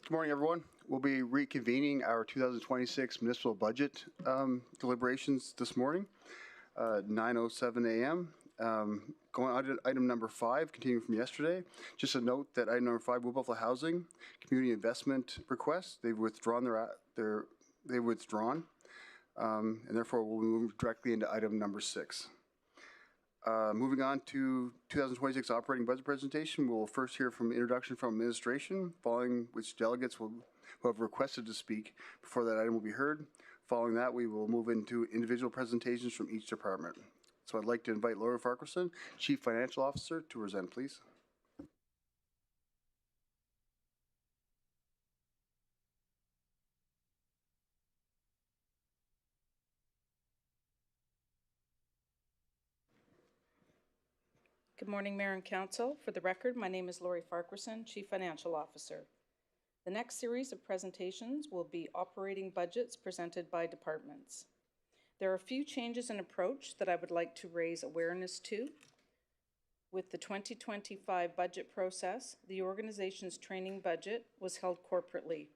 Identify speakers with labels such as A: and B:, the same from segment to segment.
A: Good morning, everyone. We'll be reconvening our 2026 municipal budget deliberations this morning, 9:07 a.m. Going on to item number 5, continuing from yesterday. Just a note that item number 5, Wood Buffalo Housing Community Investment Request. They've withdrawn and therefore we'll move directly into item number 6. Moving on to 2026 operating budget presentation, we'll first hear from introduction from administration, following which delegates who have requested to speak before that item will be heard. Following that, we will move into individual presentations from each department. So I'd like to invite Lori Farquharson, Chief Financial Officer, to present, please.
B: Good morning, Mayor and Council. For the record, my name is Lori Farquharson, Chief Financial Officer. The next series of presentations will be operating budgets presented by departments. There are a few changes in approach that I would like to raise awareness to. With the 2025 budget process, the organization's training budget was held corporately.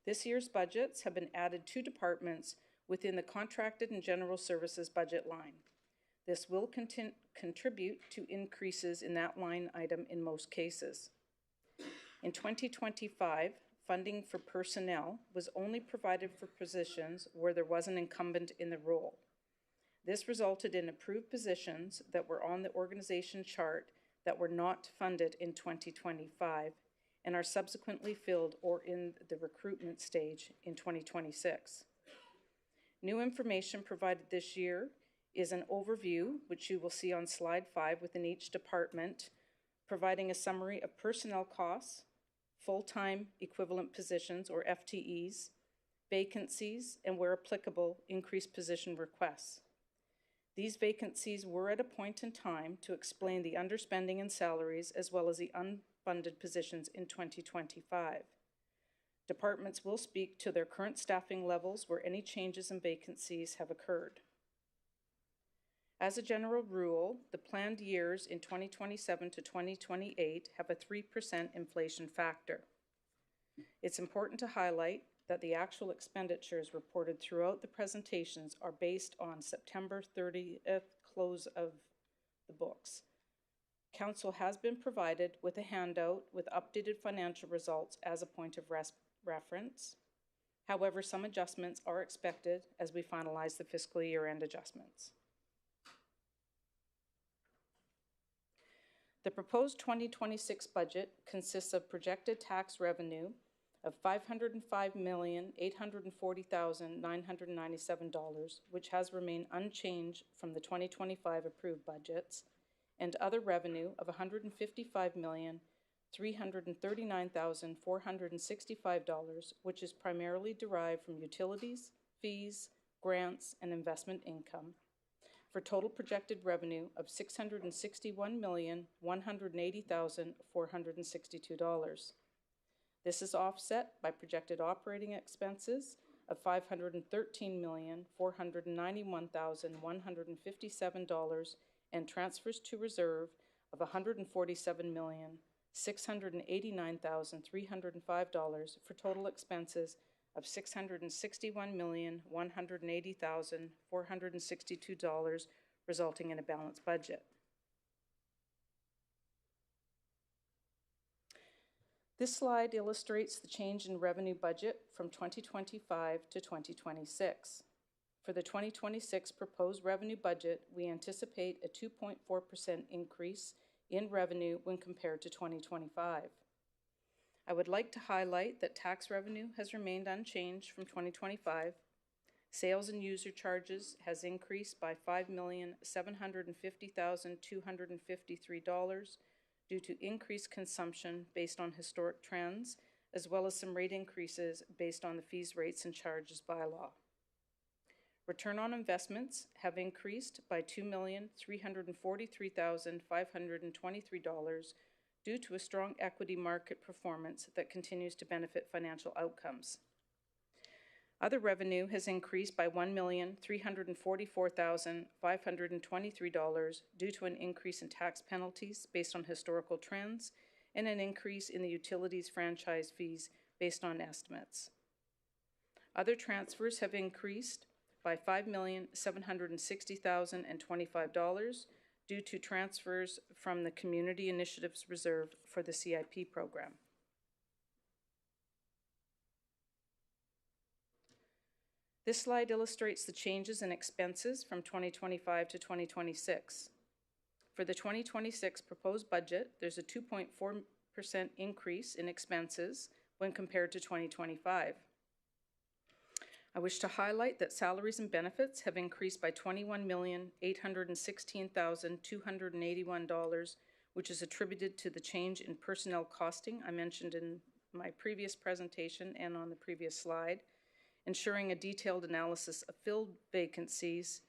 B: This year's budgets have been added to departments within the contracted and general services budget line. This will contribute to increases in that line item in most cases. In 2025, funding for personnel was only provided for positions where there was an incumbent in the role. This resulted in approved positions that were on the organization chart that were not funded in 2025 and are subsequently filled or in the recruitment stage in 2026. New information provided this year is an overview, which you will see on slide 5 within each department, providing a summary of personnel costs, full-time equivalent positions or FTEs, vacancies, and where applicable, increased position requests. These vacancies were at a point in time to explain the underspending in salaries as well as the unfunded positions in 2025. Departments will speak to their current staffing levels where any changes in vacancies have occurred. As a general rule, the planned years in 2027 to 2028 have a 3% inflation factor. It's important to highlight that the actual expenditures reported throughout the presentations are based on September 30th close of the books. Council has been provided with a handout with updated financial results as a point of reference. However, some adjustments are expected as we finalize the fiscal year-end adjustments. The proposed 2026 budget consists of projected tax revenue of $505,840,997, which has remained unchanged from the 2025 approved budgets, and other revenue of $155,339,465, which is primarily derived from utilities, fees, grants, and investment income, for total projected revenue of $661,180,462. This is offset by projected operating expenses of $513,491,157 and transfers to reserve of $147,689,305 for total expenses of $661,180,462, resulting in a balanced budget. This slide illustrates the change in revenue budget from 2025 to 2026. For the 2026 proposed revenue budget, we anticipate a 2.4% increase in revenue when compared to 2025. I would like to highlight that tax revenue has remained unchanged from 2025. Sales and user charges has increased by $5,750,253 due to increased consumption based on historic trends, as well as some rate increases based on the fees, rates, and charges bylaw. Return on investments have increased by $2,343,523 due to a strong equity market performance that continues to benefit financial outcomes. Other revenue has increased by $1,344,523 due to an increase in tax penalties based on historical trends and an increase in the utilities franchise fees based on estimates. Other transfers have increased by $5,760,025 due to transfers from the Community Initiatives Reserve for the CIP program. This slide illustrates the changes in expenses from 2025 to 2026. For the 2026 proposed budget, there's a 2.4% increase in expenses when compared to 2025. I wish to highlight that salaries and benefits have increased by $21,816,281, which is attributed to the change in personnel costing I mentioned in my previous presentation and on the previous slide, ensuring a detailed analysis of filled vacancies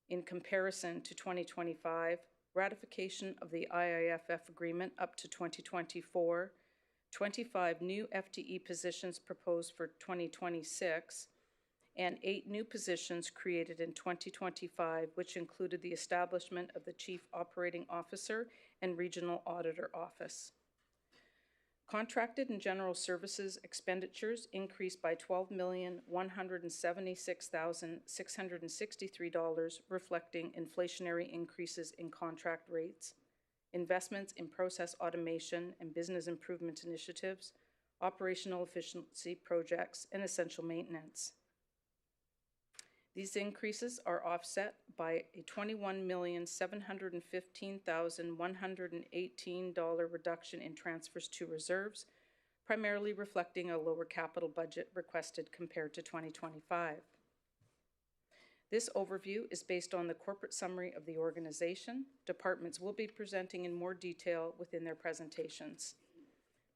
B: in comparison to 2025, ratification of the IIFF agreement up to 2024, 25 new FTE positions proposed for 2026, and 8 new positions created in 2025, which included the establishment of the Chief Operating Officer and Regional Auditor Office. Contracted and general services expenditures increased by $12,176,663, reflecting inflationary increases in contract rates, investments in process automation and business improvement initiatives, operational efficiency projects, and essential maintenance. These increases are offset by a $21,715,118 reduction in transfers to reserves, primarily reflecting a lower capital budget requested compared to 2025. This overview is based on the corporate summary of the organization. Departments will be presenting in more detail within their presentations.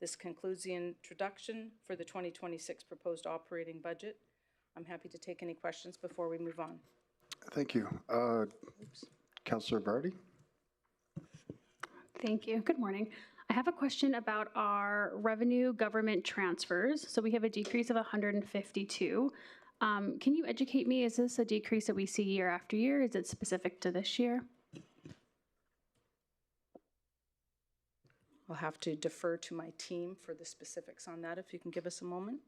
B: This concludes the introduction for the 2026 proposed operating budget. I'm happy to take any questions before we move on.
A: Thank you. Councillor Vardy?
C: Thank you. Good morning. I have a question about our revenue government transfers. So we have a decrease of 152. Can you educate me? Is this a decrease that we see year after year? Is it specific to this year?
B: I'll have to defer to my team for the specifics on that, if you can give us a moment.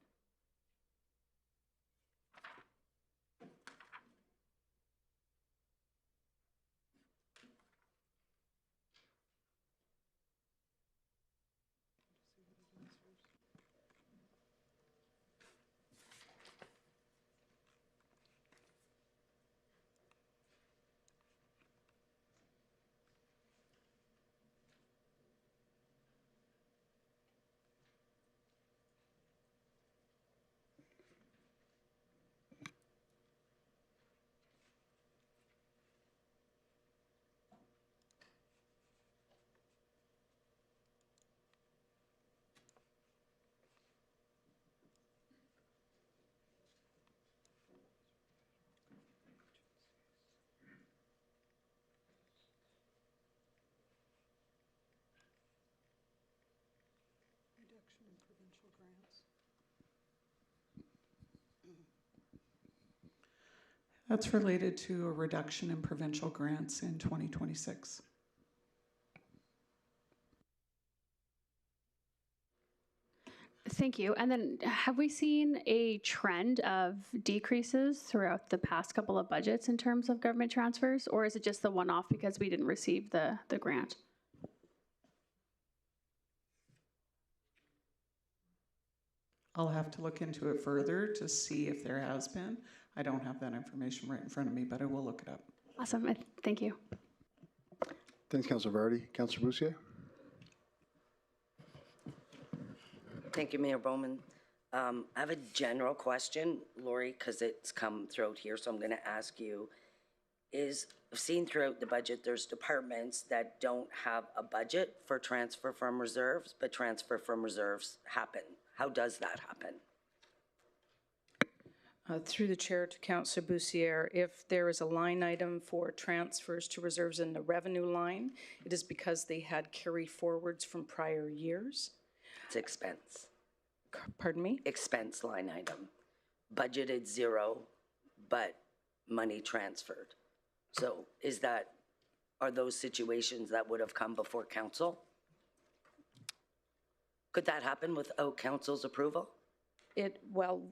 B: Reduction in provincial grants.
D: That's related to a reduction in provincial grants in 2026.
C: Thank you. And then have we seen a trend of decreases throughout the past couple of budgets in terms of government transfers, or is it just the one-off because we didn't receive the grant?
D: I'll have to look into it further to see if there has been. I don't have that information right in front of me, but I will look it up.
C: Awesome. Thank you.
A: Thanks, Councillor Vardy. Councillor Boussier?
E: Thank you, Mayor Bowman. I have a general question, Lori, because it's come throughout here, so I'm going to ask you. I've seen throughout the budget, there's departments that don't have a budget for transfer from reserves, but transfer from reserves happen. How does that happen?
B: Through the chair to Councillor Boussier, if there is a line item for transfers to reserves in the revenue line, it is because they had carry forwards from prior years.
E: It's expense.
B: Pardon me?
E: Expense line item. Budgeted zero, but money transferred. So are those situations that would have come before council? Could that happen without council's approval?
B: Well,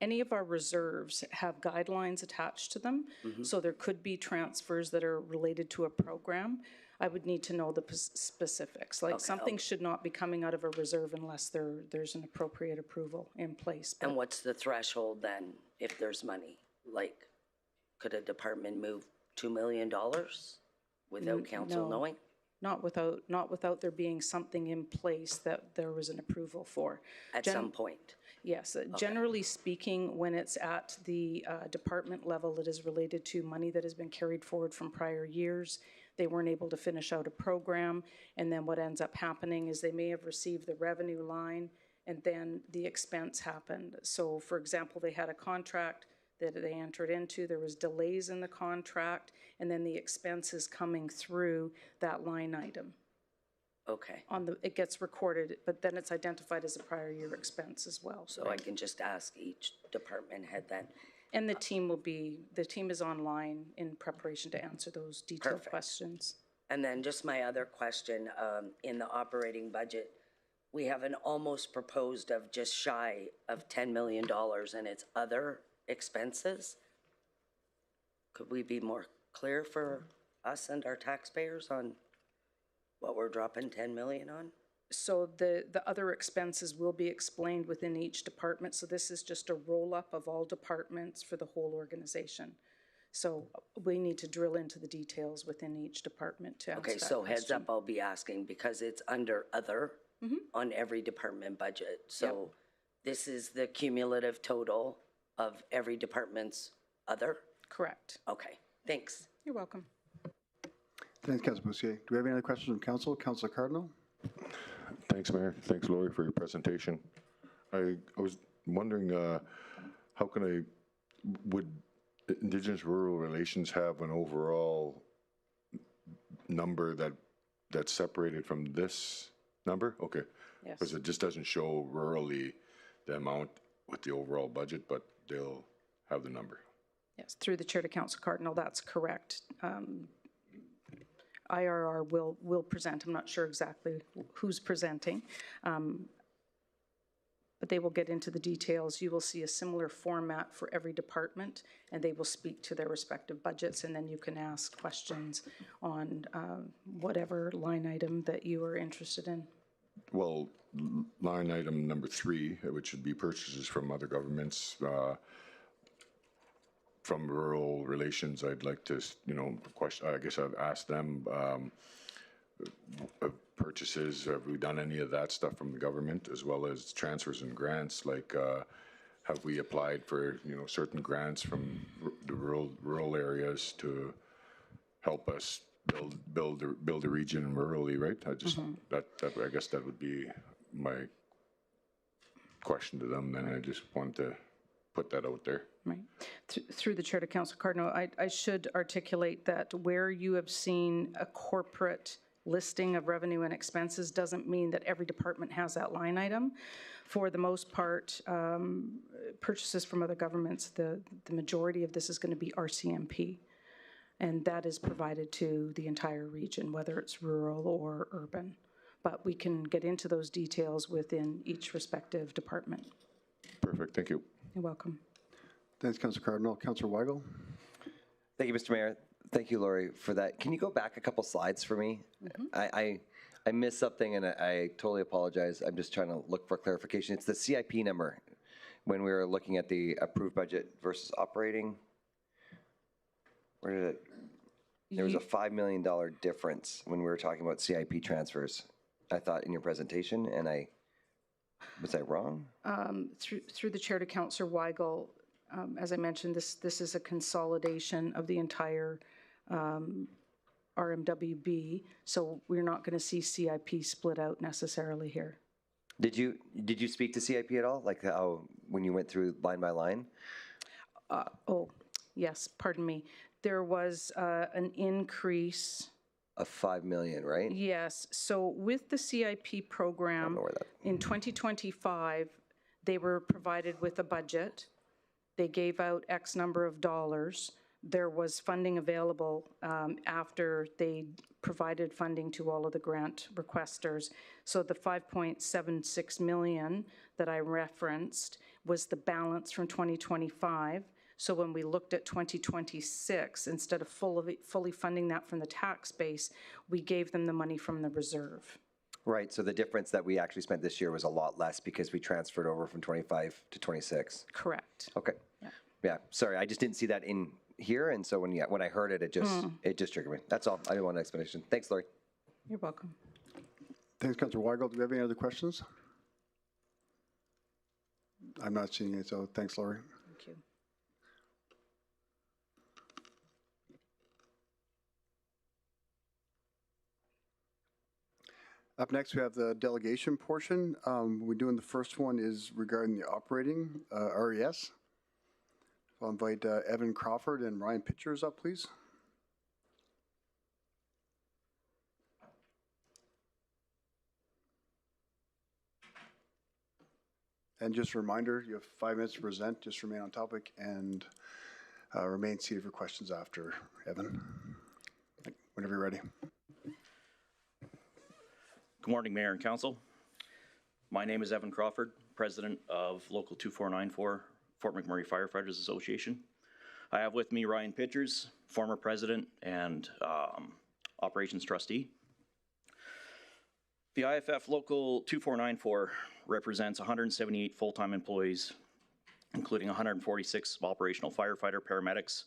B: any of our reserves have guidelines attached to them, so there could be transfers that are related to a program. I would need to know the specifics. Like, something should not be coming out of a reserve unless there's an appropriate approval in place.
E: And what's the threshold then, if there's money? Like, could a department move $2 million without council
B: no.
E: knowing?
B: Not without there being something in place that there was an approval for.
E: At some point?
B: Yes, generally speaking, when it's at the department level, it is related to money that has been carried forward from prior years. They weren't able to finish out a program, and then what ends up happening is they may have received the revenue line, and then the expense happened. So, for example, they had a contract that they entered into, there was delays in the contract, and then the expenses coming through that line item.
E: Okay.
B: It gets recorded, but then it's identified as a prior year expense as well.
E: So I can just ask each department head then?
B: And the team is online in preparation to answer those detailed
E: Perfect.
B: questions.
E: And then just my other question, in the operating budget, we have an almost proposed of just shy of $10 million and it's other expenses. Could we be more clear for us and our taxpayers on what we're dropping 10 million on?
B: So the other expenses will be explained within each department. So this is just a roll-up of all departments for the whole organization. So we need to drill into the details within each department to answer that question.
E: Okay, so heads up, I'll be asking because it's under other on every department budget. So this is the cumulative total of every department's other?
B: Correct.
E: Okay, thanks.
B: You're welcome.
A: Thanks, Councilor Bousquet. Do we have any other questions from council? Councilor Cardinal?
F: Thanks, Mayor. Thanks, Lori, for your presentation. I was wondering, would Indigenous Rural Relations have an overall number that's separated from this number? Okay.
B: Yes.
F: Because it just doesn't show rurally the amount with the overall budget, but they'll have the number.
B: Yes, through the chair to Councilor Cardinal, that's correct. IRR will present. I'm not sure exactly who's presenting, but they will get into the details. You will see a similar format for every department, and they will speak to their respective budgets, and then you can ask questions on whatever line item that you are interested in.
F: Well, line item number 3, which would be purchases from other governments, from rural relations, I'd like to, question, I guess I've asked them, purchases, have we done any of that stuff from the government, as well as transfers and grants, like, have we applied for, certain grants from the rural areas to help us build the region rurally, right? I guess that would be my question to them, and I just want to put that out there.
B: Right. Through the chair to Councilor Cardinal, I should articulate that where you have seen a corporate listing of revenue and expenses doesn't mean that every department has that line item. For the most part, purchases from other governments, the majority of this is going to be RCMP, and that is provided to the entire region, whether it's rural or urban. But we can get into those details within each respective department.
F: Perfect, thank you.
B: You're welcome.
A: Thanks, Councilor Cardinal. Councilor Weigel?
G: Thank you, Mr. Mayor. Thank you, Lori, for that. Can you go back a couple slides for me? I missed something, and I totally apologize. I'm just trying to look for clarification. It's the CIP number when we were looking at the approved budget versus operating. Where did it? There was a $5 million difference when we were talking about CIP transfers, I thought, in your presentation, and was I wrong?
B: Through the chair to Councilor Weigel, as I mentioned, this is a consolidation of the entire RMWB, so we're not going to see CIP split out necessarily here.
G: Did you speak to CIP at all? Like how when you went through line by line?
B: Yes, pardon me. There was an increase
G: Of $5 million, right?
B: Yes. So with the CIP program, in 2025, they were provided with a budget. They gave out X number of dollars. there was funding available after they provided funding to all of the grant requesters. So the 5.76 million that I referenced was the balance from 2025. So when we looked at 2026, instead of fully funding that from the tax base, we gave them the money from the reserve.
G: Right, so the difference that we actually spent this year was a lot less because we transferred over from 25 to 26.
B: Correct.
G: Okay. Yeah, sorry, I just didn't see that in here, and so when I heard it, it just triggered me. That's all. I didn't want an explanation. Thanks, Lori.
B: You're welcome.
A: Thanks, Councillor Weigel. Do we have any other questions? I'm not seeing it, so thanks, Lori.
B: Thank you.
A: Up next, we have the delegation portion. We're doing the first one is regarding the operating RES. So I'll invite Evan Crawford and Ryan Pitchers up, please. And just a reminder, you have 5 minutes to present. Just remain on topic and remain seated for questions after, Evan. Whenever you're ready.
H: Good morning, Mayor and Council. My name is Evan Crawford, President of Local 2494, Fort McMurray Firefighters Association. I have with me Ryan Pitchers, former President and Operations Trustee. The IFF Local 2494 represents 178 full-time employees, including 146 operational firefighter, paramedics,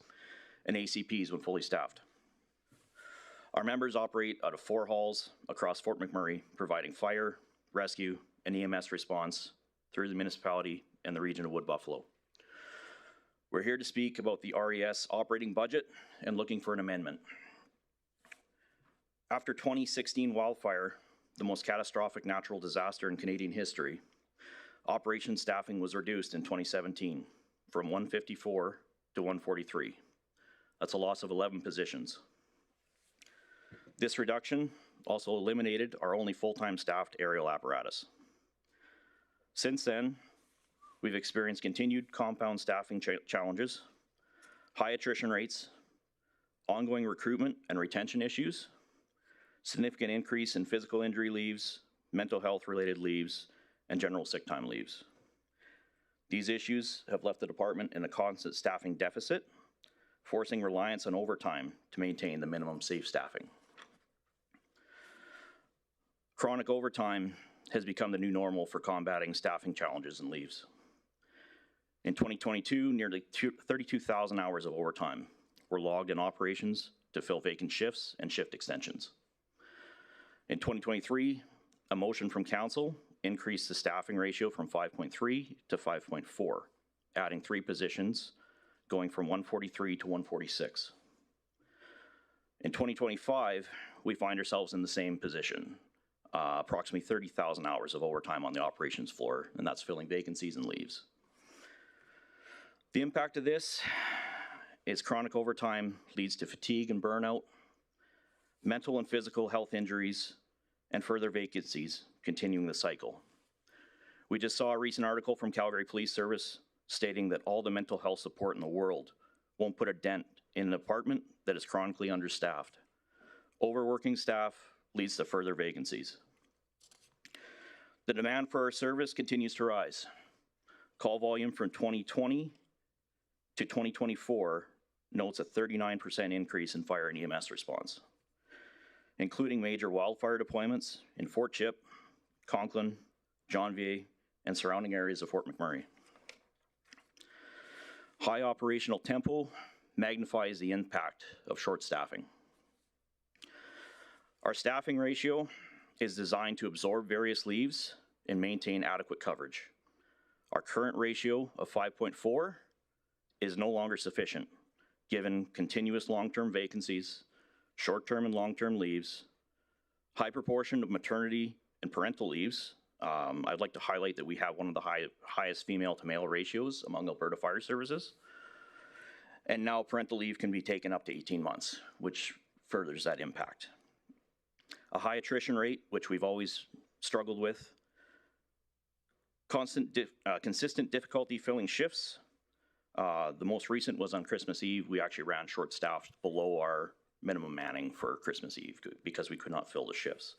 H: and ACPs when fully staffed. Our members operate out of 4 halls across Fort McMurray, providing fire, rescue, and EMS response through the municipality and the region of Wood Buffalo. We're here to speak about the RES operating budget and looking for an amendment. After 2016 wildfire, the most catastrophic natural disaster in Canadian history, operations staffing was reduced in 2017 from 154 to 143. That's a loss of 11 positions. This reduction also eliminated our only full-time staffed aerial apparatus. Since then, we've experienced continued compound staffing challenges, high attrition rates, ongoing recruitment and retention issues, significant increase in physical injury leaves, mental health related leaves, and general sick time leaves. These issues have left the department in a constant staffing deficit, forcing reliance on overtime to maintain the minimum safe staffing. Chronic overtime has become the new normal for combating staffing challenges and leaves. In 2022, nearly 32,000 hours of overtime were logged in operations to fill vacant shifts and shift extensions. In 2023, a motion from Council increased the staffing ratio from 5.3 to 5.4, adding 3 positions, going from 143 to 146. In 2025, we find ourselves in the same position, approximately 30,000 hours of overtime on the operations floor, and that's filling vacancies and leaves. The impact of this is chronic overtime leads to fatigue and burnout, mental and physical health injuries, and further vacancies, continuing the cycle. We just saw a recent article from Calgary Police Service stating that all the mental health support in the world won't put a dent in an department that is chronically understaffed. Overworking staff leads to further vacancies. The demand for our service continues to rise. Call volume from 2020 to 2024 notes a 39% increase in fire and EMS response, including major wildfire deployments in Fort Chip, Conklin, Johnvier, and surrounding areas of Fort McMurray. High operational tempo magnifies the impact of short staffing. Our staffing ratio is designed to absorb various leaves and maintain adequate coverage. Our current ratio of 5.4 is no longer sufficient, given continuous long-term vacancies, short-term and long-term leaves, high proportion of maternity and parental leaves. I'd like to highlight that we have one of the highest female to male ratios among Alberta Fire Services. And now parental leave can be taken up to 18 months, which furthers that impact. A high attrition rate, which we've always struggled with, consistent difficulty filling shifts, The most recent was on Christmas Eve. We actually ran short-staffed below our minimum manning for Christmas Eve because we could not fill the shifts.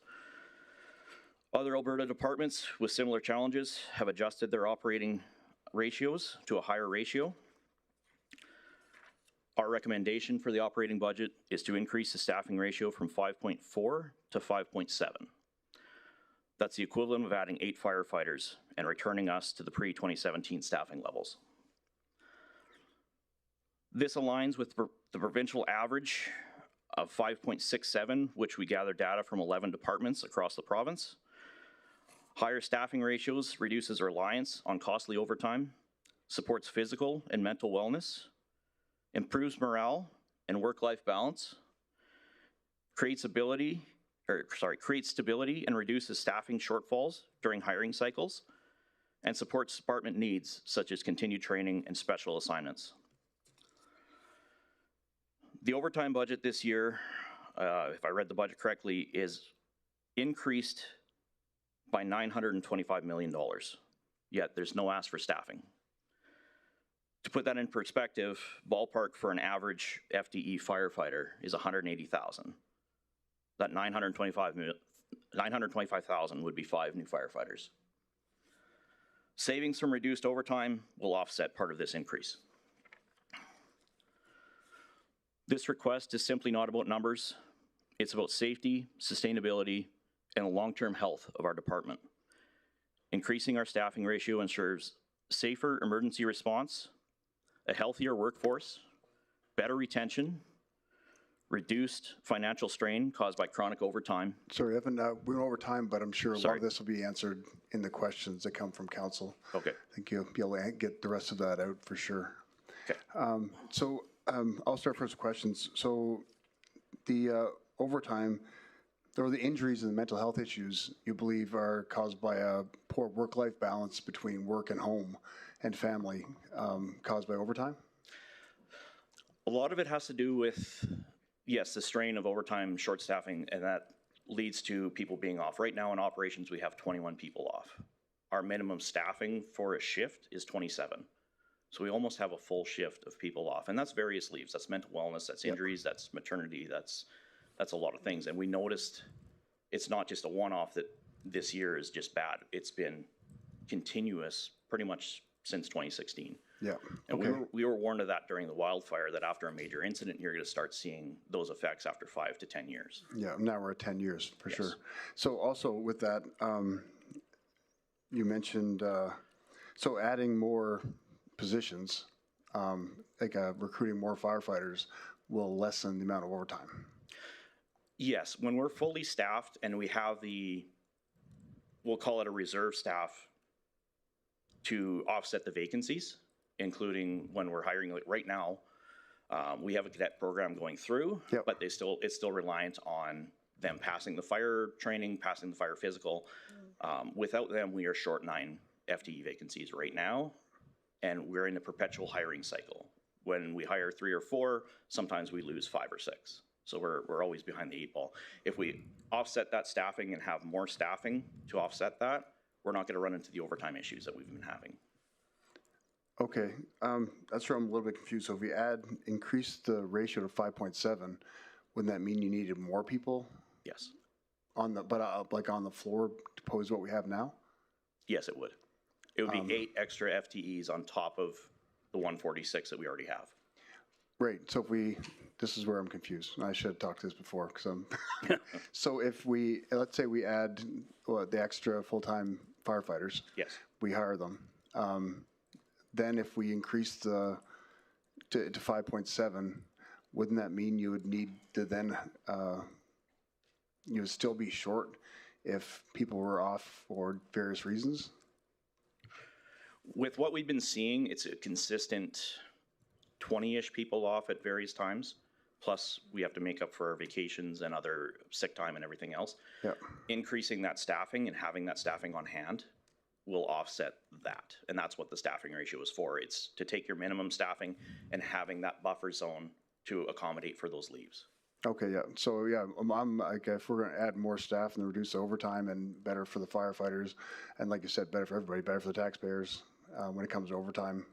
H: Other Alberta departments with similar challenges have adjusted their operating ratios to a higher ratio. Our recommendation for the operating budget is to increase the staffing ratio from 5.4 to 5.7. That's the equivalent of adding 8 firefighters and returning us to the pre-2017 staffing levels. This aligns with the provincial average of 5.67, which we gather data from 11 departments across the province. Higher staffing ratios reduces reliance on costly overtime, supports physical and mental wellness, improves morale and work-life balance, creates stability and reduces staffing shortfalls during hiring cycles, and supports department needs such as continued training and special assignments. The overtime budget this year, if I read the budget correctly, is increased by $925 million, yet there's no ask for staffing. To put that in perspective, ballpark for an average FTE firefighter is $180,000. That $925,000 would be 5 new firefighters. Savings from reduced overtime will offset part of this increase. This request is simply not about numbers. It's about safety, sustainability, and the long-term health of our department. Increasing our staffing ratio ensures safer emergency response, a healthier workforce, better retention, reduced financial strain caused by chronic overtime.
A: Sorry, Evan, we went over time, but I'm sure a lot
H: Sorry.
A: of this will be answered in the questions that come from council.
H: Okay.
A: I think you'll be able to get the rest of that out for sure.
H: Okay.
A: I'll start first with questions. So the overtime, or the injuries and the mental health issues you believe are caused by a poor work-life balance between work and home and family, caused by overtime?
H: A lot of it has to do with, yes, the strain of overtime, short staffing, and that leads to people being off. Right now in operations, we have 21 people off. Our minimum staffing for a shift is 27. So we almost have a full shift of people off, and that's various leaves. That's mental wellness, that's injuries, that's maternity, that's a lot of things. And we noticed it's not just a one-off that this year is just bad. It's been continuous pretty much since 2016.
A: Yeah.
H: And
A: Okay.
H: we were warned of that during the wildfire, that after a major incident, you're going to start seeing those effects after 5 to 10 years.
A: Yeah, now we're at 10 years for
H: Yes.
A: sure. So also with that, you mentioned, so adding more positions, recruiting more firefighters will lessen the amount of overtime.
H: Yes, when we're fully staffed and we have we'll call it a reserve staff to offset the vacancies, including when we're hiring, like right now, we have a cadet program going through,
A: Yep.
H: but it's still reliant on them passing the fire training, passing the fire physical. Without them, we are short 9 FTE vacancies right now, and we're in a perpetual hiring cycle. When we hire 3 or 4, sometimes we lose 5 or 6. So we're always behind the 8 ball. If we offset that staffing and have more staffing to offset that, we're not going to run into the overtime issues that we've been having.
A: Okay, that's where I'm a little bit confused. So if we increase the ratio to 5.7, wouldn't that mean you needed more people
H: Yes.
A: on the floor to pose what we have now?
H: Yes, it would. It would be 8 extra FTEs on top of the 146 that we already have.
A: Right, so this is where I'm confused. I should have talked to this before, because so if let's say we add the extra full-time firefighters.
H: Yes.
A: We hire them. Then if we increase to 5.7, wouldn't that mean you would need to then, you would still be short if people were off for various reasons?
H: With what we've been seeing, it's a consistent 20-ish people off at various times. Plus, we have to make up for our vacations and other sick time and everything else.
A: Yeah.
H: Increasing that staffing and having that staffing on hand will offset that. And that's what the staffing ratio is for. It's to take your minimum staffing and having that buffer zone to accommodate for those leaves.
A: Okay, yeah. So yeah, I'm like, if we're going to add more staff and reduce the overtime and better for the firefighters, and like you said, better for everybody, better for the taxpayers when it comes to overtime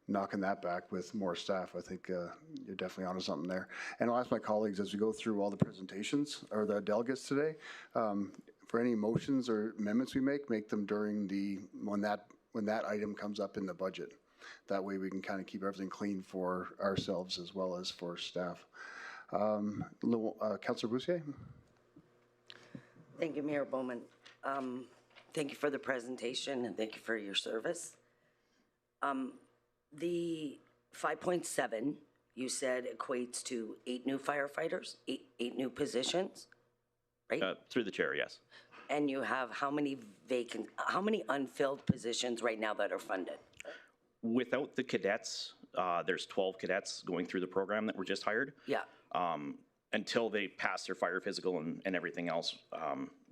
A: knocking that back with more staff. I think you're definitely onto something there. And I'll ask my colleagues as we go through all the presentations or the delegates today, for any motions or amendments we make them during when that item comes up in the budget. That way we can kind of keep everything clean for ourselves as well as for staff. Councillor Boussier?
E: Thank you, Mayor Bowman. Thank you for the presentation and thank you for your service. The 5.7 you said equates to 8 new firefighters, eight new positions, right?
H: Through the chair, yes.
E: And you have how many unfilled positions right now that are funded?
H: Without the cadets, there's 12 cadets going through the program that were just hired.
E: Yeah.
H: Until they pass their fire physical and everything else,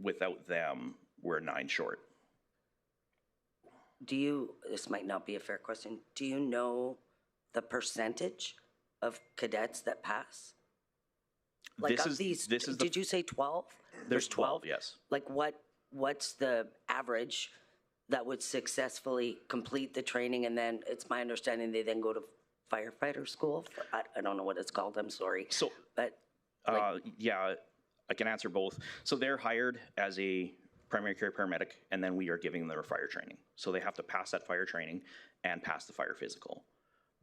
H: without them, we're 9 short.
E: This might not be a fair question, do you know the percentage of cadets that pass? Like did you say 12?
H: There's 12, yes.
E: Like what's the average that would successfully complete the training, and then it's my understanding they then go to firefighter school? I don't know what it's called, I'm sorry.
H: So,
E: but
H: yeah, I can answer both. So they're hired as a primary care paramedic, and then we are giving them their fire training. So they have to pass that fire training and pass the fire physical.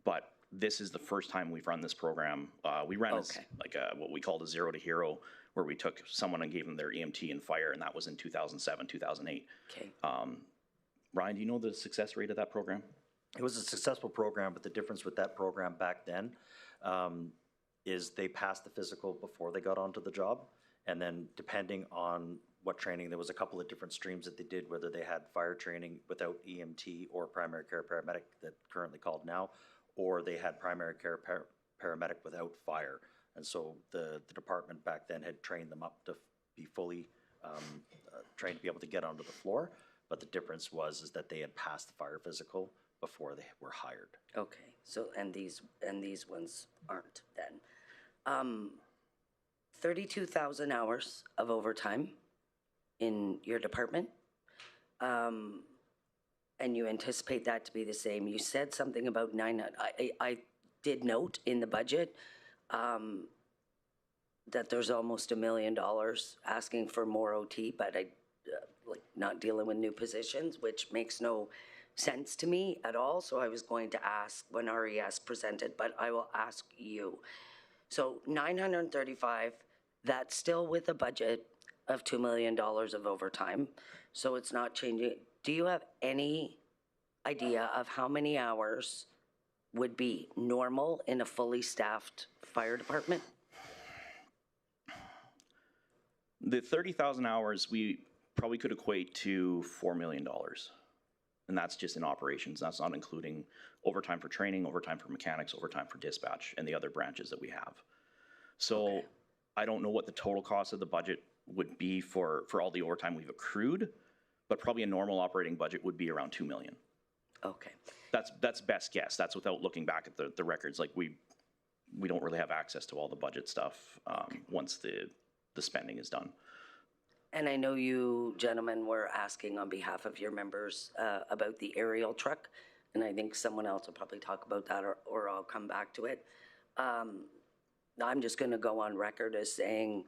H: But this is the first time we've run this program. We ran as like what we called a 0 to hero, where we took someone and gave them their EMT and fire, and that was in 2007, 2008.
E: Okay.
H: Ryan, do you know the success rate of that program?
I: It was a successful program, but the difference with that program back then is they passed the physical before they got onto the job. And then depending on what training, there was a couple of different streams that they did, whether they had fire training without EMT or primary care paramedic, that currently called now, or they had primary care paramedic without fire. And so the department back then had trained them up to be fully trained to be able to get onto the floor. But the difference is that they had passed the fire physical before they were hired.
E: Okay, so and these ones aren't then. 32,000 hours of overtime in your department, and you anticipate that to be the same. You said something about 900. I did note in the budget that there's almost $1 million asking for more OT, but like not dealing with new positions, which makes no sense to me at all. So I was going to ask when RES presented, but I will ask you. So 935, that's still with a budget of $2 million of overtime. So it's not changing. Do you have any idea of how many hours would be normal in a fully staffed fire department?
H: The 30,000 hours we probably could equate to $4 million. And that's just in operations. That's not including overtime for training, overtime for mechanics, overtime for dispatch, and the other branches that we have. So I don't know what the total cost of the budget would be for all the overtime we've accrued, but probably a normal operating budget would be around $2 million.
E: Okay.
H: That's best guess. That's without looking back at the records. Like we don't really have access to all the budget stuff once the spending is done.
E: And I know you gentlemen were asking on behalf of your members about the aerial truck, and I think someone else will probably talk about that, or I'll come back to it. I'm just going to go on record as saying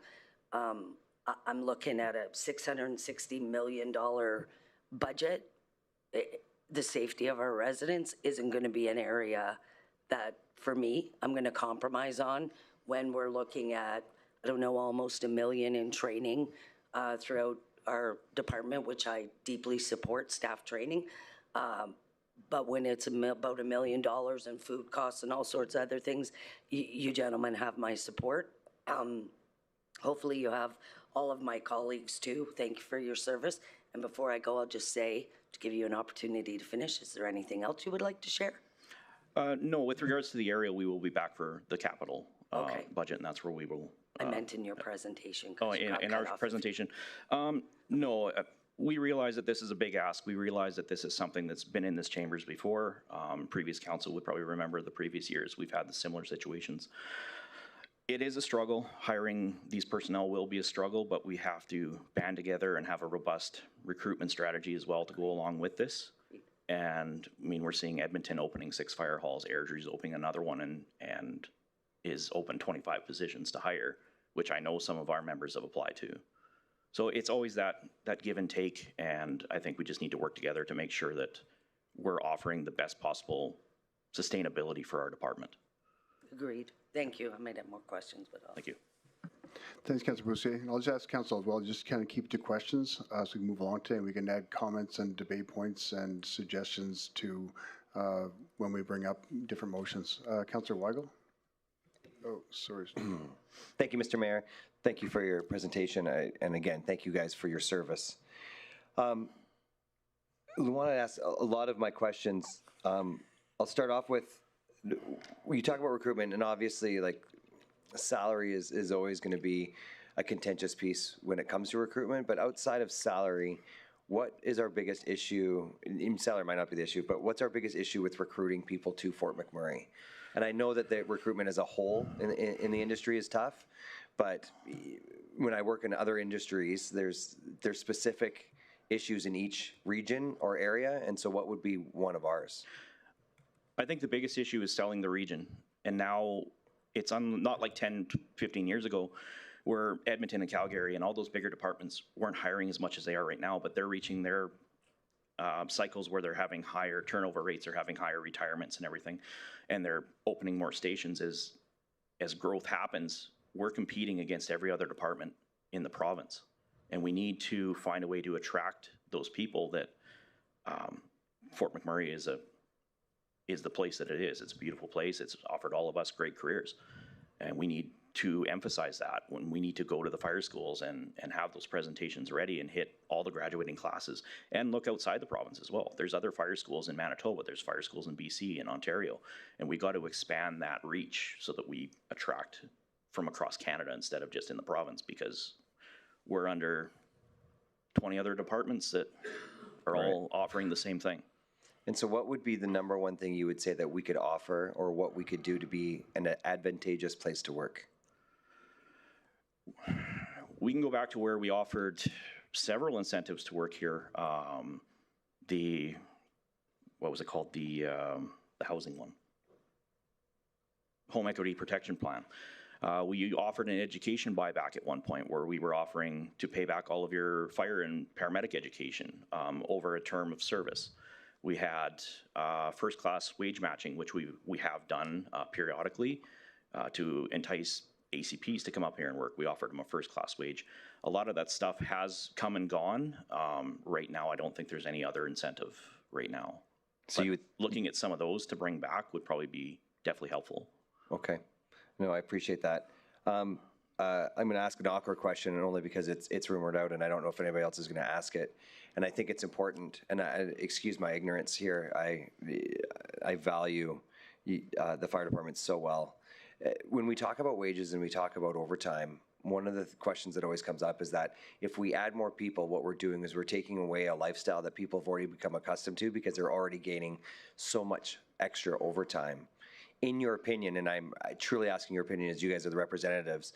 E: I'm looking at a $660 million budget. The safety of our residents isn't going to be an area that, for me, I'm going to compromise on when we're looking at, I don't know, almost $1 million in training throughout our department, which I deeply support, staff training. But when it's about $1 million in food costs and all sorts of other things, you gentlemen have my support. Hopefully you have all of my colleagues too. Thank you for your service. And before I go, I'll just say, to give you an opportunity to finish, is there anything else you would like to share?
H: No, with regards to the aerial, we will be back for the capital budget, and that's where we will.
E: I meant in your presentation.
H: Oh, in our presentation. No, we realize that this is a big ask. We realize that this is something that's been in this chambers before. Previous council would probably remember the previous years we've had the similar situations. It is a struggle. Hiring these personnel will be a struggle, but we have to band together and have a robust recruitment strategy as well to go along with this. And I mean, we're seeing Edmonton opening 6 fire halls, Airdrie's opening another one, and is open 25 positions to hire, which I know some of our members have applied to. So it's always that give and take, and I think we just need to work together to make sure that we're offering the best possible sustainability for our department.
E: Agreed. Thank you. I might have more questions, but
H: Thank you.
A: Thanks, Councilor Boussier. And I'll just ask Council as well, just kind of keep to questions so we can move along today, and we can add comments and debate points and suggestions to when we bring up different motions. Councilor Weigel? Oh, sorry.
G: Thank you, Mr. Mayor. Thank you for your presentation, and again, thank you guys for your service. I want to ask a lot of my questions. I'll start off with, when you talk about recruitment, and obviously, like, salary is always going to be a contentious piece when it comes to recruitment, but outside of salary, what is our biggest issue? And salary might not be the issue, but what's our biggest issue with recruiting people to Fort McMurray? And I know that the recruitment as a whole in the industry is tough, but when I work in other industries, there's specific issues in each region or area, and so what would be one of ours?
H: I think the biggest issue is selling the region, and now it's not like 10, 15 years ago where Edmonton and Calgary and all those bigger departments weren't hiring as much as they are right now, but they're reaching their cycles where they're having higher turnover rates, or having higher retirements and everything, and they're opening more stations. As growth happens, we're competing against every other department in the province, and we need to find a way to attract those people. That Fort McMurray is the place that it is. It's a beautiful place. It's offered all of us great careers, and we need to emphasize that when we need to go to the fire schools and have those presentations ready and hit all the graduating classes, and look outside the province as well. There's other fire schools in Manitoba, there's fire schools in BC and Ontario, and we got to expand that reach so that we attract from across Canada instead of just in the province, because we're under 20 other departments that are all offering the same thing.
G: And so what would be the number one thing you would say that we could offer, or what we could do to be an advantageous place to work?
H: We can go back to where we offered several incentives to work here. What was it called? The housing one. Home Equity Protection Plan. We offered an education buyback at one point, where we were offering to pay back all of your fire and paramedic education over a term of service. We had first-class wage matching, which we have done periodically to entice ACPs to come up here and work. We offered them a first-class wage. A lot of that stuff has come and gone. Right now, I don't think there's any other incentive right now. So looking at some of those to bring back would probably be definitely helpful.
G: Okay. No, I appreciate that. I'm going to ask an awkward question, and only because it's rumored out, and I don't know if anybody else is going to ask it. And I think it's important, and excuse my ignorance here. I value the fire department so well. When we talk about wages and we talk about overtime, one of the questions that always comes up is that if we add more people, what we're doing is we're taking away a lifestyle that people have already become accustomed to, because they're already gaining so much extra overtime. In your opinion, and I'm truly asking your opinion as you guys are the representatives,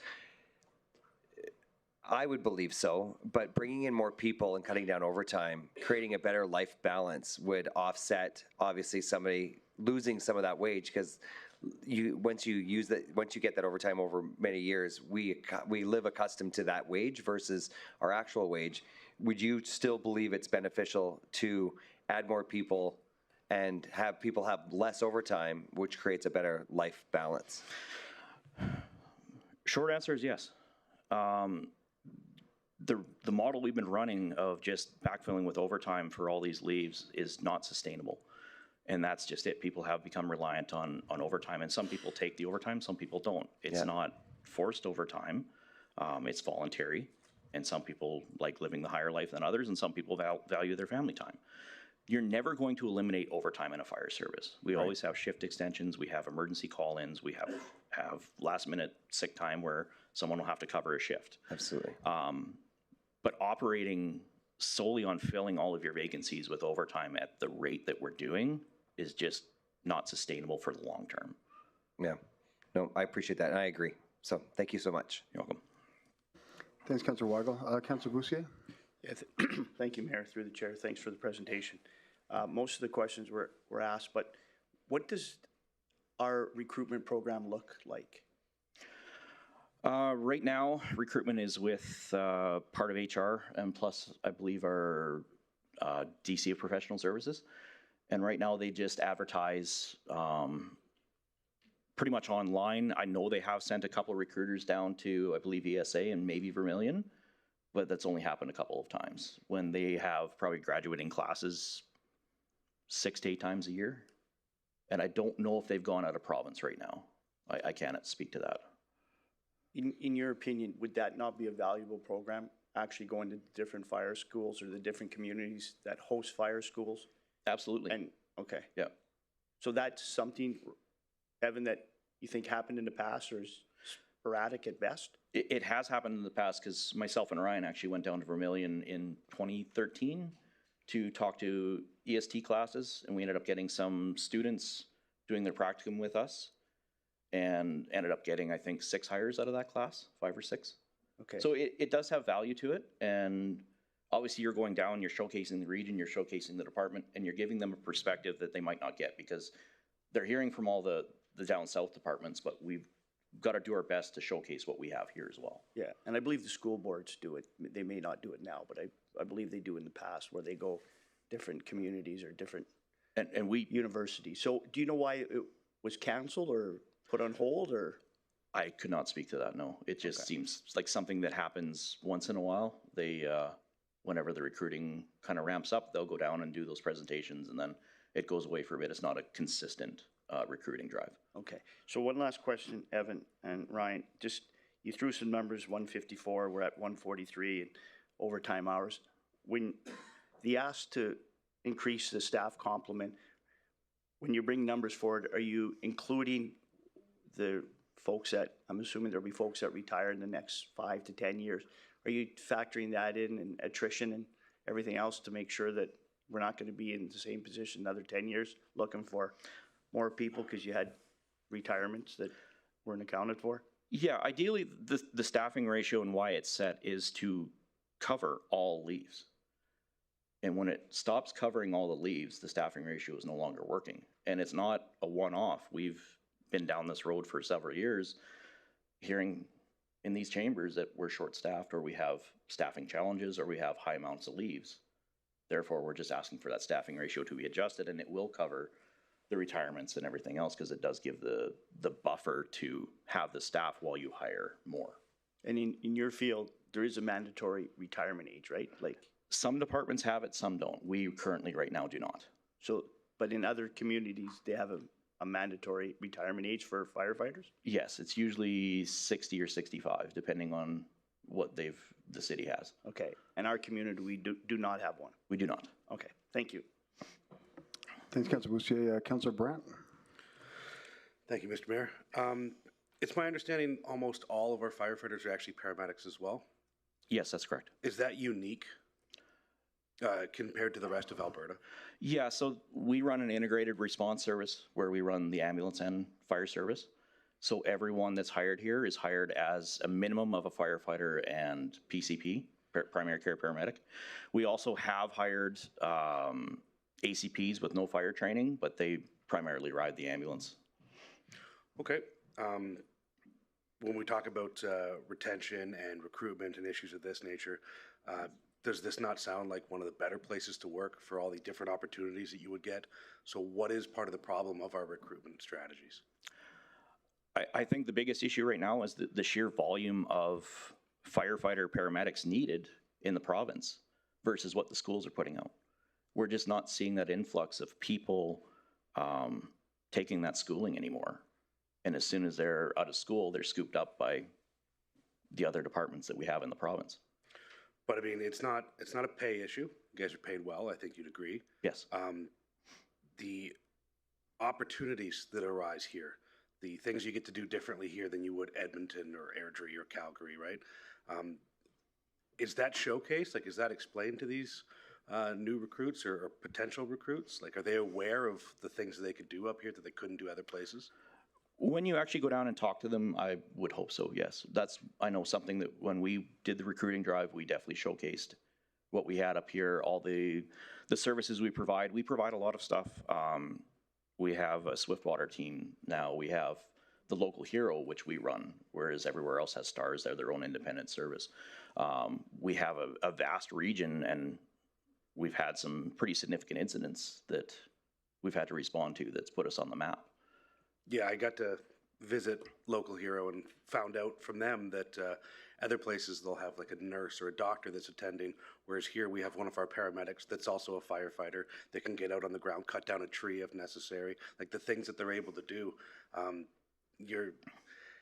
G: I would believe so, but bringing in more people and cutting down overtime, creating a better life balance would offset, obviously, somebody losing some of that wage, because once you get that overtime over many years, we live accustomed to that wage versus our actual wage. Would you still believe it's beneficial to add more people and have people have less overtime, which creates a better life balance?
H: Short answer is yes. The model we've been running of just backfilling with overtime for all these leaves is not sustainable. And that's just it. People have become reliant on overtime, and some people take the overtime, some people don't. It's not forced overtime. It's voluntary, and some people like living the higher life than others, and some people value their family time. You're never going to eliminate overtime in a fire service. We always have shift extensions. We have emergency call-ins. We have last-minute sick time where someone will have to cover a shift.
G: Absolutely.
H: But operating solely on filling all of your vacancies with overtime at the rate that we're doing is just not sustainable for the long term.
G: Yeah. No, I appreciate that, and I agree. So thank you so much.
H: You're welcome.
A: Thanks, Councilor Weigel. Councilor Boussier?
J: Yeah, thank you, Mayor, through the chair. Thanks for the presentation. Most of the questions were asked, but what does our recruitment program look like?
H: Right now, recruitment is with part of HR and plus, I believe, our DC of Professional Services. And right now, they just advertise pretty much online. I know they have sent a couple of recruiters down to, I believe, ESA and maybe Vermilion, but that's only happened a couple of times when they have probably graduating classes 6 to 8 times a year. And I don't know if they've gone out of province right now. I can't speak to that.
J: In your opinion, would that not be a valuable program, actually going to different fire schools or the different communities that host fire schools?
H: Absolutely.
J: And, okay.
H: Yeah.
J: So that's something, Evan, that you think happened in the past or is sporadic at best?
H: It has happened in the past because myself and Ryan actually went down to Vermilion in 2013 to talk to EST classes, and we ended up getting some students doing their practicum with us and ended up getting, I think, 6 hires out of that class, 5 or 6.
J: Okay.
H: So it does have value to it, and obviously you're going down, you're showcasing the region, you're showcasing the department, and you're giving them a perspective that they might not get because they're hearing from all the down south departments, but we've got to do our best to showcase what we have here as well.
J: Yeah, and I believe the school boards do it. They may not do it now, but I believe they do in the past where they go different communities or different
H: and we
J: universities. So do you know why it was canceled or put on hold or?
H: I could not speak to that, no. It just seems like something that happens once in a while. They, whenever the recruiting kind of ramps up, they'll go down and do those presentations and then it goes away for a bit. It's not a consistent recruiting drive.
J: Okay, so one last question, Evan and Ryan. Just, you threw some numbers, 154, we're at 143 and overtime hours. When the ask to increase the staff complement, when you bring numbers forward, are you including the folks that, I'm assuming there'll be folks that retire in the next 5 to 10 years. Are you factoring that in and attrition and everything else to make sure that we're not going to be in the same position another 10 years looking for more people because you had retirements that weren't accounted for?
H: Yeah, ideally the staffing ratio and why it's set is to cover all leaves. And when it stops covering all the leaves, the staffing ratio is no longer working. And it's not a one-off. We've been down this road for several years, hearing in these chambers that we're short-staffed or we have staffing challenges or we have high amounts of leaves. Therefore, we're just asking for that staffing ratio to be adjusted, and it will cover the retirements and everything else because it does give the buffer to have the staff while you hire more.
J: And in your field, there is a mandatory retirement age, right? Like
H: some departments have it, some don't. We currently right now do not.
J: So, but in other communities, they have a mandatory retirement age for firefighters?
H: Yes, it's usually 60 or 65, depending on what the city has.
J: Okay, and our community, we do not have one?
H: We do not.
J: Okay, thank you.
A: Thanks, Councilor Boussier. Councilor Brandt?
K: Thank you, Mr. Mayor. It's my understanding almost all of our firefighters are actually paramedics as well.
H: Yes, that's correct.
K: Is that unique compared to the rest of Alberta?
H: Yeah, so we run an integrated response service where we run the ambulance and fire service. So everyone that's hired here is hired as a minimum of a firefighter and PCP, primary care paramedic. We also have hired ACPs with no fire training, but they primarily ride the ambulance.
K: Okay. When we talk about retention and recruitment and issues of this nature, does this not sound like one of the better places to work for all the different opportunities that you would get? So what is part of the problem of our recruitment strategies?
H: I think the biggest issue right now is the sheer volume of firefighter paramedics needed in the province versus what the schools are putting out. We're just not seeing that influx of people taking that schooling anymore. And as soon as they're out of school, they're scooped up by the other departments that we have in the province.
K: But I mean, it's not a pay issue. You guys are paid well. I think you'd agree.
H: Yes.
K: The opportunities that arise here, the things you get to do differently here than you would Edmonton or Airdrie or Calgary, right? Is that showcased? Like, is that explained to these new recruits or potential recruits? Like, are they aware of the things that they could do up here that they couldn't do other places?
H: When you actually go down and talk to them, I would hope so, yes. That's, I know, something that when we did the recruiting drive, we definitely showcased what we had up here, all the services we provide a lot of stuff. We have a Swiftwater team now. We have the local hero, which we run, whereas everywhere else has stars. They're their own independent service. We have a vast region, and we've had some pretty significant incidents that we've had to respond to that's put us on the map.
K: Yeah, I got to visit Local Hero and found out from them that other places they'll have like a nurse or a doctor that's attending, whereas here we have one of our paramedics that's also a firefighter that can get out on the ground, cut down a tree if necessary, like the things that they're able to do.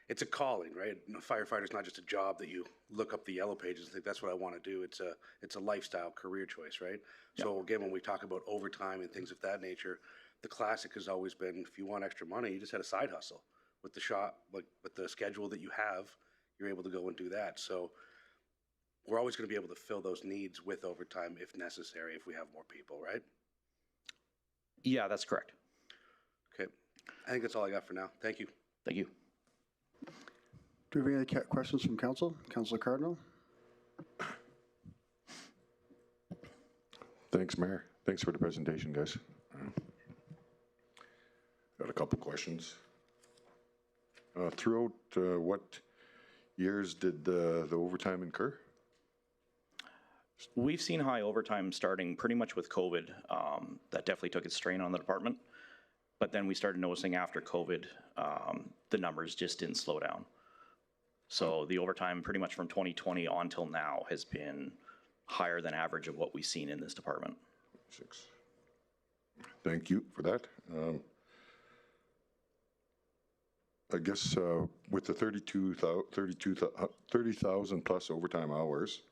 K: It's a calling, right? A firefighter's not just a job that you look up the yellow pages and think that's what I want to do. It's a lifestyle career choice, right? Yeah. So again, when we talk about overtime and things of that nature, the classic has always been, if you want extra money, you just had a side hustle. With the shop, like with the schedule that you have, you're able to go and do that. So we're always going to be able to fill those needs with overtime if necessary, if we have more people, right?
H: Yeah, that's correct.
K: Okay. I think that's all I got for now. Thank you.
H: Thank you.
A: Do we have any questions from council? Councilor Cardinal?
F: Thanks, Mayor. Thanks for the presentation, guys. Got a couple questions. Throughout what years did the overtime incur?
H: We've seen high overtime starting pretty much with COVID. That definitely took its strain on the department. But then we started noticing after COVID, the numbers just didn't slow down. So the overtime pretty much from 2020 on till now has been higher than average of what we've seen in this department.
F: 6. Thank you for that. I guess with the 30,000 plus overtime hours,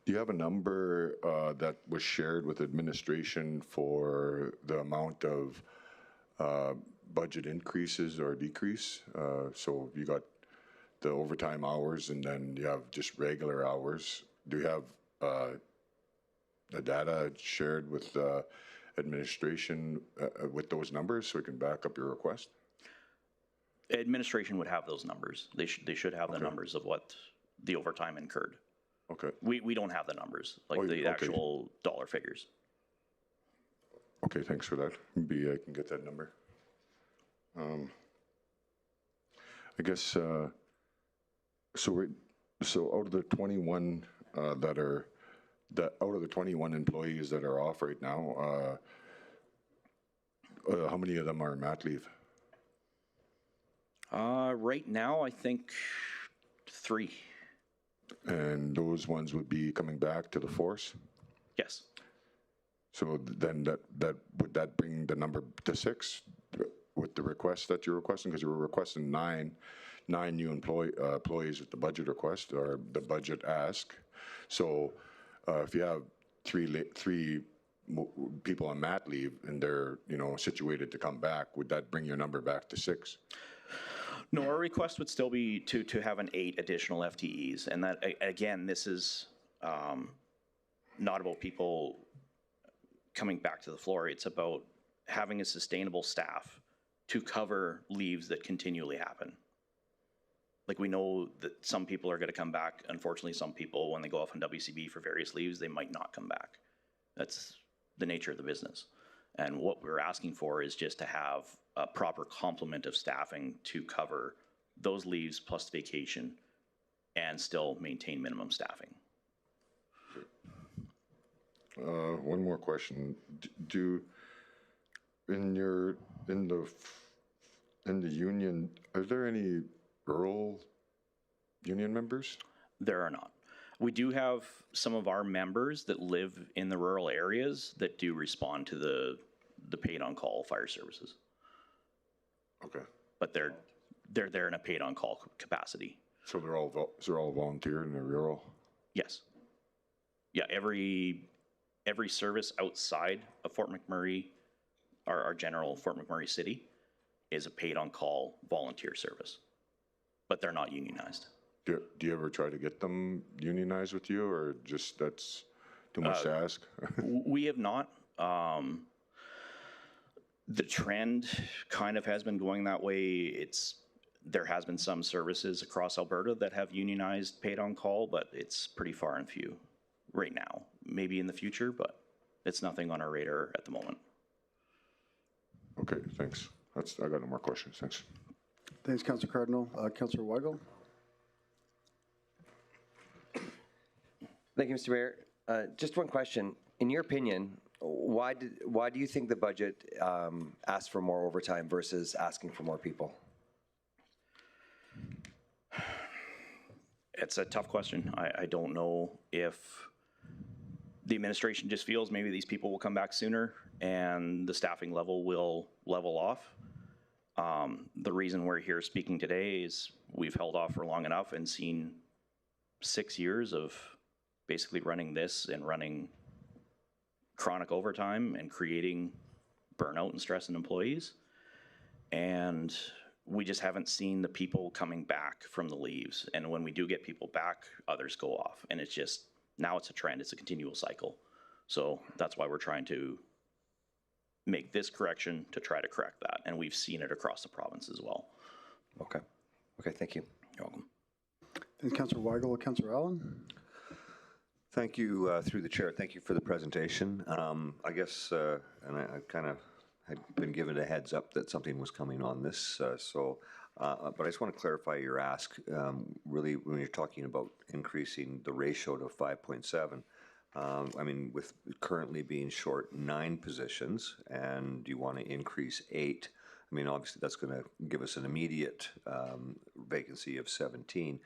F: do you have a number that was shared with administration for the amount of budget increases or decrease? So you got the overtime hours and then you have just regular hours. Do you have the data shared with administration with those numbers so we can back up your request?
H: Administration would have those numbers. They should have the numbers of what the overtime incurred.
F: Okay.
H: We don't have the numbers, like the actual dollar figures.
F: Okay, thanks for that. Maybe I can get that number. I guess so out of the 21 out of the 21 employees that are off right now, how many of them are on mat leave?
H: Right now, I think 3.
F: And those ones would be coming back to the force?
H: Yes.
F: So then would that bring the number to 6 with the request that you're requesting? Because you were requesting 9 new employees with the budget request or the budget ask. So if you have 3 people on mat leave and they're situated to come back, would that bring your number back to 6?
H: No, our request would still be to have an 8 additional FTEs. And that, again, this is not about people coming back to the floor. It's about having a sustainable staff to cover leaves that continually happen. Like, we know that some people are going to come back. Unfortunately, some people, when they go off on WCB for various leaves, they might not come back. That's the nature of the business. And what we're asking for is just to have a proper complement of staffing to cover those leaves plus vacation and still maintain minimum staffing.
F: One more question. In the union, are there any rural union members?
H: There are not. We do have some of our members that live in the rural areas that do respond to the paid on call fire services.
F: Okay.
H: But they're there in a paid on call capacity.
F: So they're all volunteer and they're rural?
H: Yes. Yeah, every service outside of Fort McMurray, our general Fort McMurray city, is a paid on call volunteer service. But they're not unionized.
F: Do you ever try to get them unionized with you, or just that's too much to ask?
H: We have not. The trend kind of has been going that way. There has been some services across Alberta that have unionized paid on call, but it's pretty far and few. right now. Maybe in the future, but it's nothing on our radar at the moment.
F: Okay, thanks. I got no more questions. Thanks.
A: Thanks, Councillor Cardinal. Councillor Weigel?
G: Thank you, Mr. Mayor. Just one question. In your opinion, why do you think the budget asked for more overtime versus asking for more people?
H: It's a tough question. I don't know if the administration just feels maybe these people will come back sooner and the staffing level will level off. The reason we're here speaking today is we've held off for long enough and seen 6 years of basically running this and running chronic overtime and creating burnout and stress in employees. And we just haven't seen the people coming back from the leaves. And when we do get people back, others go off. And it's just, now it's a trend, it's a continual cycle. So that's why we're trying to make this correction to try to correct that. And we've seen it across the province as well.
G: Okay. Okay, thank you.
H: You're welcome.
A: Thanks, Councillor Weigel. Councillor Allen?
L: Thank you, through the chair. Thank you for the presentation. I guess, and I kind of had been given a heads up that something was coming on this, but I just want to clarify your ask. Really, when you're talking about increasing the ratio to 5.7, I mean, with currently being short 9 positions, and you want to increase 8, I mean, obviously that's going to give us an immediate vacancy of 17.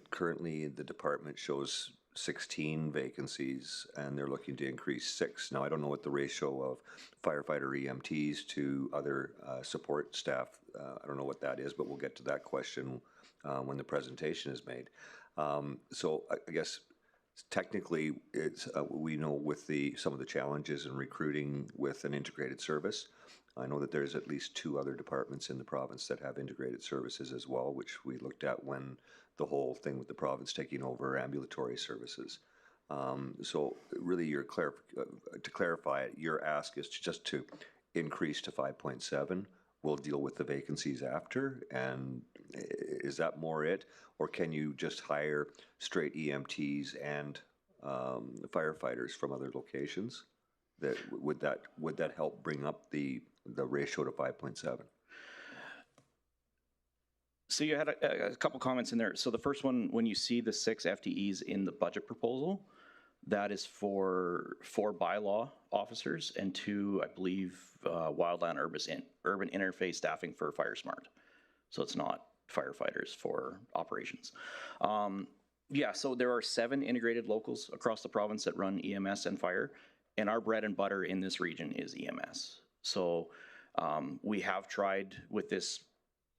L: Currently, the department shows 16 vacancies, and they're looking to increase 6. Now, I don't know what the ratio of firefighter EMTs to other support staff, I don't know what that is, but we'll get to that question when the presentation is made. So I guess technically, it's we know with some of the challenges in recruiting with an integrated service. I know that there's at least 2 other departments in the province that have integrated services as well, which we looked at when the whole thing with the province taking over ambulatory services. So really, to clarify it, your ask is just to increase to 5.7. We'll deal with the vacancies after, and is that more it? Or can you just hire straight EMTs and firefighters from other locations? Would that help bring up the ratio to 5.7?
H: So you had a couple comments in there. So the first one, when you see the 6 FTEs in the budget proposal, that is for 4 bylaw officers and 2, I believe, wildland urban interface staffing for FireSmart. So it's not firefighters for operations. Yeah, so there are 7 integrated locals across the province that run EMS and fire, and our bread and butter in this region is EMS. So we have tried with this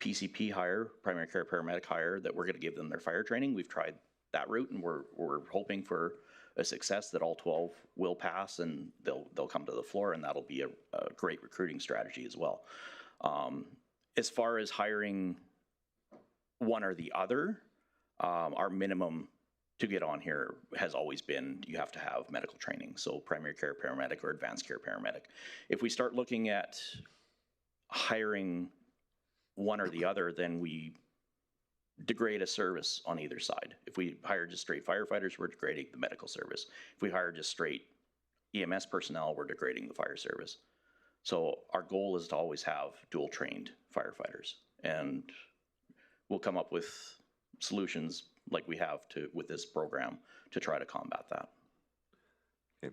H: PCP hire, primary care paramedic hire, that we're going to give them their fire training. We've tried that route, and we're hoping for a success that all 12 will pass, and they'll come to the floor, and that'll be a great recruiting strategy as well. As far as hiring one or the other, our minimum to get on here has always been you have to have medical training, so primary care paramedic or advanced care paramedic. If we start looking at hiring one or the other, then we degrade a service on either side. If we hire just straight firefighters, we're degrading the medical service. If we hire just straight EMS personnel, we're degrading the fire service. So our goal is to always have dual trained firefighters, and we'll come up with solutions like we have with this program to try to combat that.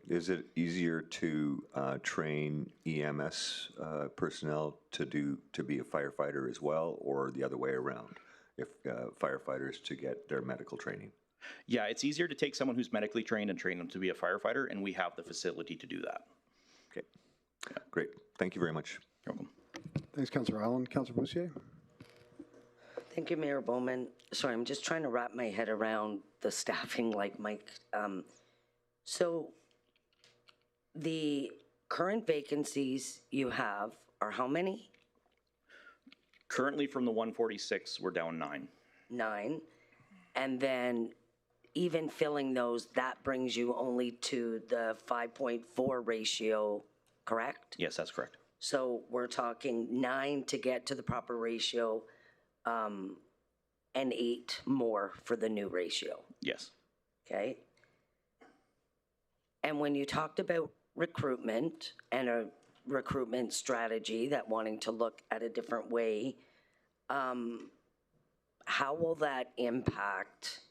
L: Is it easier to train EMS personnel to be a firefighter as well, or the other way around, if firefighters to get their medical training?
H: Yeah, it's easier to take someone who's medically trained and train them to be a firefighter, and we have the facility to do that.
L: Okay, yeah. Great. Thank you very much.
H: You're welcome.
A: Thanks, Councillor Allen. Councillor Boussier?
E: Thank you, Mayor Bowman. Sorry, I'm just trying to wrap my head around the staffing like Mike. So the current vacancies you have are how many?
H: Currently from the 146, we're down 9.
E: 9. And then even filling those, that brings you only to the 5.4 ratio, correct?
H: Yes, that's correct.
E: So we're talking 9 to get to the proper ratio, and 8 more for the new ratio.
H: Yes.
E: Okay. And when you talked about recruitment and a recruitment strategy, that wanting to look at a different way, how will that impact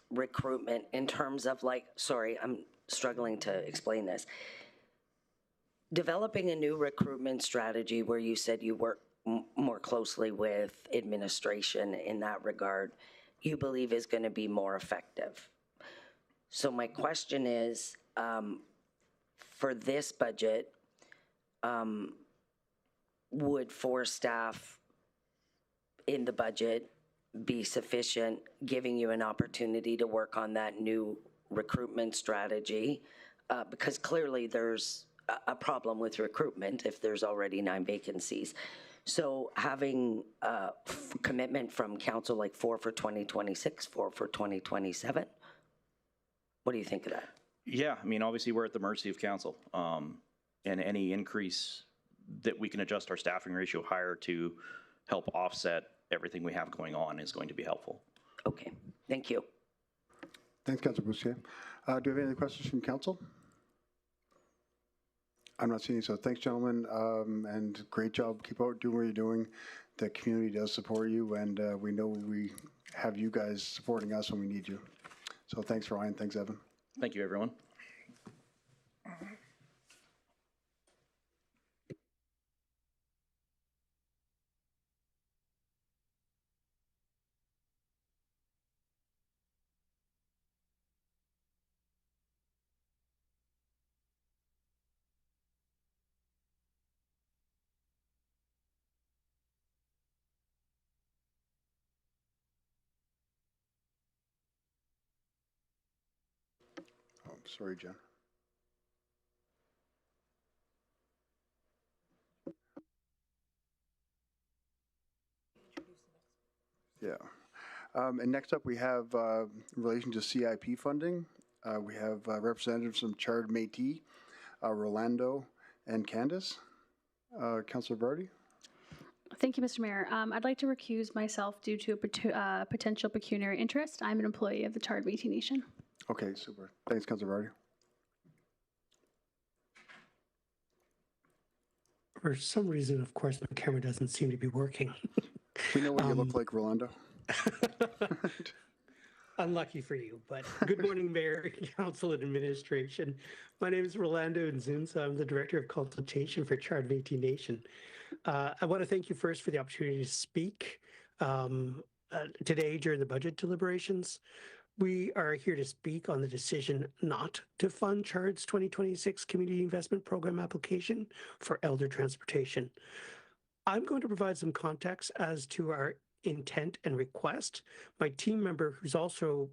E: recruitment in terms of like, sorry, I'm struggling to explain this. Developing a new recruitment strategy where you said you work more closely with administration in that regard, you believe is going to be more effective. So my question is, for this budget, would 4 staff in the budget be sufficient, giving you an opportunity to work on that new recruitment strategy? Because clearly there's a problem with recruitment if there's already 9 vacancies. So having a commitment from council like 4 for 2026, 4 for 2027, what do you think of that?
H: Yeah, I mean, obviously we're at the mercy of council, and any increase that we can adjust our staffing ratio higher to help offset everything we have going on is going to be helpful.
E: Okay, thank you.
A: Thanks, Councilor Boucher. Do we have any other questions from council? I'm not seeing, so thanks, gentlemen, and great job. Keep out doing what you're doing. The community does support you, and we know we have you guys supporting us when we need you. So thanks, Ryan. Thanks, Evan.
H: Thank you, everyone.
A: Oh, sorry, Jen. Yeah. And next up, we have, in relation to CIP funding, we have representatives from Chard Métis, Rolando, and Candace. Councillor Vardy?
C: Thank you, Mr. Mayor. I'd like to recuse myself due to a potential pecuniary interest. I'm an employee of the Chard Métis Nation.
A: Okay, super. Thanks, Councillor Vardy.
M: For some reason, of course, my camera doesn't seem to be working.
A: We know what you look like, Rolando.
M: Unlucky for you, but good morning, Mayor, Council, and Administration. My name is Rolando Nzunza. I'm the Director of Consultation for Chard Métis Nation. I want to thank you first for the opportunity to speak today during the budget deliberations. We are here to speak on the decision not to fund Chard's 2026 Community Investment Program application for elder transportation. I'm going to provide some context as to our intent and request. My team member, who's also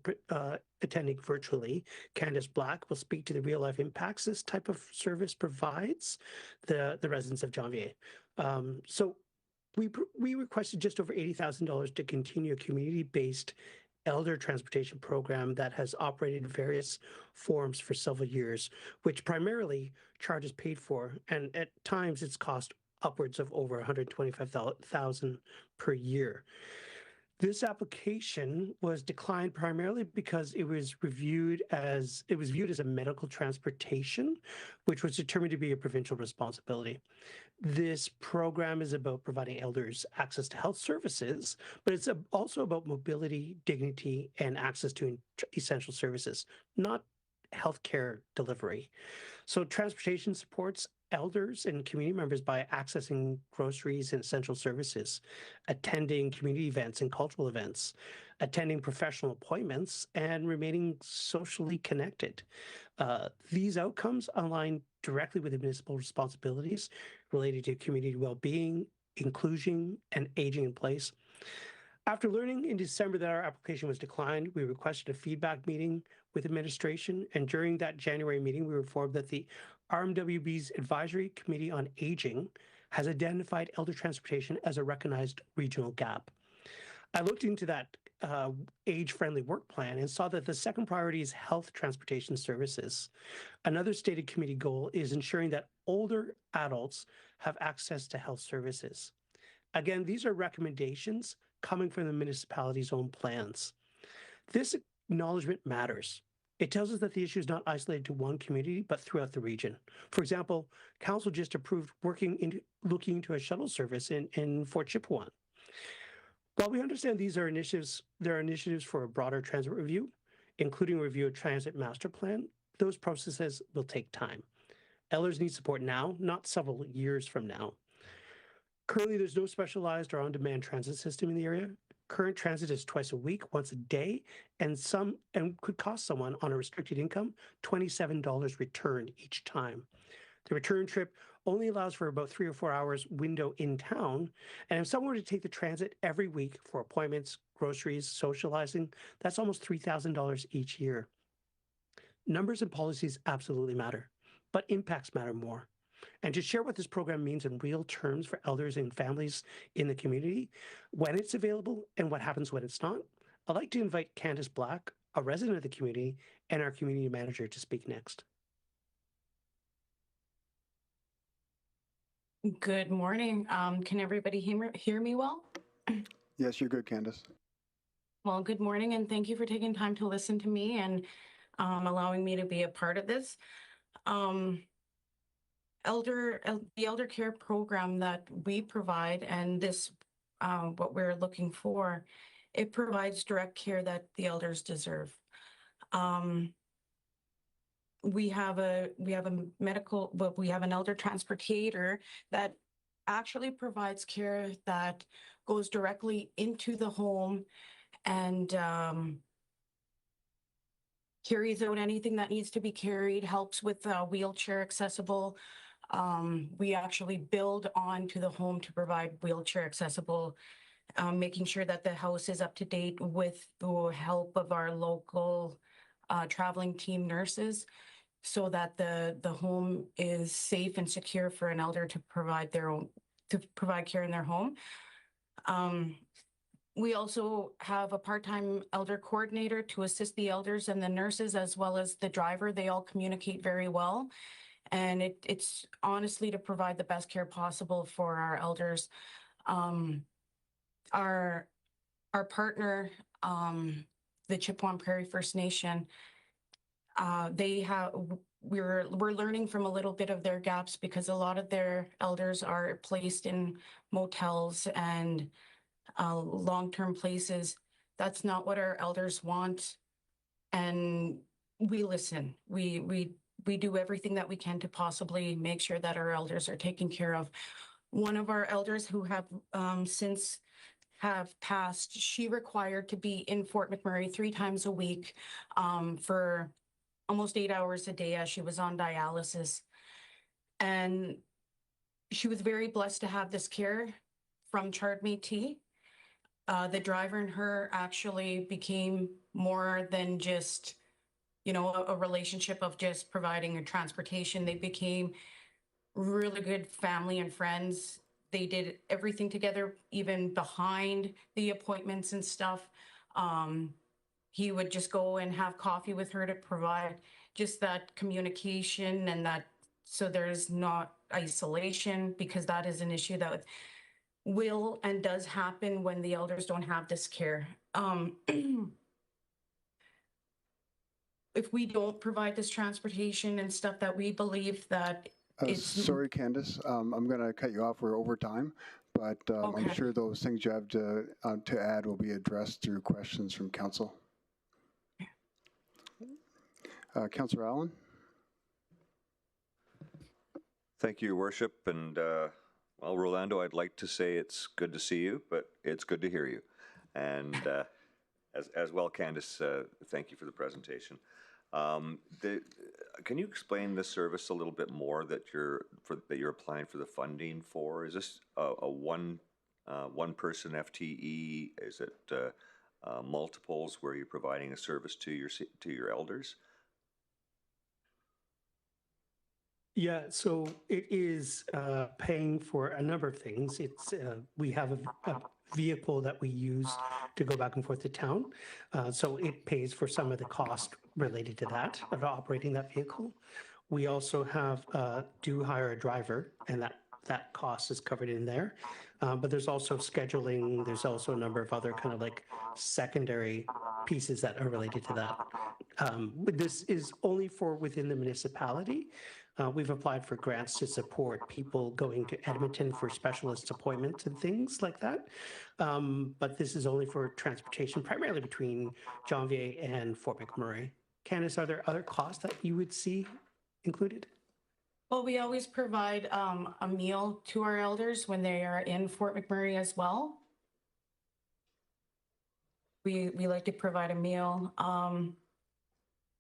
M: attending virtually, Candace Black, will speak to the real-life impacts this type of service provides the residents of Janvier. So we requested just over $80,000 to continue a community-based elder transportation program that has operated in various forms for several years, which primarily Chard is paid for, and at times it's cost upwards of over $125,000 per year. This application was declined primarily because it was viewed as a medical transportation, which was determined to be a provincial responsibility. This program is about providing elders access to health services, but it's also about mobility, dignity, and access to essential services, not healthcare delivery. So transportation supports elders and community members by accessing groceries and essential services, attending community events and cultural events, attending professional appointments, and remaining socially connected. These outcomes align directly with the municipal responsibilities related to community well-being, inclusion, and aging in place. After learning in December that our application was declined, we requested a feedback meeting with administration, and during that January meeting, we were informed that the RMWB's Advisory Committee on Aging has identified elder transportation as a recognized regional gap. I looked into that age-friendly work plan and saw that the second priority is health transportation services. Another stated committee goal is ensuring that older adults have access to health services. Again, these are recommendations coming from the municipality's own plans. This acknowledgement matters. It tells us that the issue is not isolated to one community, but throughout the region. For example, council just approved looking into a shuttle service in Fort Chipewyan. While we understand there are initiatives for a broader transit review, including review of transit master plan. Those processes will take time. Elders need support now, not several years from now. Currently, there's no specialized or on-demand transit system in the area. Current transit is twice a week, once a day, and could cost someone on a restricted income $27 return each time. The return trip only allows for about 3 or 4 hours window in town, and if someone were to take the transit every week for appointments, groceries, socializing, that's almost $3,000 each year. Numbers and policies absolutely matter, but impacts matter more. And to share what this program means in real terms for elders and families in the community, when it's available and what happens when it's not, I'd like to invite Candace Black, a resident of the community, and our community manager to speak next.
N: Good morning. Can everybody hear me well?
A: Yes, you're good, Candace.
N: Well, good morning, and thank you for taking time to listen to me and allowing me to be a part of this. The elder care program that we provide, and this what we're looking for, it provides direct care that the elders deserve. We have an elder transportator that actually provides care that goes directly into the home and carries out anything that needs to be carried, helps with wheelchair accessible. We actually build onto the home to provide wheelchair accessible, making sure that the house is up to date with the help of our local traveling team nurses, so that the home is safe and secure for an elder to provide care in their home. We also have a part-time elder coordinator to assist the elders and the nurses, as well as the driver. They all communicate very well. And it's honestly to provide the best care possible for our elders. Our partner, the Chipewyan Prairie First Nation, we're learning from a little bit of their gaps, because a lot of their elders are placed in motels and long-term places. That's not what our elders want, and we listen. We do everything that we can to possibly make sure that our elders are taken care of. One of our elders who have since have passed, she required to be in Fort McMurray 3 times a week for almost 8 hours a day as she was on dialysis. And she was very blessed to have this care from Chard Métis. The driver and her actually became more than just, a relationship of just providing a transportation. They became really good family and friends. They did everything together, even behind the appointments and stuff. He would just go and have coffee with her to provide just that communication, and that so there's not isolation, because that is an issue that will and does happen when the elders don't have this care. If we don't provide this transportation and stuff, that we believe that it's...
A: Sorry, Candace, I'm going to cut you off. We're over time, but
N: Okay.
A: I'm sure those things you have to add will be addressed through questions from council. Councillor Allen?
L: Thank you, Your Worship. And, well, Rolando, I'd like to say it's good to see you, but it's good to hear you. And as well, Candace, thank you for the presentation. Can you explain this service a little bit more that you're applying for the funding for? Is this a one person FTE? Is it multiples where you're providing a service to your elders?
M: Yeah, so it is paying for a number of things. We have a vehicle that we use to go back and forth to town. So it pays for some of the cost related to that, of operating that vehicle. We also do hire a driver, and that that cost is covered in there. But there's also scheduling, there's also a number of other kind of like secondary pieces that are related to that. But this is only for within the municipality. We've applied for grants to support people going to Edmonton for specialist appointments and things like that. But this is only for transportation, primarily between Janvier and Fort McMurray. Candace, are there other costs that you would see included?
N: Well, we always provide a meal to our elders when they are in Fort McMurray as well. We like to provide a meal.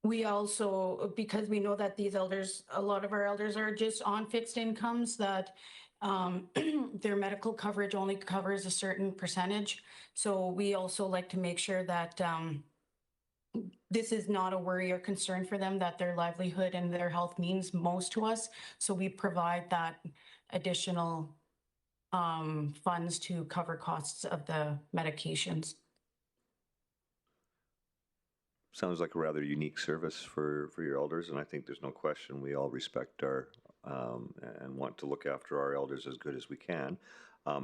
N: We also, because we know that these elders, a lot of our elders are just on fixed incomes, that their medical coverage only covers a certain percentage. So we also like to make sure that this is not a worry or concern for them, that their livelihood and their health means most to us. So we provide that additional funds to cover costs of the medications.
L: Sounds like a rather unique service for your elders, and I think there's no question we all respect our and want to look after our elders as good as we can.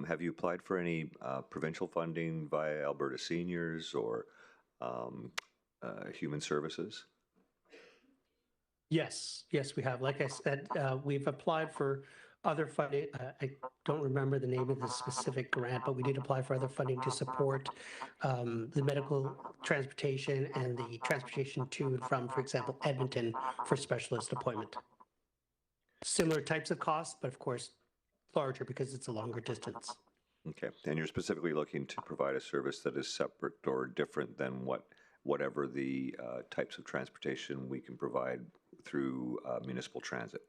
L: Have you applied for any provincial funding via Alberta Seniors or Human Services?
M: Yes, we have. Like I said, we've applied for other funding. I don't remember the name of the specific grant, but we did apply for other funding to support the medical transportation and the transportation to and from, for example, Edmonton for specialist appointment. Similar types of costs, but of course larger because it's a longer distance.
L: Okay, and you're specifically looking to provide a service that is separate or different than whatever the types of transportation we can provide through municipal transit.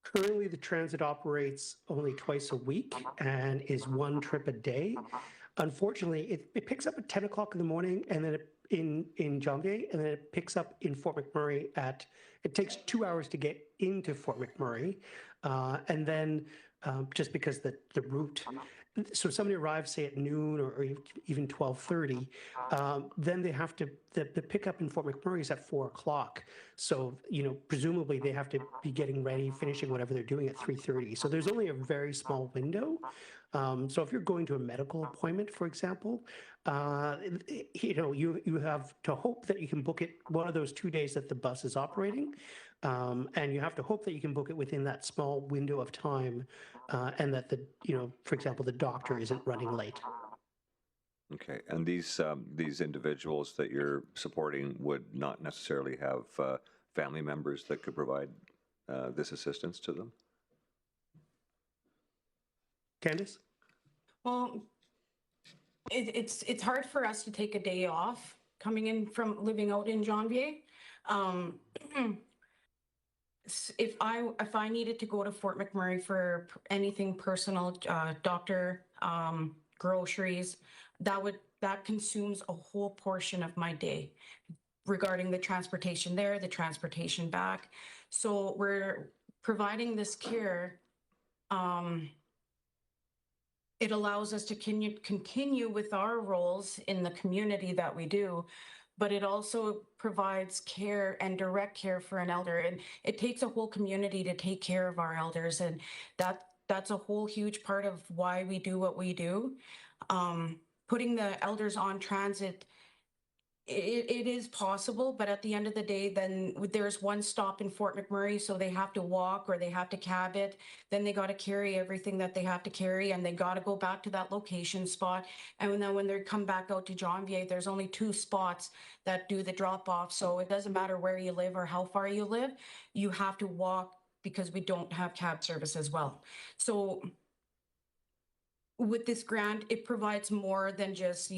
M: Currently, the transit operates only twice a week and is one trip a day. Unfortunately, it picks up at 10 o'clock in the morning and then in Janvier, and then it picks up in Fort McMurray it takes 2 hours to get into Fort McMurray. And then just because the route, so if somebody arrives, say at noon or even 12:30, then they have to, the pickup in Fort McMurray is at 4 o'clock. So, presumably they have to be getting ready, finishing whatever they're doing at 3:30. So there's only a very small window. So if you're going to a medical appointment, for example, you have to hope that you can book it one of those 2 days that the bus is operating. And you have to hope that you can book it within that small window of time, and that for example, the doctor isn't running late.
L: Okay, and these individuals that you're supporting would not necessarily have family members that could provide this assistance to them?
M: Candace?
N: Well, it's hard for us to take a day off coming in from living out in Janvier. If I needed to go to Fort McMurray for anything personal, doctor, groceries, that consumes a whole portion of my day regarding the transportation there, the transportation back. So we're providing this care. It allows us to continue with our roles in the community that we do, but it also provides care and direct care for an elder. And it takes a whole community to take care of our elders. And that's a whole huge part of why we do what we do. Putting the elders on transit, it is possible, but at the end of the day, then there's one stop in Fort McMurray, so they have to walk or they have to cab it. Then they got to carry everything that they have to carry, and they got to go back to that location spot. And then when they come back out to Janvier, there's only 2 spots that do the drop off. So it doesn't matter where you live or how far you live, you have to walk because we don't have cab service as well. So with this grant, it provides more than just,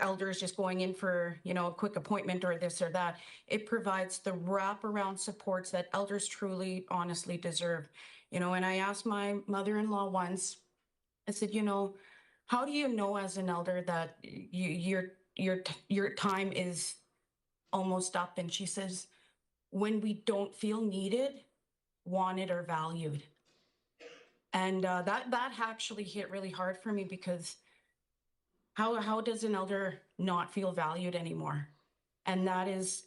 N: elders just going in for, a quick appointment or this or that. It provides the wraparound supports that elders truly, honestly deserve. And I asked my mother-in-law once, I said, how do you know as an elder that your time is almost up? And she says, when we don't feel needed, wanted, or valued. And that actually hit really hard for me, because how does an elder not feel valued anymore? And that is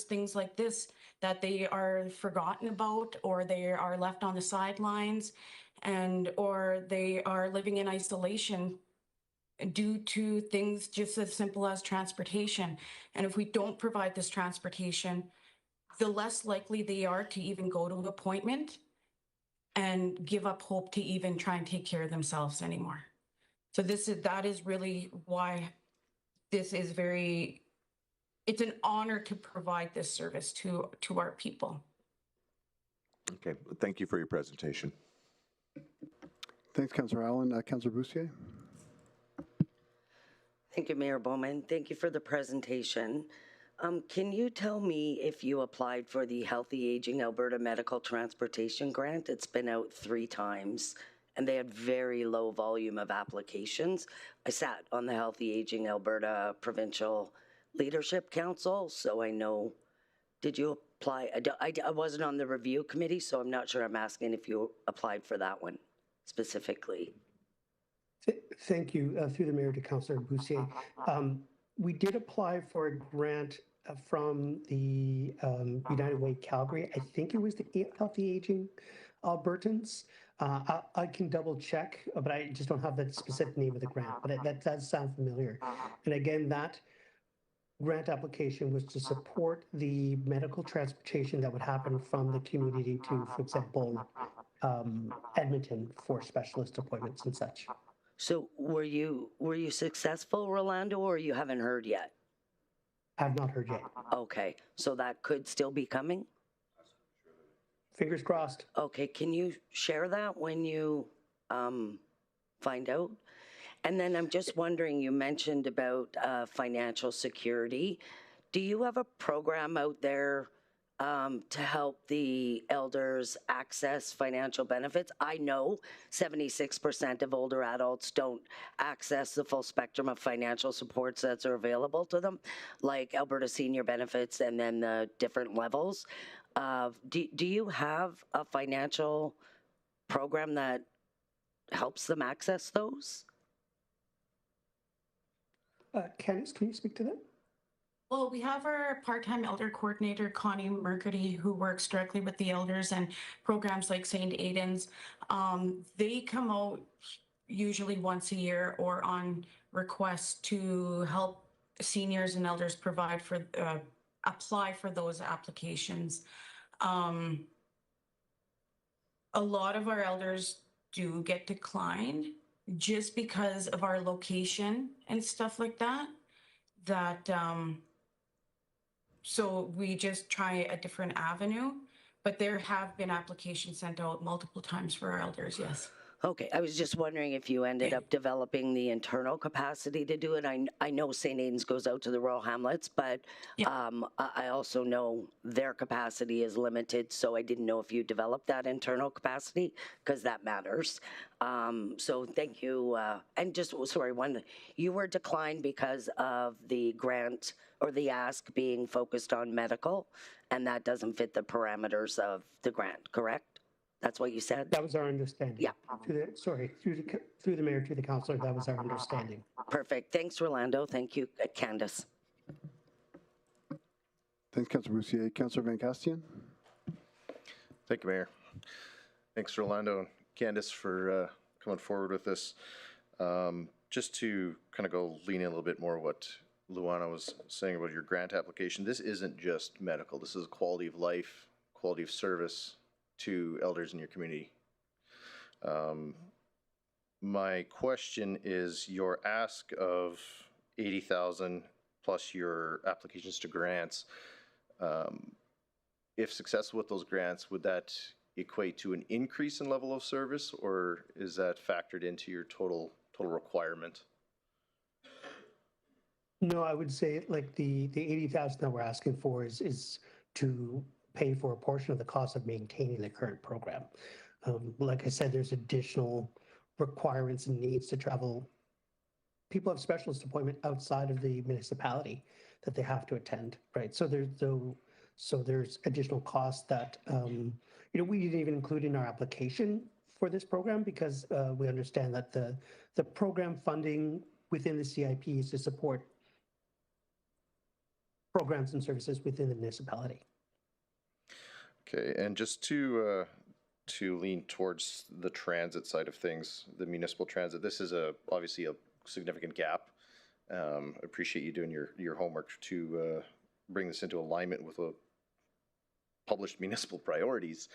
N: things like this, that they are forgotten about, or they are left on the sidelines, or they are living in isolation due to things just as simple as transportation. And if we don't provide this transportation, the less likely they are to even go to an appointment and give up hope to even try and take care of themselves anymore. So that is really why this is it's an honor to provide this service to our people.
L: Okay, thank you for your presentation.
A: Thanks, Councillor Allen. Councillor Bussier?
E: Thank you, Mayor Bowman. Thank you for the presentation. Can you tell me if you applied for the Healthy Aging Alberta Medical Transportation Grant? It's been out 3 times, and they had very low volume of applications. I sat on the Healthy Aging Alberta Provincial Leadership Council, so I know. Did you apply? I wasn't on the review committee, so I'm not sure. I'm asking if you applied for that one specifically.
M: Thank you. Through the mayor to Councillor Bussier. We did apply for a grant from the United Way Calgary. I think it was the Healthy Aging Albertans. I can double check, but I just don't have the specific name of the grant, but that does sound familiar. And again, that grant application was to support the medical transportation that would happen from the community to, for example, Edmonton for specialist appointments and such.
E: So were you successful, Rolando, or you haven't heard yet?
M: I've not heard yet.
E: Okay, so that could still be coming?
M: Fingers crossed.
E: Okay, can you share that when you find out? And then I'm just wondering, you mentioned about financial security. Do you have a program out there to help the elders access financial benefits? I know 76% of older adults don't access the full spectrum of financial supports that are available to them, like Alberta Senior Benefits and then the different levels. Do you have a financial program that helps them access those?
M: Candice, can you speak to that?
N: Well, we have our part-time elder coordinator, Connie Mercury, who works directly with the elders and programs like St. Aidan's. They come out usually once a year or on request to help seniors and elders apply for those applications. A lot of our elders do get declined just because of our location and stuff like that. So we just try a different avenue, but there have been applications sent out multiple times for our elders, yes.
E: Okay, I was just wondering if you ended up developing the internal capacity to do it. I know St. Aidan's goes out to the Royal Hamlets, but I also know their capacity is limited, so I didn't know if you developed that internal capacity, because that matters. So thank you. And just, sorry, you were declined because of the grant or the ask being focused on medical, and that doesn't fit the parameters of the grant, correct? That's what you said?
M: That was our understanding.
E: Yeah.
M: Through the mayor to the councillor, that was our understanding.
E: Perfect. Thanks, Rolando. Thank you, Candice.
A: Thanks, Councillor Bussier. Councillor Van Castian?
O: Thank you, Mayor. Thanks, Rolando and Candice, for coming forward with this. Just to kind of go lean in a little bit more what Luana was saying about your grant application, this isn't just medical. This is quality of life, quality of service to elders in your community. My question is, your ask of 80,000 plus your applications to grants, if successful with those grants, would that equate to an increase in level of service, or is that factored into your total requirement?
M: No, I would say like the 80,000 that we're asking for is to pay for a portion of the cost of maintaining the current program. Like I said, there's additional requirements and needs to travel. People have specialist appointment outside of the municipality that they have to attend, right? So there's additional costs that we didn't even include in our application for this program, because we understand that the program funding within the CIP is to support programs and services within the municipality.
O: Okay, and just to lean towards the transit side of things, the municipal transit, this is obviously a significant gap. Appreciate you doing your homework to bring this into alignment with published municipal priorities.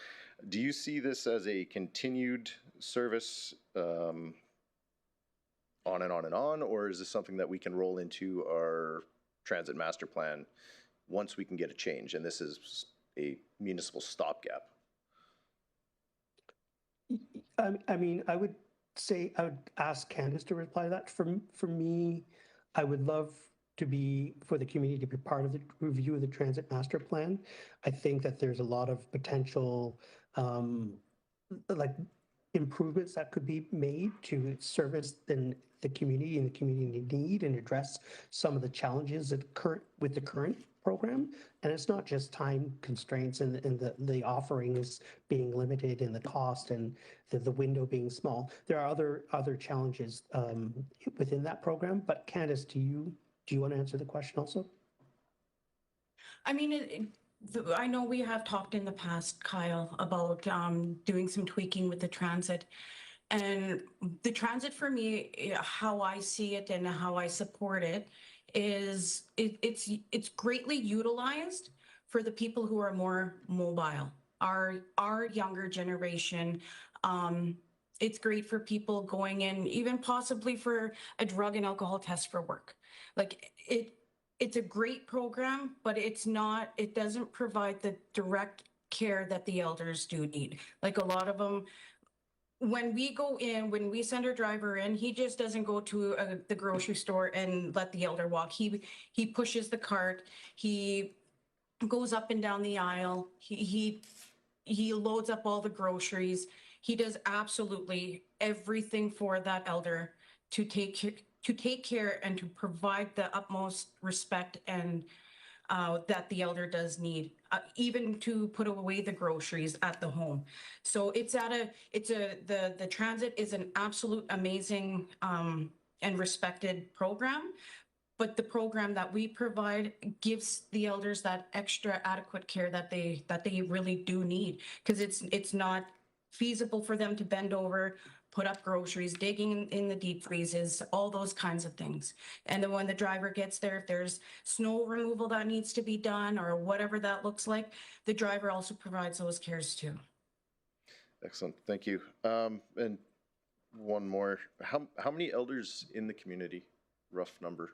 O: Do you see this as a continued service on and on and on, or is this something that we can roll into our transit master plan once we can get a change, and this is a municipal stopgap?
M: I mean, I would ask Candace to reply to that. For me, I would love for the community to be part of the review of the transit master plan. I think that there's a lot of potential like improvements that could be made to service the community and the community need and address some of the challenges with the current program. And it's not just time constraints and the offerings being limited and the cost and the window being small. There are other challenges within that program. But Candace, do you want to answer the question also?
N: I mean, I know we have talked in the past, Kyle, about doing some tweaking with the transit. And the transit for me, how I see it and how I support it is it's greatly utilized for the people who are more mobile, our younger generation. It's great for people going in, even possibly for a drug and alcohol test for work. Like it's a great program, but it doesn't provide the direct care that the elders do need. Like a lot of them, when we send our driver in, he just doesn't go to the grocery store and let the elder walk. He pushes the cart. He goes up and down the aisle. He loads up all the groceries. He does absolutely everything for that elder to take care and to provide the utmost respect and that the elder does need, even to put away the groceries at the home. So the transit is an absolute amazing and respected program, but the program that we provide gives the elders that extra adequate care that they really do need, because it's not feasible for them to bend over, put up groceries, digging in the deep freezes, all those kinds of things. And then when the driver gets there, if there's snow removal that needs to be done or whatever that looks like, the driver also provides those cares too.
O: Excellent, thank you. And one more, how many elders in the community, rough number?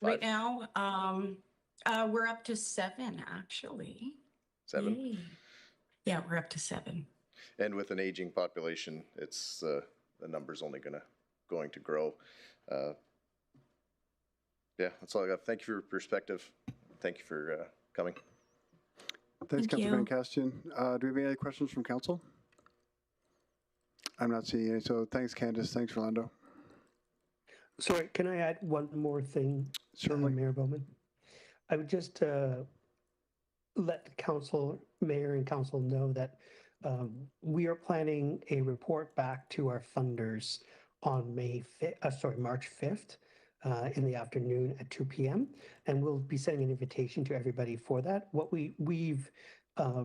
N: Right now, we're up to 7, actually.
O: 7?
N: Yay. Yeah, we're up to 7.
O: And with an aging population, it's the number's only going to grow. Yeah, that's all I got. Thank you for your perspective. Thank you for coming.
A: Thanks,
N: Thank
A: Councilor
N: you.
A: Van Castian. Do we have any other questions from council? I'm not seeing any, so thanks, Candace. Thanks, Rolando.
M: Sorry, can I add one more thing,
A: Certainly.
M: Mayor Bowman? I would just let the council, mayor and council know that we are planning a report back to our funders on March 5th in the afternoon at 2 p.m. And we'll be sending an invitation to everybody for that. What we've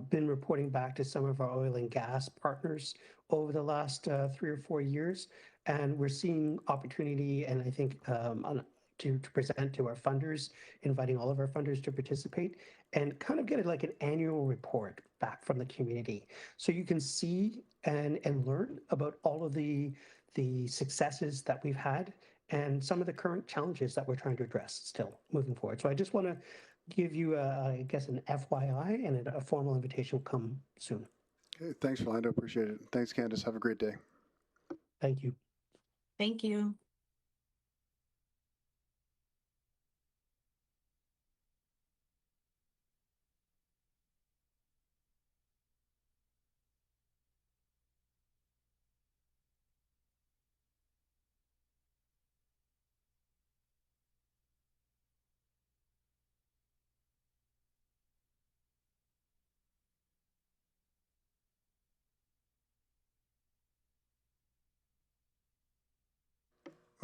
M: been reporting back to some of our oil and gas partners over the last 3 or 4 years, and we're seeing opportunity, and I think to present to our funders, inviting all of our funders to participate and kind of get it like an annual report back from the community. So you can see and learn about all of the successes that we've had and some of the current challenges that we're trying to address still moving forward. So I just want to give you, I guess, an FYI, and a formal invitation will come soon.
A: Okay, thanks, Rolando. Appreciate it. Thanks, Candace. Have a great day.
M: Thank you.
N: Thank you.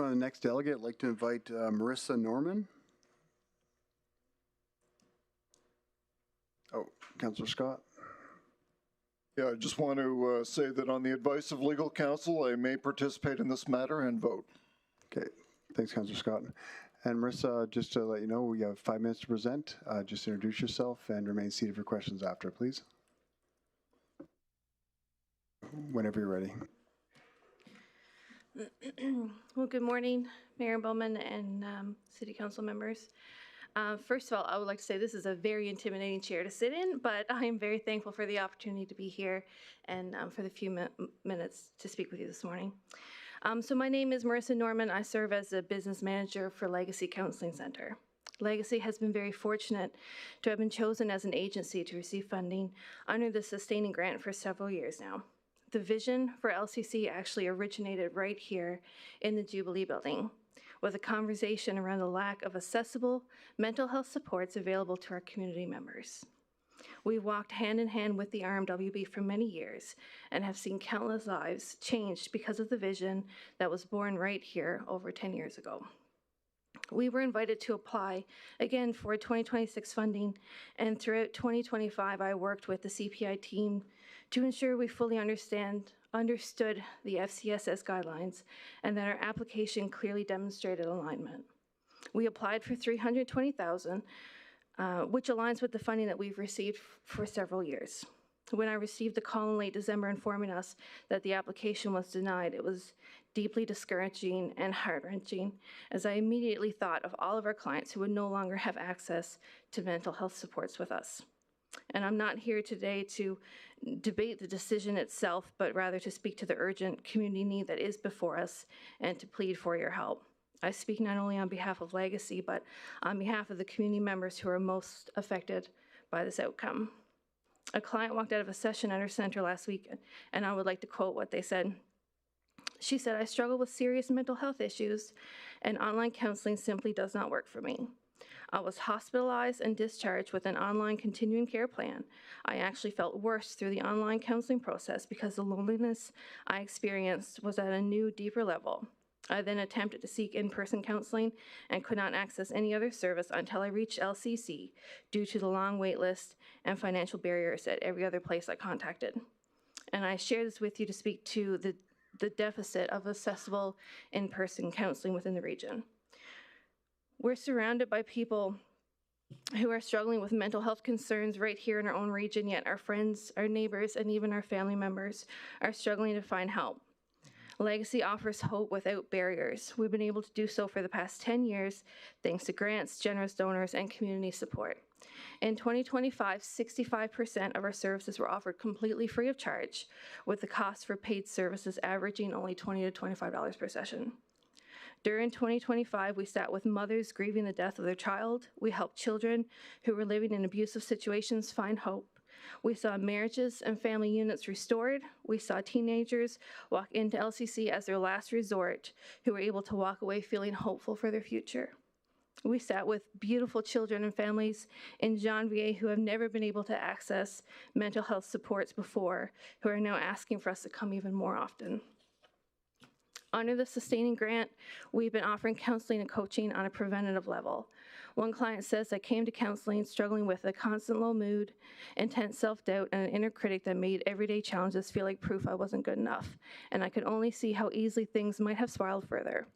A: On the next delegate, I'd like to invite Marissa Norman. Oh, Councillor Scott.
P: Yeah, I just want to say that on the advice of legal counsel, I may participate in this matter and vote.
A: Okay, thanks, Councillor Scott. And Marissa, just to let you know, we have 5 minutes to present. Just introduce yourself and remain seated for questions after, please. Whenever you're ready.
Q: Well, good morning, Mayor Bowman and City Council members. First of all, I would like to say this is a very intimidating chair to sit in, but I am very thankful for the opportunity to be here and for the few minutes to speak with you this morning. So my name is Marissa Norman. I serve as a business manager for Legacy Counseling Center. Legacy has been very fortunate to have been chosen as an agency to receive funding under the sustaining grant for several years now. The vision for LCC actually originated right here in the Jubilee Building, with a conversation around the lack of accessible mental health supports available to our community members. We've walked hand in hand with the RMWB for many years and have seen countless lives changed because of the vision that was born right here over 10 years ago. We were invited to apply again for 2026 funding, and throughout 2025, I worked with the CPI team to ensure we fully understood the FCSS guidelines and that our application clearly demonstrated alignment. We applied for $320,000, which aligns with the funding that we've received for several years. When I received the call in late December informing us that the application was denied, it was deeply discouraging and heart-wrenching, as I immediately thought of all of our clients who would no longer have access to mental health supports with us. And I'm not here today to debate the decision itself, but rather to speak to the urgent community need that is before us and to plead for your help. I speak not only on behalf of Legacy, but on behalf of the community members who are most affected by this outcome. A client walked out of a session at our center last week, and I would like to quote what they said. She said, "I struggle with serious mental health issues, and online counseling simply does not work for me. I was hospitalized and discharged with an online continuing care plan. I actually felt worse through the online counseling process because the loneliness I experienced was at a new, deeper level. I then attempted to seek in-person counseling and could not access any other service until I reached LCC due to the long wait list and financial barriers at every other place I contacted." And I share this with you to speak to the deficit of accessible in-person counseling within the region. We're surrounded by people who are struggling with mental health concerns right here in our own region, yet our friends, our neighbors, and even our family members are struggling to find help. Legacy offers hope without barriers. We've been able to do so for the past 10 years, thanks to grants, generous donors, and community support. In 2025, 65% of our services were offered completely free of charge, with the cost for paid services averaging only $20 to $25 per session. During 2025, we sat with mothers grieving the death of their child. We helped children who were living in abusive situations find hope. We saw marriages and family units restored. We saw teenagers walk into LCC as their last resort who were able to walk away feeling hopeful for their future. We sat with beautiful children and families in John VA who have never been able to access mental health supports before, who are now asking for us to come even more often. Under the sustaining grant, we've been offering counseling and coaching on a preventative level. One client says, "I came to counseling struggling with a constant low mood, intense self-doubt, and an inner critic that made everyday challenges feel like proof I wasn't good enough, and I could only see how easily things might have spiraled further.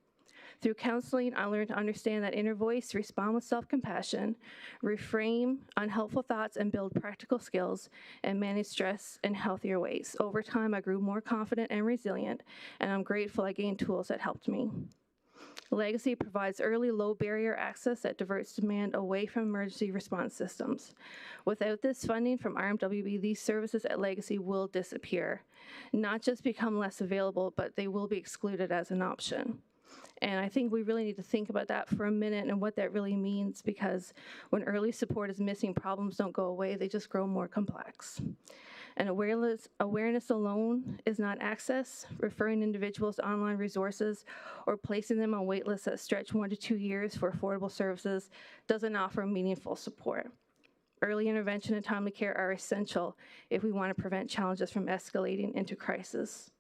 Q: Through counseling, I learned to understand that inner voice, respond with self-compassion, reframe unhelpful thoughts, and build practical skills and manage stress in healthier ways. Over time, I grew more confident and resilient, and I'm grateful I gained tools that helped me." Legacy provides early low-barrier access that diverts demand away from emergency response systems. Without this funding from RMWB, these services at Legacy will disappear, not just become less available, but they will be excluded as an option. And I think we really need to think about that for a minute and what that really means, because when early support is missing, problems don't go away, they just grow more complex. And awareness alone is not access. Referring individuals to online resources or placing them on wait lists that stretch 1 to 2 years for affordable services doesn't offer meaningful support. Early intervention and timely care are essential if we want to prevent challenges from escalating into crisis.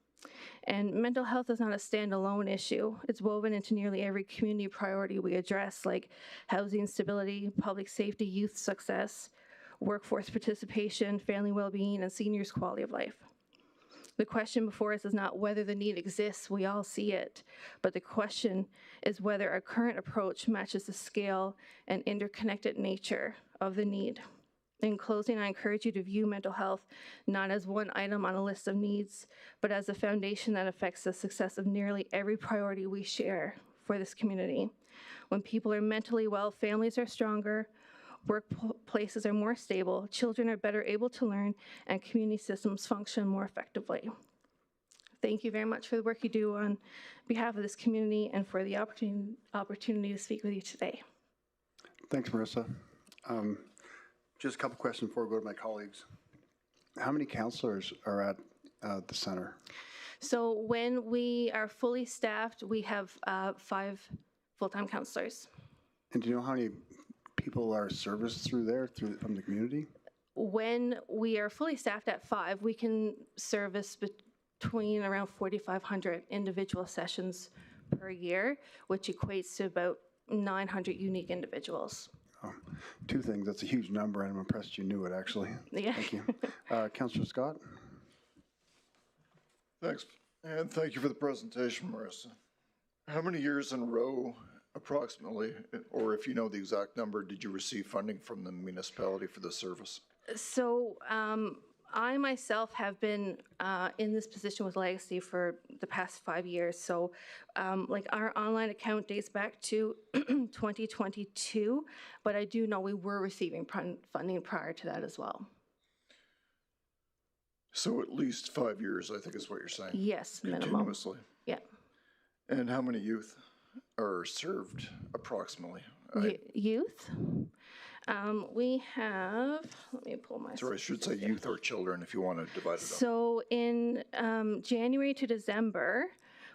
Q: And mental health is not a standalone issue. It's woven into nearly every community priority we address, like housing stability, public safety, youth success, workforce participation, family well-being, and seniors' quality of life. The question before us is not whether the need exists, we all see it, but the question is whether our current approach matches the scale and interconnected nature of the need. In closing, I encourage you to view mental health not as one item on a list of needs, but as a foundation that affects the success of nearly every priority we share for this community. When people are mentally well, families are stronger, workplaces are more stable, children are better able to learn, and community systems function more effectively. Thank you very much for the work you do on behalf of this community and for the opportunity to speak with you today.
A: Thanks, Marissa. Just a couple questions before we go to my colleagues. How many counselors are at the center?
Q: So when we are fully staffed, we have 5 full-time counselors.
A: And do you know how many people are serviced through there, from the community?
Q: When we are fully staffed at 5, we can service between around 4,500 individual sessions per year, which equates to about 900 unique individuals.
A: Oh, 2 things. That's a huge number, and I'm impressed you knew it, actually.
Q: Yeah.
A: Thank you. Councillor Scott?
P: Thanks, and thank you for the presentation, Marissa. How many years in a row, approximately, or if you know the exact number, did you receive funding from the municipality for the service?
Q: So I myself have been in this position with Legacy for the past 5 years. So like our online account dates back to 2022, but I do know we were receiving funding prior to that as well.
P: So at least 5 years, I think is what you're saying?
Q: Yes, minimum.
P: Continuously?
Q: Yeah.
P: And how many youth are served approximately?
Q: Youth? We have, let me pull my.
P: Sorry, I should say youth or children if you want to divide it up.
Q: So in January to December,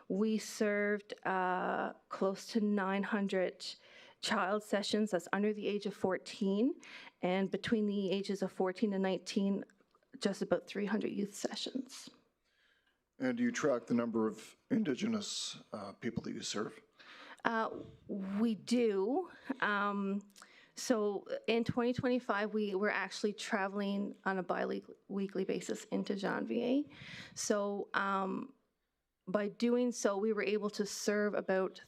Q: we served close to 900 child sessions that's under the age of 14, and between the ages of 14 and 19, just about 300 youth sessions.
P: And do you track the number of Indigenous people that you serve?
Q: We do. So in 2025, we were actually traveling on a bi-weekly basis into Janvier. So by doing so, we were able to serve about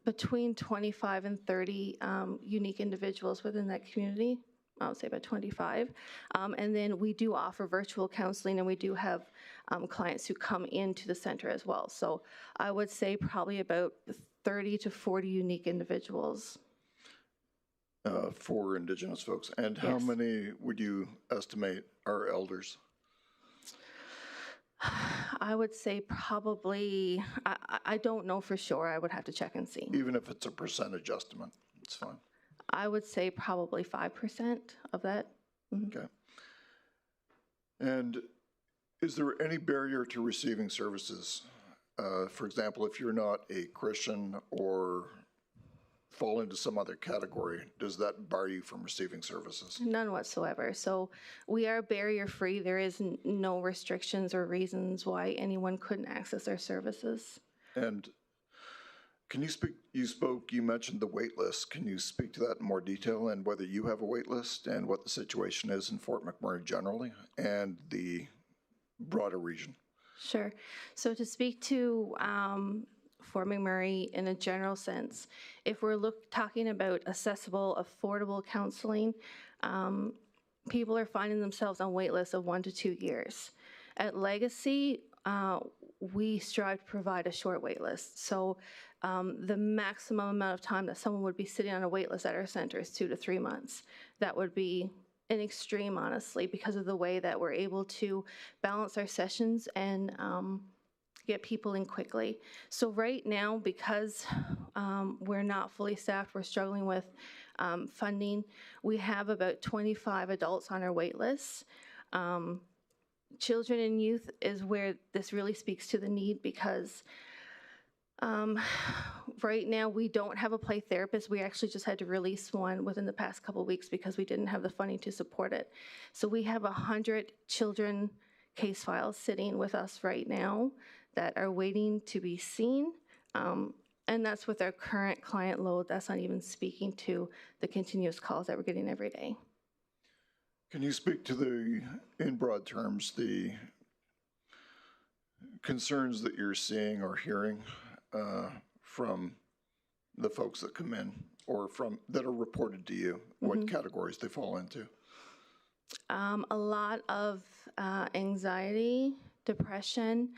Q: between 25 and 30 unique individuals within that community. I would say about 25. And then we do offer virtual counseling, and we do have clients who come into the center as well. So I would say probably about 30 to 40 unique individuals.
P: For Indigenous folks. And how
Q: Yes.
P: many would you estimate are elders?
Q: I would say probably, I don't know for sure. I would have to check and see.
P: Even if it's a percentage estimate, it's fine.
Q: I would say probably 5% of that.
P: Okay. And is there any barrier to receiving services? For example, if you're not a Christian or fall into some other category, does that bar you from receiving services?
Q: None whatsoever. So we are barrier-free. There is no restrictions or reasons why anyone couldn't access our services.
P: And can you speak, you mentioned the wait list. Can you speak to that in more detail and whether you have a wait list and what the situation is in Fort McMurray generally and the broader region?
Q: Sure. So to speak to Fort McMurray in a general sense, if we're talking about accessible, affordable counseling, people are finding themselves on wait lists of 1 to 2 years. At Legacy, we strive to provide a short wait list. So the maximum amount of time that someone would be sitting on a wait list at our center is 2 to 3 months. That would be an extreme, honestly, because of the way that we're able to balance our sessions and get people in quickly. So right now, because we're not fully staffed, we're struggling with funding, we have about 25 adults on our wait list. Children and youth is where this really speaks to the need, because right now we don't have a play therapist. We actually just had to release one within the past couple of weeks because we didn't have the funding to support it. So we have 100 children case files sitting with us right now that are waiting to be seen. And that's with our current client load. That's not even speaking to the continuous calls that we're getting every day.
P: Can you speak to the, in broad terms, the concerns that you're seeing or hearing from the folks that come in or from that are reported to you? What categories they fall into?
Q: A lot of anxiety, depression.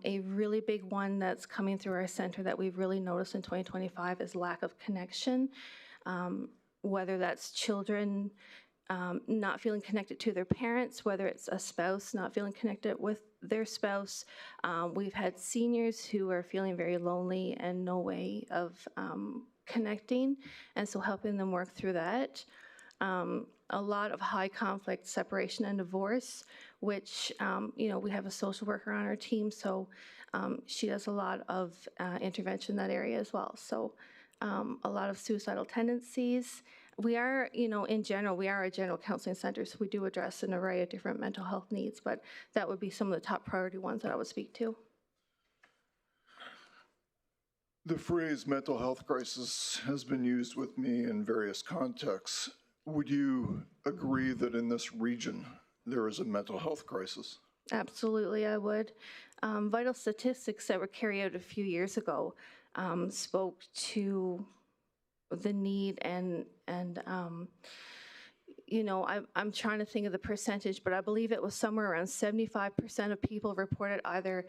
Q: A really big one that's coming through our center that we've really noticed in 2025 is lack of connection, whether that's children not feeling connected to their parents, whether it's a spouse not feeling connected with their spouse. We've had seniors who are feeling very lonely and no way of connecting, and so helping them work through that. A lot of high conflict separation and divorce, which, we have a social worker on our team, so she does a lot of intervention in that area as well. So a lot of suicidal tendencies. We are, in general, we are a general counseling center, so we do address an array of different mental health needs, but that would be some of the top priority ones that I would speak to.
P: The phrase mental health crisis has been used with me in various contexts. Would you agree that in this region there is a mental health crisis?
Q: Absolutely, I would. Vital statistics that were carried out a few years ago spoke to the need and I'm trying to think of the percentage, but I believe it was somewhere around 75% of people reported either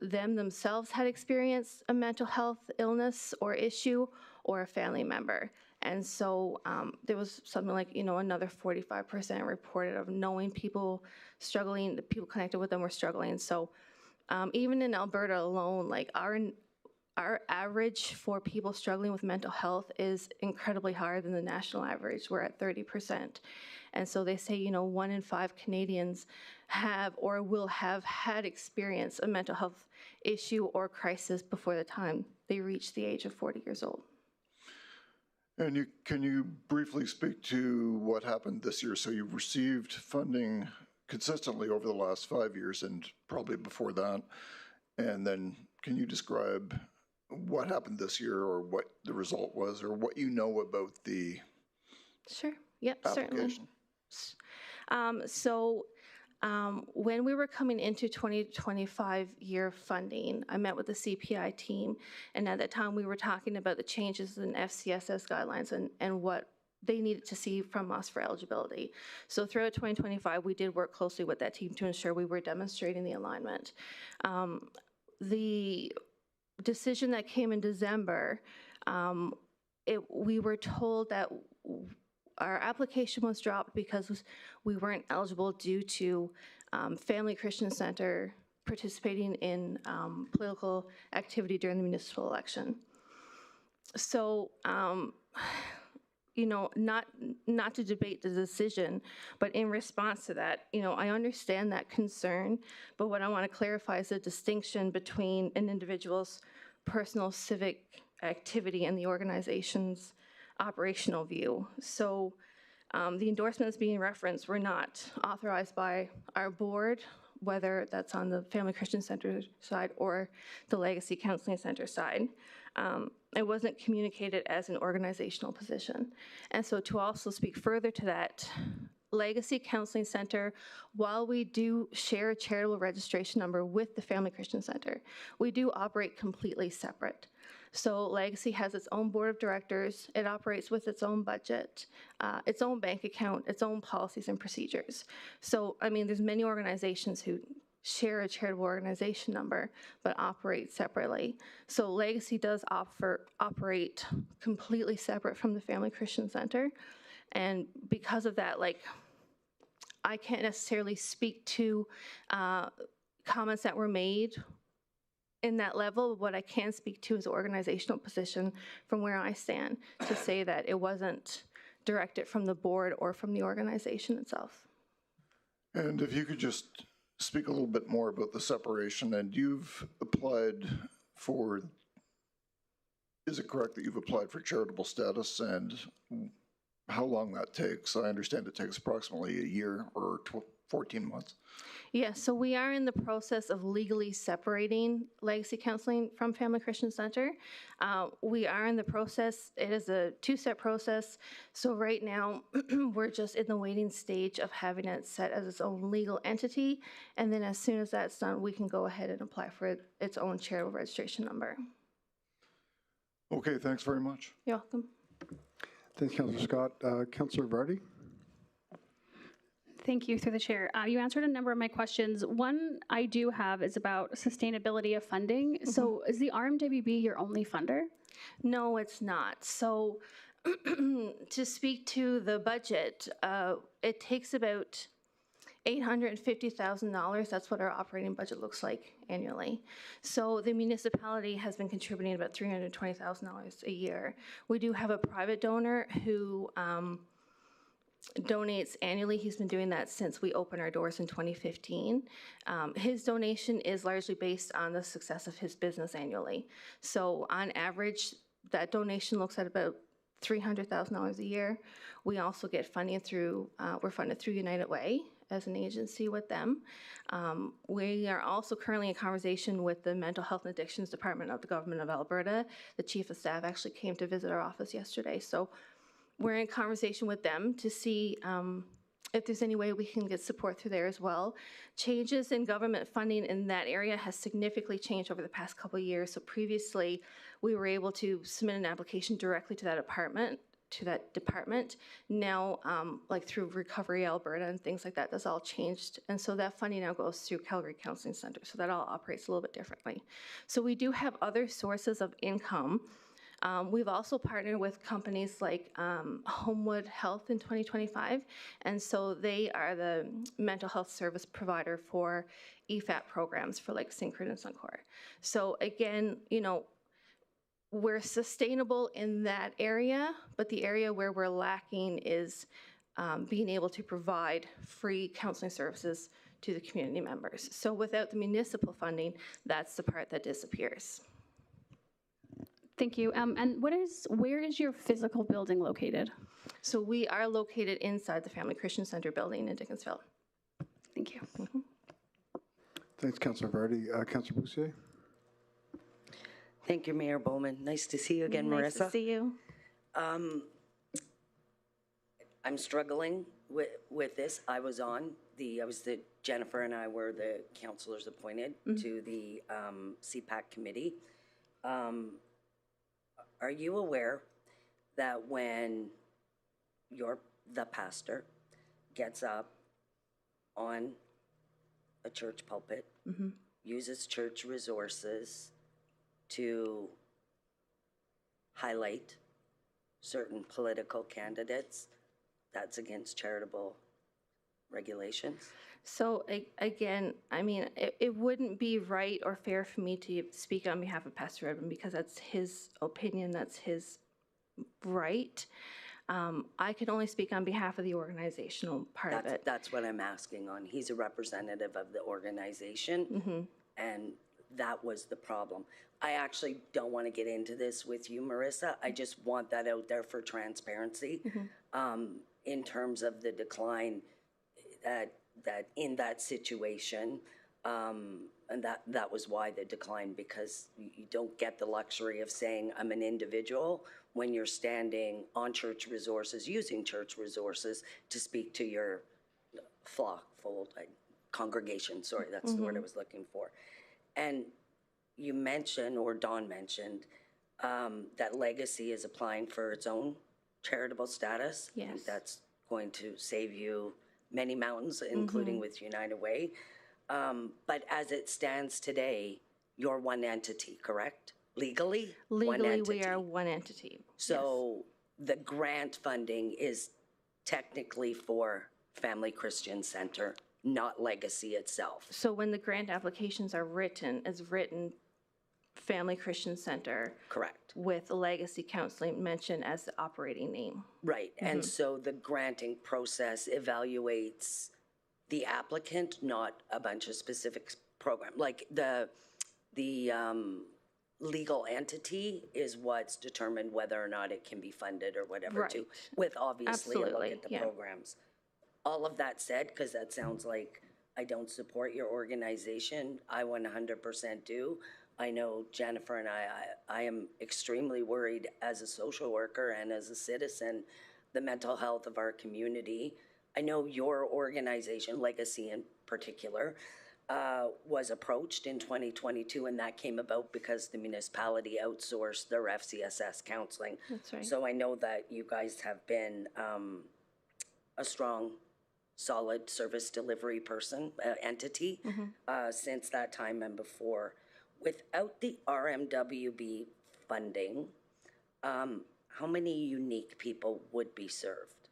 Q: themselves had experienced a mental health illness or issue or a family member. And so there was something like, another 45% reported of knowing people struggling, the people connected with them were struggling. So even in Alberta alone, like our average for people struggling with mental health is incredibly higher than the national average. We're at 30%. And so they say, 1 in 5 Canadians have or will have had experienced a mental health issue or crisis before the time they reach the age of 40 years old.
P: And can you briefly speak to what happened this year? So you've received funding consistently over the last 5 years and probably before that. And then can you describe what happened this year or what the result was or what you know about the
Q: Sure. Yep,
P: application?
Q: Certainly. When we were coming into 2025 year funding, I met with the CPI team, and at that time we were talking about the changes in FCSS guidelines and what they needed to see from us for eligibility. So throughout 2025, we did work closely with that team to ensure we were demonstrating the alignment. The decision that came in December, we were told that our application was dropped because we weren't eligible due to Family Christian Center participating in political activity during the municipal election. So, not to debate the decision, but in response to that, I understand that concern, but what I want to clarify is the distinction between an individual's personal civic activity and the organization's operational view. So the endorsements being referenced were not authorized by our board, whether that's on the Family Christian Center side or the Legacy Counseling Center side. It wasn't communicated as an organizational position. And so to also speak further to that, Legacy Counseling Center, while we do share a charitable registration number with the Family Christian Center, we do operate completely separate. So Legacy has its own board of directors. It operates with its own budget, its own bank account, its own policies and procedures. So, there's many organizations who share a charitable organization number, but operate separately. So Legacy does operate completely separate from the Family Christian Center. And because of that, I can't necessarily speak to comments that were made in that level. What I can speak to is the organizational position from where I stand to say that it wasn't directed from the board or from the organization itself.
P: And if you could just speak a little bit more about the separation, and you've applied for, is it correct that you've applied for charitable status and how long that takes? I understand it takes approximately a year or 14 months?
Q: Yeah, so we are in the process of legally separating Legacy Counseling from Family Christian Center. We are in the process. It is a two-step process. So right now, we're just in the waiting stage of having it set as its own legal entity. And then as soon as that's done, we can go ahead and apply for its own charitable registration number.
P: Okay, thanks very much.
Q: You're welcome.
A: Thanks, Councillor Scott. Councillor Vardy?
C: Thank you, through the chair. You answered a number of my questions. One I do have is about sustainability of funding. So is the RMWB your only funder?
Q: No, it's not. So to speak to the budget, it takes about $850,000. That's what our operating budget looks like annually. So the municipality has been contributing about $320,000 a year. We do have a private donor who donates annually. He's been doing that since we opened our doors in 2015. His donation is largely based on the success of his business annually. So on average, that donation looks at about $300,000 a year. We also get funding through, we're funded through United Way as an agency with them. We are also currently in conversation with the Mental Health and Addictions Department of the Government of Alberta. The Chief of Staff actually came to visit our office yesterday. So we're in conversation with them to see if there's any way we can get support through there as well. Changes in government funding in that area has significantly changed over the past couple of years. So previously, we were able to submit an application directly to that department. Now, like through Recovery Alberta and things like that, that's all changed. And so that funding now goes through Calgary Counseling Center. So that all operates a little bit differently. So we do have other sources of income. We've also partnered with companies like Homewood Health in 2025, and so they are the mental health service provider for EFAP programs for like Syncred and Suncor. So again, you know, we're sustainable in that area, but the area where we're lacking is being able to provide free counseling services to the community members. So without the municipal funding, that's the part that disappears.
C: Thank you. And where is your physical building located?
Q: So we are located inside the Family Christian Center building in Dickinsville.
C: Thank you.
A: Thanks, Councillor Vardy. Councillor Boussier?
E: Thank you, Mayor Bowman. Nice to see you again, Marissa.
Q: Nice to see you.
E: I'm struggling with this. Jennifer and I were the councillors appointed to the CPAC committee. Are you aware that when the pastor gets up on a church pulpit, uses church resources to highlight certain political candidates, that's against charitable regulations?
Q: So again, I mean, it wouldn't be right or fair for me to speak on behalf of Pastor Edwin because that's his opinion, that's his right. I can only speak on behalf of the organizational part of it.
E: That's what I'm asking on. He's a representative of the organization, and that was the problem. I actually don't want to get into this with you, Marissa. I just want that out there for transparency in terms of the decline that in that situation, and that was why the decline, because you don't get the luxury of saying I'm an individual when you're standing on church resources, using church resources to speak to your congregation. Sorry, that's the word I was looking for. And you mentioned, or Dawn mentioned, that Legacy is applying for its own charitable status.
Q: Yes.
E: I think that's going to save you many mountains, including with United Way. But as it stands today, you're one entity, correct? Legally?
Q: Legally, we are one entity.
E: So the grant funding is technically for Family Christian Center, not Legacy itself.
Q: So when the grant applications are written, it's written Family Christian Center.
E: Correct.
Q: With Legacy Counseling mentioned as the operating name.
E: Right. And so the granting process evaluates the applicant, not a bunch of specific program. Like the legal entity is what's determined whether or not it can be funded or whatever,
Q: right.
E: with obviously
Q: Absolutely.
E: a look at the programs. all of that said, because that sounds like I don't support your organization, I 100% do. I know Jennifer and I am extremely worried as a social worker and as a citizen, the mental health of our community. I know your organization, Legacy in particular, was approached in 2022, and that came about because the municipality outsourced their FCSS counseling.
Q: That's right.
E: So I know that you guys have been a strong, solid service delivery person, entity, since that time and before. Without the RMWB funding, how many unique people would be served?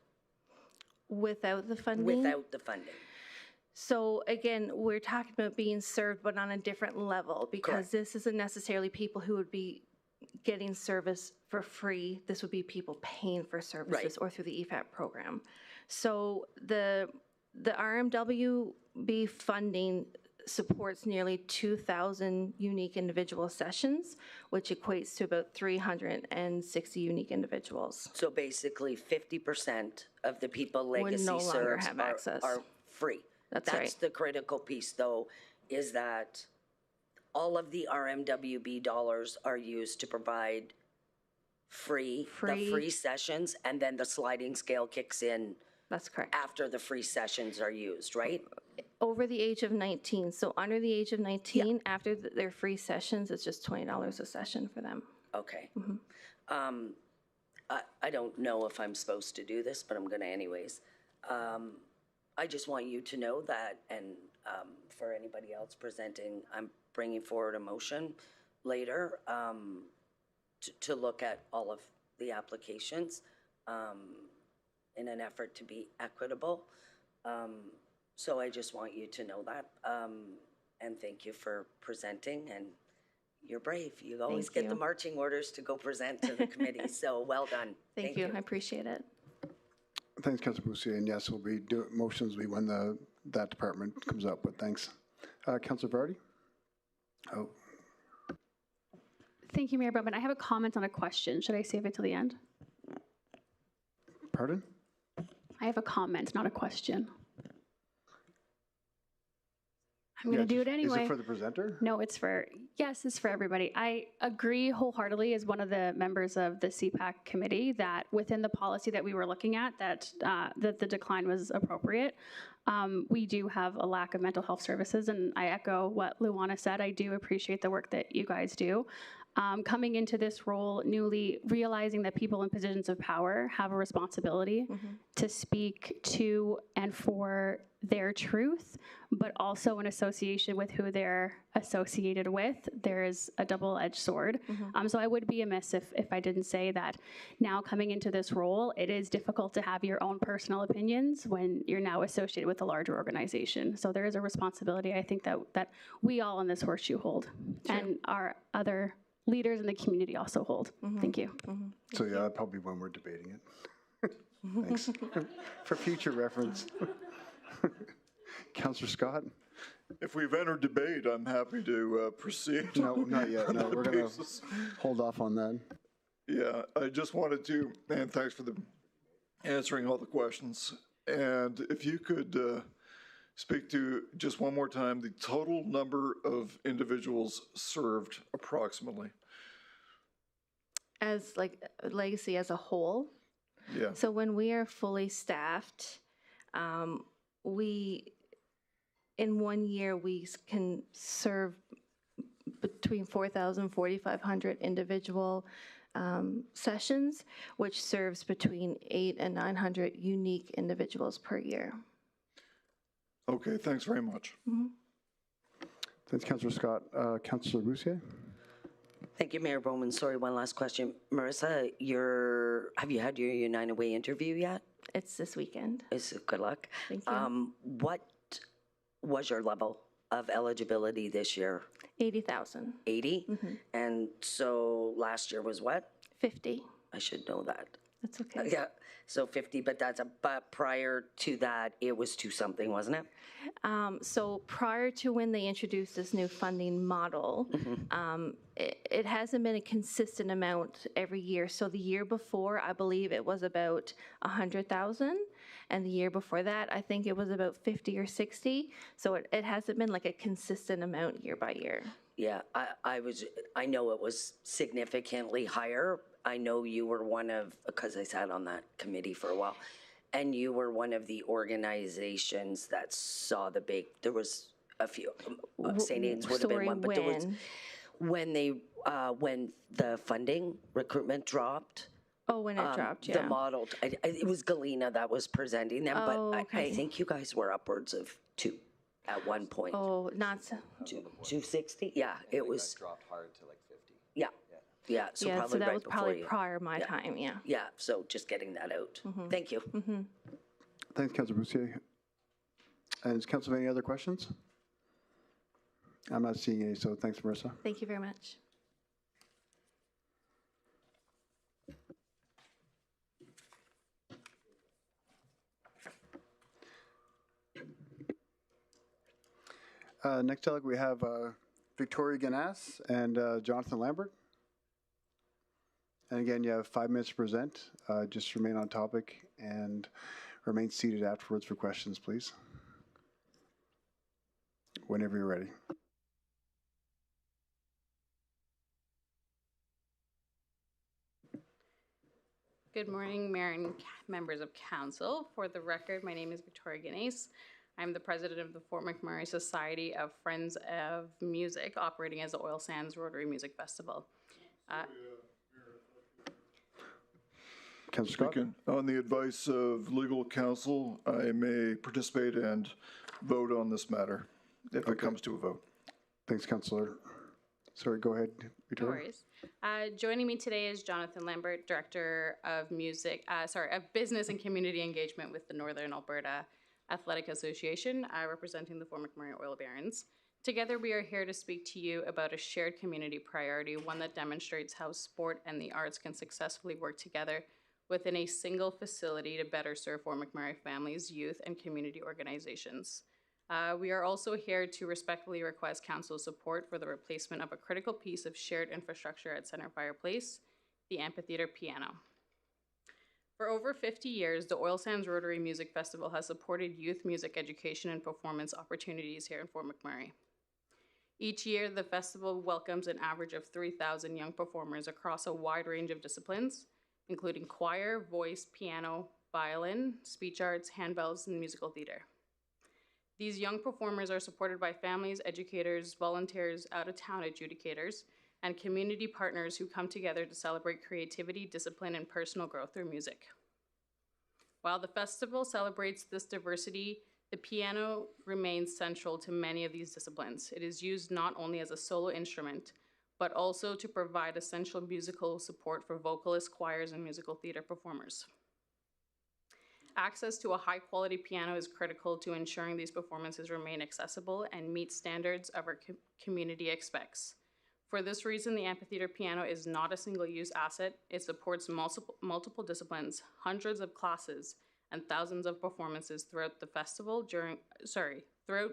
Q: Without the funding?
E: Without the funding.
Q: So again, we're talking about being served, but on a different level, because
E: Correct.
Q: this isn't necessarily people who would be getting service for free. This would be people paying for services or through the EFAP program. So the RMWB funding supports nearly 2,000 unique individual sessions, which equates to about 360 unique individuals.
E: So basically 50% of the people Legacy
Q: no longer
E: serves
Q: have access.
E: are free.
Q: That's right.
E: The critical piece, though, is that all of the RMWB dollars are used to provide the free sessions, and then the sliding scale kicks in.
Q: That's correct.
E: After the free sessions are used, right?
Q: Over the age of 19. So under the age of 19, after their free sessions, it's just $20 a session for them.
E: Okay. I don't know if I'm supposed to do this, but I'm going to anyways. I just want you to know that, and for anybody else presenting, I'm bringing forward a motion later to look at all of the applications in an effort to be equitable. So I just want you to know that. And thank you for presenting, and you're brave. You always get the marching orders to go present to the committee, so well done.
Q: Thank you. I appreciate it.
A: Thanks, Councilor Boussier, and yes, we'll be doing motions when that department comes up, but thanks. Councilor Vardy? Oh.
C: Thank you, Mayor Bowman. I have a comment on a question. Should I save it till the end?
A: Pardon?
C: I have a comment, not a question. I'm going to do it anyway.
A: Is it for the presenter?
C: No, it's for everybody. I agree wholeheartedly as one of the members of the CPAC committee that within the policy that we were looking at, that the decline was appropriate. We do have a lack of mental health services, and I echo what Luana said. I do appreciate the work that you guys do. Coming into this role newly, realizing that people in positions of power have a responsibility to speak to and for their truth, but also in association with who they're associated with, there's a double-edged sword. So I would be amiss if I didn't say that now coming into this role, it is difficult to have your own personal opinions when you're now associated with a larger organization. So there is a responsibility, I think, that we all in this horseshoe hold, and our other leaders in the community also hold. Thank you.
A: So yeah, probably when we're debating it. Thanks. For future reference. Councillor Scott?
P: If we've entered debate, I'm happy to proceed.
A: No, not yet. No, we're going to hold off on that.
P: Yeah, I just wanted to, and thanks for answering all the questions. And if you could speak to just one more time the total number of individuals served approximately.
Q: As like Legacy as a whole?
P: Yeah.
Q: So when we are fully staffed, in 1 year, we can serve between 4,000 and 4,500 individual sessions, which serves between 800 and 900 unique individuals per year.
P: Okay, thanks very much.
A: Thanks, Councillor Scott. Councillor Boussier?
E: Thank you, Mayor Bowman. Sorry, one last question. Marissa, have you had your United Way interview yet?
Q: It's this weekend.
E: Good luck.
Q: Thank you.
E: What was your level of eligibility this year?
Q: 80,000.
E: 80? And so last year was what?
Q: 50.
E: I should know that.
Q: That's okay.
E: Yeah, so 50, but prior to that, it was 2 something, wasn't it?
Q: So prior to when they introduced this new funding model, it hasn't been a consistent amount every year. So the year before, I believe it was about 100,000. and the year before that, I think it was about 50 or 60. So it hasn't been like a consistent amount year by year.
E: Yeah, I know it was significantly higher. I know you were one of, because I sat on that committee for a while, and you were one of the organizations that saw the big, there was a few, St. Aidan's would have been one, but there was, when the funding recruitment dropped.
Q: Oh, when it dropped, yeah.
E: The model, it was Galena that was presenting them, but I think you guys were upwards of 2 at one point.
Q: Oh, not so.
E: 260? Yeah, it was.
G: Dropped hard to like 50.
E: Yeah, yeah, so
Q: Yeah,
E: probably
Q: so that
E: right
Q: was
E: before
Q: probably
E: you.
Q: prior my time, yeah.
E: Yeah, so just getting that out. Thank you.
A: Thanks, Councilor Boussier. And does council have any other questions? I'm not seeing any, so thanks, Marissa.
Q: Thank you very much.
A: Next up, we have Victoria Ganas and Jonathan Lambert. And again, you have 5 minutes to present. Just remain on topic and remain seated afterwards for questions, please. Whenever you're ready.
C: Good morning, Mayor and members of council. For the record, my name is Victoria Ganas. I'm the president of the Fort McMurray Society of Friends of Music, operating as the Oil Sands Rotary Music Festival.
A: Councilor Scott?
P: On the advice of legal counsel, I may participate and vote on this matter if it comes to a vote.
A: Thanks, Councilor. Sorry, go ahead, Victoria.
C: No worries. Joining me today is Jonathan Lambert, Director of Business and Community Engagement with the Northern Alberta Athletic Association, representing the Fort McMurray Oil Barons. Together, we are here to speak to you about a shared community priority, one that demonstrates how sport and the arts can successfully work together within a single facility to better serve Fort McMurray families, youth, and community organizations. We are also here to respectfully request council's support for the replacement of a critical piece of shared infrastructure at Centerfire Place, the amphitheater piano. For over 50 years, the Oil Sands Rotary Music Festival has supported youth music education and performance opportunities here in Fort McMurray. Each year, the festival welcomes an average of 3,000 young performers across a wide range of disciplines, including choir, voice, piano, violin, speech arts, handbells, and musical theater. These young performers are supported by families, educators, volunteers, out-of-town adjudicators, and community partners who come together to celebrate creativity, discipline, and personal growth through music. While the festival celebrates this diversity, the piano remains central to many of these disciplines. It is used not only as a solo instrument, but also to provide essential musical support for vocalists, choirs, and musical theater performers. Access to a high-quality piano is critical to ensuring these performances remain accessible and meet standards of our community expects. For this reason, the amphitheater piano is not a single-use asset. It supports multiple disciplines, hundreds of classes, and thousands of performances throughout the festival throughout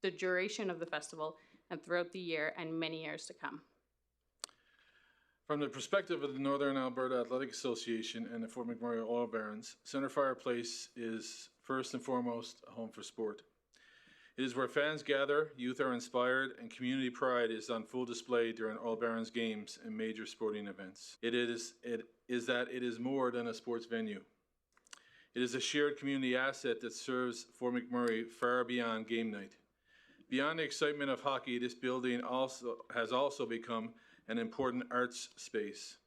C: the duration of the festival and throughout the year and many years to come.
R: From the perspective of the Northern Alberta Athletic Association and the Fort McMurray Oil Barons, Centerfire Place is first and foremost a home for sport. It is where fans gather, youth are inspired, and community pride is on full display during Oil Barons games and major sporting events. It is more than a sports venue. It is a shared community asset that serves Fort McMurray far beyond game night. Beyond the excitement of hockey, this building has also become an important arts space.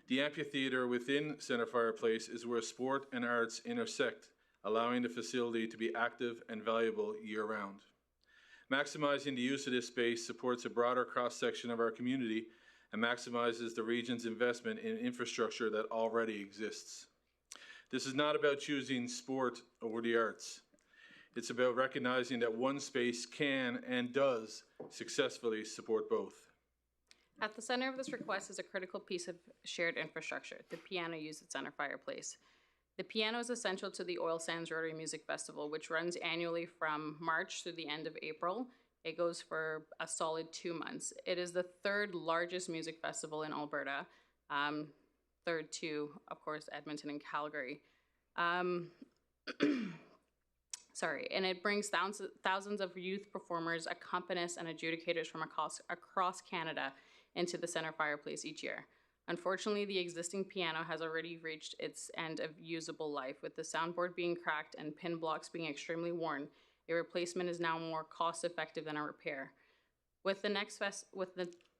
R: The amphitheater within Centerfire Place is where sport and arts intersect, allowing the facility to be active and valuable year-round. Maximizing the use of this space supports a broader cross-section of our community and maximizes the region's investment in infrastructure that already exists. This is not about choosing sport over the arts. It's about recognizing that one space can and does successfully support both.
C: At the center of this request is a critical piece of shared infrastructure, the piano used at Centerfire Place. The piano is essential to the Oil Sands Rotary Music Festival, which runs annually from March through the end of April. It goes for a solid 2 months. It is the third largest music festival in Alberta, third to, of course, Edmonton and Calgary.
S: Sorry, and it brings thousands of youth performers, accompanists, and adjudicators from across Canada into the center fireplace each year. Unfortunately, the existing piano has already reached its end of usable life, with the soundboard being cracked and pin blocks being extremely worn. A replacement is now more cost-effective than a repair. With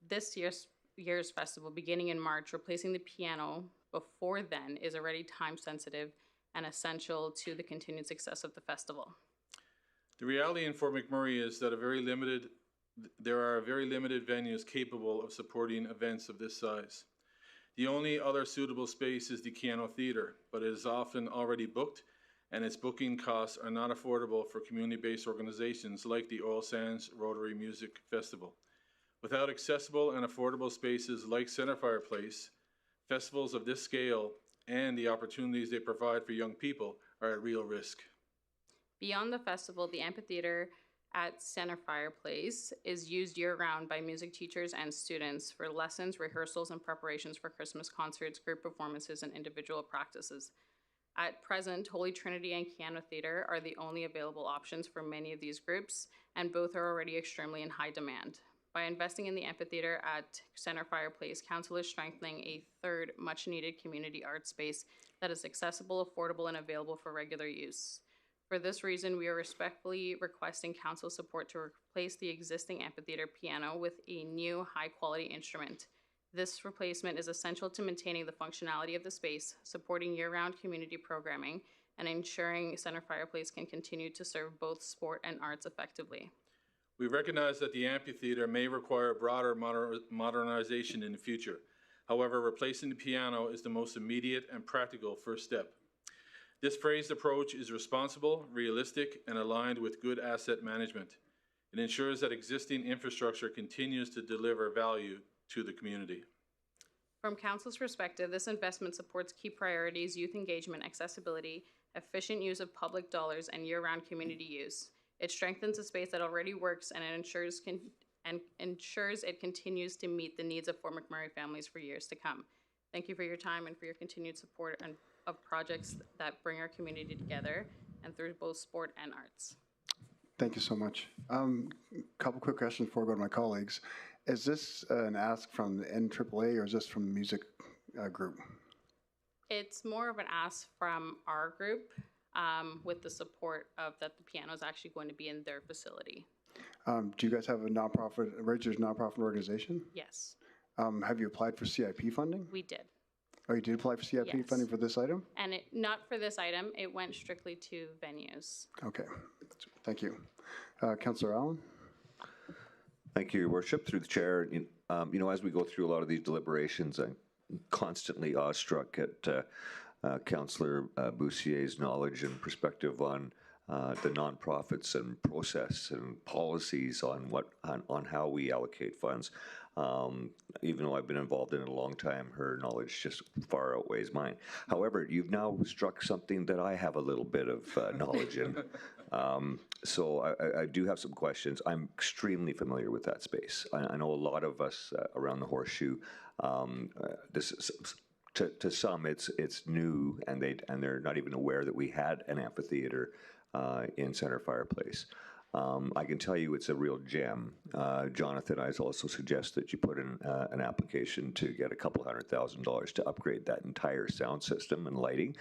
S: this year's festival beginning in March, replacing the piano before then is already time-sensitive and essential to the continued success of the festival.
R: The reality in Fort McMurray is that there are very limited venues capable of supporting events of this size. The only other suitable space is the Keano Theatre, but it is often already booked, and its booking costs are not affordable for community-based organizations like the Oil Sands Rotary Music Festival. Without accessible and affordable spaces like Center Fireplace, festivals of this scale and the opportunities they provide for young people are at real risk.
S: Beyond the festival, the amphitheater at Center Fireplace is used year-round by music teachers and students for lessons, rehearsals, and preparations for Christmas concerts, group performances, and individual practices. At present, Holy Trinity and Keano Theatre are the only available options for many of these groups, and both are already extremely in high demand. By investing in the amphitheater at Center Fireplace, Council is strengthening a third much-needed community art space that is accessible, affordable, and available for regular use. For this reason, we are respectfully requesting Council support to replace the existing amphitheater piano with a new high-quality instrument. This replacement is essential to maintaining the functionality of the space, supporting year-round community programming, and ensuring Center Fireplace can continue to serve both sport and arts effectively.
R: We recognize that the amphitheater may require broader modernization in the future. However, replacing the piano is the most immediate and practical first step. This phased approach is responsible, realistic, and aligned with good asset management. It ensures that existing infrastructure continues to deliver value to the community.
S: From Council's perspective, this investment supports key priorities: youth engagement, accessibility, efficient use of public dollars, and year-round community use. It strengthens a space that already works, and it ensures it continues to meet the needs of Fort McMurray families for years to come. Thank you for your time and for your continued support of projects that bring our community together and through both sport and arts.
A: Thank you so much. Couple quick questions before I go to my colleagues. Is this an ask from the NAAA or is this from the music group?
S: It's more of an ask from our group, with the support of that the piano is actually going to be in their facility.
A: Do you guys have a registered nonprofit organization?
S: Yes.
A: Have you applied for CIP funding?
S: We did.
A: Oh, you did apply for CIP
S: Yes.
A: funding for this item?
S: And not for this item, it went strictly to venues.
A: Okay, thank you. Councillor Allen?
L: Thank you, Your Worship. Through the chair, as we go through a lot of these deliberations, I'm constantly awestruck at Councillor Boussier's knowledge and perspective on the nonprofits and process and policies on how we allocate funds. Even though I've been involved in it a long time, her knowledge just far outweighs mine. However, you've now struck something that I have a little bit of knowledge in. So I do have some questions. I'm extremely familiar with that space. I know a lot of us around the Horseshoe, to some it's new, and they're not even aware that we had an amphitheater in Center Fireplace. I can tell you it's a real gem. Jonathan, I also suggest that you put in an application to get $200,000 to upgrade that entire sound system and lighting.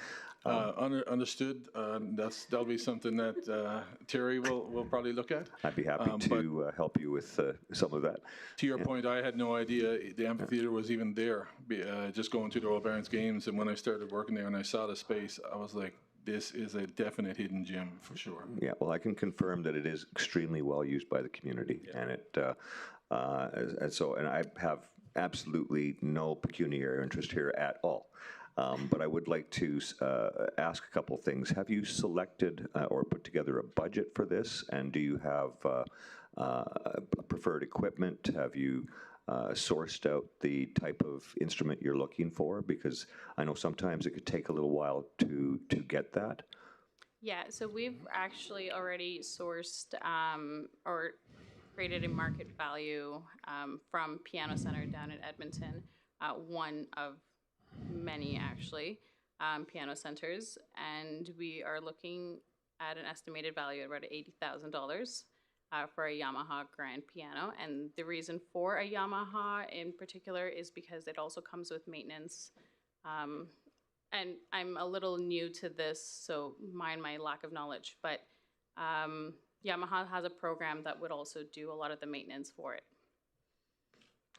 R: Understood. That'll be something that Terry will probably look at.
L: I'd be happy to help you with some of that.
R: To your point, I had no idea the amphitheater was even there. Just going to the Royal Barons games, and when I started working there and I saw the space, I was like, this is a definite hidden gem for sure.
L: Yeah, well, I can confirm that it is extremely well used by the community, and and I have absolutely no pecuniary interest here at all. But I would like to ask a couple things. Have you selected or put together a budget for this, and do you have preferred equipment? Have you sourced out the type of instrument you're looking for? Because I know sometimes it could take a little while to get that.
S: Yeah, so we've actually already sourced or created a market value from Piano Center down in Edmonton, one of many actually. piano centers, and we are looking at an estimated value of about $80,000 for a Yamaha grand piano. And the reason for a Yamaha in particular is because it also comes with maintenance. And I'm a little new to this, so mind my lack of knowledge, but Yamaha has a program that would also do a lot of the maintenance for it.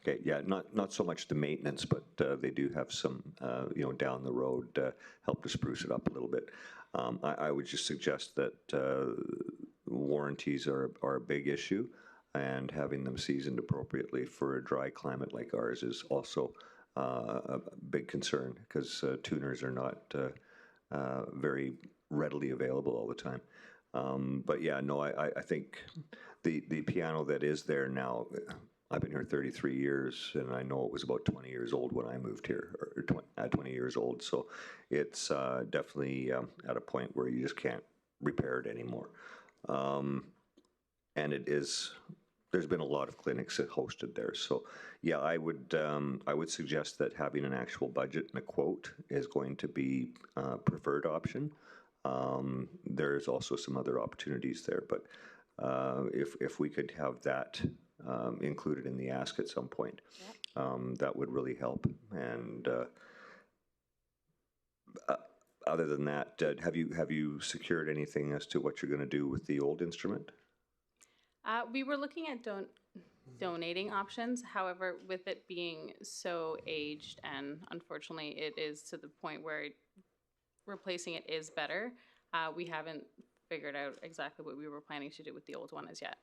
L: Okay, yeah, not so much the maintenance, but they do have some, down the road, help to spruce it up a little bit. I would just suggest that warranties are a big issue, and having them seasoned appropriately for a dry climate like ours is also a big concern, because tuners are not very readily available all the time. But yeah, no, I think the piano that is there now, I've been here 33 years, and I know it was about 20 years old when I moved here, or 20 years old. So it's definitely at a point where you just can't repair it anymore. And there's been a lot of clinics hosted there. So yeah, I would suggest that having an actual budget and a quote is going to be a preferred option. There's also some other opportunities there, but if we could have that included in the ask at some point, that would really help. And other than that, have you secured anything as to what you're going to do with the old instrument?
S: We were looking at donating options. However, with it being so aged, and unfortunately it is to the point where replacing it is better, we haven't figured out exactly what we were planning to do with the old one as yet.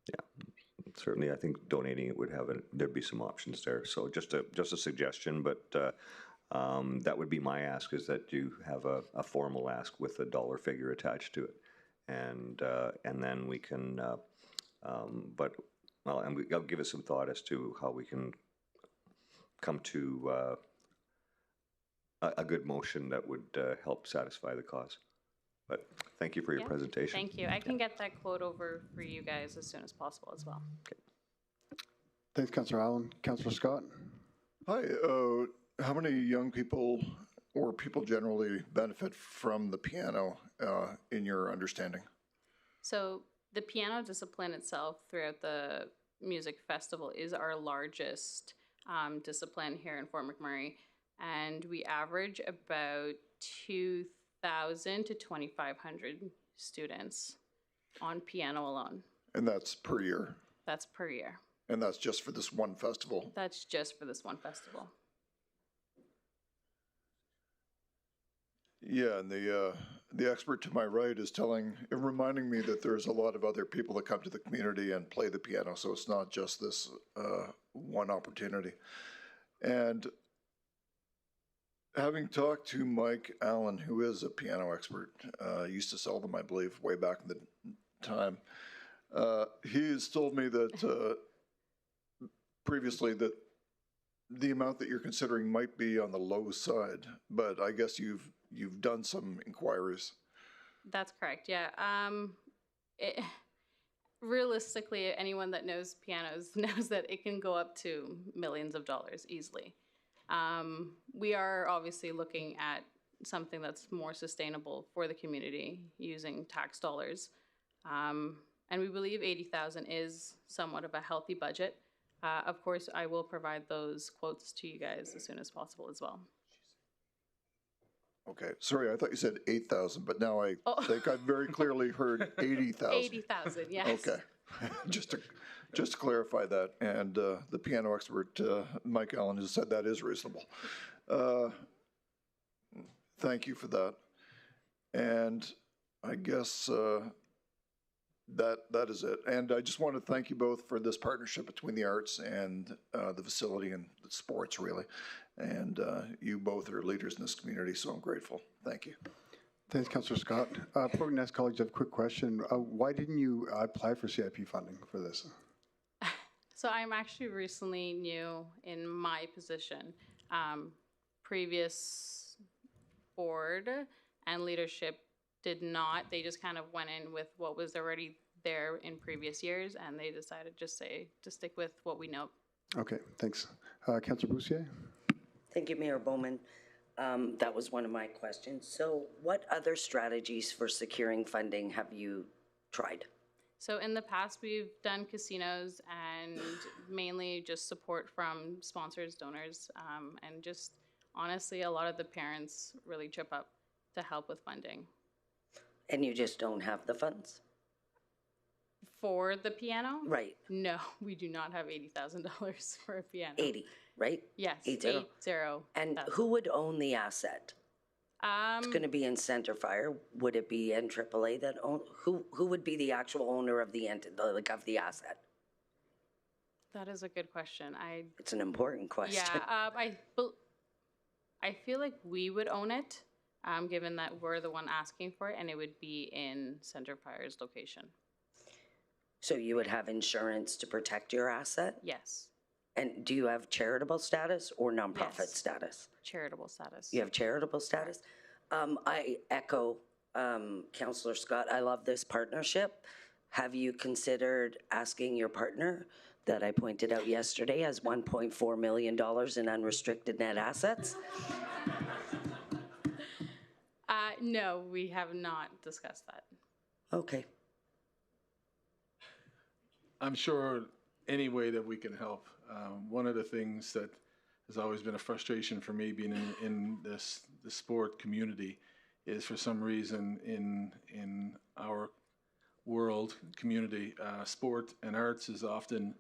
L: Yeah, certainly. I think donating it would there'd be some options there. So just a suggestion, but that would be my ask, is that you have a formal ask with a dollar figure attached to it, and then we can. I'll give it some thought as to how we can come to a good motion that would help satisfy the cause. But thank you for your presentation.
S: Thank you. I can get that quote over for you guys as soon as possible as well.
L: Okay.
A: Thanks, Councillor Allen. Councillor Scott?
P: Hi. How many young people or people generally benefit from the piano in your understanding?
S: So the piano discipline itself throughout the music festival is our largest discipline here in Fort McMurray, and we average about 2,000 to 2,500 students on piano alone.
P: And that's per year?
S: That's per year.
P: And that's just for this one festival?
S: That's just for this one festival.
P: Yeah, and the expert to my right is reminding me that there's a lot of other people that come to the community and play the piano, so it's not just this one opportunity. And having talked to Mike Allen, who is a piano expert, used to sell them, I believe, way back in the time, he has told me that previously that the amount that you're considering might be on the low side, but I guess you've done some inquiries.
S: That's correct, yeah. Realistically, anyone that knows pianos knows that it can go up to millions of dollars easily. We are obviously looking at something that's more sustainable for the community using tax dollars. And we believe $80,000 is somewhat of a healthy budget. Of course, I will provide those quotes to you guys as soon as possible as well.
P: Okay, sorry, I thought you said 8,000, but now I think I've very clearly heard 80,000.
S: 80,000, yes.
P: Okay, just to clarify that, and the piano expert, Mike Allen, has said that is reasonable. Thank you for that. And I guess that is it. And I just want to thank you both for this partnership between the arts and the facility and the sports, really. And you both are leaders in this community, so I'm grateful. Thank you.
A: Thanks, Councillor Scott. Before we ask colleagues, I have a quick question. Why didn't you apply for CIP funding for this?
S: So I'm actually recently new in my position. Previous board and leadership did not. They just kind of went in with what was already there in previous years, and they decided to stick with what we know.
A: Okay, thanks. Councillor Boussier?
E: Thank you, Mayor Bowman. That was one of my questions. So what other strategies for securing funding have you tried?
S: So in the past, we've done casinos and mainly just support from sponsors, donors, and just honestly, a lot of the parents really chip up to help with funding.
E: And you just don't have the funds?
S: For the piano?
E: Right.
S: No, we do not have $80,000 for a piano.
E: 80, right?
S: Yes,
E: 80.
S: 80.
E: And who would own the asset? It's going to be in Centerfire. Would it be in AAA that own? Who would be the actual owner of the asset?
S: That is a good question.
E: It's an important question.
S: Yeah, I feel like we would own it, given that we're the one asking for it, and it would be in Centerfire's location.
E: So you would have insurance to protect your asset?
S: Yes.
E: And do you have charitable status or nonprofit status?
S: Charitable status.
E: You have charitable status? I echo Councillor Scott. I love this partnership. Have you considered asking your partner that I pointed out yesterday has $1.4 million in unrestricted net assets?
S: No, we have not discussed that.
E: Okay.
R: I'm sure any way that we can help. One of the things that has always been a frustration for me being in the sport community is for some reason in our world community, sport and arts is often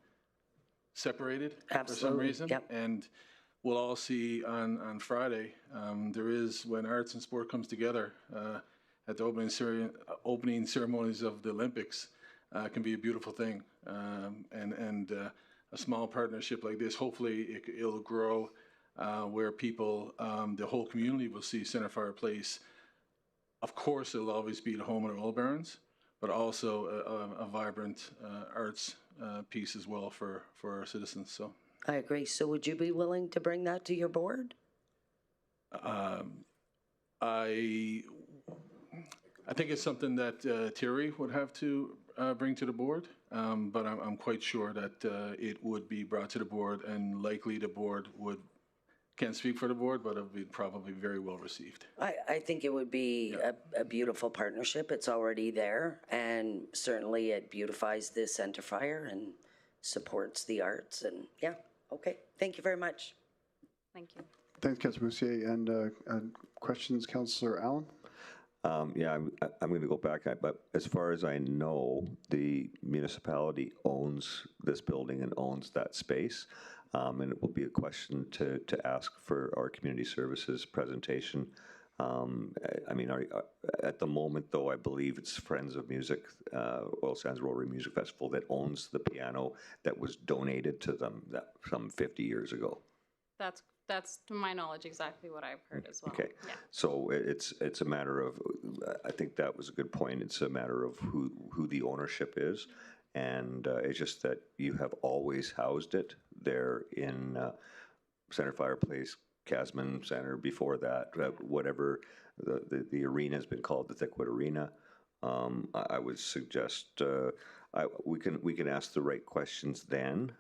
R: separated.
E: Absolutely.
R: For some reason.
E: Yep.
R: And we'll all see on Friday, there is, when arts and sport comes together at the opening ceremonies of the Olympics, can be a beautiful thing. And a small partnership like this, hopefully it'll grow where people, the whole community will see Centerfire Place. Of course, it'll always be the home of the Oil Barons, but also a vibrant arts piece as well for our citizens. So
E: I agree. So would you be willing to bring that to your board?
R: I think it's something that Terry would have to bring to the board, but I'm quite sure that it would be brought to the board, and likely the board can't speak for the board, but it would be probably very well received.
E: I think it would be a beautiful partnership. It's already there, and certainly it beautifies the Centerfire and supports the arts, and yeah, okay. Thank you very much.
S: Thank you.
A: Thanks, Councillor Moussier. And questions, Councillor Allen?
L: Yeah, I'm going to go back, but as far as I know, the municipality owns this building and owns that space, and it will be a question to ask for our community services presentation. I mean, at the moment, though, I believe it's Friends of Music, Oil Sands Rotary Music Festival, that owns the piano that was donated to them some 50 years ago.
S: That's to my knowledge exactly what I've heard as well.
L: Okay,
S: yeah.
L: So it's a matter of, I think that was a good point. It's a matter of who the ownership is, and it's just that you have always housed it there in Centerfire Place, Casman Center. Before that, whatever the arena has been called, the Thickwood Arena. I would suggest we can ask the right questions then.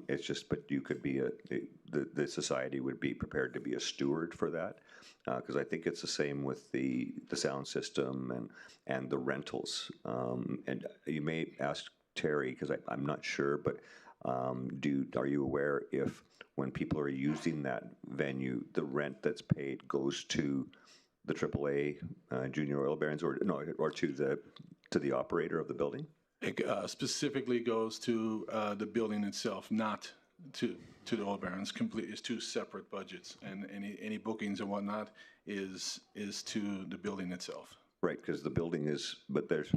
L: It's just, but you could be the society would be prepared to be a steward for that, because I think it's the same with the sound system and the rentals. And you may ask Terry, because I'm not sure, but are you aware if when people are using that venue, the rent that's paid goes to the AAA Junior Oil Barons or to the operator of the building?
R: It specifically goes to the building itself, not to the Oil Barons. Completely, it's two separate budgets, and any bookings and whatnot is to the building itself.
L: Right, because the building is, but there's.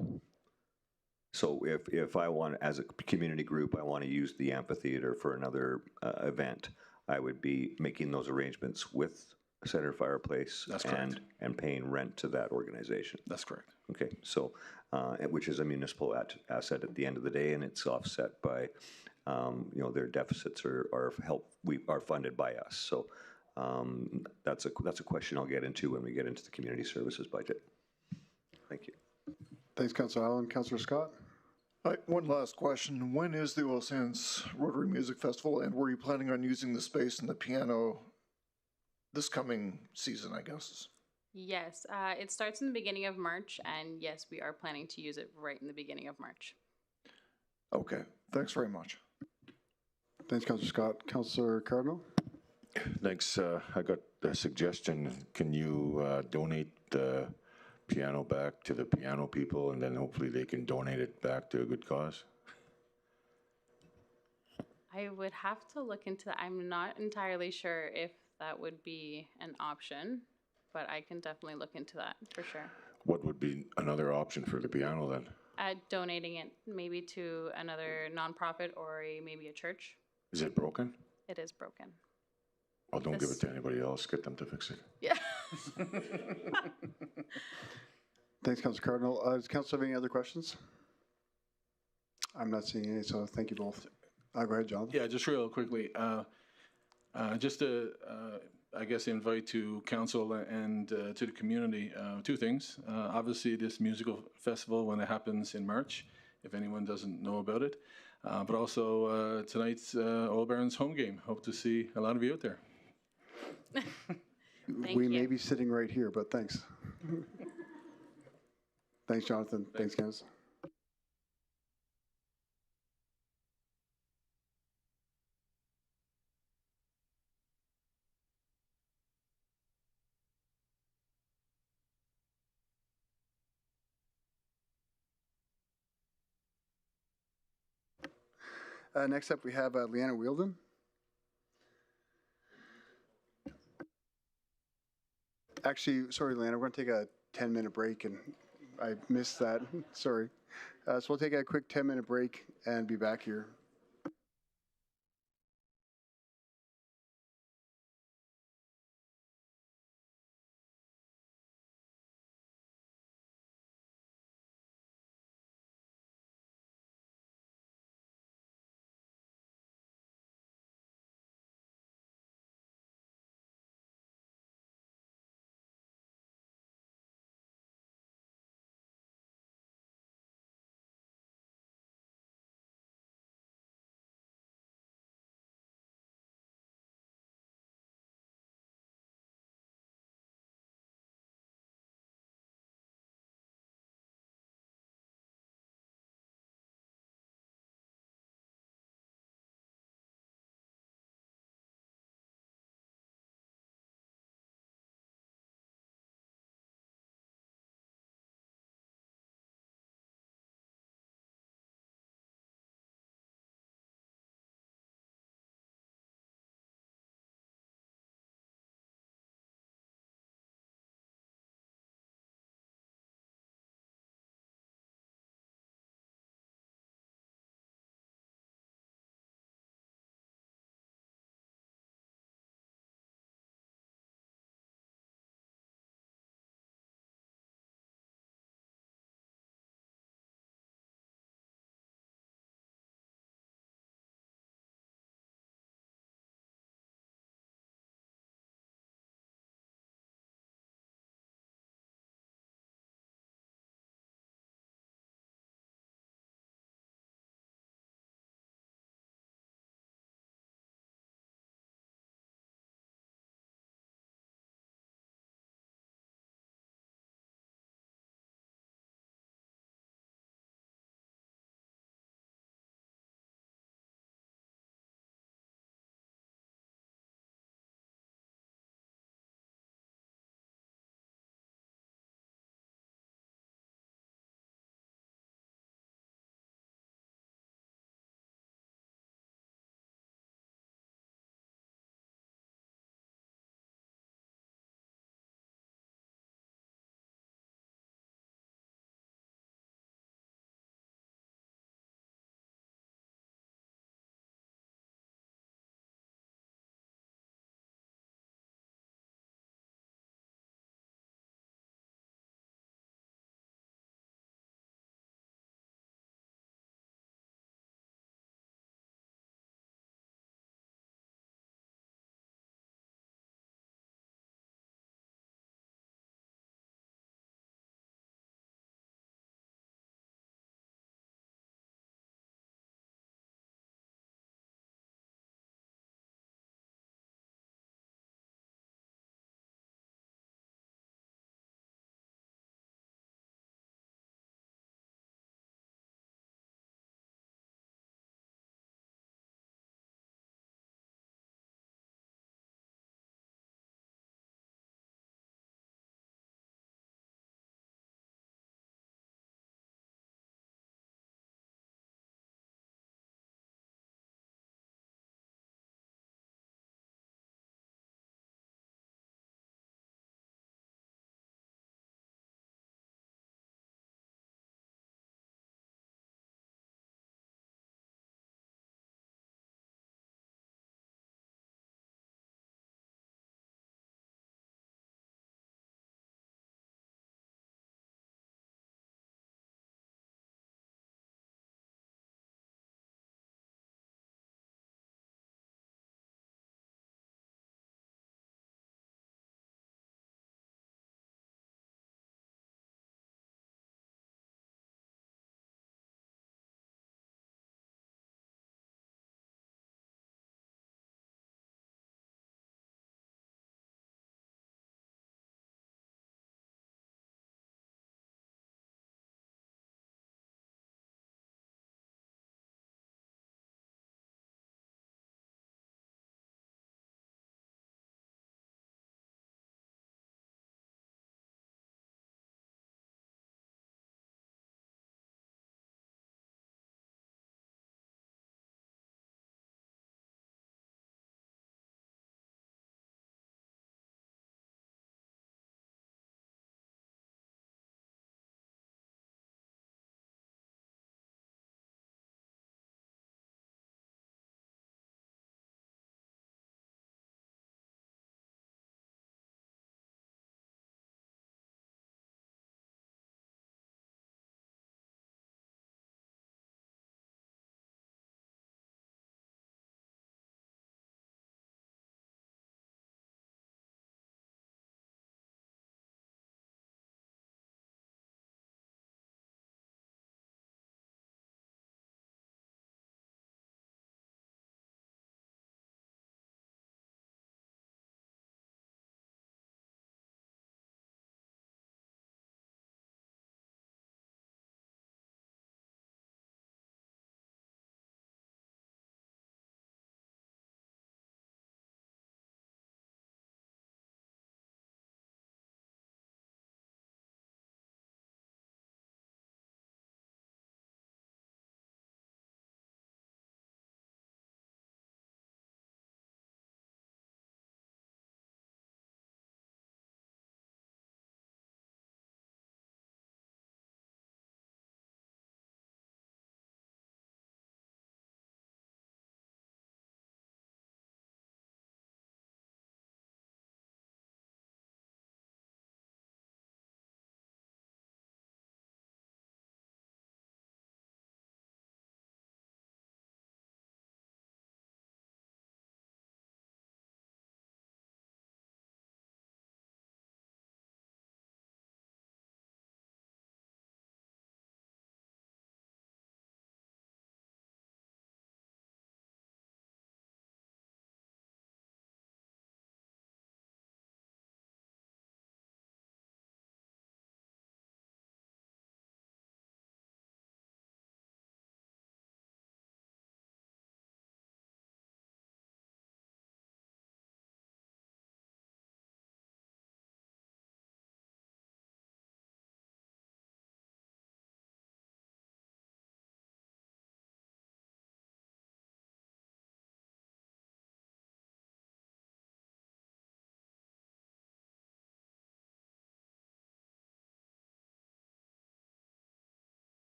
L: So if I want, as a community group, I want to use the amphitheater for another event, I would be making those arrangements with Centerfire Place.
R: That's correct.
L: And paying rent to that organization.
R: That's correct.
L: Okay, so which is a municipal asset at the end of the day, and it's offset by, their deficits are funded by us. So that's a question I'll get into when we get into the community services budget. Thank you.
A: Thanks, Councillor Allen. Councillor Scott?
P: One last question. When is the Oil Sands Rotary Music Festival, and were you planning on using the space in the piano this coming season, I guess.
S: Yes, it starts in the beginning of March, and yes, we are planning to use it right in the beginning of March.
P: Okay, thanks very much.
A: Thanks, Councillor Scott. Councillor Cardinal?
F: Thanks. I got a suggestion. Can you donate the piano back to the piano people, and then hopefully they can donate it back to a good cause?
S: I would have to look into that. I'm not entirely sure if that would be an option, but I can definitely look into that for sure.
F: What would be another option for the piano then?
S: Donating it maybe to another nonprofit or maybe a church.
F: Is it broken?
S: It is broken.
F: Well, don't give it to anybody else. Get them to fix it.
S: Yeah.
A: Thanks, Councillor Cardinal. Does Council have any other questions? I'm not seeing any, so thank you both. Go ahead, Jonathan.
R: Yeah, just real quickly, just to, I guess, invite to council and to the community, two things. Obviously, this musical festival, when it happens in March, if anyone doesn't know about it, but also tonight's Oil Barons home game. Hope to see a lot of you out there.
A: We may be sitting right here, but thanks. Thanks, Jonathan. Thanks, Candace. Next up, we have Leanna Wielden. Actually, sorry, Leanna, we're going to take a 10-minute break, and I missed that. Sorry. So we'll take a quick 10-minute break and be back here.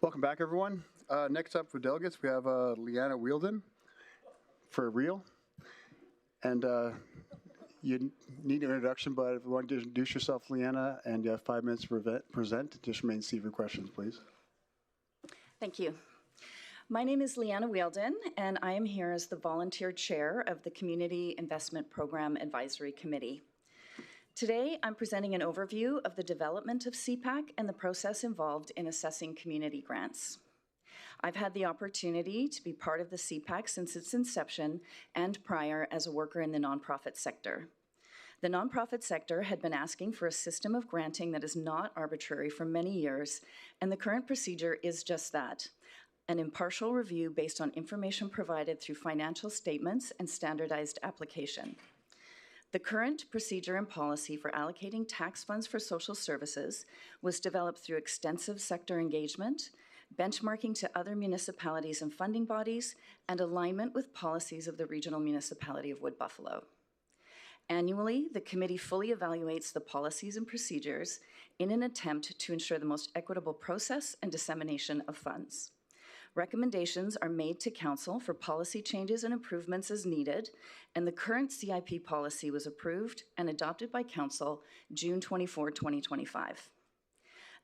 A: Welcome back, everyone. Next up for delegates, we have Leanna Wielden for real. And you need an introduction, but if you want to introduce yourself, Leanna, and you have 5 minutes to present, just remain seated for questions, please.
T: Thank you. My name is Leanna Wielden, and I am here as the volunteer chair of the Community Investment Program Advisory Committee. Today, I'm presenting an overview of the development of CPAC and the process involved in assessing community grants. I've had the opportunity to be part of the CPAC since its inception and prior as a worker in the nonprofit sector. The nonprofit sector had been asking for a system of granting that is not arbitrary for many years, and the current procedure is just that, an impartial review based on information provided through financial statements and standardized application. The current procedure and policy for allocating tax funds for social services was developed through extensive sector engagement, benchmarking to other municipalities and funding bodies, and alignment with policies of the regional municipality of Wood Buffalo. Annually, the committee fully evaluates the policies and procedures in an attempt to ensure the most equitable process and dissemination of funds. Recommendations are made to Council for policy changes and improvements as needed, and the current CIP policy was approved and adopted by Council June 24, 2025.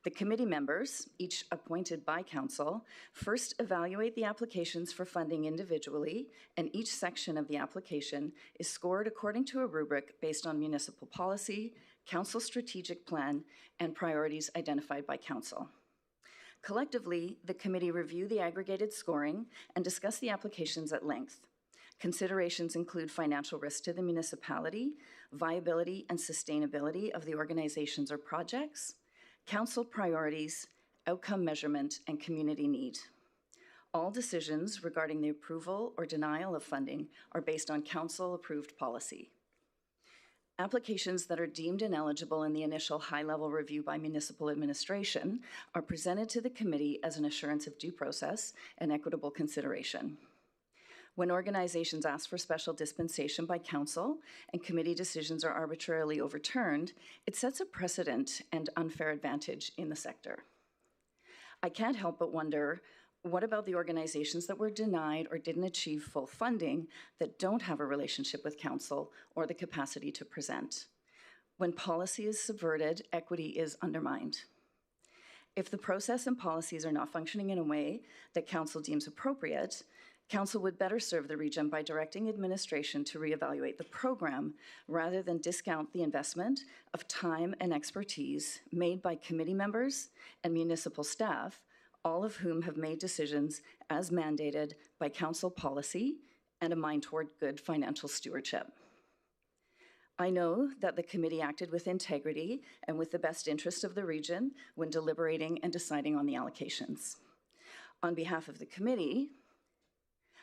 T: The committee members, each appointed by Council, first evaluate the applications for funding individually, and each section of the application is scored according to a rubric based on municipal policy, Council strategic plan, and priorities identified by Council. Collectively, the committee review the aggregated scoring and discuss the applications at length. Considerations include financial risk to the municipality, viability and sustainability of the organizations or projects, Council priorities, outcome measurement, and community need. All decisions regarding the approval or denial of funding are based on Council-approved policy. Applications that are deemed ineligible in the initial high-level review by municipal administration are presented to the committee as an assurance of due process and equitable consideration. When organizations ask for special dispensation by Council and committee decisions are arbitrarily overturned, it sets a precedent and unfair advantage in the sector. I can't help but wonder, what about the organizations that were denied or didn't achieve full funding that don't have a relationship with Council or the capacity to present? When policy is subverted, equity is undermined. If the process and policies are not functioning in a way that Council deems appropriate, Council would better serve the region by directing administration to reevaluate the program rather than discount the investment of time and expertise made by committee members and municipal staff, all of whom have made decisions as mandated by Council policy and a mind toward good financial stewardship. I know that the committee acted with integrity and with the best interest of the region when deliberating and deciding on the allocations. On behalf of the committee,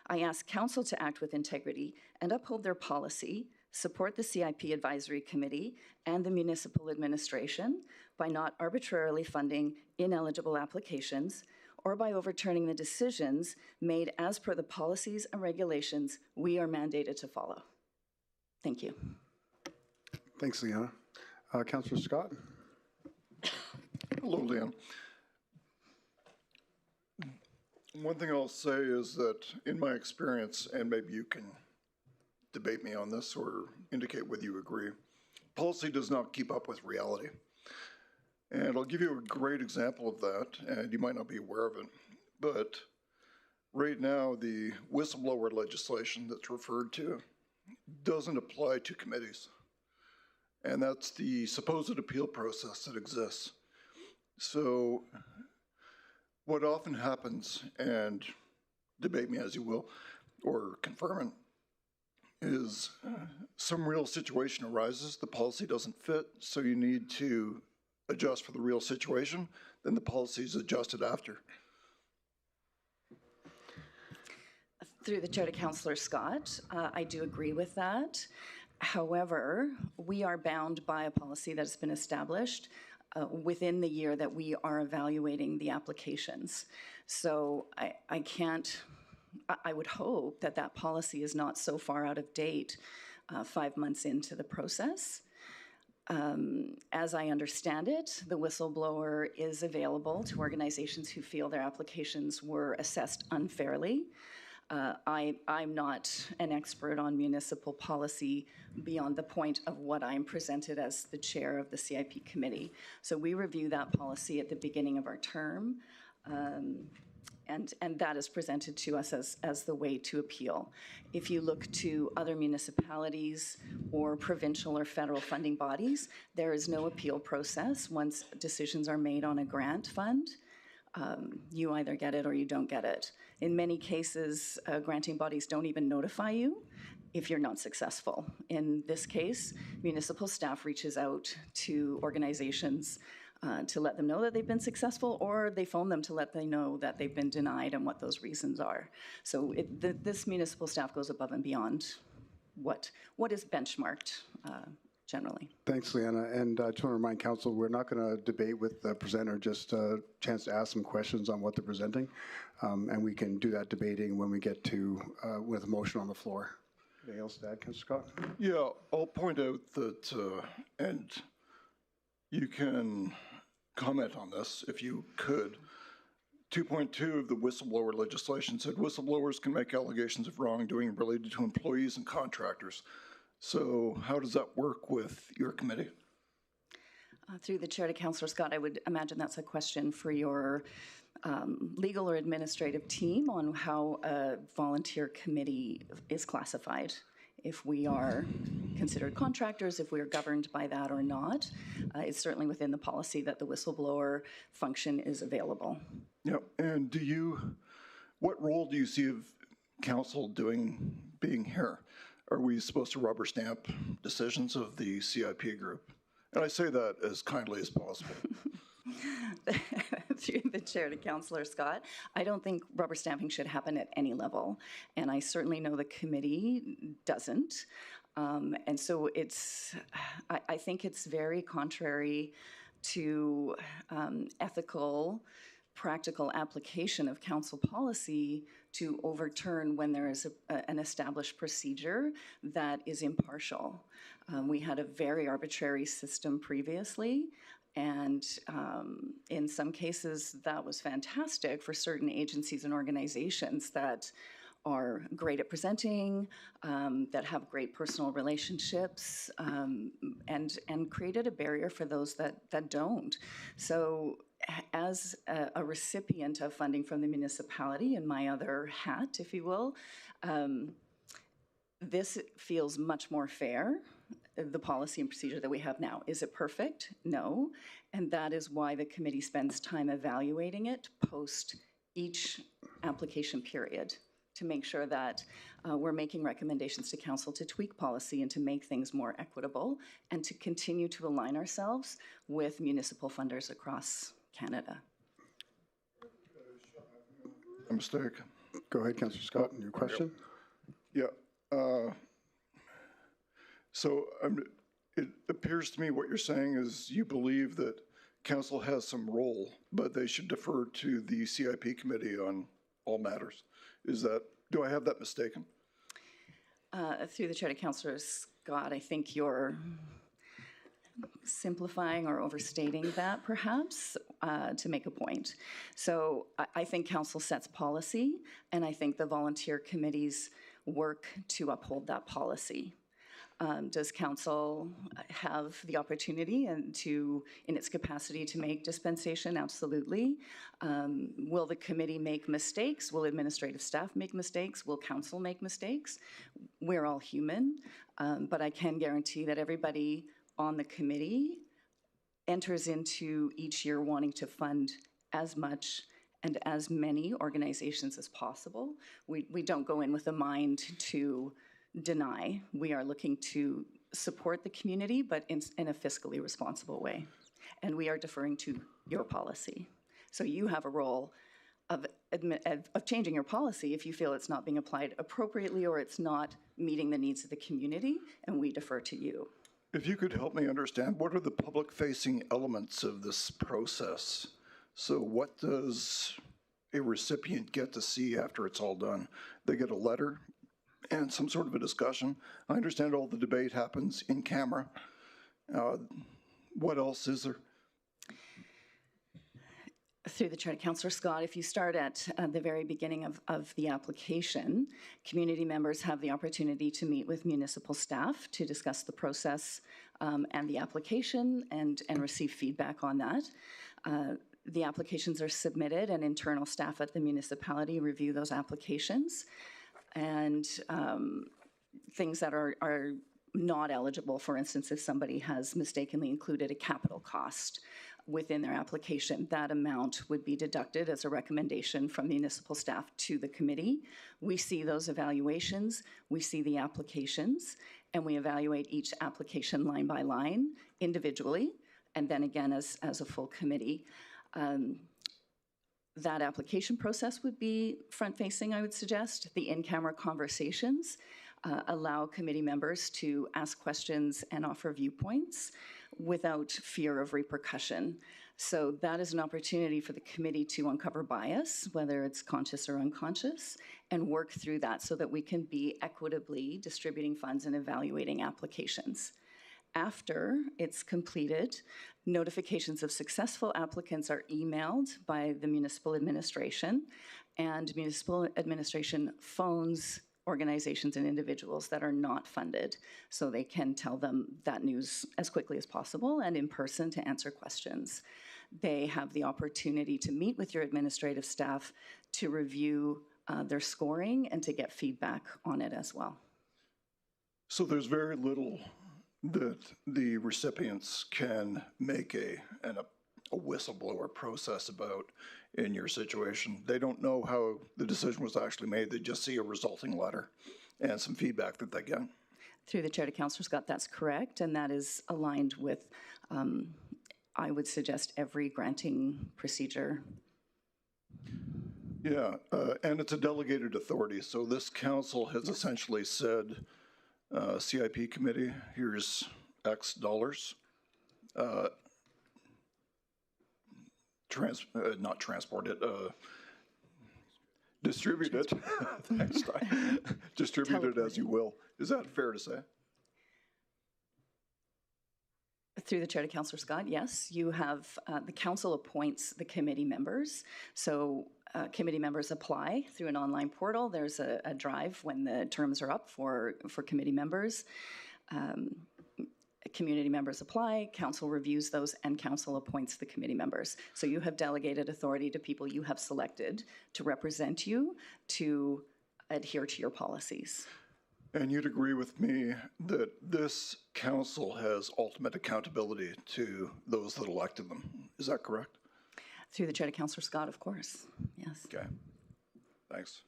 T: I ask Council to act with integrity and uphold their policy, support the CIP Advisory Committee and the municipal administration by not arbitrarily funding ineligible applications or by overturning the decisions made as per the policies and regulations we are mandated to follow. Thank you.
A: Thanks, Leanna. Councillor Scott.
P: Hello, Leanne. One thing I'll say is that in my experience, and maybe you can debate me on this or indicate whether you agree, policy does not keep up with reality. And I'll give you a great example of that, and you might not be aware of it, but right now the whistleblower legislation that's referred to doesn't apply to committees. And that's the supposed appeal process that exists. So what often happens, and debate me as you will, or confirm it, is some real situation arises, the policy doesn't fit, so you need to adjust for the real situation, then the policy is adjusted after.
T: Through the chair to Councillor Scott, I do agree with that. However, we are bound by a policy that has been established within the year that we are evaluating the applications. So I can't, I would hope that that policy is not so far out of date 5 months into the process. As I understand it, the whistleblower is available to organizations who feel their applications were assessed unfairly. I'm not an expert on municipal policy beyond the point of what I'm presented as the chair of the CIP committee. So we review that policy at the beginning of our term, and that is presented to us as the way to appeal. If you look to other municipalities or provincial or federal funding bodies, there is no appeal process once decisions are made on a grant fund. You either get it or you don't get it. In many cases, granting bodies don't even notify you if you're not successful. In this case, municipal staff reaches out to organizations to let them know that they've been successful, or they phone them to let them know that they've been denied and what those reasons are. So this municipal staff goes above and beyond what is benchmarked generally.
A: Thanks, Leanna. And I just want to remind council, we're not going to debate with the presenter, just a chance to ask some questions on what they're presenting. And we can do that debating when we get to with a motion on the floor. Anything else to add, Councillor Scott?
P: Yeah, I'll point out that, and you can comment on this if you could. 2.2 of the whistleblower legislation said whistleblowers can make allegations of wrongdoing related to employees and contractors. So how does that work with your committee?
T: Through the chair to Councillor Scott, I would imagine that's a question for your legal or administrative team on how a volunteer committee is classified. If we are considered contractors, if we are governed by that or not. It's certainly within the policy that the whistleblower function is available.
P: Yeah, and what role do you see of council being here? Are we supposed to rubber stamp decisions of the CIP group? And I say that as kindly as possible.
T: Through the chair to Councillor Scott, I don't think rubber stamping should happen at any level. And I certainly know the committee doesn't. And so I think it's very contrary to ethical, practical application of council policy to overturn when there is an established procedure that is impartial. We had a very arbitrary system previously, and in some cases that was fantastic for certain agencies and organizations that are great at presenting, that have great personal relationships, and created a barrier for those that don't. So as a recipient of funding from the municipality, in my other hat, if you will, this feels much more fair, the policy and procedure that we have now. Is it perfect? No. And that is why the committee spends time evaluating it post each application period, to make sure that we're making recommendations to council to tweak policy and to make things more equitable and to continue to align ourselves with municipal funders across Canada.
P: A mistake.
A: Go ahead, Councillor Scott, your question.
P: Yeah. So it appears to me what you're saying is you believe that council has some role, but they should defer to the CIP committee on all matters. Do I have that mistaken?
T: Through the chair to Councillor Scott, I think you're simplifying or overstating that perhaps to make a point. So I think council sets policy, and I think the volunteer committees work to uphold that policy. Does council have the opportunity and in its capacity to make dispensation? Absolutely. Will the committee make mistakes? Will administrative staff make mistakes? Will council make mistakes? We're all human, but I can guarantee that everybody on the committee enters into each year wanting to fund as much and as many organizations as possible. We don't go in with a mind to deny. We are looking to support the community, but in a fiscally responsible way. And we are deferring to your policy. So you have a role of changing your policy if you feel it's not being applied appropriately or it's not meeting the needs of the community, and we defer to you.
P: If you could help me understand, what are the public-facing elements of this process? So what does a recipient get to see after it's all done? They get a letter and some sort of a discussion. I understand all the debate happens in camera. What else is there?
T: Through the chair to Councillor Scott, if you start at the very beginning of the application, community members have the opportunity to meet with municipal staff to discuss the process and the application and receive feedback on that. The applications are submitted and internal staff at the municipality review those applications. And things that are not eligible, for instance, if somebody has mistakenly included a capital cost within their application, that amount would be deducted as a recommendation from municipal staff to the committee. We see those evaluations, we see the applications, and we evaluate each application line by line individually, and then again as a full committee. That application process would be front-facing, I would suggest. The in-camera conversations allow committee members to ask questions and offer viewpoints without fear of repercussion. So that is an opportunity for the committee to uncover bias, whether it's conscious or unconscious, and work through that so that we can be equitably distributing funds and evaluating applications. After it's completed, notifications of successful applicants are emailed by the municipal administration, and municipal administration phones organizations and individuals that are not funded, so they can tell them that news as quickly as possible and in person to answer questions. They have the opportunity to meet with your administrative staff to review their scoring and to get feedback on it as well.
P: So there's very little that the recipients can make a whistleblower process about in your situation. They don't know how the decision was actually made. They just see a resulting letter and some feedback that they get.
T: Through the chair to Councillor Scott, that's correct, and that is aligned with, I would suggest, every granting procedure.
P: Yeah, and it's a delegated authority. So this council has essentially said, CIP committee, here's X dollars. Not transport it, distribute it. Thanks, Ty. Distribute it as you will. Is that fair to say?
T: Through the chair to Councillor Scott, yes. You have, the council appoints the committee members. So committee members apply through an online portal. There's a drive when the terms are up for committee members. Community members apply, council reviews those, and council appoints the committee members. So you have delegated authority to people you have selected to represent you to adhere to your policies.
P: And you'd agree with me that this council has ultimate accountability to those that elected them. Is that correct?
T: Through the chair to Councillor Scott, of course, yes.
P: Okay, thanks.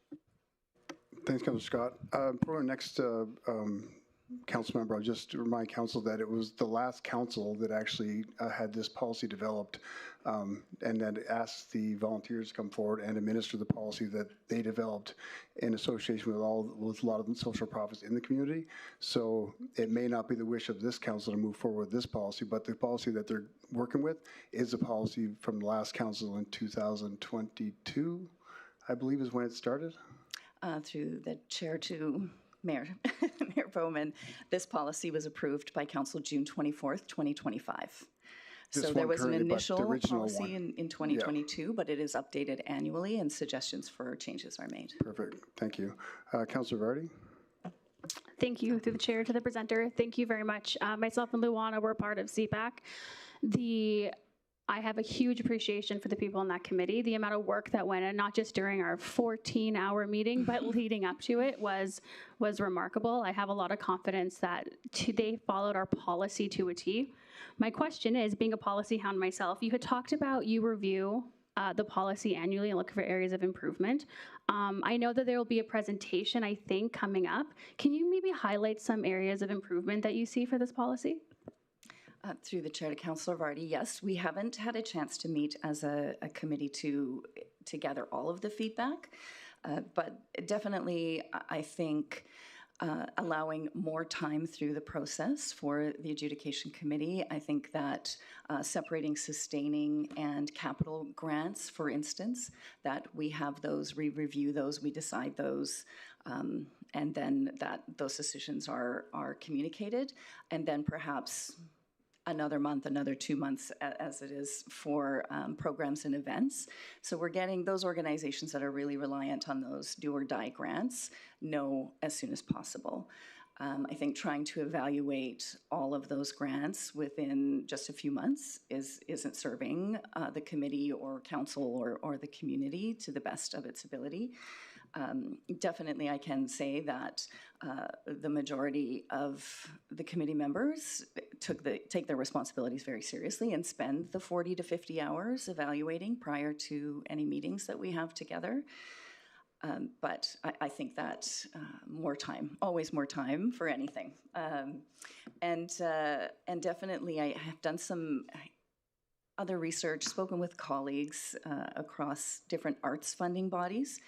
A: Thanks, Councillor Scott. For our next council member, I'll just remind council that it was the last council that actually had this policy developed and then asked the volunteers to come forward and administer the policy that they developed in association with a lot of the social profits in the community. So it may not be the wish of this council to move forward with this policy, but the policy that they're working with is a policy from the last council in 2022, I believe is when it started.
T: Through the chair to Mayor Bowman, this policy was approved by Council June 24th, 2025. So there was an initial policy in 2022, but it is updated annually and suggestions for changes are made.
A: Perfect, thank you. Councillor Vardy?
C: Thank you, through the chair to the presenter. Thank you very much. Myself and Luana were part of CPAC. I have a huge appreciation for the people in that committee. The amount of work that went in, not just during our 14-hour meeting, but leading up to it was remarkable. I have a lot of confidence that they followed our policy to a T. My question is, being a policy hound myself, you had talked about you review the policy annually and look for areas of improvement. I know that there will be a presentation, I think, coming up. Can you maybe highlight some areas of improvement that you see for this policy?
T: Through the chair to Councillor Vardy, yes, we haven't had a chance to meet as a committee to gather all of the feedback, but definitely I think allowing more time through the process for the adjudication committee. I think that separating sustaining and capital grants, for instance, that we have those, we review those, we decide those, and then that those decisions are communicated, and then perhaps another month, another 2 months, as it is for programs and events. So we're getting those organizations that are really reliant on those do or die grants know as soon as possible. I think trying to evaluate all of those grants within just a few months isn't serving the committee or council or the community to the best of its ability. Definitely, I can say that the majority of the committee members take their responsibilities very seriously and spend the 40 to 50 hours evaluating prior to any meetings that we have together. But I think that more time, always more time for anything. And definitely, I have done some other research, spoken with colleagues across different arts funding bodies.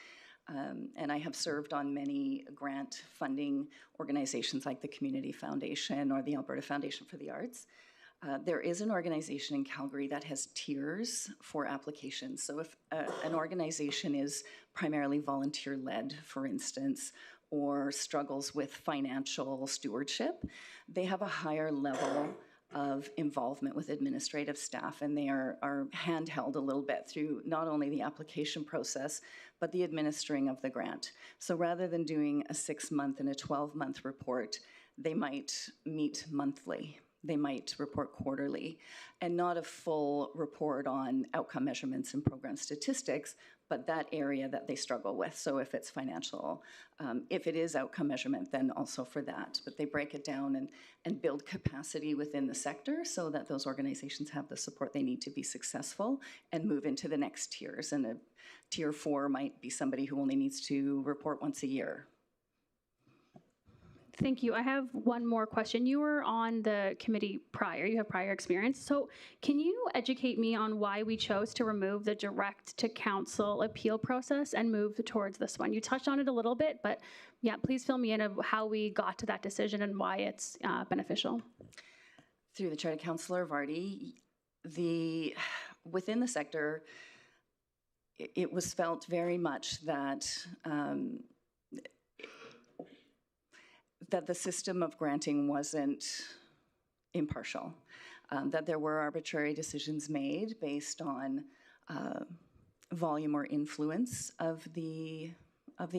T: And I have served on many grant funding organizations like the Community Foundation or the Alberta Foundation for the Arts. There is an organization in Calgary that has tiers for applications. So if an organization is primarily volunteer-led, for instance, or struggles with financial stewardship, they have a higher level of involvement with administrative staff, and they are handheld a little bit through not only the application process, but the administering of the grant. So rather than doing a 6-month and a 12-month report, they might meet monthly. They might report quarterly, and not a full report on outcome measurements and program statistics, but that area that they struggle with. So if it's financial, if it is outcome measurement, then also for that. But they break it down and build capacity within the sector so that those organizations have the support they need to be successful and move into the next tiers. And a tier 4 might be somebody who only needs to report once a year.
C: Thank you. I have one more question. You were on the committee prior, you have prior experience. So can you educate me on why we chose to remove the direct to council appeal process and move towards this one? You touched on it a little bit, but yeah, please fill me in of how we got to that decision and why it's beneficial.
T: Through the chair to Councillor Vardy, within the sector, it was felt very much that that the system of granting wasn't impartial, that there were arbitrary decisions made based on volume or influence of the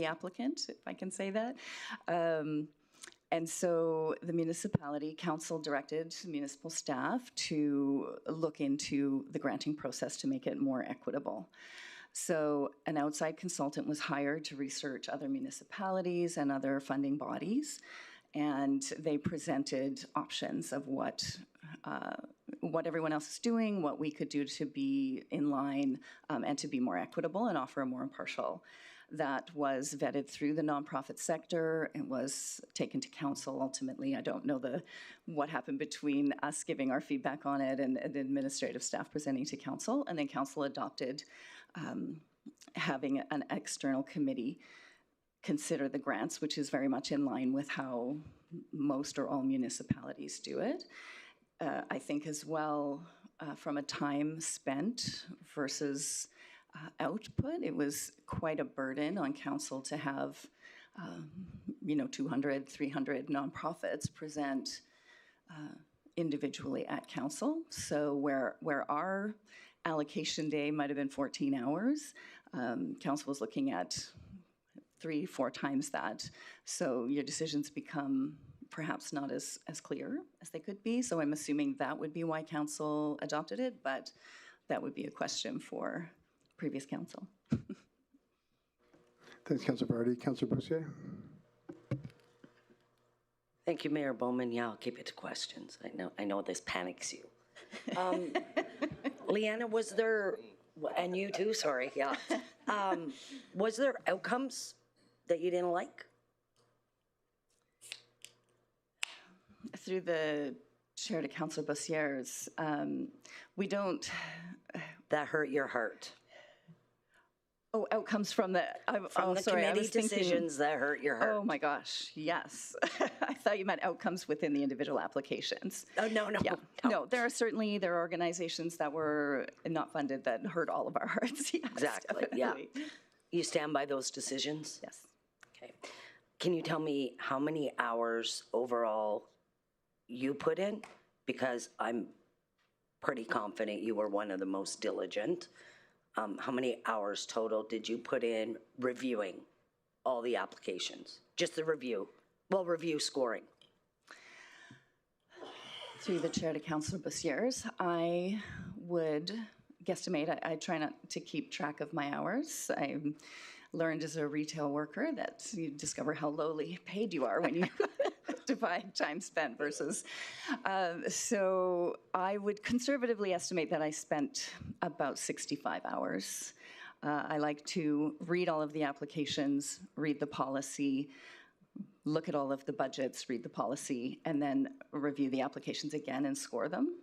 T: applicant, if I can say that. And so the municipality council directed municipal staff to look into the granting process to make it more equitable. So an outside consultant was hired to research other municipalities and other funding bodies, and they presented options of what everyone else is doing, what we could do to be in line and to be more equitable and offer a more impartial. That was vetted through the nonprofit sector. It was taken to council ultimately. I don't know what happened between us giving our feedback on it and the administrative staff presenting to council, and then council adopted having an external committee consider the grants, which is very much in line with how most or all municipalities do it. I think as well, from a time spent versus output, it was quite a burden on council to have 200, 300 nonprofits present individually at council. So where our allocation day might have been 14 hours, council was looking at 3-4 times that. So your decisions become perhaps not as clear as they could be. So I'm assuming that would be why council adopted it, but that would be a question for previous council.
A: Thanks, Councillor Vardy. Councillor Bossier.
E: Thank you, Mayor Bowman. Yeah, I'll keep it to questions. I know this panics you. Leanna, was there, and you too, sorry, yeah. Was there outcomes that you didn't like?
T: Through the chair to Councillor Bossier's, we don't...
E: That hurt your heart.
T: Oh, outcomes from the...
E: From the committee decisions that hurt your heart.
T: Oh my gosh, yes. I thought you meant outcomes within the individual applications.
E: Oh, no.
T: Yeah. No, there are organizations that were not funded that hurt all of our hearts. Yes,
E: exactly, definitely. Yeah. You stand by those decisions?
T: Yes.
E: Okay. Can you tell me how many hours overall you put in because I'm pretty confident you were one of the most diligent. How many hours total did you put in reviewing all the applications? Just the review. Well, review scoring.
T: Through the chair to Councillor Bussières, I would guesstimate, I try not to keep track of my hours. I learned as a retail worker that you discover how lowly paid you are when you divide time spent versus. So I would conservatively estimate that I spent about 65 hours. I like to read all of the applications, read the policy, look at all of the budgets, read the policy, and then review the applications again and score them.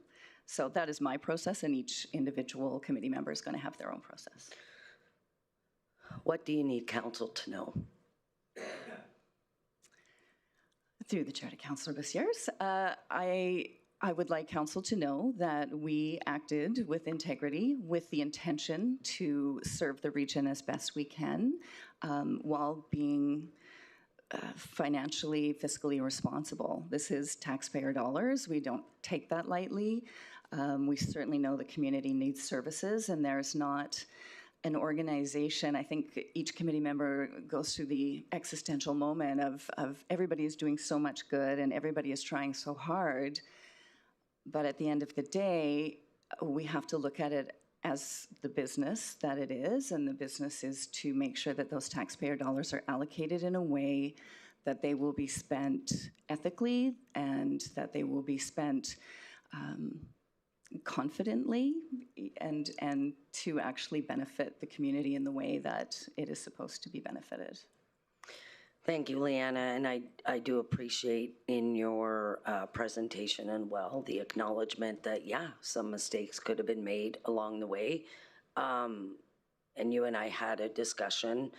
T: So that is my process, and each individual committee member is going to have their own process.
E: What do you need council to know?
T: Through the chair to Councillor Bussières, I would like council to know that we acted with integrity, with the intention to serve the region as best we can, while being financially, fiscally responsible. This is taxpayer dollars. We don't take that lightly. We certainly know the community needs services, and there's not an organization. I think each committee member goes through the existential moment of everybody is doing so much good and everybody is trying so hard. But at the end of the day, we have to look at it as the business that it is, and the business is to make sure that those taxpayer dollars are allocated in a way that they will be spent ethically and that they will be spent confidently and to actually benefit the community in the way that it is supposed to be benefited.
E: Thank you, Leanna, and I do appreciate in your presentation and the acknowledgement that, yeah, some mistakes could have been made along the way. And you and I had a discussion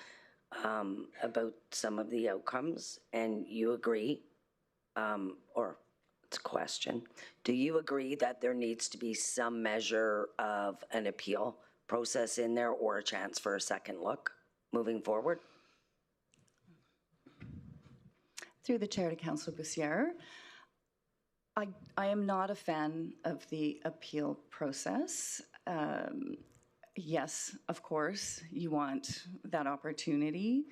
E: about some of the outcomes, and you agree, or it's a question, do you agree that there needs to be some measure of an appeal process in there or a chance for a second look moving forward?
T: Through the chair to Councillor Bussières, I am not a fan of the appeal process. Yes, of course, you want that opportunity.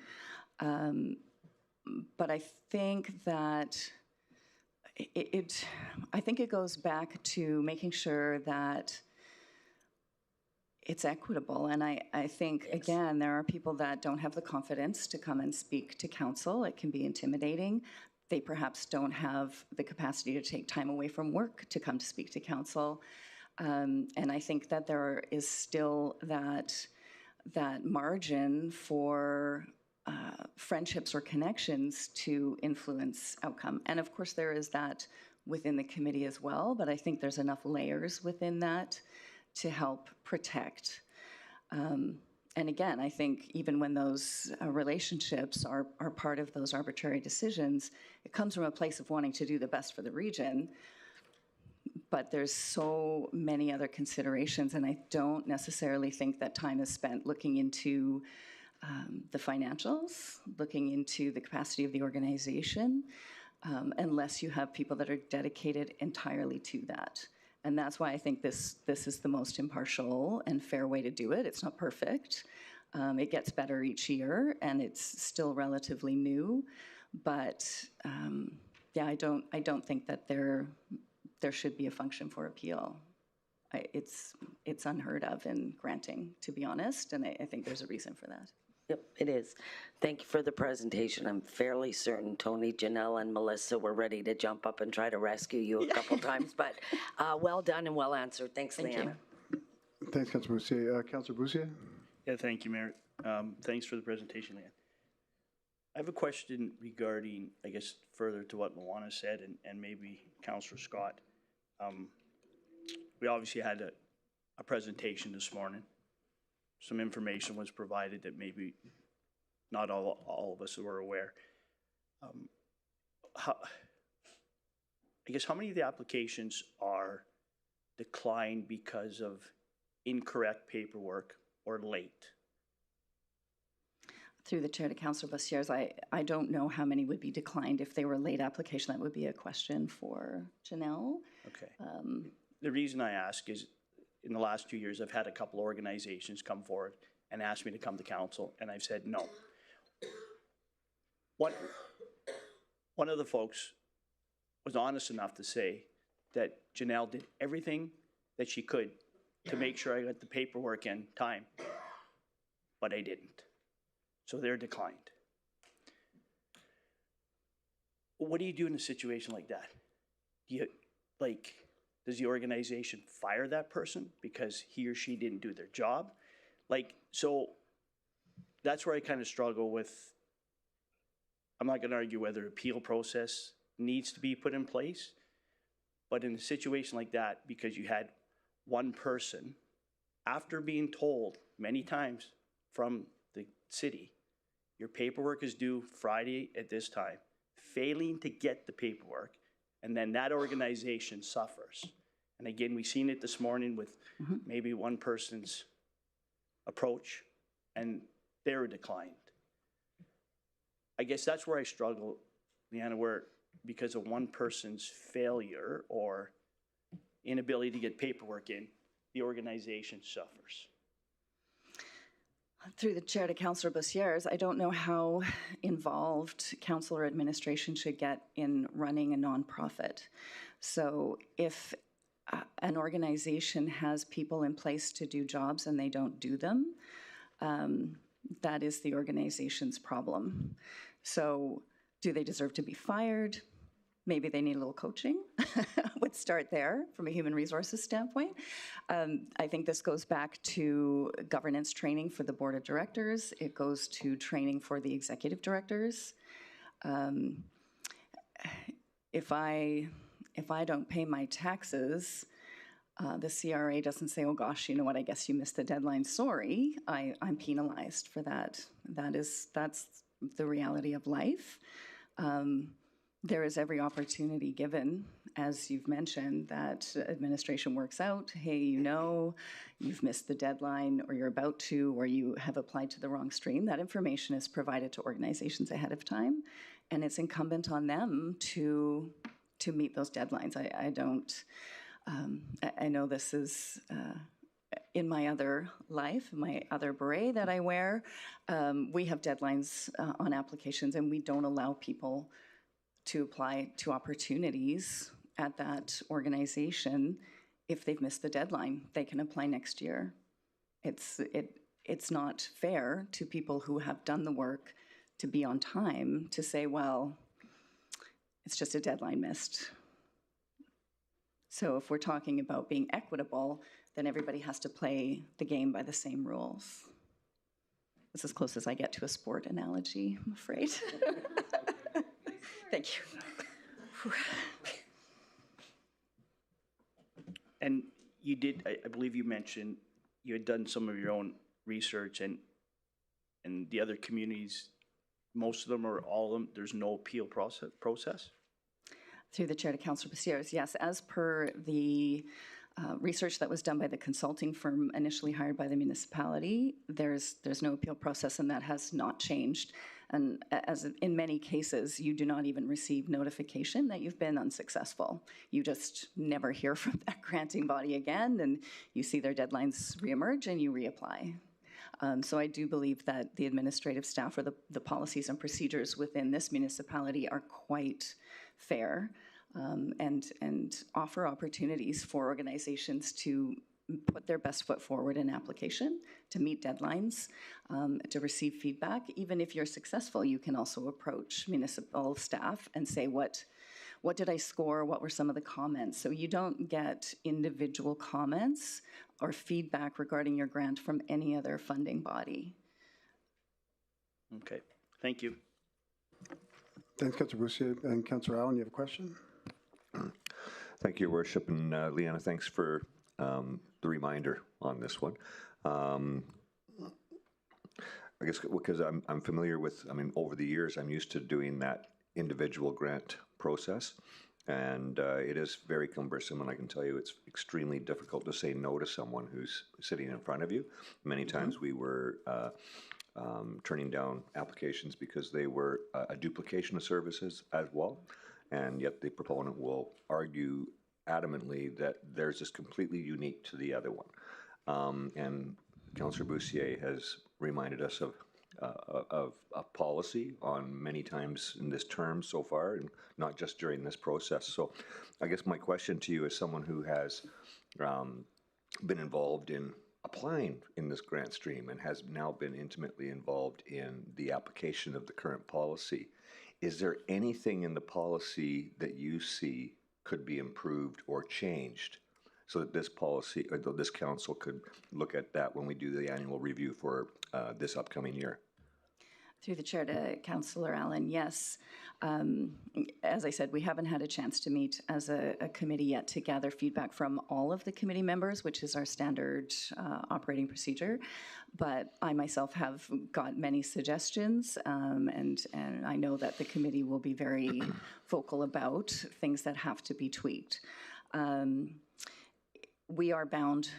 T: But I think that I think it goes back to making sure that it's equitable. And I think, again, there are people that don't have the confidence to come and speak to council. It can be intimidating. They perhaps don't have the capacity to take time away from work to come to speak to council. And I think that there is still that margin for friendships or connections to influence outcome. And of course, there is that within the committee as well, but I think there's enough layers within that to help protect. And again, I think even when those relationships are part of those arbitrary decisions, it comes from a place of wanting to do the best for the region. But there's so many other considerations, and I don't necessarily think that time is spent looking into the financials, looking into the capacity of the organization, unless you have people that are dedicated entirely to that. And that's why I think this is the most impartial and fair way to do it. It's not perfect. It gets better each year, and it's still relatively new. But yeah, I don't think that there should be a function for appeal. It's unheard of in granting, to be honest, and I think there's a reason for that.
E: Yep, it is. Thank you for the presentation. I'm fairly certain Tony, Janelle, and Melissa were ready to jump up and try to rescue you a couple times, but well done and well answered. Thanks, Leanna.
A: Thanks, Councillor Bussières. Councillor Bussières?
J: Yeah, thank you, Mayor. Thanks for the presentation, Leanne. I have a question regarding, I guess, further to what Luana said and maybe Councillor Scott. We obviously had a presentation this morning. Some information was provided that maybe not all of us were aware. I guess how many of the applications are declined because of incorrect paperwork or late?
T: Through the chair to Councillor Bussières, I don't know how many would be declined if they were late application. That would be a question for Janelle.
J: Okay. The reason I ask is, in the last 2 years, I've had a couple organizations come forward and ask me to come to council, and I've said no. One of the folks was honest enough to say that Janelle did everything that she could to make sure I got the paperwork in time, but I didn't. So they're declined. What do you do in a situation like that? Does the organization fire that person because he or she didn't do their job? So that's where I kind of struggle with. I'm not going to argue whether appeal process needs to be put in place, but in a situation like that, because you had one person, after being told many times from the city, your paperwork is due Friday at this time, failing to get the paperwork, and then that organization suffers. And again, we've seen it this morning with maybe one person's approach, and they were declined. I guess that's where I struggle, Leanna, where because of one person's failure or inability to get paperwork in, the organization suffers.
T: Through the chair to Councillor Bussières, I don't know how involved council or administration should get in running a nonprofit. So if an organization has people in place to do jobs and they don't do them, that is the organization's problem. So do they deserve to be fired? Maybe they need a little coaching. Would start there from a human resources standpoint. I think this goes back to governance training for the board of directors. It goes to training for the executive directors. If I don't pay my taxes, the CRA doesn't say, oh gosh, you know what, I guess you missed the deadline, sorry. I'm penalized for that. That's the reality of life. There is every opportunity given, as you've mentioned, that administration works out, hey, you know, you've missed the deadline, or you're about to, or you have applied to the wrong stream. That information is provided to organizations ahead of time, and it's incumbent on them to meet those deadlines. I know this is in my other life, my other beret that I wear, we have deadlines on applications, and we don't allow people to apply to opportunities at that organization if they've missed the deadline. They can apply next year. It's not fair to people who have done the work to be on time to say, well, it's just a deadline missed. So if we're talking about being equitable, then everybody has to play the game by the same rules. It's as close as I get to a sport analogy, I'm afraid. Thank you.
J: And you did, I believe you mentioned, you had done some of your own research, and the other communities, most of them or all of them, there's no appeal process?
T: Through the chair to Councillor Bussières, yes, as per the research that was done by the consulting firm initially hired by the municipality, there's no appeal process, and that has not changed. And as in many cases, you do not even receive notification that you've been unsuccessful. You just never hear from that granting body again, and you see their deadlines reemerge and you reapply. So I do believe that the administrative staff or the policies and procedures within this municipality are quite fair, and offer opportunities for organizations to put their best foot forward in application, to meet deadlines, to receive feedback. Even if you're successful, you can also approach municipal staff and say, what did I score? What were some of the comments? So you don't get individual comments or feedback regarding your grant from any other funding body.
J: Okay, thank you.
A: Thanks, Councillor Bussières. And Councillor Allen, you have a question?
L: Thank you, Your Worship, and Leanna, thanks for the reminder on this one. I guess because I'm familiar with, over the years, I'm used to doing that individual grant process, and it is very cumbersome, and I can tell you it's extremely difficult to say no to someone who's sitting in front of you. Many times we were turning down applications because they were a duplication of services as well. And yet the proponent will argue adamantly that theirs is completely unique to the other one. And Councillor Bussier has reminded us of a policy on many times in this term so far, and not just during this process. So I guess my question to you as someone who has been involved in applying in this grant stream and has now been intimately involved in the application of the current policy, is there anything in the policy that you see could be improved or changed so that this policy, or this council could look at that when we do the annual review for this upcoming year?
T: Through the chair to Councillor Allen, yes. As I said, we haven't had a chance to meet as a committee yet to gather feedback from all of the committee members, which is our standard operating procedure. But I myself have got many suggestions, and I know that the committee will be very vocal about things that have to be tweaked. We are bound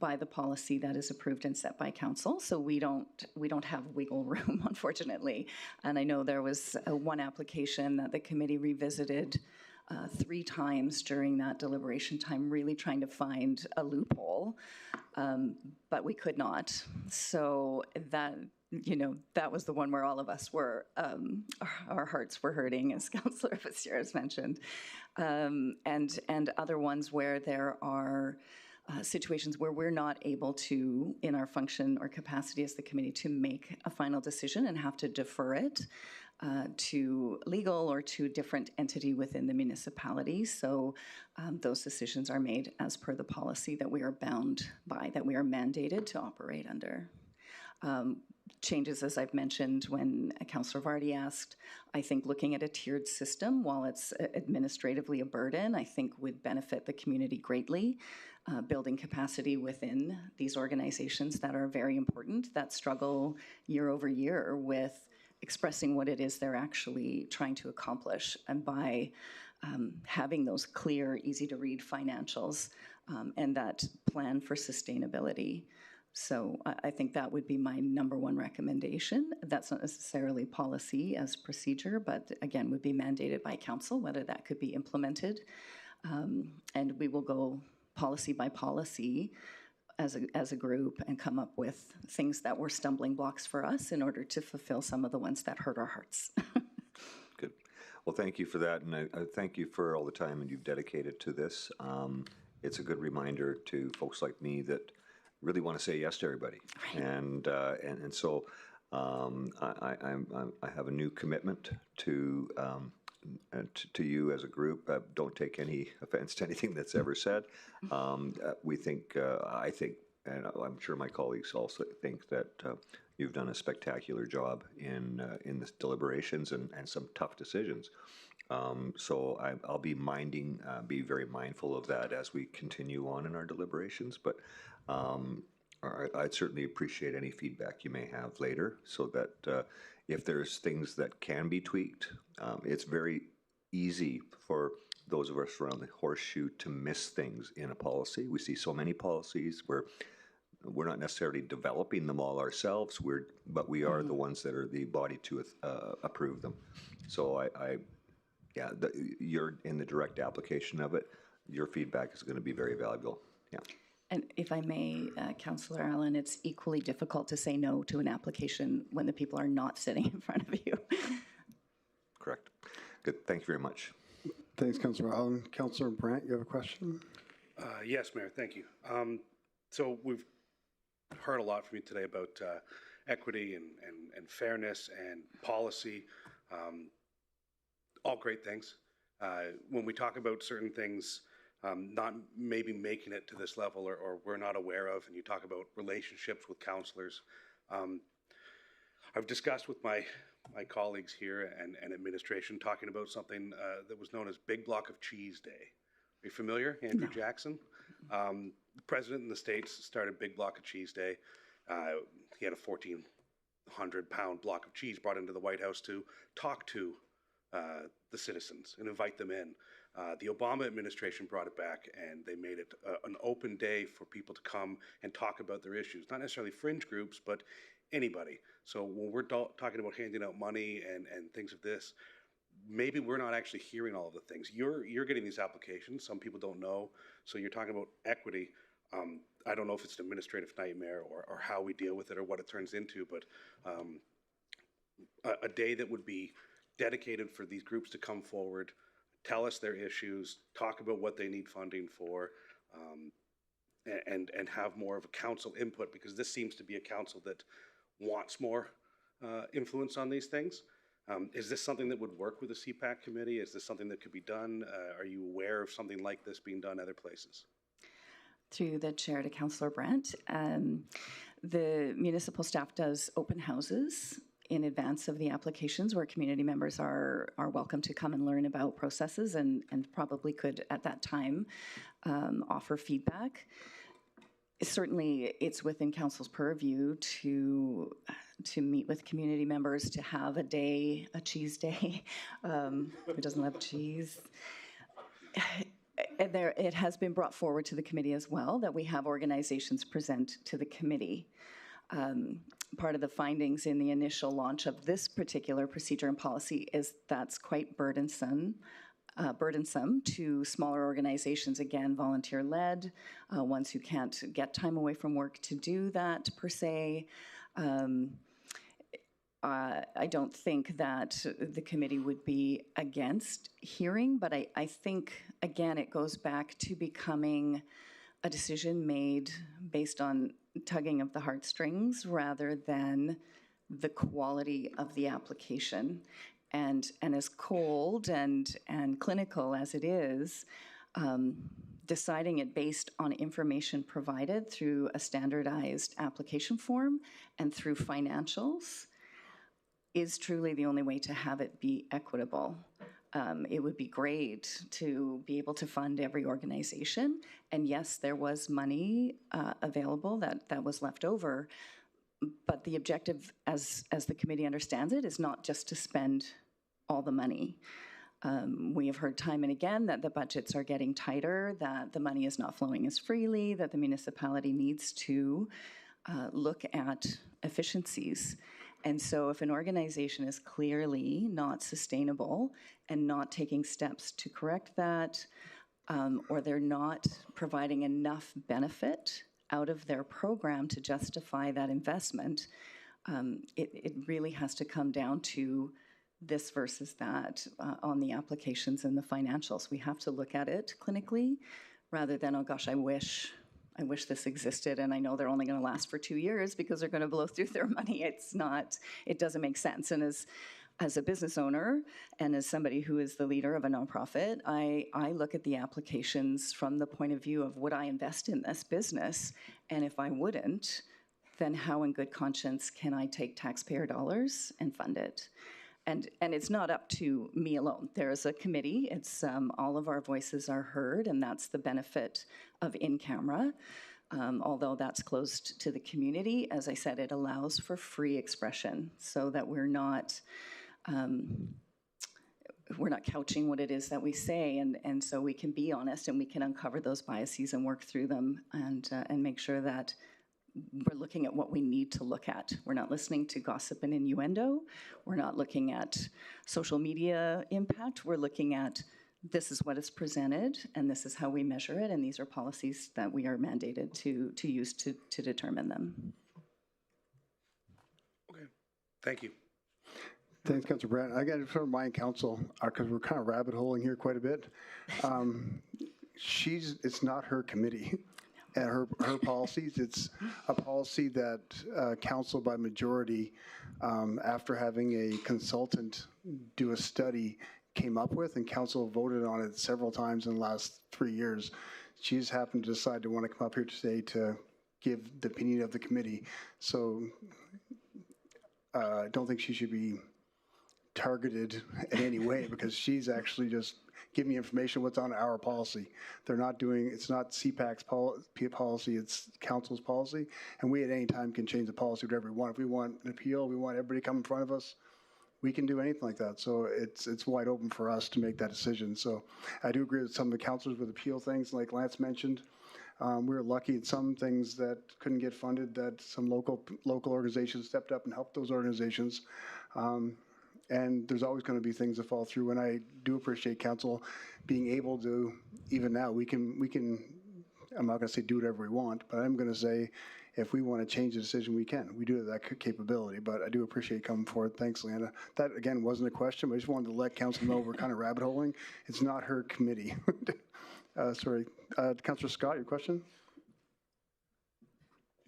T: by the policy that is approved and set by council, so we don't have wiggle room, unfortunately. And I know there was one application that the committee revisited 3 times during that deliberation time, really trying to find a loophole, but we could not. So that, that was the one where all of us were, our hearts were hurting, as Councillor Bussier has mentioned, and other ones where there are situations where we're not able to, in our function or capacity as the committee, to make a final decision and have to defer it to legal or to a different entity within the municipality. So those decisions are made as per the policy that we are bound by, that we are mandated to operate under. Changes, as I've mentioned when Councillor Vardy asked, I think looking at a tiered system, while it's administratively a burden, I think would benefit the community greatly. Building capacity within these organizations that are very important, that struggle year over year with expressing what it is they're actually trying to accomplish. And by having those clear, easy to read financials and that plan for sustainability. So I think that would be my #1 recommendation. That's not necessarily policy as procedure, but again, would be mandated by council, whether that could be implemented. And we will go policy by policy as a group and come up with things that were stumbling blocks for us in order to fulfill some of the ones that hurt our hearts.
L: Good. Well, thank you for that, and I thank you for all the time that you've dedicated to this. It's a good reminder to folks like me that really want to say yes to everybody, and so I have a new commitment to you as a group. Don't take any offense to anything that's ever said. We think, I think, and I'm sure my colleagues also think that you've done a spectacular job in the deliberations and some tough decisions. So I'll be be very mindful of that as we continue on in our deliberations. But I'd certainly appreciate any feedback you may have later, so that if there's things that can be tweaked, it's very easy for those of us around the horseshoe to miss things in a policy. We see so many policies where we're not necessarily developing them all ourselves, but we are the ones that are the body to approve them. So you're in the direct application of it. Your feedback is going to be very valuable. Yeah.
T: And if I may, Councillor Allen, it's equally difficult to say no to an application when the people are not sitting in front of you.
L: Correct. Good. Thank you very much.
A: Thanks, Councillor Allen. Councillor Brandt, you have a question?
K: Yes, Mayor, thank you. So we've heard a lot from you today about equity and fairness and policy, all great things. When we talk about certain things, not maybe making it to this level or we're not aware of, and you talk about relationships with councillors. I've discussed with my colleagues here and administration talking about something that was known as Big Block of Cheese Day. Are you familiar? Andrew Jackson? The president in the States started Big Block of Cheese Day. He had a 1,400-pound block of cheese brought into the White House to talk to the citizens and invite them in. The Obama administration brought it back, and they made it an open day for people to come and talk about their issues. Not necessarily fringe groups, but anybody. So when we're talking about handing out money and things of this, maybe we're not actually hearing all of the things. You're getting these applications. Some people don't know. So you're talking about equity. I don't know if it's an administrative nightmare or how we deal with it or what it turns into, but a day that would be dedicated for these groups to come forward, tell us their issues, talk about what they need funding for, and have more of a council input, because this seems to be a council that wants more influence on these things. Is this something that would work with the CPAC committee? Is this something that could be done? Are you aware of something like this being done other places?
T: Through the chair to Councillor Brandt, the municipal staff does open houses in advance of the applications where community members are welcome to come and learn about processes and probably could at that time offer feedback. Certainly it's within council's purview to meet with community members, to have a day, a cheese day. Who doesn't love cheese? It has been brought forward to the committee as well that we have organizations present to the committee. Part of the findings in the initial launch of this particular procedure and policy is that's quite burdensome to smaller organizations, again, volunteer-led, ones who can't get time away from work to do that per se. I don't think that the committee would be against hearing, but I think, again, it goes back to becoming a decision made based on tugging of the heartstrings rather than the quality of the application. And as cold and clinical as it is, deciding it based on information provided through a standardized application form and through financials is truly the only way to have it be equitable. It would be great to be able to fund every organization. And yes, there was money available that was left over. But the objective, as the committee understands it, is not just to spend all the money. We have heard time and again that the budgets are getting tighter, that the money is not flowing as freely, that the municipality needs to look at efficiencies. And so if an organization is clearly not sustainable and not taking steps to correct that, or they're not providing enough benefit out of their program to justify that investment, it really has to come down to this versus that on the applications and the financials. We have to look at it clinically rather than, oh gosh, I wish this existed, and I know they're only going to last for 2 years because they're going to blow through their money. It doesn't make sense. And as a business owner and as somebody who is the leader of a nonprofit, I look at the applications from the point of view of, would I invest in this business? And if I wouldn't, then how in good conscience can I take taxpayer dollars and fund it? And it's not up to me alone. There is a committee. It's all of our voices are heard, and that's the benefit of in-camera. Although that's closed to the community, as I said, it allows for free expression so that we're not couching what it is that we say, and so we can be honest and we can uncover those biases and work through them and make sure that we're looking at what we need to look at. We're not listening to gossip and innuendo. We're not looking at social media impact. We're looking at this is what is presented and this is how we measure it, and these are policies that we are mandated to use to determine them.
K: Okay, thank you.
A: Thanks, Councilor Brandt. I got to sort of remind council, because we're kind of rabbit holing here quite a bit. It's not her committee. And her policies, it's a policy that council by majority, after having a consultant do a study, came up with, and council voted on it several times in the last 3 years. She just happened to decide to want to come up here today to give the opinion of the committee. So I don't think she should be targeted in any way, because she's actually just giving me information what's on our policy. They're not doing, it's not CPAC's policy, it's council's policy, and we at any time can change the policy whatever we want. If we want an appeal, we want everybody to come in front of us, we can do anything like that. So it's wide open for us to make that decision. So I do agree with some of the councilors with appeal things like Lance mentioned. We were lucky in some things that couldn't get funded, that some local organizations stepped up and helped those organizations. And there's always going to be things that fall through. And I do appreciate council being able to, even now, we can, I'm not going to say do whatever we want, but I'm going to say if we want to change the decision, we can. We do have that capability, but I do appreciate coming forward. Thanks, Leanna. That, again, wasn't a question, but I just wanted to let council know we're kind of rabbit holing. It's not her committee. Sorry. Councillor Scott, your question?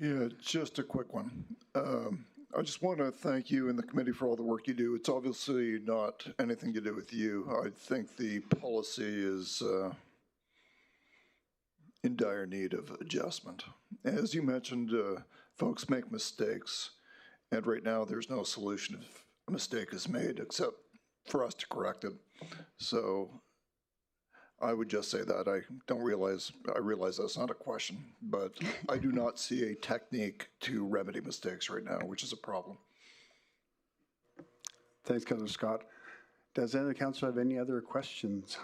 P: Yeah, just a quick one. I just want to thank you and the committee for all the work you do. It's obviously not anything to do with you. I think the policy is in dire need of adjustment. As you mentioned, folks make mistakes, and right now there's no solution if a mistake is made except for us to correct it. So I would just say that I realize that's not a question, but I do not see a technique to remedy mistakes right now, which is a problem.
A: Thanks, Councillor Scott. Does any other councillor have any other questions?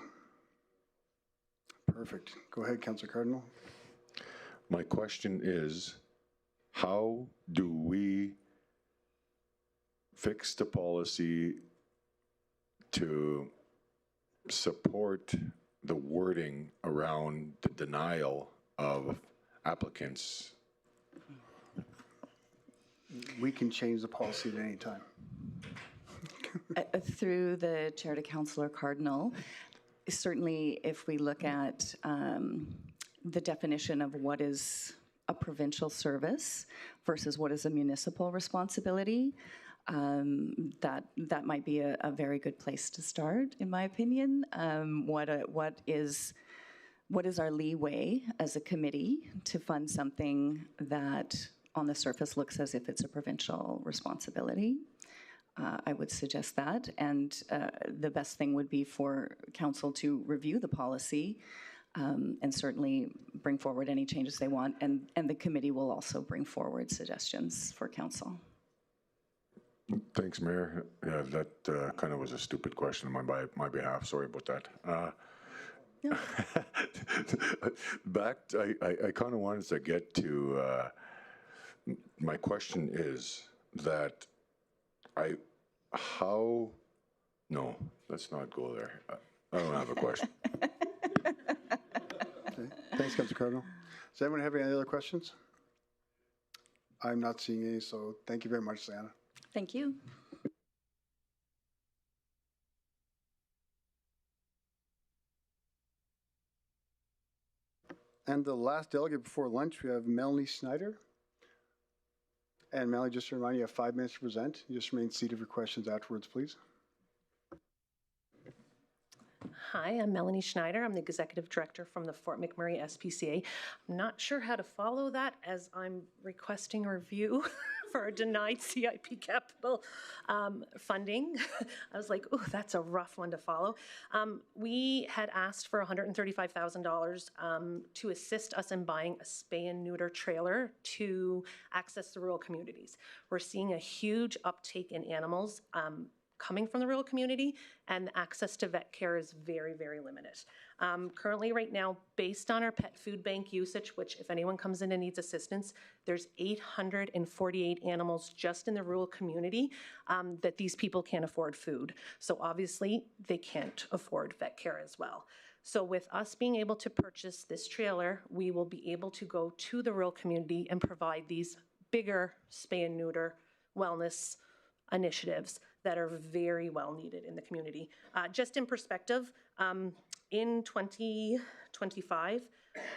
A: Perfect. Go ahead, Councillor Cardinal.
F: My question is, how do we fix the policy to support the wording around the denial of applicants?
A: We can change the policy at any time.
T: Through the chair to Councillor Cardinal, certainly if we look at the definition of what is a provincial service versus what is a municipal responsibility, that might be a very good place to start, in my opinion. What is our leeway as a committee to fund something that on the surface looks as if it's a provincial responsibility? I would suggest that, and the best thing would be for council to review the policy and certainly bring forward any changes they want, and the committee will also bring forward suggestions for council.
F: Thanks, Mayor. Yeah, that kind of was a stupid question on my behalf. Sorry about that.
T: No.
F: I kind of wanted to get to, my question is that no, let's not go there. I don't have a question.
A: Okay. Thanks, Councillor Cardinal. Does anyone have any other questions? I'm not seeing any, so thank you very much, Leanna.
T: Thank you.
A: And the last delegate before lunch, we have Melanie Snyder. And Melanie, just to remind you, you have 5 minutes to present. You just remain seated for questions afterwards, please.
U: Hi, I'm Melanie Schneider. I'm the Executive Director from the Fort McMurray SPCA. I'm not sure how to follow that as I'm requesting a review for a denied CIP capital funding. I was like, oh, that's a rough one to follow. We had asked for $135,000 to assist us in buying a spay and neuter trailer to access the rural communities. We're seeing a huge uptake in animals coming from the rural community, and access to vet care is very, very limited. Currently, right now, based on our pet food bank usage, which if anyone comes in and needs assistance, there's 848 animals just in the rural community that these people can't afford food. So obviously, they can't afford vet care as well. So with us being able to purchase this trailer, we will be able to go to the rural community and provide these bigger spay and neuter wellness initiatives that are very well needed in the community. Just in perspective, in 2025,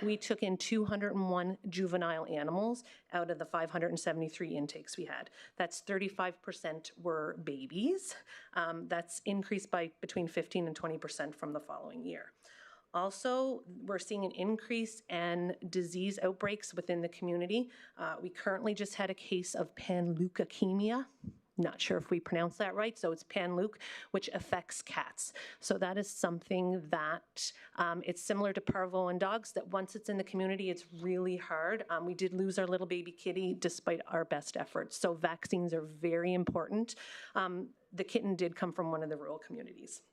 U: we took in 201 juvenile animals out of the 573 intakes we had. That's 35% were babies. That's increased by between 15 and 20% from the following year. Also, we're seeing an increase in disease outbreaks within the community. We currently just had a case of panleukemia. Not sure if we pronounced that right, so it's panleuk, which affects cats. So that is something that it's similar to parvo in dogs, that once it's in the community, it's really hard. We did lose our little baby kitty despite our best efforts. So vaccines are very important. The kitten did come from one of the rural communities.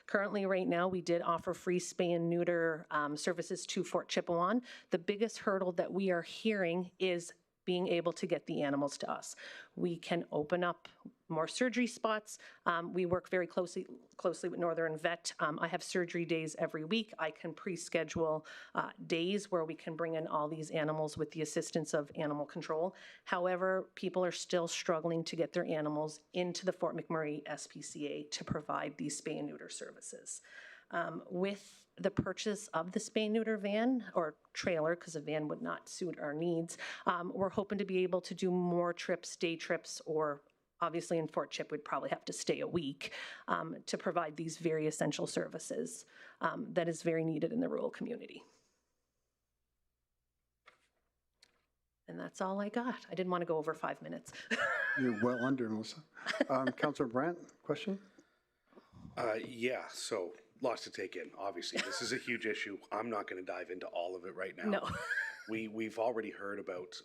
U: Currently, right now, we did offer free spay and neuter services to Fort Chipewyan. The biggest hurdle that we are hearing is being able to get the animals to us. We can open up more surgery spots. We work very closely with Northern Vet. I have surgery days every week. I can pre-schedule days where we can bring in all these animals with the assistance of animal control. However, people are still struggling to get their animals into the Fort McMurray SPCA to provide these spay and neuter services. With the purchase of the spay and neuter van or trailer, because a van would not suit our needs, we're hoping to be able to do more trips, day trips, or obviously in Fort Chip, we'd probably have to stay a week to provide these very essential services that is very needed in the rural community. And that's all I got. I didn't want to go over 5 minutes.
A: You're well under, Melissa. Councillor Brandt, question?
K: Yeah, so lots to take in. Obviously, this is a huge issue. I'm not going to dive into all of it right now.
U: No.
K: We've already heard about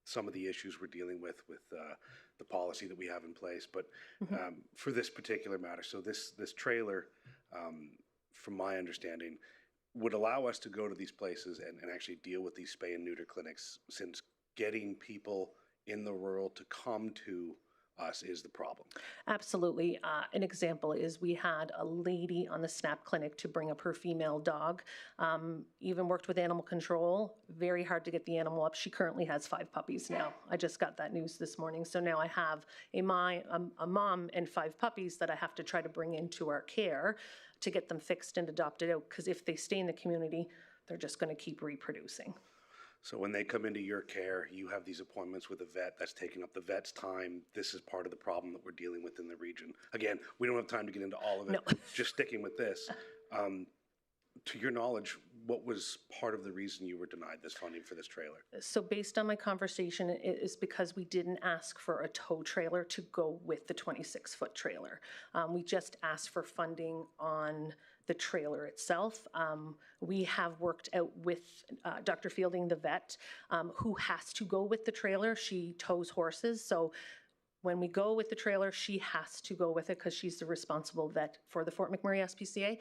K: some of the issues we're dealing with the policy that we have in place, but for this particular matter, so this trailer, from my understanding, would allow us to go to these places and actually deal with these spay and neuter clinics, since getting people in the rural to come to us is the problem.
U: Absolutely. An example is we had a lady on the SNAP clinic to bring up her female dog. Even worked with animal control. Very hard to get the animal up. She currently has 5 puppies now. I just got that news this morning. So now I have a mom and 5 puppies that I have to try to bring into our care to get them fixed and adopted out, because if they stay in the community, they're just going to keep reproducing.
K: So when they come into your care, you have these appointments with a vet that's taking up the vet's time. This is part of the problem that we're dealing with in the region. Again, we don't have time to get into all of it.
U: No.
K: Just sticking with this. To your knowledge, what was part of the reason you were denied this funding for this trailer?
U: So based on my conversation, it is because we didn't ask for a tow trailer to go with the 26-foot trailer. We just asked for funding on the trailer itself. We have worked out with Dr. Fielding, the vet, who has to go with the trailer. She tows horses, so when we go with the trailer, she has to go with it because she's the responsible vet for the Fort McMurray SPCA.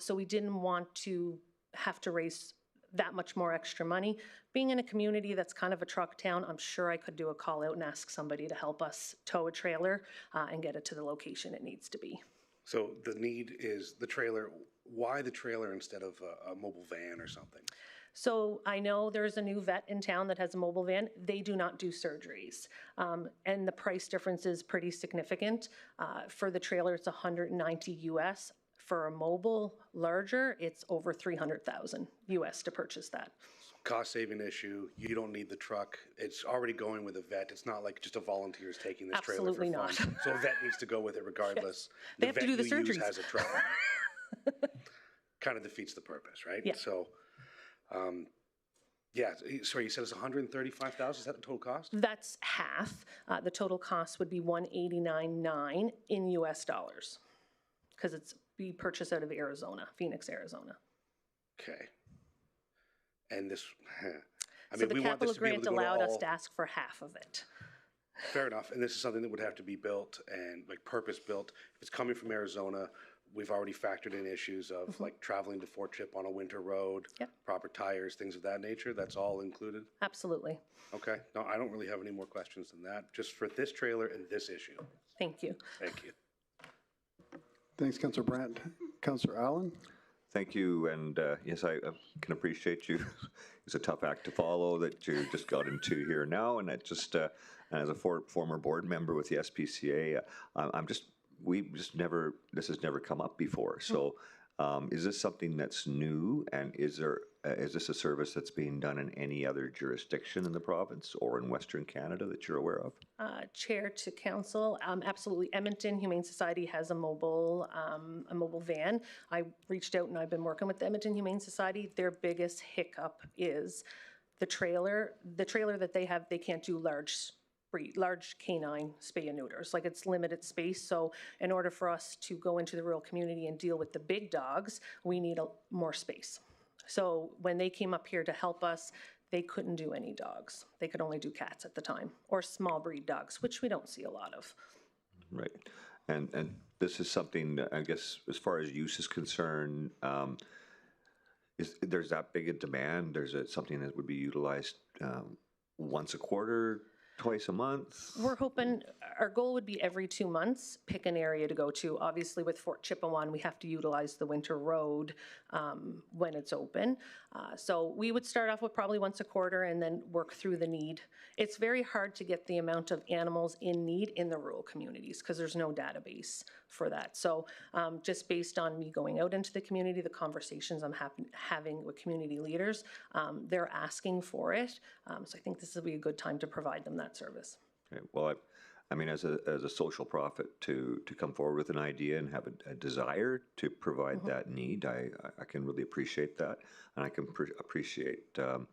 U: So we didn't want to have to raise that much more extra money. Being in a community that's kind of a truck town, I'm sure I could do a call out and ask somebody to help us tow a trailer and get it to the location it needs to be.
K: So the need is the trailer. Why the trailer instead of a mobile van or something?
U: So I know there's a new vet in town that has a mobile van. They do not do surgeries. And the price difference is pretty significant. For the trailer, it's $190 US. For a mobile larger, it's over $300,000 US to purchase that.
K: Cost saving issue. You don't need the truck. It's already going with a vet. It's not like just a volunteer is taking this
U: Absolutely
K: trailer for fun.
U: not.
K: So a vet needs to go with it regardless.
U: Yes. They have to do the
K: vet you use
U: surgeries.
K: has a truck. Kind of defeats the purpose, right?
U: Yeah.
K: So, yeah. Sorry, you said it's $135,000. Is that the total cost?
U: That's half. The total cost would be $189.9 in US dollars because we purchase out of Arizona, Phoenix, Arizona.
K: Okay. And this, I
U: So
K: mean,
U: the
K: we want this
U: capital
K: to be able
U: grant
K: to go to
U: allowed us
K: all.
U: to ask for half of it.
K: Fair enough. And this is something that would have to be built and like purpose built. If it's coming from Arizona, we've already factored in issues of like traveling to Fort Chip on a winter road, proper tires, things of that nature. That's all included.
U: Absolutely.
K: Okay. No, I don't really have any more questions than that. Just for this trailer and this issue.
U: Thank you.
K: Thank you.
A: Thanks, Councillor Brandt. Councillor Allen?
L: Thank you, and yes, I can appreciate you. It's a tough act to follow that you just got into here now, and it just, as a former board member with the SPCA, this has never come up before. So, is this something that's new, and is this a service that's being done in any other jurisdiction in the province or in Western Canada that you're aware of?
U: Chair to council, absolutely. Edmonton Humane Society has a mobile van. I reached out and I've been working with the Edmonton Humane Society. Their biggest hiccup is the trailer. The trailer that they have, they can't do large canine spay and neuters. Like, it's limited space. So in order for us to go into the rural community and deal with the big dogs, we need more space. So when they came up here to help us, they couldn't do any dogs. They could only do cats at the time, or small breed dogs, which we don't see a lot of.
L: Right. And this is something, I guess, as far as use is concerned, there's that big a demand? There's something that would be utilized once a quarter, twice a month?
U: We're hoping, our goal would be every 2 months, pick an area to go to. Obviously, with Fort Chippewa, we have to utilize the winter road when it's open. So we would start off with probably once a quarter and then work through the need. It's very hard to get the amount of animals in need in the rural communities because there's no database for that. So just based on me going out into the community, the conversations I'm having with community leaders, they're asking for it. So I think this will be a good time to provide them that service.
L: Okay. Well, I mean, as a social profit, to come forward with an idea and have a desire to provide that need, I can really appreciate that, and I can appreciate the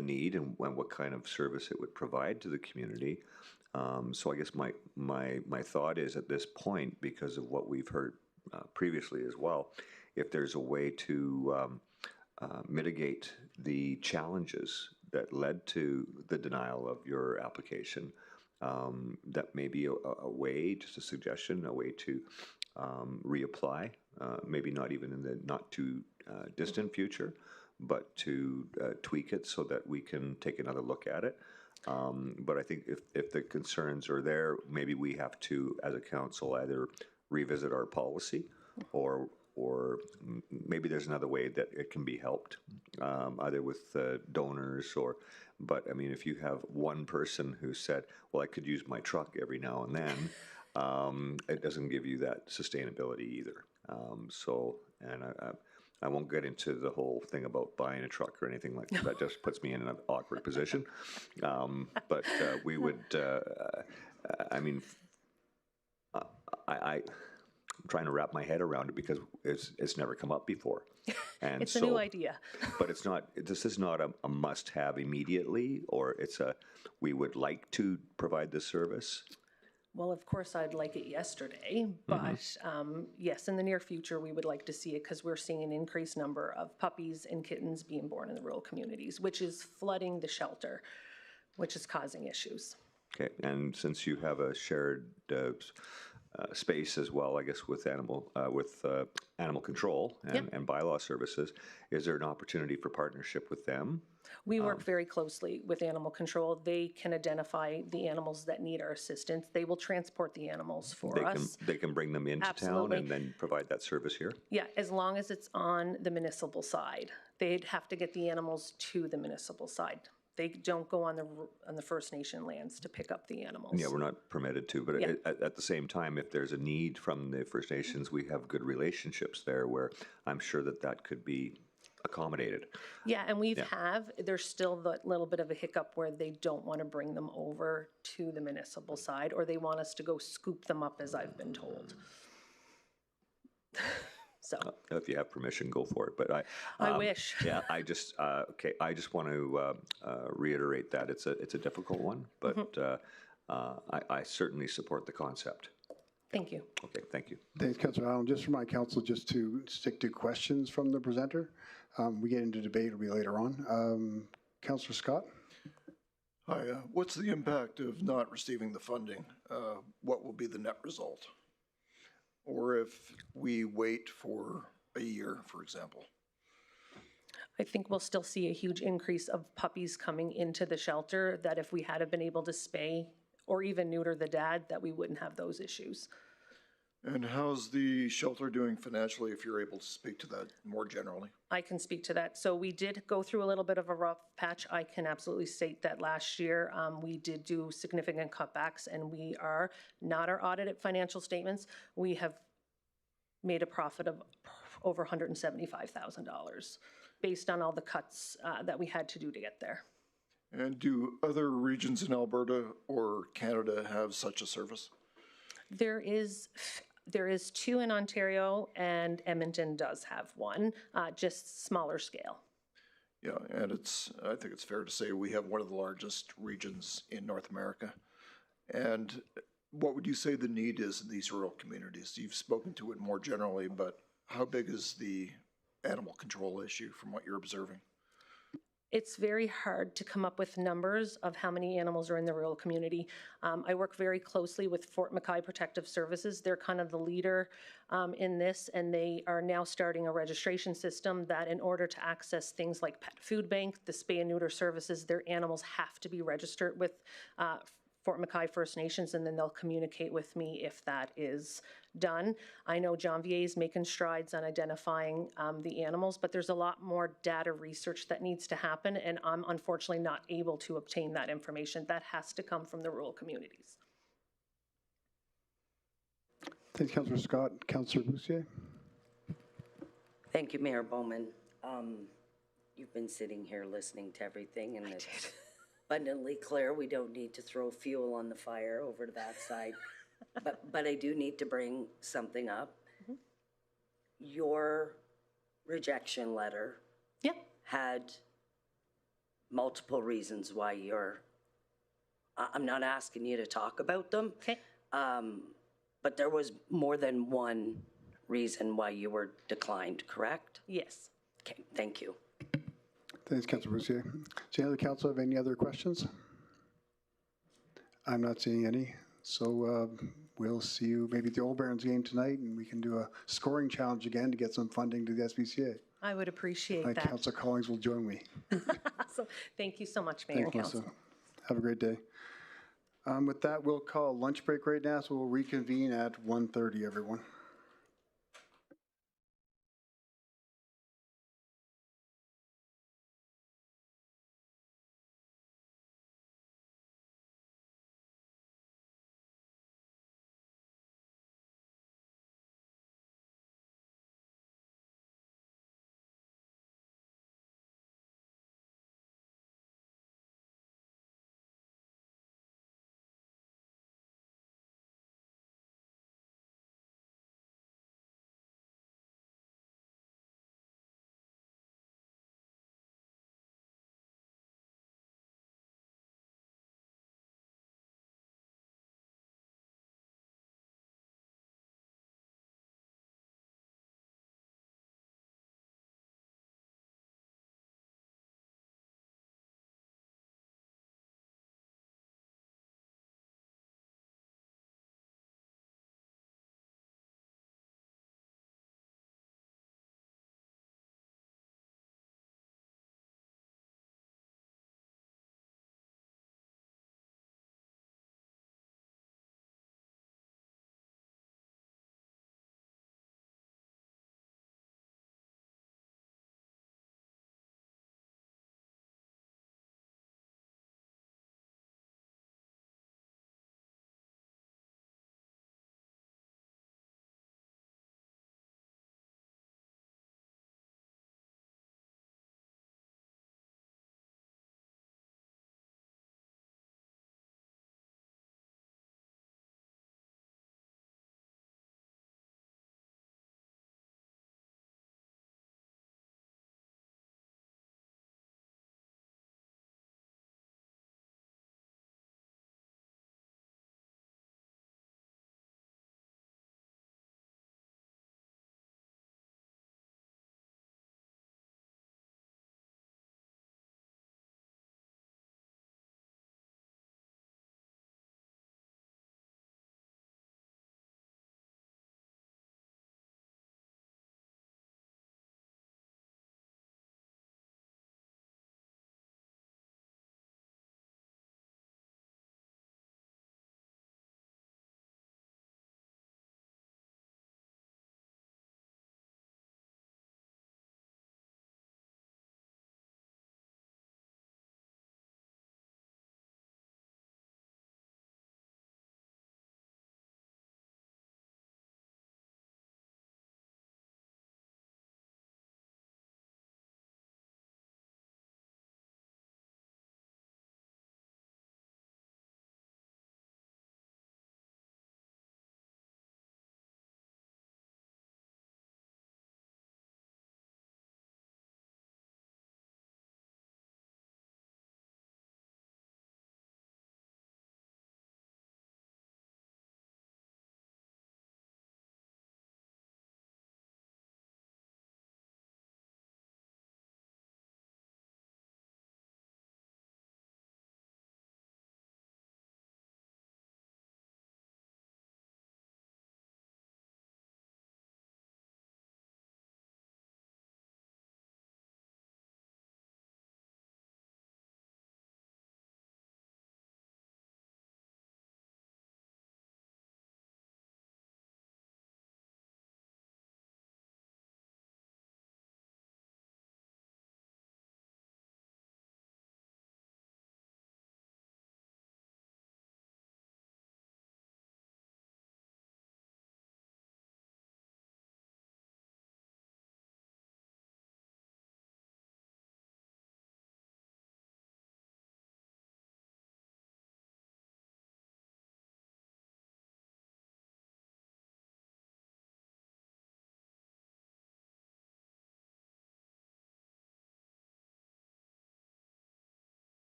L: need and what kind of service it would provide to the community. So I guess my thought is at this point, because of what we've heard previously as well, if there's a way to mitigate the challenges that led to the denial of your application, that may be a way, just a suggestion, a way to reapply, maybe not even in the not too distant future, but to tweak it so that we can take another look at it. But I think if the concerns are there, maybe we have to, as a council, either revisit our policy or maybe there's another way that it can be helped, either with donors but I mean, if you have one person who said, well, I could use my truck every now and then, it doesn't give you that sustainability either. And I won't get into the whole thing about buying a truck or anything like that. That just puts me in an awkward position. But we would, I mean, I'm trying to wrap my head around it because it's never come up before. And
U: it's a new idea.
L: But it's not, this is not a must-have immediately, or we would like to provide this service.
U: Well, of course, I'd like it yesterday, but yes, in the near future, we would like to see it because we're seeing an increased number of puppies and kittens being born in the rural communities, which is flooding the shelter, which is causing issues.
L: Okay, and since you have a shared space as well, I guess, with animal control and bylaw services, is there an opportunity for partnership with them?
U: We work very closely with animal control. They can identify the animals that need our assistance. They will transport the animals for us.
L: They can bring them into town and then provide that service here?
U: Yeah, as long as it's on the municipal side. They'd have to get the animals to the municipal side. They don't go on the First Nation lands to pick up the animals.
L: Yeah, we're not permitted to, but at the same time, if there's a need from the First Nations, we have good relationships there where I'm sure that could be accommodated.
U: Yeah, and there's still that little bit of a hiccup where they don't want to bring them over to the municipal side, or they want us to go scoop them up, as I've been told. So
L: if you have permission, go for it. But
U: I wish.
L: Yeah, I just want to reiterate that it's a difficult one, but I certainly support the concept.
U: Thank you.
L: Okay, thank you.
A: Thanks, Councilor Allen. Just for my council, just to stick to questions from the presenter. We get into debate, it'll be later on. Councilor Scott?
P: Hi, what's the impact of not receiving the funding? What will be the net result? Or if we wait for a year, for example?
U: I think we'll still see a huge increase of puppies coming into the shelter, that if we had been able to spay or even neuter the dad, that we wouldn't have those issues.
P: And how's the shelter doing financially, if you're able to speak to that more generally?
U: I can speak to that. So we did go through a little bit of a rough patch. I can absolutely state that last year we did do significant cutbacks, and we are not our audited financial statements. We have made a profit of over $175,000 based on all the cuts that we had to do to get there.
P: And do other regions in Alberta or Canada have such a service?
U: There is 2 in Ontario, and Edmonton does have one, just smaller scale.
P: Yeah, and I think it's fair to say we have one of the largest regions in North America. And what would you say the need is in these rural communities? You've spoken to it more generally, but how big is the animal control issue from what you're observing?
U: It's very hard to come up with numbers of how many animals are in the rural community. I work very closely with Fort McKay Protective Services. They're kind of the leader in this, and they are now starting a registration system that in order to access things like pet food bank, the spay and neuter services, their animals have to be registered with Fort McKay First Nations, and then they'll communicate with me if that is done. I know Janvier is making strides on identifying the animals, but there's a lot more data research that needs to happen, and I'm unfortunately not able to obtain that information. That has to come from the rural communities.
A: Thanks, Councillor Scott. Councillor Boussier.
E: Thank you, Mayor Bowman. You've been sitting here listening to everything, and it's abundantly clear we don't need to throw fuel on the fire over to that side. But I do need to bring something up. Your rejection letter had multiple reasons why I'm not asking you to talk about them.
U: Okay.
E: But there was more than one reason why you were declined, correct?
U: Yes.
E: Okay, thank you.
A: Thanks, Councillor Boussier. Does any other council have any other questions? I'm not seeing any. So we'll see you maybe at the Old Barons game tonight, and we can do a scoring challenge again to get some funding to the SPCA.
U: I would appreciate that.
A: Councillor Collings will join me.
U: So thank you so much, Mayor and Council.
A: Have a great day. With that, we'll call a lunch break right now, so we'll reconvene at 1:30, everyone.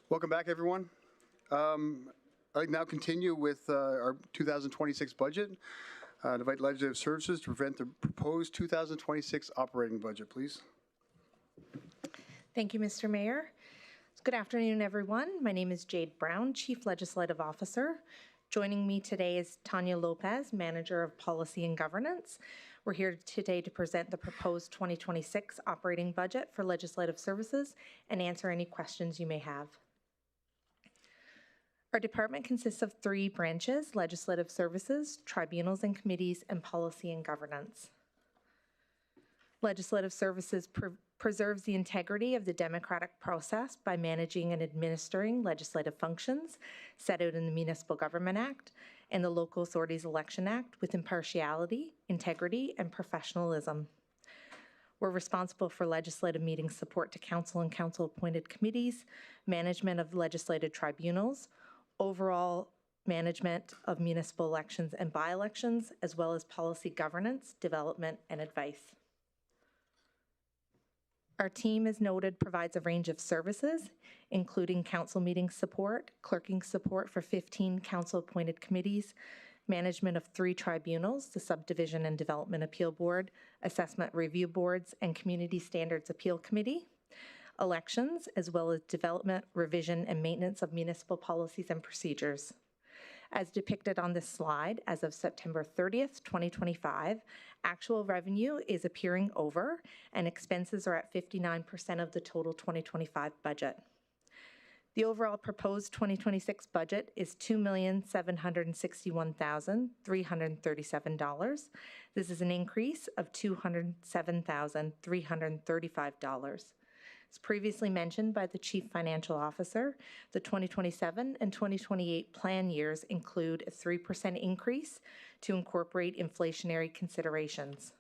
A: Welcome back, everyone. I'd now continue with our 2026 budget. Invite Legislative Services to present the proposed 2026 operating budget, please.
D: Thank you, Mr. Mayor. Good afternoon, everyone. My name is Jade Brown, Chief Legislative Officer. Joining me today is Tanya Lopez, Manager of Policy and Governance. We're here today to present the proposed 2026 operating budget for Legislative Services and answer any questions you may have. Our department consists of 3 branches: Legislative Services, Tribunals and Committees, and Policy and Governance. Legislative Services preserves the integrity of the democratic process by managing and administering legislative functions set out in the Municipal Government Act and the Local Authorities Election Act with impartiality, integrity, and professionalism. We're responsible for legislative meeting support to council and council-appointed committees, management of legislative tribunals, overall management of municipal elections and by-elections, as well as policy governance, development, and advice. Our team, as noted, provides a range of services, including council meeting support, clerking support for 15 council-appointed committees, management of 3 tribunals, the Subdivision and Development Appeal Board, Assessment Review Boards, and Community Standards Appeal Committee, elections, as well as development, revision, and maintenance of municipal policies and procedures. As depicted on this slide, as of September 30th, 2025, actual revenue is appearing over and expenses are at 59% of the total 2025 budget. The overall proposed 2026 budget is $2,761,337. This is an increase of $207,335. As previously mentioned by the Chief Financial Officer, the 2027 and 2028 plan years include a 3% increase to incorporate inflationary considerations.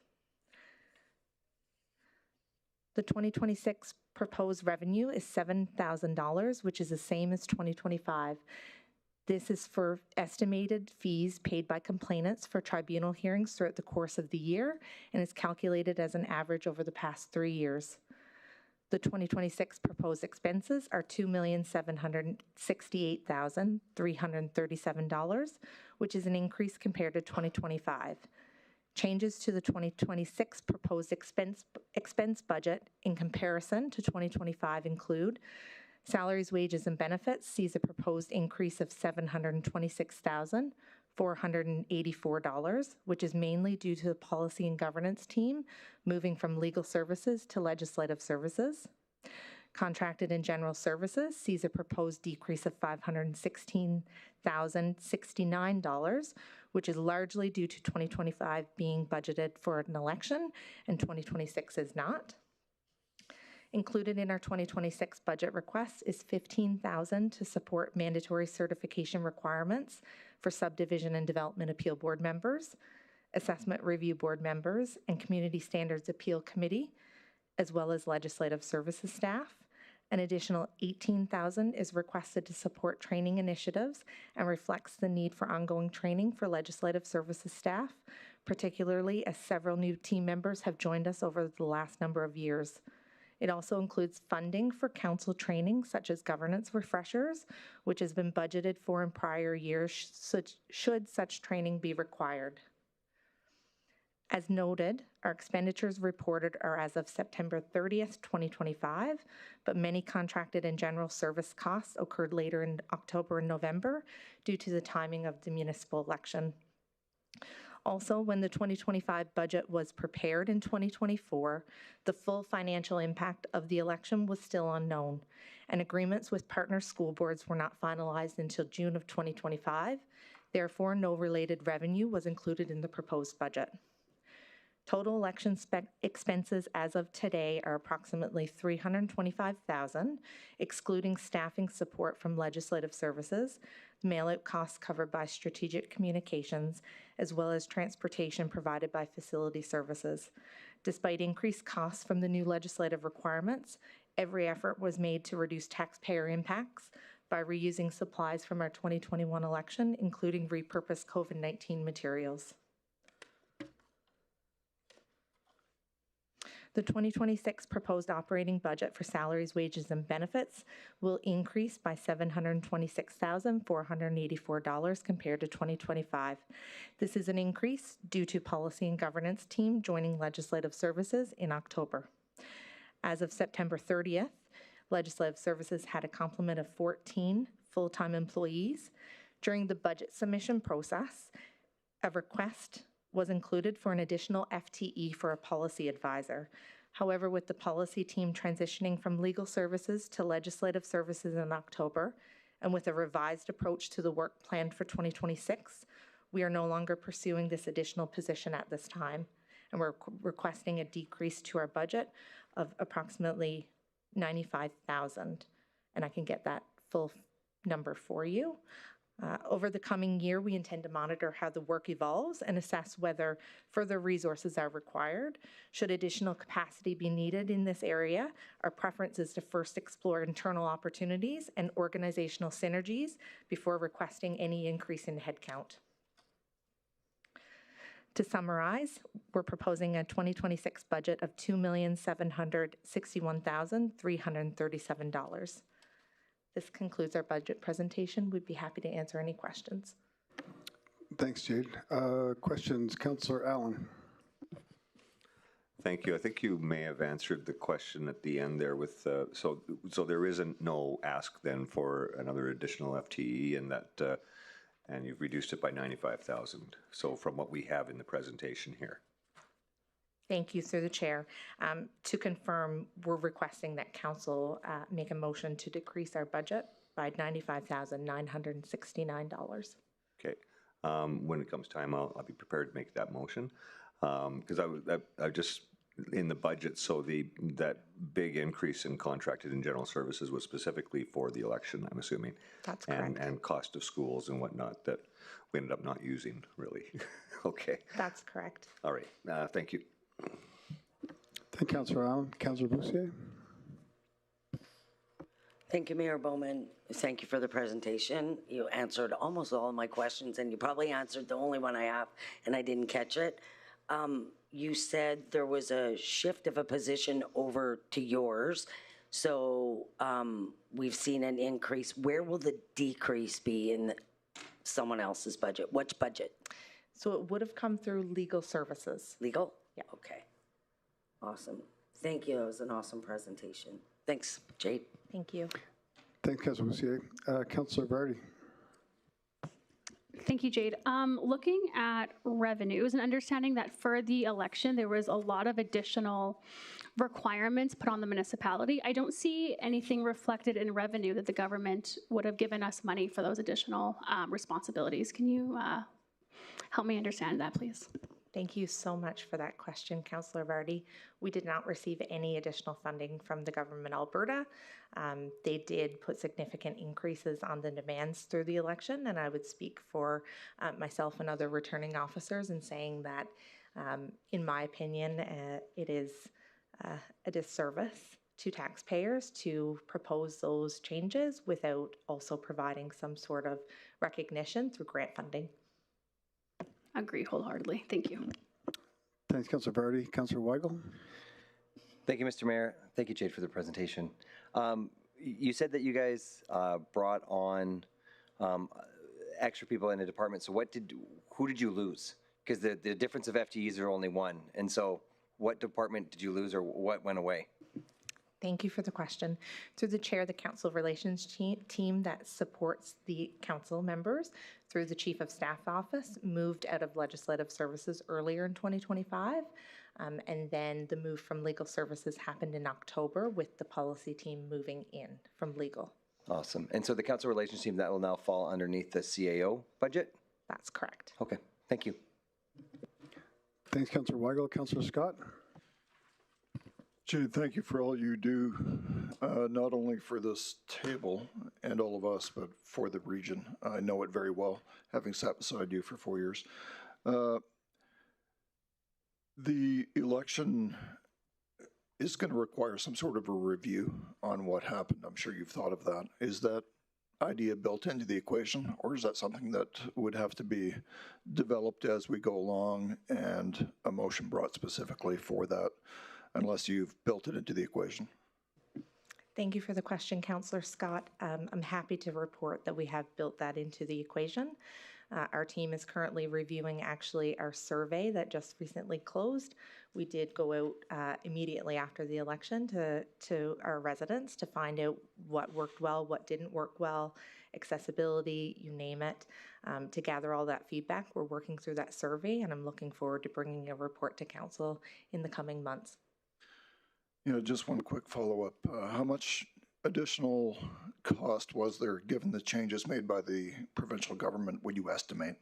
D: The 2026 proposed revenue is $7,000, which is the same as 2025. This is for estimated fees paid by complainants for tribunal hearings throughout the course of the year and is calculated as an average over the past 3 years. The 2026 proposed expenses are $2,768,337, which is an increase compared to 2025. Changes to the 2026 proposed expense budget in comparison to 2025 include salaries, wages, and benefits sees a proposed increase of $726,484, which is mainly due to the policy and governance team moving from legal services to legislative services. Contracted and general services sees a proposed decrease of $516,069, which is largely due to 2025 being budgeted for an election and 2026 is not. Included in our 2026 budget request is $15,000 to support mandatory certification requirements for Subdivision and Development Appeal Board members, Assessment Review Board members, and Community Standards Appeal Committee, as well as legislative services staff. An additional $18,000 is requested to support training initiatives and reflects the need for ongoing training for legislative services staff, particularly as several new team members have joined us over the last number of years. It also includes funding for council training, such as governance refreshers, which has been budgeted for in prior years should such training be required. As noted, our expenditures reported are as of September 30th, 2025, but many contracted and general service costs occurred later in October and November due to the timing of the municipal election. Also, when the 2025 budget was prepared in 2024, the full financial impact of the election was still unknown, and agreements with partner school boards were not finalized until June of 2025. Therefore, no related revenue was included in the proposed budget. Total election expenses as of today are approximately $325,000, excluding staffing support from legislative services, mail-out costs covered by strategic communications, as well as transportation provided by facility services. Despite increased costs from the new legislative requirements, every effort was made to reduce taxpayer impacts by reusing supplies from our 2021 election, including repurposed COVID-19 materials. The 2026 proposed operating budget for salaries, wages, and benefits will increase by $726,484 compared to 2025. This is an increase due to Policy and Governance team joining Legislative Services in October. As of September 30th, Legislative Services had a complement of 14 full-time employees. During the budget submission process, a request was included for an additional FTE for a policy advisor. However, with the policy team transitioning from legal services to legislative services in October, and with a revised approach to the work planned for 2026, we are no longer pursuing this additional position at this time, and we're requesting a decrease to our budget of approximately $95,000, and I can get that full number for you. Over the coming year, we intend to monitor how the work evolves and assess whether further resources are required. Should additional capacity be needed in this area, our preference is to first explore internal opportunities and organizational synergies before requesting any increase in headcount. To summarize, we're proposing a 2026 budget of $2,761,337. This concludes our budget presentation. We'd be happy to answer any questions.
A: Thanks, Jade. Questions, Councillor Allen.
L: Thank you. I think you may have answered the question at the end there with, so there isn't no ask then for another additional FTE, and that, and you've reduced it by 95,000. So from what we have in the presentation here.
D: Thank you, through the chair. To confirm, we're requesting that council make a motion to decrease our budget by $95,969.
L: Okay. When it comes time, I'll be prepared to make that motion. Because I just, in the budget, so that big increase in contracted and general services was specifically for the election, I'm assuming.
D: That's correct.
L: And cost of schools and whatnot that we ended up not using, really. Okay.
D: That's correct.
L: All right. Thank you.
A: Thank you, Councillor Allen. Councillor Boussier.
E: Thank you, Mayor Bowman. Thank you for the presentation. You answered almost all of my questions, and you probably answered the only one I have, and I didn't catch it. You said there was a shift of a position over to yours, so we've seen an increase. Where will the decrease be in someone else's budget? Which budget?
D: So it would have come through legal services.
E: Legal?
D: Yeah.
E: Okay. Awesome. Thank you. It was an awesome presentation. Thanks, Jade.
D: Thank you.
A: Thanks, Councillor Boussier. Councillor Vardy.
C: Thank you, Jade. Looking at revenues and understanding that for the election, there was a lot of additional requirements put on the municipality. I don't see anything reflected in revenue that the government would have given us money for those additional responsibilities. Can you help me understand that, please?
D: Thank you so much for that question, Councillor Vardy. We did not receive any additional funding from the government of Alberta. They did put significant increases on the demands through the election, and I would speak for myself and other returning officers in saying that, in my opinion, it is a disservice to taxpayers to propose those changes without also providing some sort of recognition through grant funding.
C: Agree wholeheartedly. Thank you.
A: Thanks, Councillor Vardy. Councillor Weigel.
G: Thank you, Mr. Mayor. Thank you, Jade, for the presentation. You said that you guys brought on extra people in the department. So who did you lose? Because the difference of FTEs are only one. And so what department did you lose, or what went away?
D: Thank you for the question. Through the chair, the council relations team that supports the council members through the chief of staff office moved out of legislative services earlier in 2025. And then the move from legal services happened in October with the policy team moving in from legal.
G: Awesome. And so the council relations team, that will now fall underneath the CAO budget?
D: That's correct.
G: Okay. Thank you.
A: Thanks, Councillor Weigel. Councillor Scott.
P: Jade, thank you for all you do, not only for this table and all of us, but for the region. I know it very well, having sat beside you for 4 years. The election is going to require some sort of a review on what happened. I'm sure you've thought of that. Is that idea built into the equation, or is that something that would have to be developed as we go along and a motion brought specifically for that unless you've built it into the equation.
D: Thank you for the question, Councillor Scott. I'm happy to report that we have built that into the equation. Our team is currently reviewing actually our survey that just recently closed. We did go out immediately after the election to our residents to find out what worked well, what didn't work well, accessibility, you name it, to gather all that feedback. We're working through that survey, and I'm looking forward to bringing a report to Council in the coming months.
P: Just one quick follow-up. How much additional cost was there given the changes made by the provincial government, would you estimate?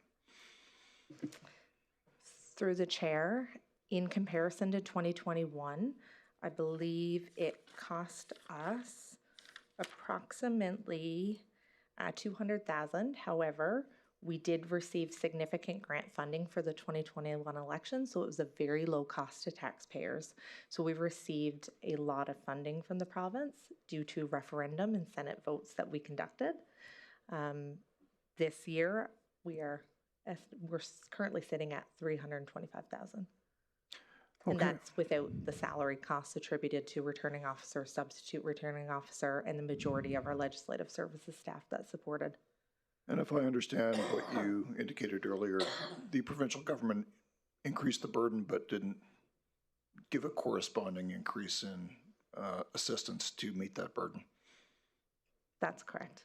D: Through the chair, in comparison to 2021, I believe it cost us approximately $200,000. However, we did receive significant grant funding for the 2021 election, so it was a very low cost to taxpayers. So we've received a lot of funding from the province due to referendum and Senate votes that we conducted. This year, we're currently sitting at $325,000. And that's without the salary costs attributed to returning officer, substitute returning officer, and the majority of our legislative services staff that supported.
P: And if I understand what you indicated earlier, the provincial government increased the burden but didn't give a corresponding increase in assistance to meet that burden.
D: That's correct.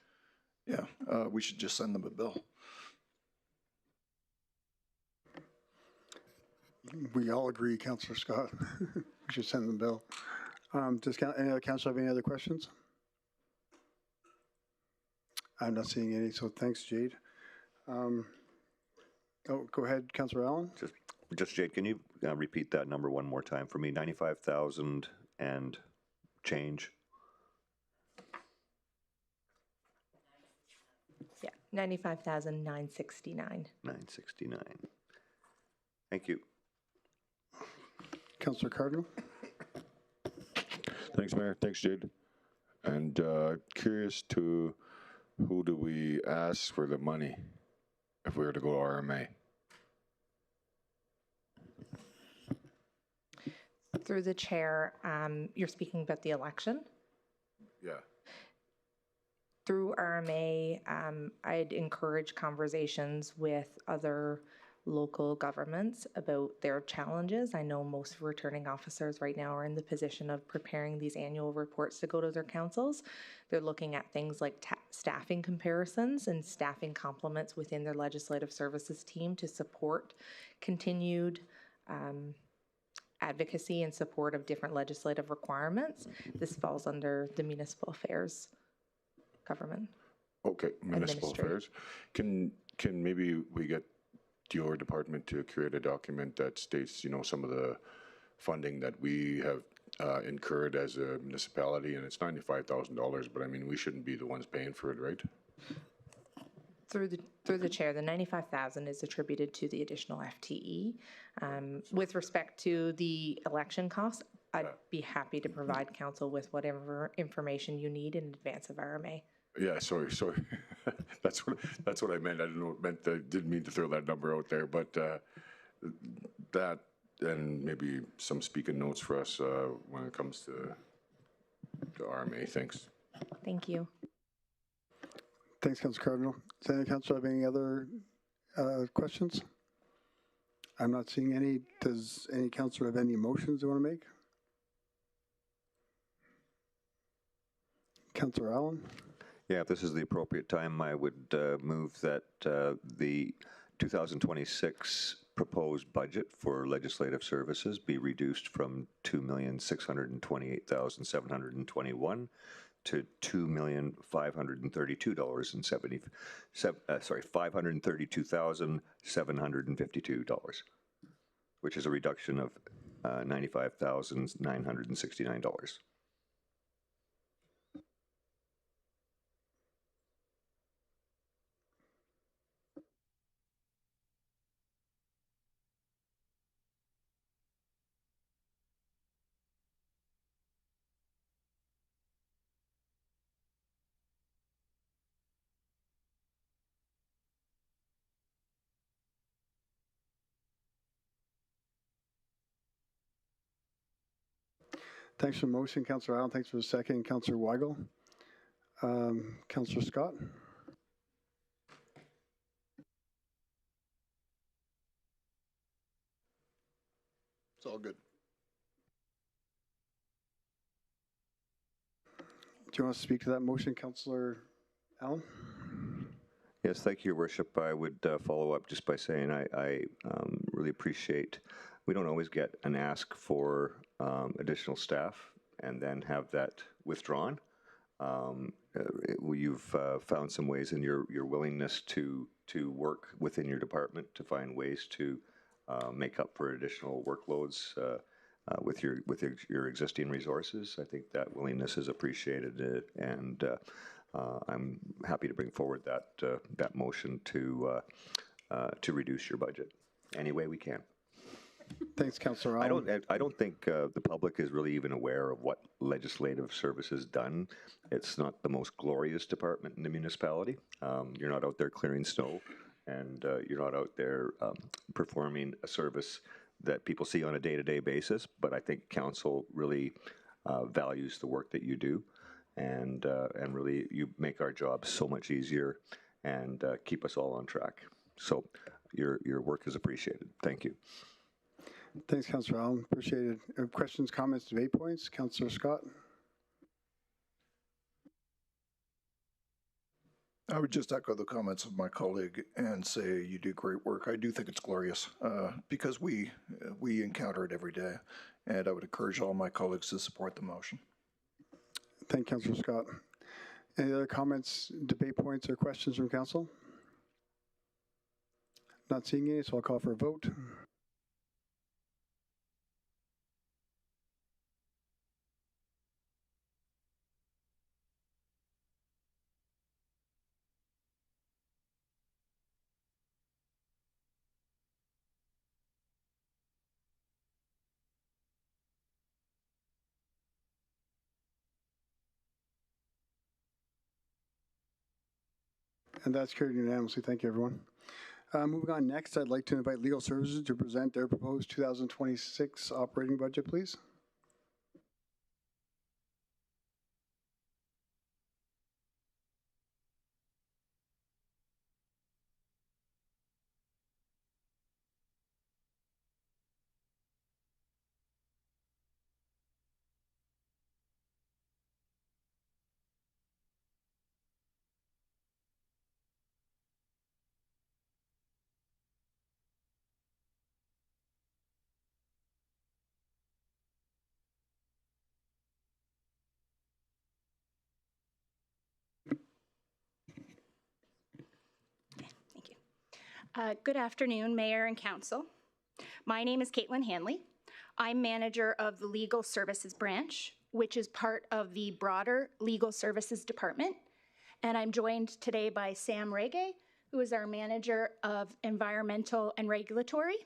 P: Yeah, we should just send them a bill.
A: We all agree, Councillor Scott. We should send them a bill. Does any other councillor have any other questions? I'm not seeing any, so thanks, Jade. Go ahead, Councillor Allen.
L: Just Jade, can you repeat that number one more time for me? 95,000 and change?
D: Yeah, 95,969.
L: 969. Thank you.
A: Councillor Cardinal.
F: Thanks, Mayor. Thanks, Jade. And curious to who do we ask for the money if we were to go to RMA?
D: Through the chair, you're speaking about the election?
F: Yeah.
D: Through RMA, I'd encourage conversations with other local governments about their challenges. I know most returning officers right now are in the position of preparing these annual reports to go to their councils. They're looking at things like staffing comparisons and staffing complements within their legislative services team to support continued advocacy and support of different legislative requirements. This falls under the municipal affairs government.
F: Okay, municipal affairs. Can maybe we get your department to create a document that states, some of the funding that we have incurred as a municipality, and it's $95,000, but I mean, we shouldn't be the ones paying for it, right?
D: Through the chair, the 95,000 is attributed to the additional FTE. With respect to the election costs, I'd be happy to provide council with whatever information you need in advance of RMA.
F: Yeah, sorry. That's what I meant. I didn't know it meant. I didn't mean to throw that number out there, but that and maybe some speaking notes for us when it comes to RMA. Thanks.
D: Thank you.
A: Thanks, Councillor Cardinal. Does any councillor have any other questions? I'm not seeing any. Does any councillor have any motions they want to make? Councillor Allen?
L: Yeah, if this is the appropriate time, I would move that the 2026 proposed budget for legislative services be reduced from $2,628,721 to $532,752, which is a reduction of $95,969.
A: Thanks for the motion, Councillor Allen. Thanks for the second, Councillor Weigel. Councillor Scott.
P: It's all good.
A: Do you want to speak to that motion, Councillor Allen?
L: Yes, thank you, Your Worship. I would follow up just by saying I really appreciate, we don't always get an ask for additional staff and then have that withdrawn. You've found some ways in your willingness to work within your department to find ways to make up for additional workloads with your existing resources. I think that willingness is appreciated, and I'm happy to bring forward that motion to reduce your budget any way we can.
A: Thanks, Councillor Allen.
L: I don't think the public is really even aware of what legislative service is done. It's not the most glorious department in the municipality. You're not out there clearing snow, and you're not out there performing a service that people see on a day-to-day basis. But I think council really values the work that you do, and really you make our job so much easier and keep us all on track. So your work is appreciated. Thank you.
A: Thanks, Councillor Allen. Appreciate it. Questions, comments, debate points? Councillor Scott.
P: I would just echo the comments of my colleague and say you do great work. I do think it's glorious because we encounter it every day, and I would encourage all my colleagues to support the motion.
A: Thank you, Councillor Scott. Any other comments, debate points, or questions from council? Not seeing any, so I'll call for a vote. And that's carried unanimously. Thank you, everyone. Moving on next, I'd like to invite Legal Services to present their proposed 2026 operating budget, please.
B: Good afternoon, Mayor and Council. My name is Caitlin Hanley. I'm manager of the Legal Services Branch, which is part of the broader Legal Services Department. And I'm joined today by Sam Rege, who is our manager of Environmental and Regulatory,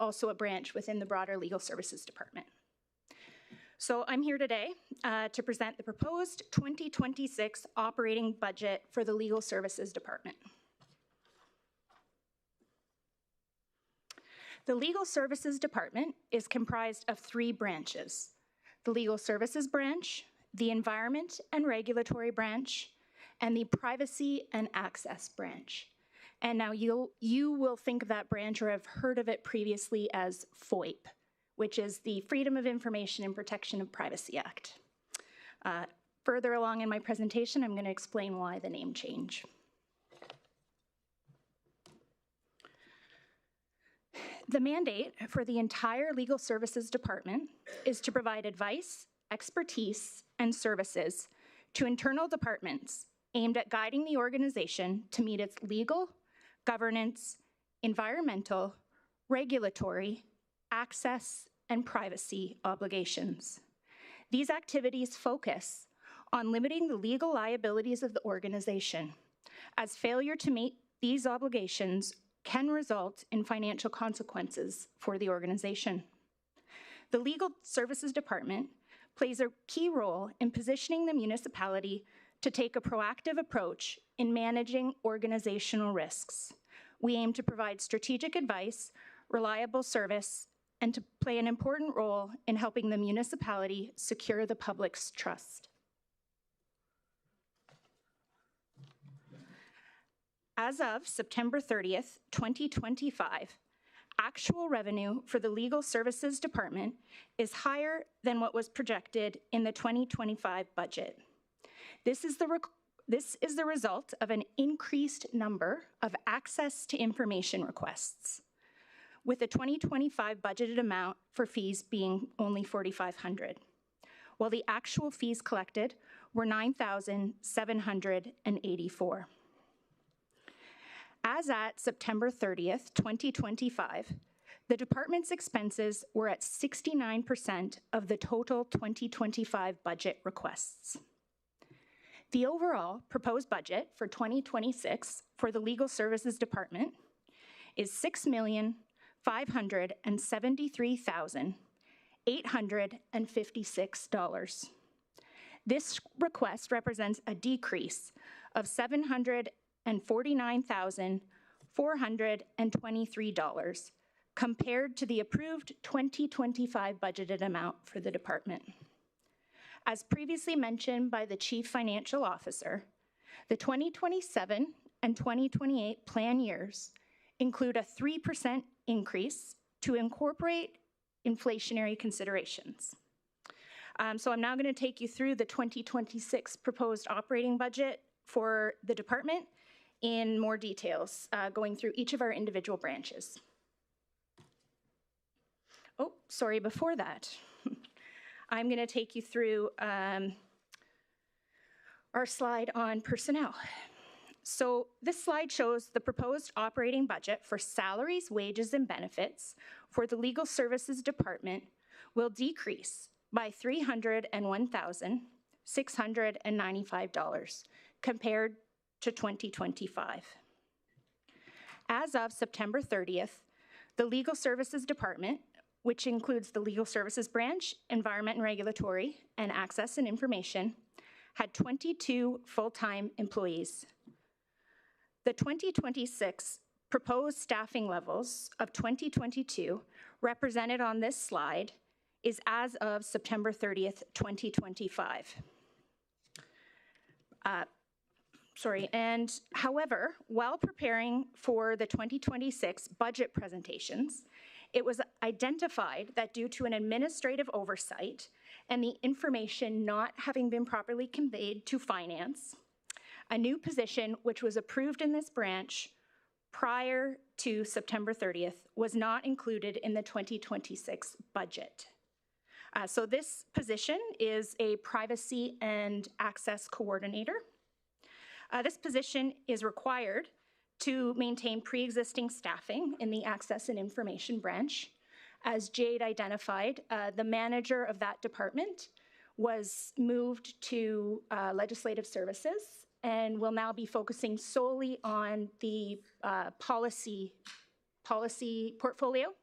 B: also a branch within the broader Legal Services Department. So I'm here today to present the proposed 2026 operating budget for the Legal Services Department. The Legal Services Department is comprised of 3 branches: the Legal Services Branch, the Environment and Regulatory Branch, and the Privacy and Access Branch. And now you will think of that branch, or have heard of it previously, as FOIP, which is the Freedom of Information and Protection of Privacy Act. Further along in my presentation, I'm going to explain why the name change. The mandate for the entire Legal Services Department is to provide advice, expertise, and services to internal departments aimed at guiding the organization to meet its legal, governance, environmental, regulatory, access, and privacy obligations. These activities focus on limiting the legal liabilities of the organization, as failure to meet these obligations can result in financial consequences for the organization. The Legal Services Department plays a key role in positioning the municipality to take a proactive approach in managing organizational risks. We aim to provide strategic advice, reliable service, and to play an important role in helping the municipality secure the public's trust. As of September 30th, 2025, actual revenue for the Legal Services Department is higher than what was projected in the 2025 budget. This is the result of an increased number of access to information requests, with the 2025 budgeted amount for fees being only $4,500, while the actual fees collected were $9,784. As at September 30th, 2025, the department's expenses were at 69% of the total 2025 budget requests. The overall proposed budget for 2026 for the Legal Services Department is $6,573,856. This request represents a decrease of $749,423 compared to the approved 2025 budgeted amount for the department. As previously mentioned by the Chief Financial Officer, the 2027 and 2028 plan years include a 3% increase to incorporate inflationary considerations. So I'm now going to take you through the 2026 proposed operating budget for the department in more details, going through each of our individual branches. Oh, sorry, before that, I'm going to take you through our slide on personnel. So this slide shows the proposed operating budget for salaries, wages, and benefits for the Legal Services Department will decrease by $301,695 compared to 2025. As of September 30th, the Legal Services Department, which includes the Legal Services Branch, Environment and Regulatory, and Access and Information, had 22 full-time employees. The 2026 proposed staffing levels of 2022 represented on this slide is as of September 30th, 2025. However, while preparing for the 2026 budget presentations, it was identified that due to an administrative oversight and the information not having been properly conveyed to finance, a new position which was approved in this branch prior to September 30th was not included in the 2026 budget. So this position is a privacy and access coordinator. This position is required to maintain pre-existing staffing in the Access and Information branch. As Jade identified, the manager of that department was moved to Legislative Services and will now be focusing solely on the policy portfolio.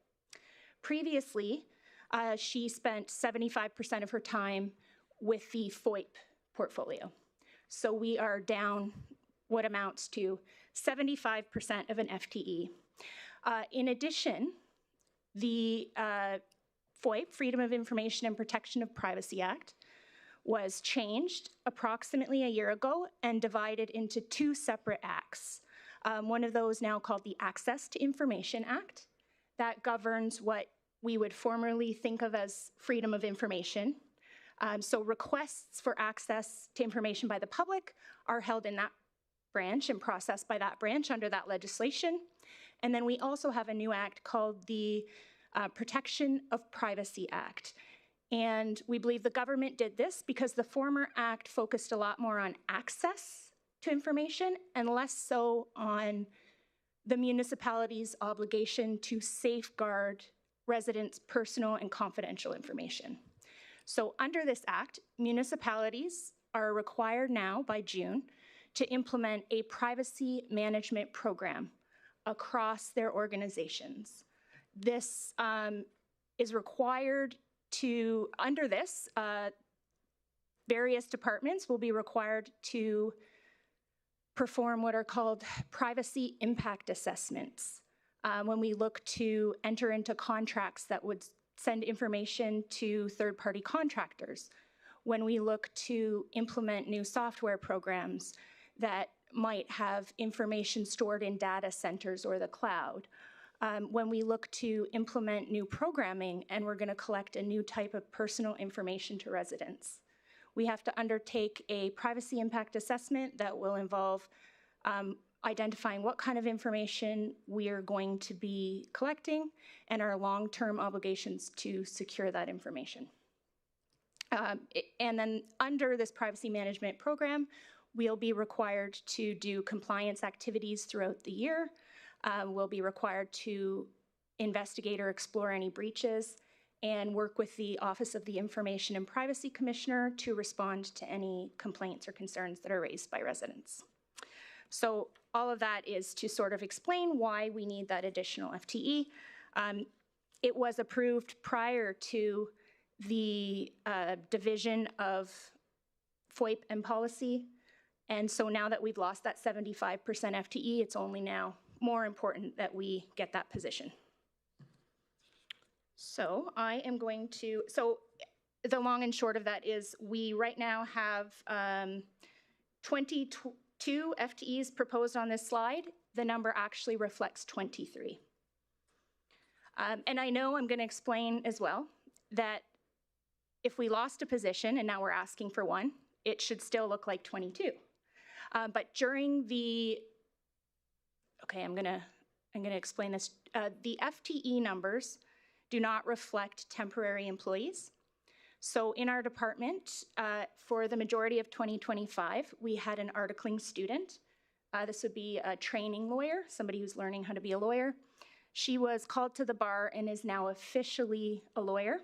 B: Previously, she spent 75% of her time with the FOIP portfolio. So we are down what amounts to 75% of an FTE. In addition, the FOIP, Freedom of Information and Protection of Privacy Act, was changed approximately a year ago and divided into two separate acts. One of those now called the Access to Information Act, that governs what we would formerly think of as freedom of information. So requests for access to information by the public are held in that branch and processed by that branch under that legislation. And then we also have a new act called the Protection of Privacy Act. And we believe the government did this because the former act focused a lot more on access to information and less so on the municipality's obligation to safeguard residents' personal and confidential information. So under this act, municipalities are required now by June to implement a privacy management program across their organizations. This is required to, under this, various departments will be required to perform what are called privacy impact assessments when we look to enter into contracts that would send information to third-party contractors, when we look to implement new software programs that might have information stored in data centers or the cloud, when we look to implement new programming and we're going to collect a new type of personal information to residents. We have to undertake a privacy impact assessment that will involve identifying what kind of information we are going to be collecting and our long-term obligations to secure that information. And then under this privacy management program, we'll be required to do compliance activities throughout the year. We'll be required to investigate or explore any breaches and work with the Office of the Information and Privacy Commissioner to respond to any complaints or concerns that are raised by residents. So all of that is to sort of explain why we need that additional FTE. It was approved prior to the division of FOIP and policy. And so now that we've lost that 75% FTE, it's only now more important that we get that position. So I am going to, so the long and short of that is we right now have 22 FTEs proposed on this slide. The number actually reflects 23. And I know I'm going to explain as well that if we lost a position and now we're asking for one, it should still look like 22. But during the, okay, I'm gonna explain this. The FTE numbers do not reflect temporary employees. So in our department, for the majority of 2025, we had an articling student. This would be a training lawyer, somebody who's learning how to be a lawyer. She was called to the bar and is now officially a lawyer.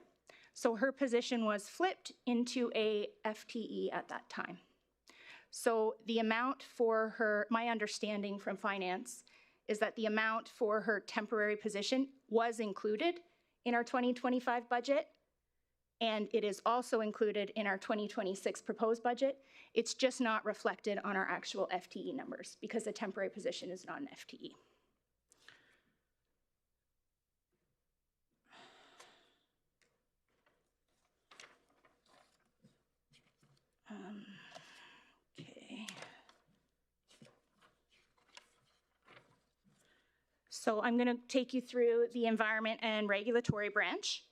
B: So her position was flipped into a FTE at that time. So the amount for her, my understanding from finance, is that the amount for her temporary position was included in our 2025 budget, and it is also included in our 2026 proposed budget. It's just not reflected on our actual FTE numbers because the temporary position is not an FTE. Okay. So I'm going to take you through the Environment and Regulatory branch.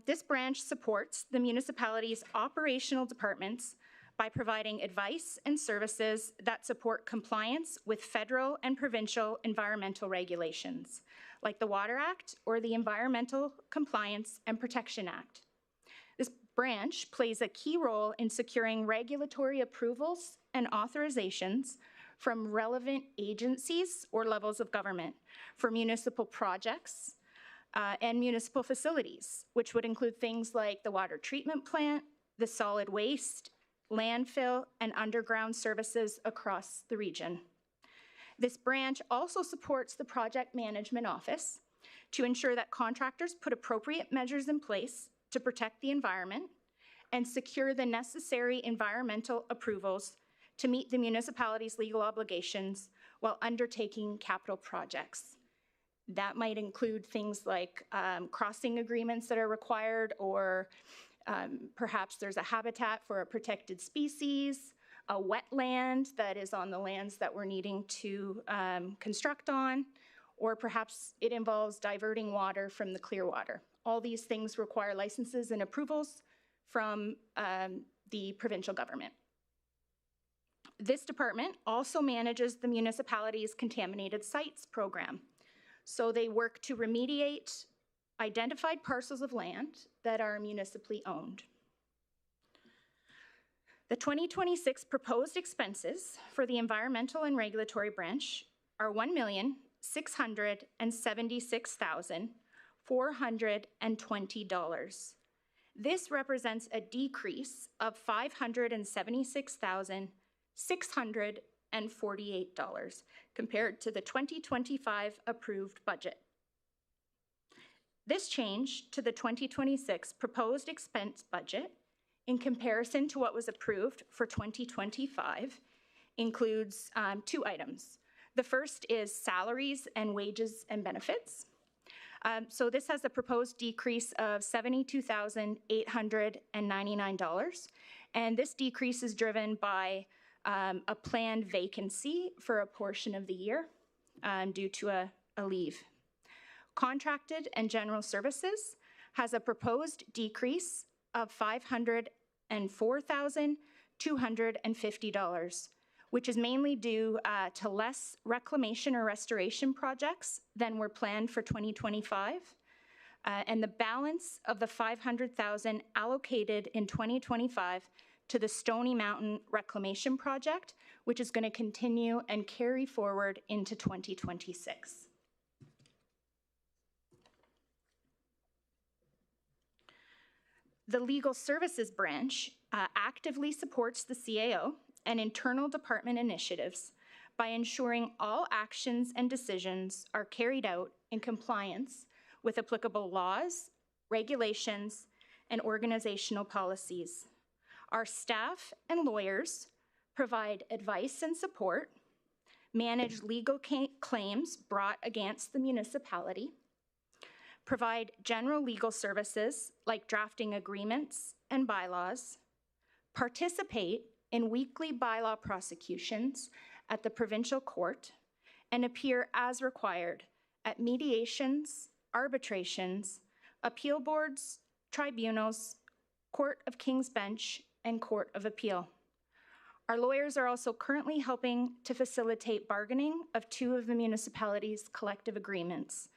B: This branch supports the municipality's operational departments by providing advice and services that support compliance with federal and provincial environmental regulations, like the Water Act or the Environmental Compliance and Protection Act. This branch plays a key role in securing regulatory approvals and authorizations from relevant agencies or levels of government for municipal projects and municipal facilities, which would include things like the water treatment plant, the solid waste, landfill, and underground services across the region. This branch also supports the Project Management Office to ensure that contractors put appropriate measures in place to protect the environment and secure the necessary environmental approvals to meet the municipality's legal obligations while undertaking capital projects. That might include things like crossing agreements that are required, or perhaps there's a habitat for a protected species, a wetland that is on the lands that we're needing to construct on, or perhaps it involves diverting water from the Clearwater. All these things require licenses and approvals from the provincial government. This department also manages the municipality's contaminated sites program. So they work to remediate identified parcels of land that are municipally owned. The 2026 proposed expenses for the Environmental and Regulatory branch are $1,676,420. This represents a decrease of $576,648 compared to the 2025 approved budget. This change to the 2026 proposed expense budget in comparison to what was approved for 2025 includes two items. The first is salaries and wages and benefits. So this has a proposed decrease of $72,899. And this decrease is driven by a planned vacancy for a portion of the year due to a leave. Contracted and general services has a proposed decrease of $504,250, which is mainly due to less reclamation or restoration projects than were planned for 2025. And the balance of the $500,000 allocated in 2025 to the Stony Mountain Reclamation Project, which is going to continue and carry forward into 2026. The Legal Services Branch actively supports the CAO and internal department initiatives by ensuring all actions and decisions are carried out in compliance with applicable laws, regulations, and organizational policies. Our staff and lawyers provide advice and support, manage legal claims brought against the municipality, provide general legal services like drafting agreements and bylaws, participate in weekly bylaw prosecutions at the provincial court, and appear as required at mediations, arbitrations, appeal boards, tribunals, Court of King's Bench, and Court of Appeal. Our lawyers are also currently helping to facilitate bargaining of two of the municipality's collective agreements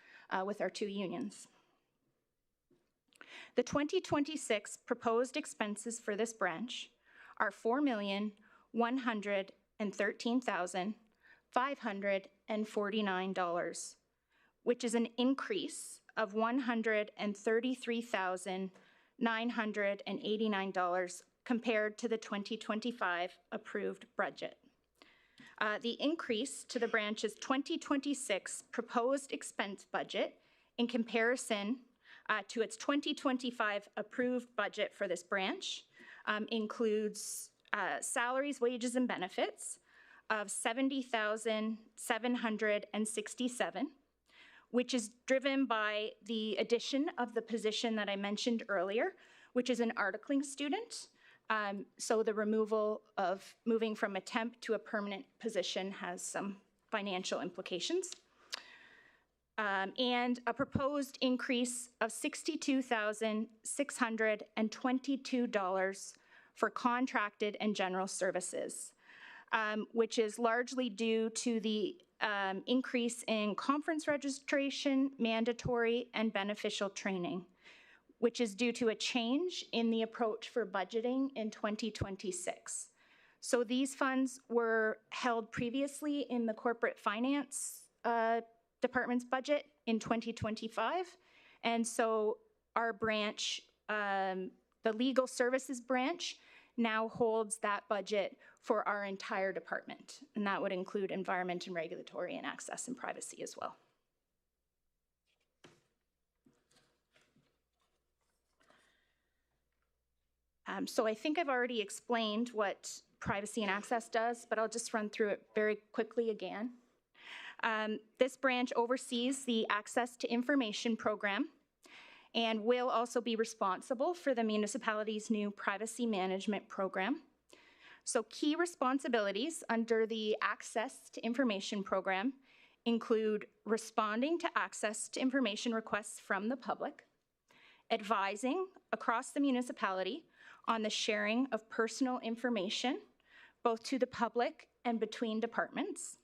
B: with our two unions. The 2026 proposed expenses for this branch are $4,113,549, which is an increase of $133,989 compared to the 2025 approved budget. The increase to the branch's 2026 proposed expense budget in comparison to its 2025 approved budget for this branch includes salaries, wages, and benefits of $70,767, which is driven by the addition of the position that I mentioned earlier, which is an articling student. So the removal of moving from a temp to a permanent position has some financial implications. And a proposed increase of $62,622 for contracted and general services, which is largely due to the increase in conference registration, mandatory, and beneficial training, which is due to a change in the approach for budgeting in 2026. So these funds were held previously in the corporate finance department's budget in 2025. And so our branch, the legal services branch, now holds that budget for our entire department. And that would include environment and regulatory and access and privacy as well. So I think I've already explained what privacy and access does, but I'll just run through it very quickly again. This branch oversees the Access to Information program and will also be responsible for the municipality's new privacy management program. So key responsibilities under the Access to Information program include responding to access to information requests from the public, advising across the municipality on the sharing of personal information, both to the public and between departments,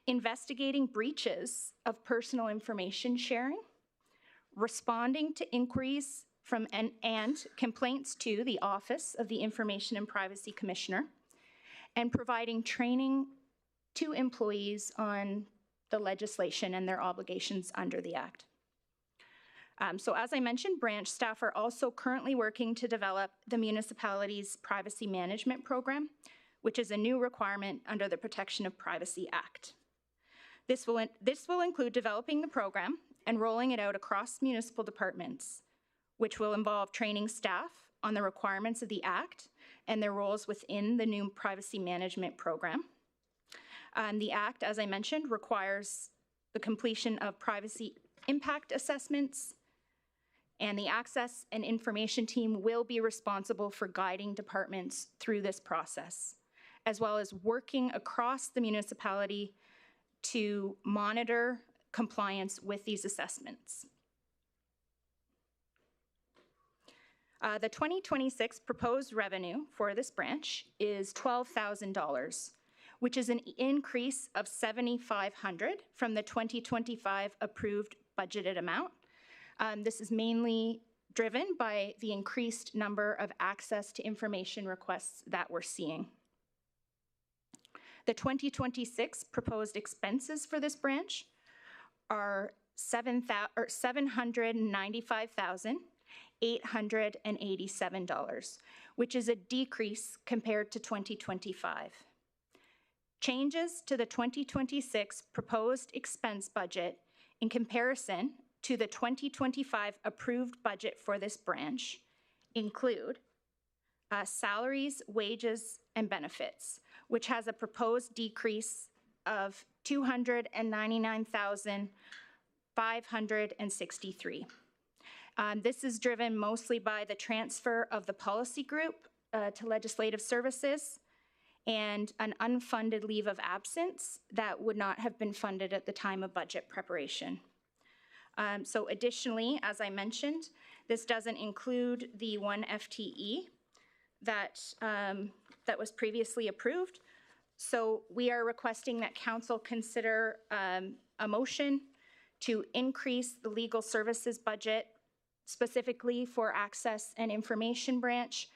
B: investigating breaches of personal information sharing, responding to inquiries from and complaints to the Office of the Information and Privacy Commissioner, and providing training to employees on the legislation and their obligations under the Act. So as I mentioned, branch staff are also currently working to develop the municipality's privacy management program, which is a new requirement under the Protection of Privacy Act. This will include developing the program and rolling it out across municipal departments, which will involve training staff on the requirements of the Act and their roles within the new privacy management program. The Act, as I mentioned, requires the completion of privacy impact assessments, and the Access and Information Team will be responsible for guiding departments through this process, as well as working across the municipality to monitor compliance with these assessments. The 2026 proposed revenue for this branch is $12,000, which is an increase of $7,500 from the 2025 approved budgeted amount. This is mainly driven by the increased number of access to information requests that we're seeing. The 2026 proposed expenses for this branch are $795,887, which is a decrease compared to 2025. Changes to the 2026 proposed expense budget in comparison to the 2025 approved budget for this branch include salaries, wages, and benefits, which has a proposed decrease of $299,563. This is driven mostly by the transfer of the policy group to legislative services and an unfunded leave of absence that would not have been funded at the time of budget preparation. So additionally, as I mentioned, this doesn't include the one FTE that was previously approved. So we are requesting that council consider a motion to increase the legal services budget specifically for Access and Information Branch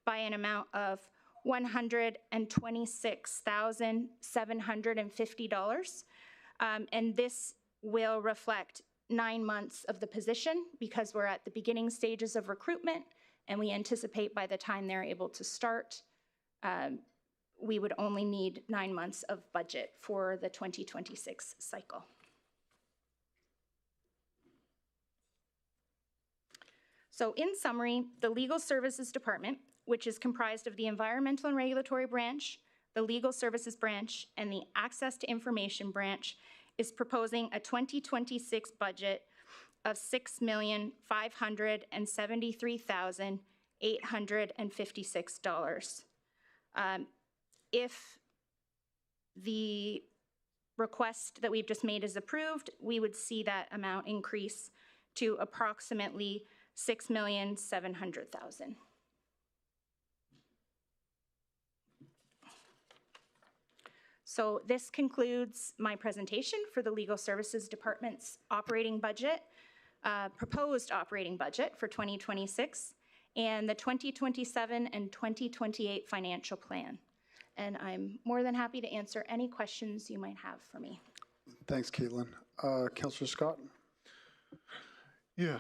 B: by an amount of $126,750. And this will reflect 9 months of the position because we're at the beginning stages of recruitment, and we anticipate by the time they're able to start, we would only need 9 months of budget for the 2026 cycle. So in summary, the Legal Services Department, which is comprised of the Environmental and Regulatory Branch, the Legal Services Branch, and the Access to Information Branch, is proposing a 2026 budget of $6,573,856. If the request that we've just made is approved, we would see that amount increase to approximately $6,700,000. So this concludes my presentation for the Legal Services Department's operating budget, proposed operating budget for 2026, and the 2027 and 2028 financial plan. And I'm more than happy to answer any questions you might have for me.
A: Thanks, Caitlin. Councillor Scott?
P: Yeah,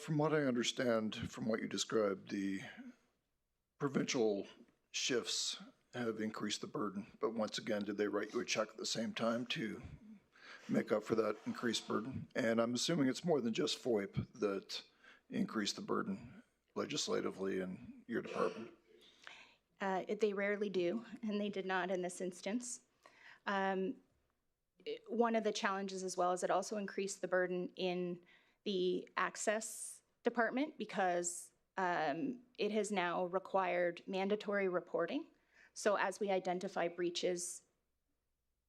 P: from what I understand, from what you described, the provincial shifts have increased the burden, but once again, did they write you a check at the same time to make up for that increased burden? And I'm assuming it's more than just FOIP that increased the burden legislatively in your department.
B: They rarely do, and they did not in this instance. One of the challenges as well is it also increased the burden in the Access Department because it has now required mandatory reporting. So as we identify breaches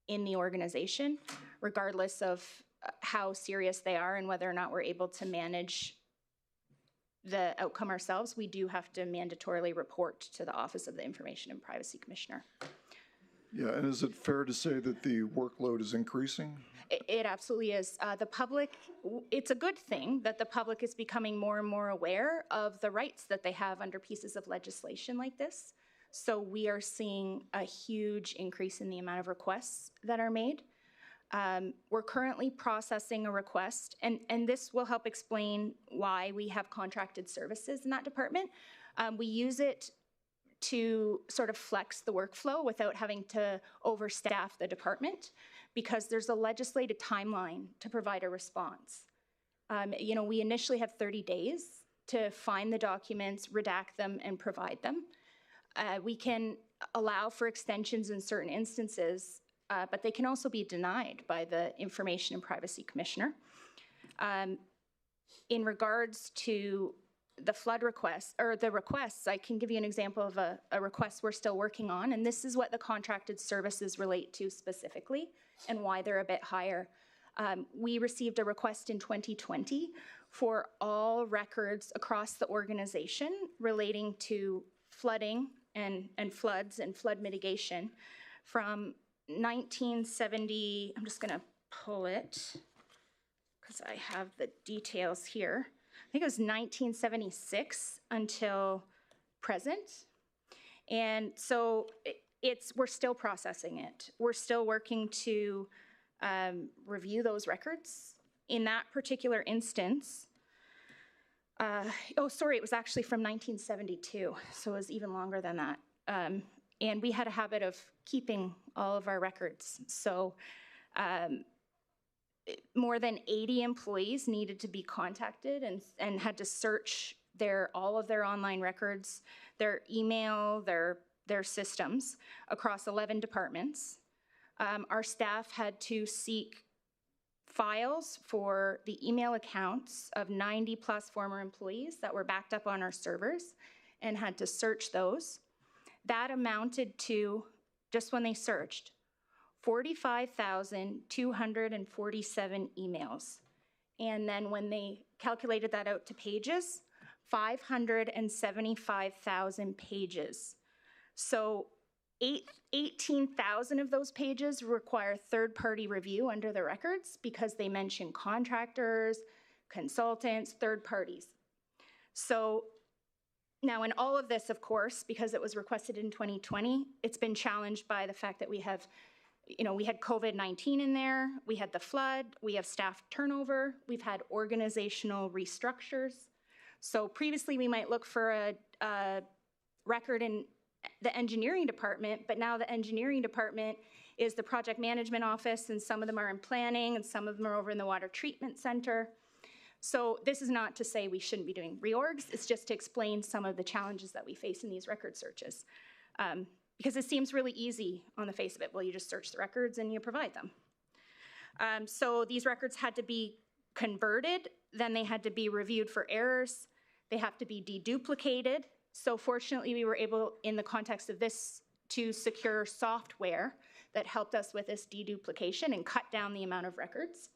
B: in the organization, regardless of how serious they are and whether or not we're able to manage the outcome ourselves, we do have to mandatorily report to the Office of the Information and Privacy Commissioner.
P: Yeah, and is it fair to say that the workload is increasing?
B: It absolutely is. The public, it's a good thing that the public is becoming more and more aware of the rights that they have under pieces of legislation like this. So we are seeing a huge increase in the amount of requests that are made. We're currently processing a request, and this will help explain why we have contracted services in that department. We use it to sort of flex the workflow without having to overstaff the department because there's a legislated timeline to provide a response. You know, we initially have 30 days to find the documents, redact them, and provide them. We can allow for extensions in certain instances but they can also be denied by the Information and Privacy Commissioner. In regards to the flood requests, or the requests, I can give you an example of a request we're still working on, and this is what the contracted services relate to specifically and why they're a bit higher. We received a request in 2020 for all records across the organization relating to flooding and floods and flood mitigation from 1970, I'm just gonna pull it because I have the details here. I think it was 1976 until present. And so we're still processing it. We're still working to review those records. In that particular instance, it was actually from 1972, so it was even longer than that. And we had a habit of keeping all of our records. So more than 80 employees needed to be contacted and had to search all of their online records, their email, their systems across 11 departments. Our staff had to seek files for the email accounts of 90 plus former employees that were backed up on our servers and had to search those. That amounted to, just when they searched, 45,247 emails. And then when they calculated that out to pages, 575,000 pages. So 18,000 of those pages require third-party review under the records because they mention contractors, consultants, third parties. So now in all of this, of course, because it was requested in 2020, it's been challenged by the fact that we had COVID-19 in there, we had the flood, we have staff turnover, we've had organizational restructures. So previously we might look for a record in the engineering department, but now the engineering department is the project management office, and some of them are in planning, and some of them are over in the water treatment center. So this is not to say we shouldn't be doing reorgs, it's just to explain some of the challenges that we face in these record searches. Because it seems really easy on the face of it. Well, you just search the records and you provide them. So these records had to be converted, then they had to be reviewed for errors, they have to be deduplicated. So fortunately, we were able, in the context of this, to secure software that helped us with this deduplication and cut down the amount of records.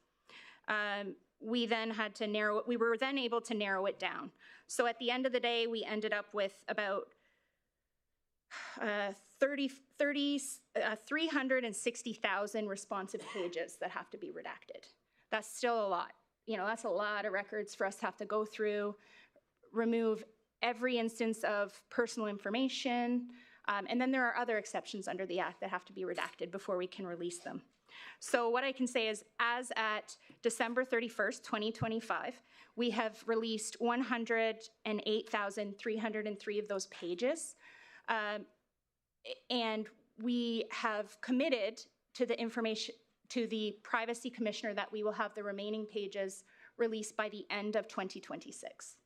B: We then had to we were then able to narrow it down. So at the end of the day, we ended up with about 360,000 responsive pages that have to be redacted. That's still a lot. That's a lot of records for us to have to go through, remove every instance of personal information, and then there are other exceptions under the Act that have to be redacted before we can release them. So what I can say is, as at December 31st, 2025, we have released 108,303 of those pages, and we have committed to the Privacy Commissioner that we will have the remaining pages released by the end of 2026.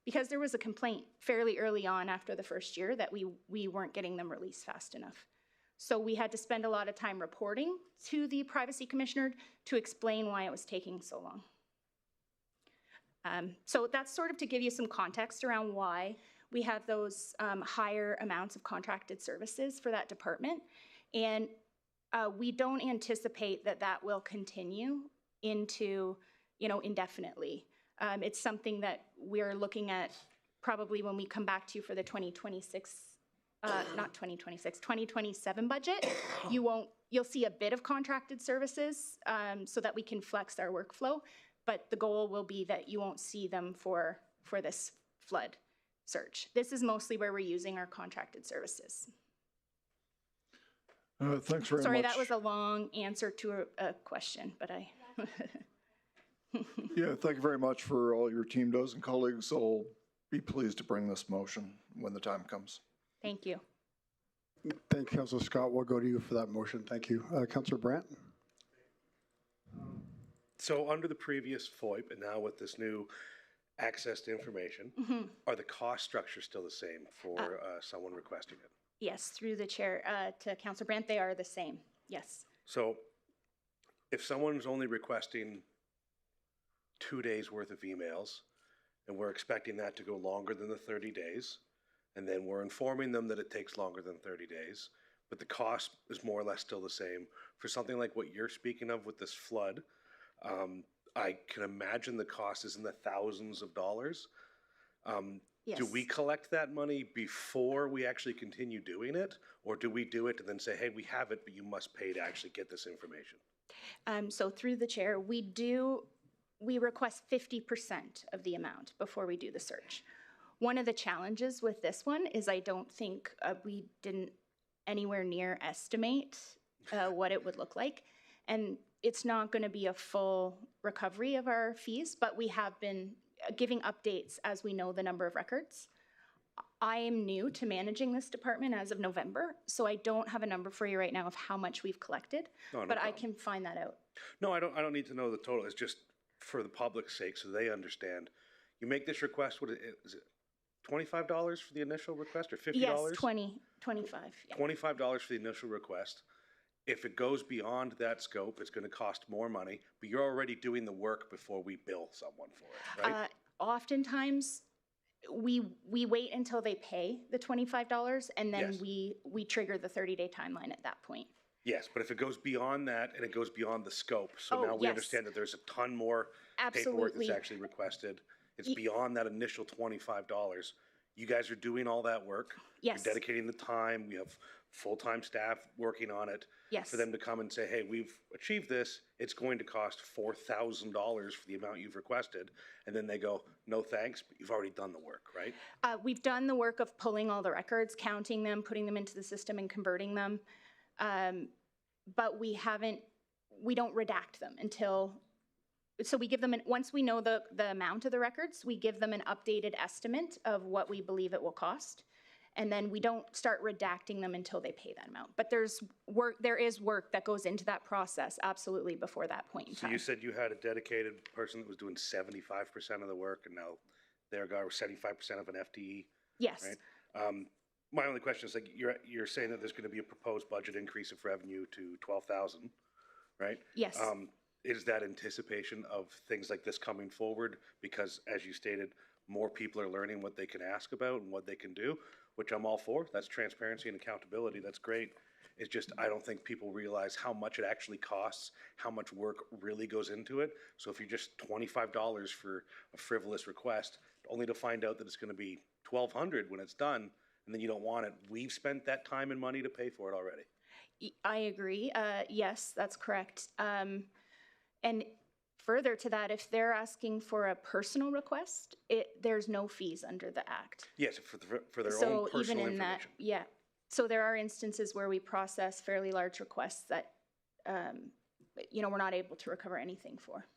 B: Because there was a complaint fairly early on after the first year that we weren't getting them released fast enough. So we had to spend a lot of time reporting to the Privacy Commissioner to explain why it was taking so long. So that's sort of to give you some context around why we have those higher amounts of contracted services for that department. And we don't anticipate that will continue into, indefinitely. It's something that we're looking at probably when we come back to you for the 2027 budget. You'll see a bit of contracted services so that we can flex our workflow, but the goal will be that you won't see them for this flood search. This is mostly where we're using our contracted services.
P: Thanks very much.
B: Sorry, that was a long answer to a question, but I...
P: Yeah, thank you very much for all your team does, and colleagues. I'll be pleased to bring this motion when the time comes.
B: Thank you.
A: Thank you, Councillor Scott. We'll go to you for that motion. Thank you. Councillor Brandt?
K: So under the previous FOIP and now with this new access to information, are the cost structures still the same for someone requesting it?
B: Yes, through the chair to Councillor Brandt, they are the same. Yes.
K: So if someone's only requesting 2 days worth of emails, and we're expecting that to go longer than the 30 days, and then we're informing them that it takes longer than 30 days, but the cost is more or less still the same. For something like what you're speaking of with this flood, I can imagine the cost is in the thousands of dollars.
B: Yes.
K: Do we collect that money before we actually continue doing it? Or do we do it and then say, hey, we have it, but you must pay to actually get this information?
B: So through the chair, we request 50% of the amount before we do the search. One of the challenges with this one is I don't think we didn't anywhere near estimate what it would look like. And it's not going to be a full recovery of our fees, but we have been giving updates as we know the number of records. I am new to managing this department as of November, so I don't have a number for you right now of how much we've collected,
K: No
B: but I
K: problem.
B: can find that out.
K: No, I don't need to know the total. It's just for the public's sake so they understand. You make this request, what is it? $25 for the initial request or $50?
B: Yes, 25. Yeah.
K: $25 for the initial request. If it goes beyond that scope, it's going to cost more money, but you're already doing the work before we bill someone for it, right?
B: Oftentimes, we wait until they pay the $25, and then
K: Yes.
B: we trigger the 30-day timeline at that point.
K: Yes, but if it goes beyond that and it goes beyond the scope, so
B: Oh,
K: now we
B: yes.
K: understand that there's a ton more paperwork
B: Absolutely.
K: that's actually requested. It's beyond that initial $25. You guys are doing all that work.
B: Yes.
K: You're dedicating the time. We have full-time staff working on it.
B: Yes.
K: For them to come and say, hey, we've achieved this, it's going to cost $4,000 for the amount you've requested. And then they go, no thanks, but you've already done the work, right?
B: We've done the work of pulling all the records, counting them, putting them into the system and converting them. But we don't redact them until, so we give them, once we know the amount of the records, we give them an updated estimate of what we believe it will cost. And then we don't start redacting them until they pay that amount. But there is work that goes into that process, absolutely, before that point in
K: So
B: time.
K: you said you had a dedicated person that was doing 75% of the work, and now they're 75% of an FTE?
B: Yes.
K: Right? My only question is, like, you're saying that there's going to be a proposed budget increase of revenue to 12,000, right?
B: Yes.
K: Is that anticipation of things like this coming forward? Because, as you stated, more people are learning what they can ask about and what they can do, which I'm all for. That's transparency and accountability. That's great. It's just, I don't think people realize how much it actually costs, how much work really goes into it. So if you're just $25 for a frivolous request, only to find out that it's going to be $1,200 when it's done, and then you don't want it, we've spent that time and money to pay for it already.
B: I agree. Yes, that's correct. And further to that, if they're asking for a personal request, there's no fees under the Act.
K: Yes, for their
B: So
K: own personal
B: even in
K: information.
B: that, yeah. So there are instances where we process fairly large requests that, we're not able to recover anything for.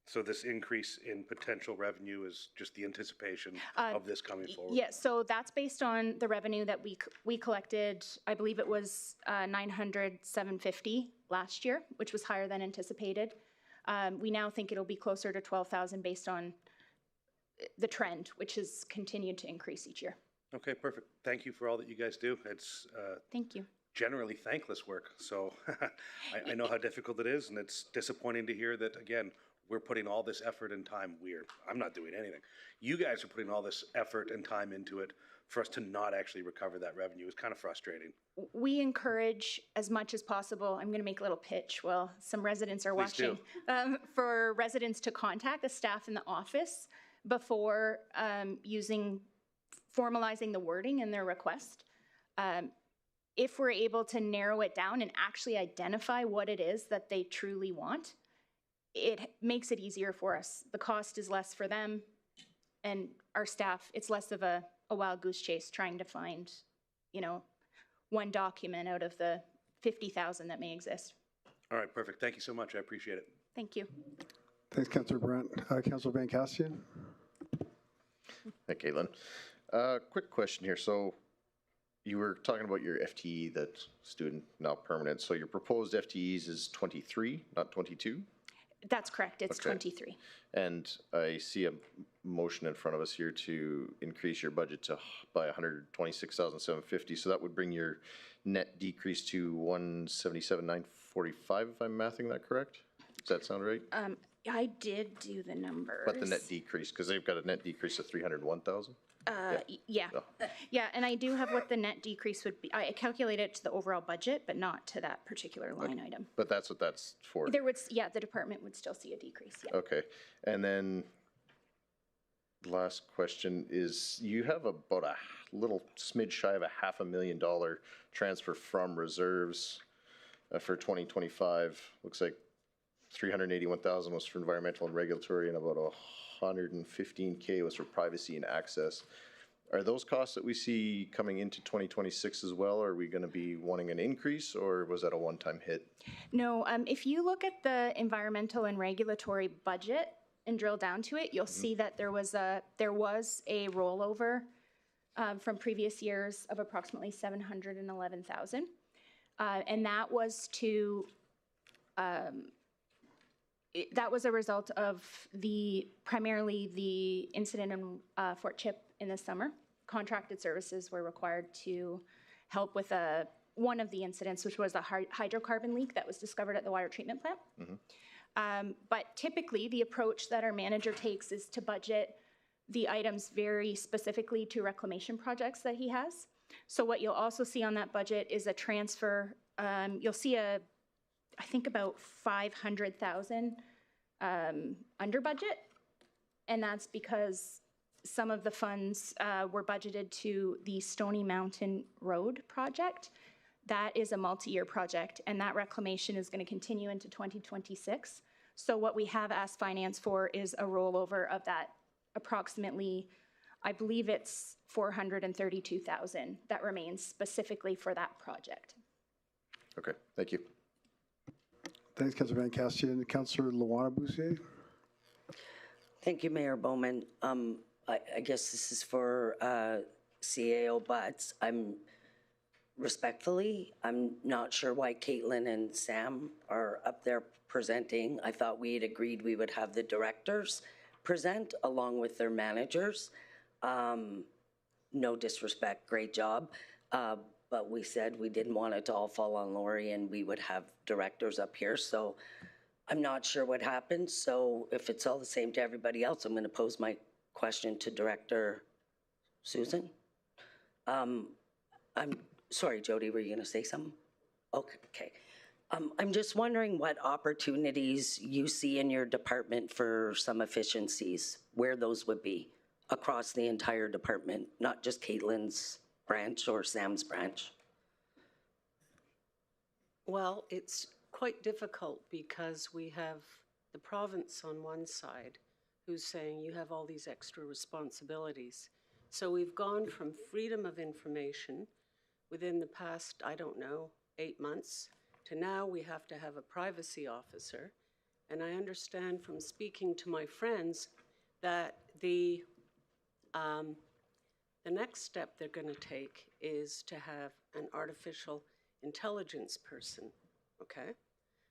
K: So this increase in potential revenue is just the anticipation of this coming forward?
B: Yeah, so that's based on the revenue that we collected. I believe it was $900,750 last year, which was higher than anticipated. We now think it'll be closer to 12,000 based on the trend, which has continued to increase each year.
K: Okay, perfect. Thank you for all that you guys do. It's
B: Thank you.
K: generally thankless work, so I know how difficult it is, and it's disappointing to hear that, again, we're putting all this effort and time. I'm not doing anything. You guys are putting all this effort and time into it for us to not actually recover that revenue. It's kind of frustrating.
B: We encourage as much as possible. I'm going to make a little pitch while some residents are
K: Please
B: watching. For residents to contact the staff in the office before formalizing the wording in their request. If we're able to narrow it down and actually identify what it is that they truly want, it makes it easier for us. The cost is less for them and our staff. It's less of a wild goose chase trying to find, one document out of the 50,000 that may exist.
K: All right, perfect. Thank you so much. I appreciate it.
B: Thank you.
A: Thanks, Councillor Brandt. Councillor Van Castian?
O: Hi, Caitlin. Quick question here. So you were talking about your FTE, that student now permanent. So your proposed FTEs is 23, not 22?
B: That's correct. It's
O: Okay.
B: 23.
O: And I see a motion in front of us here to increase your budget by $126,750. So that would bring your net decrease to 177,945, if I'm mathing that correct? Does that sound right?
B: I did do the numbers.
O: But the net decrease, because they've got a net decrease of 301,000?
B: Yeah. Yeah, and I do have what the net decrease would be. I calculated it to the overall budget, but not to that particular line item.
O: But that's what that's for?
B: There would, yeah, the department would still see a decrease, yeah.
O: Okay, and then last question is, you have about a little smidge shy of a $500,000 transfer from reserves for 2025. Looks like 381,000 was for environmental and regulatory, and about 115K was for privacy and access. Are those costs that we see coming into 2026 as well? Are we going to be wanting an increase, or was that a one-time hit?
B: No, if you look at the environmental and regulatory budget and drill down to it, you'll see that there was a rollover from previous years of approximately 711,000, and that was to that was a result of primarily the incident in Fort Chip in the summer. Contracted services were required to help with one of the incidents, which was a hydrocarbon leak that was discovered at the water treatment plant. But typically, the approach that our manager takes is to budget the items very specifically to reclamation projects that he has. So what you'll also see on that budget is a transfer. You'll see I think about 500,000 under budget, and that's because some of the funds were budgeted to the Stony Mountain Road project. That is a multi-year project, and that reclamation is going to continue into 2026. So what we have asked finance for is a rollover of that approximately, I believe it's 432,000 that remains specifically for that project.
O: Okay, thank you.
I: Thanks, Councilor Van Castian. Councilor Luana Boussier.
E: Thank you, Mayor Bowman. I guess this is for CAO Butts. I'm not sure why Caitlin and Sam are up there presenting. I thought we had agreed we would have the directors present along with their managers. No disrespect, great job. But we said we didn't want it to all fall on Lori and we would have directors up here. So I'm not sure what happened. So if it's all the same to everybody else, I'm going to pose my question to Director Susan. I'm sorry, Jody, were you going to say something? Okay. I'm just wondering what opportunities you see in your department for some efficiencies, where those would be across the entire department, not just Caitlin's branch or Sam's branch.
V: Well, it's quite difficult because we have the province on one side who's saying you have all these extra responsibilities. So we've gone from freedom of information within the past, 8 months, to now we have to have a privacy officer. And I understand from speaking to my friends that the next step they're going to take is to have an artificial intelligence person, okay?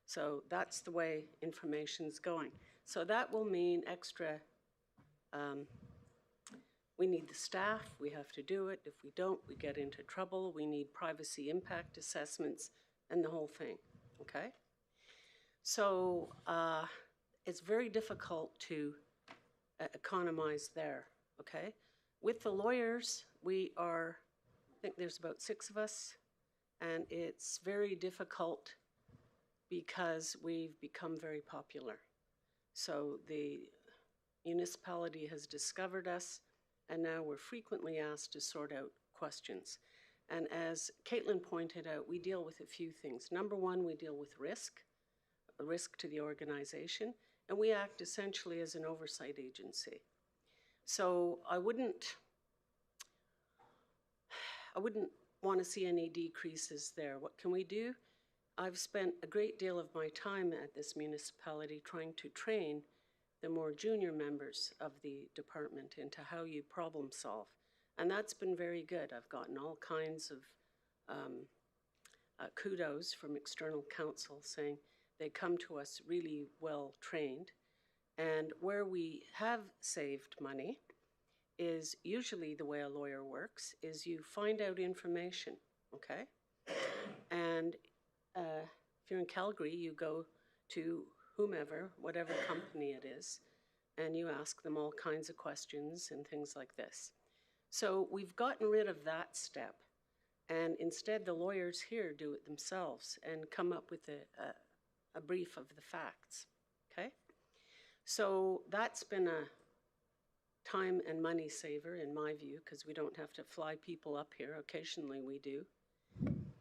V: So that's the way information's going. So that will mean extra, we need the staff, we have to do it. If we don't, we get into trouble. We need privacy impact assessments and the whole thing, okay? So it's very difficult to economize there, okay? With the lawyers, I think there's about 6 of us, and it's very difficult because we've become very popular. So the municipality has discovered us, and now we're frequently asked to sort out questions. And as Caitlin pointed out, we deal with a few things. Number one, we deal with risk to the organization, and we act essentially as an oversight agency. So I wouldn't want to see any decreases there. What can we do? I've spent a great deal of my time at this municipality trying to train the more junior members of the department into how you problem solve. And that's been very good. I've gotten all kinds of kudos from external counsel saying they come to us really well trained. And where we have saved money is usually the way a lawyer works is you find out information, okay? in Calgary, you go to whomever, whatever company it is, and you ask them all kinds of questions and things like this. So we've gotten rid of that step, and instead the lawyers here do it themselves and come up with a brief of the facts, okay? So that's been a time and money saver in my view, because we don't have to fly people up here. Occasionally we do.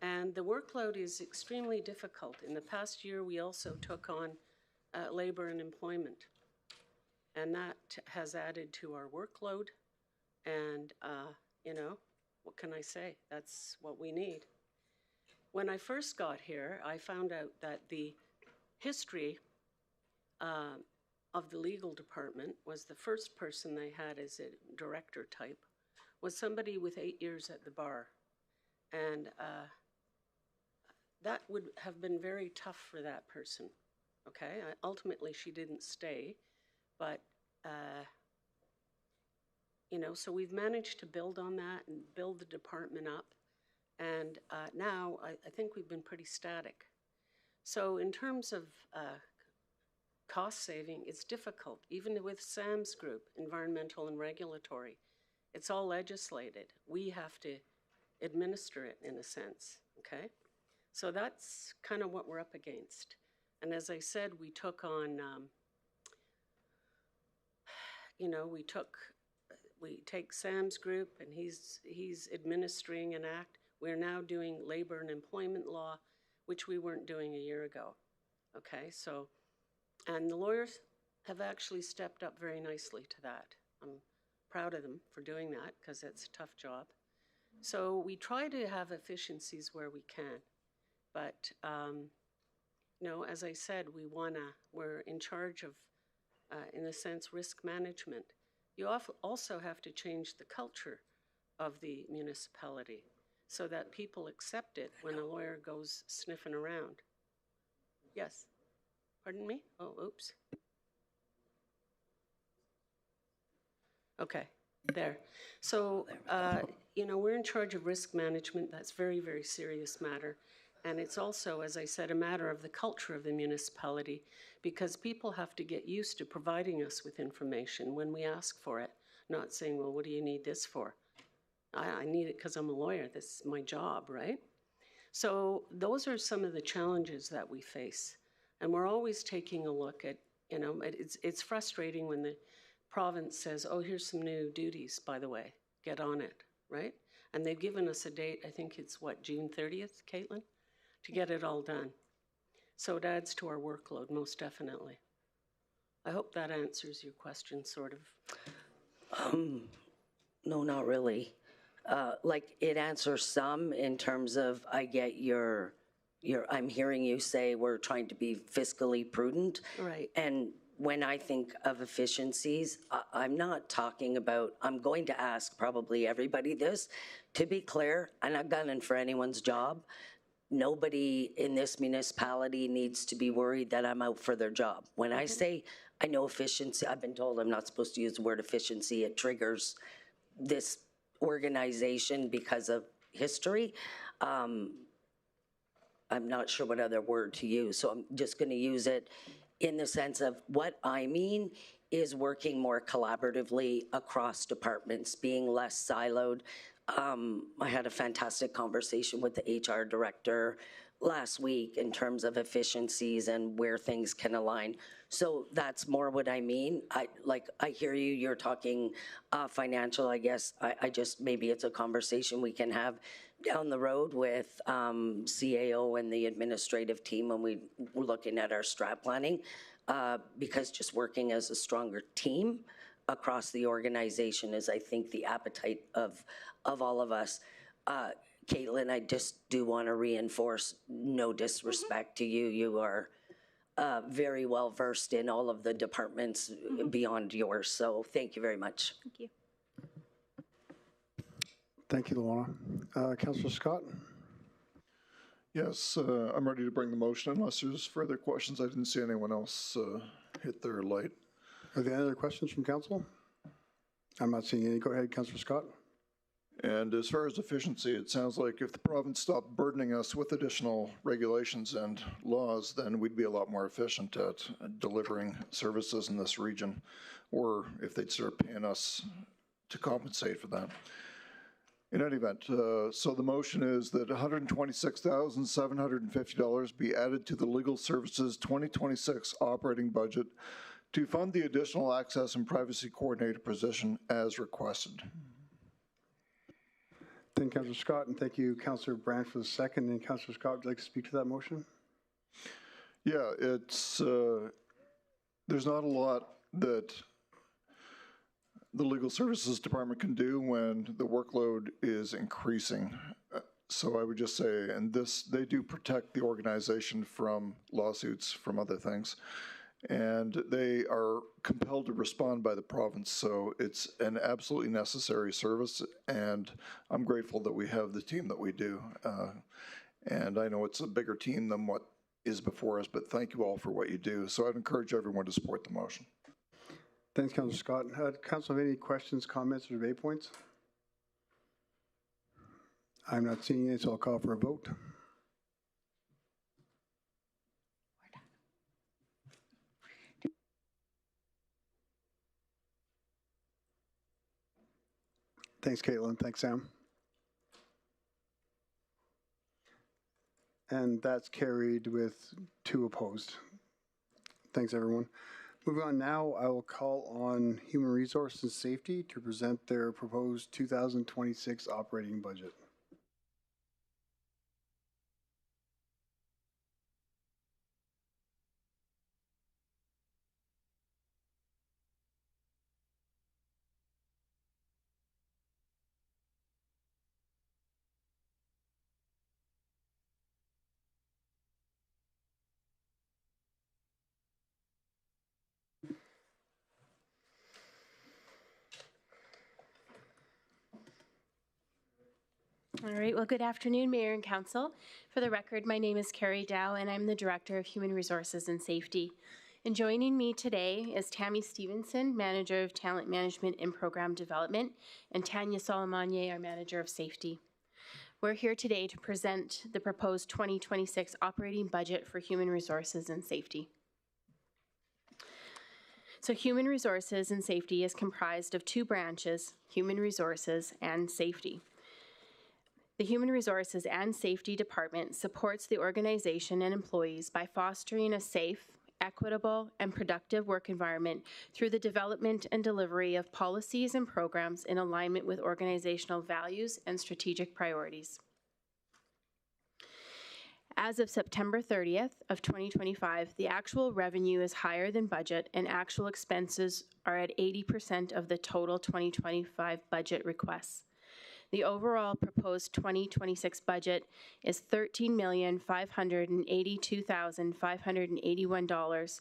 V: And the workload is extremely difficult. In the past year, we also took on labor and employment. And that has added to our workload. And, you know, what can I say? That's what we need. When I first got here, I found out that the history of the legal department was the first person they had as a director type was somebody with 8 years at the bar. And that would have been very tough for that person, okay? Ultimately, she didn't stay, but, you know, so we've managed to build on that and build the department up. And now I think we've been pretty static. So in terms of cost saving, it's difficult, even with Sam's group, environmental and regulatory. It's all legislated. We have to administer it in a sense, okay? So that's kind of what we're up against. And as I said, we took on, you know, we take Sam's group and he's administering an act. We're now doing labor and employment law, which we weren't doing a year ago, okay? So, and the lawyers have actually stepped up very nicely to that. I'm proud of them for doing that because it's a tough job. So we try to have efficiencies where we can, but you know, as I said, we're in charge of, in a sense, risk management. You also have to change the culture of the municipality so that people accept it when a lawyer goes sniffing around. Yes, pardon me? Oh, oops. Okay, there. So, you know, we're in charge of risk management. That's very, very serious matter. And it's also, as I said, a matter of the culture of the municipality because people have to get used to providing us with information when we ask for it, not saying, well, what do you need this for? I need it because I'm a lawyer. This is my job, right? So those are some of the challenges that we face. And we're always taking a look at, you know, it's frustrating when the province says, oh, here's some new duties, by the way, get on it, right? And they've given us a date, I think it's what, June 30th, Caitlin, to get it all done. So it adds to our workload, most definitely. I hope that answers your question, sort of.
E: No, not really. Like it answers some in terms of I get your I'm hearing you say we're trying to be fiscally prudent.
V: Right.
E: And when I think of efficiencies, I'm not talking about, I'm going to ask probably everybody this, to be clear, I'm not gunning for anyone's job. Nobody in this municipality needs to be worried that I'm out for their job. When I say I know efficiency, I've been told I'm not supposed to use the word efficiency. It triggers this organization because of history. I'm not sure what other word to use, so I'm just going to use it in the sense of what I mean is working more collaboratively across departments, being less siloed. I had a fantastic conversation with the HR director last week in terms of efficiencies and where things can align. So that's more what I mean. I hear you, you're talking financial, I guess. I just, maybe it's a conversation we can have down the road with CAO and the administrative team when we're looking at our strat planning, because just working as a stronger team across the organization is, I think, the appetite of all of us. Caitlin, I just do want to reinforce, no disrespect to you. You are very well versed in all of the departments beyond yours. So thank you very much.
B: Thank you.
I: Thank you, Luana. Councillor Scott?
P: Yes, I'm ready to bring the motion unless there's further questions. I didn't see anyone else hit their light. Are there any other questions from council? I'm not seeing any. Go ahead, Councillor Scott. And as far as efficiency, it sounds like if the province stopped burdening us with additional regulations and laws, then we'd be a lot more efficient at delivering services in this region, or if they'd start paying us to compensate for that. In any event, so the motion is that $126,750 be added to the Legal Services 2026 operating budget to fund the additional access and privacy coordinator position as requested.
I: Thank you, Councillor Scott, and thank you, Councillor Brand, for the second. And Councillor Scott, would you like to speak to that motion?
P: Yeah, it's, there's not a lot that the Legal Services Department can do when the workload is increasing. So I would just say, and this, they do protect the organization from lawsuits, from other things. And they are compelled to respond by the province, so it's an absolutely necessary service, and I'm grateful that we have the team that we do. And I know it's a bigger team than what is before us, but thank you all for what you do. So I'd encourage everyone to support the motion.
I: Thanks, Councillor Scott. Council, have any questions, comments, or debate points? I'm not seeing any, so I'll call for a vote. Thanks, Caitlin. Thanks, Sam. And that's carried with 2 opposed. Thanks, everyone. Moving on now, I will call on Human Resources and Safety to present their proposed 2026 operating budget.
H: All right, well, good afternoon, Mayor and Council. For the record, my name is Carrie Dow, and I'm the Director of Human Resources and Safety. And joining me today is Tammy Stevenson, Manager of Talent Management and Program Development, and Tanya Solomonier, our Manager of Safety. We're here today to present the proposed 2026 operating budget for Human Resources and Safety. So Human Resources and Safety is comprised of 2 branches, Human Resources and Safety. The Human Resources and Safety Department supports the organization and employees by fostering a safe, equitable, and productive work environment through the development and delivery of policies and programs in alignment with organizational values and strategic priorities. As of September 30th of 2025, the actual revenue is higher than budget and actual expenses are at 80% of the total 2025 budget requests. The overall proposed 2026 budget is $13,582,581,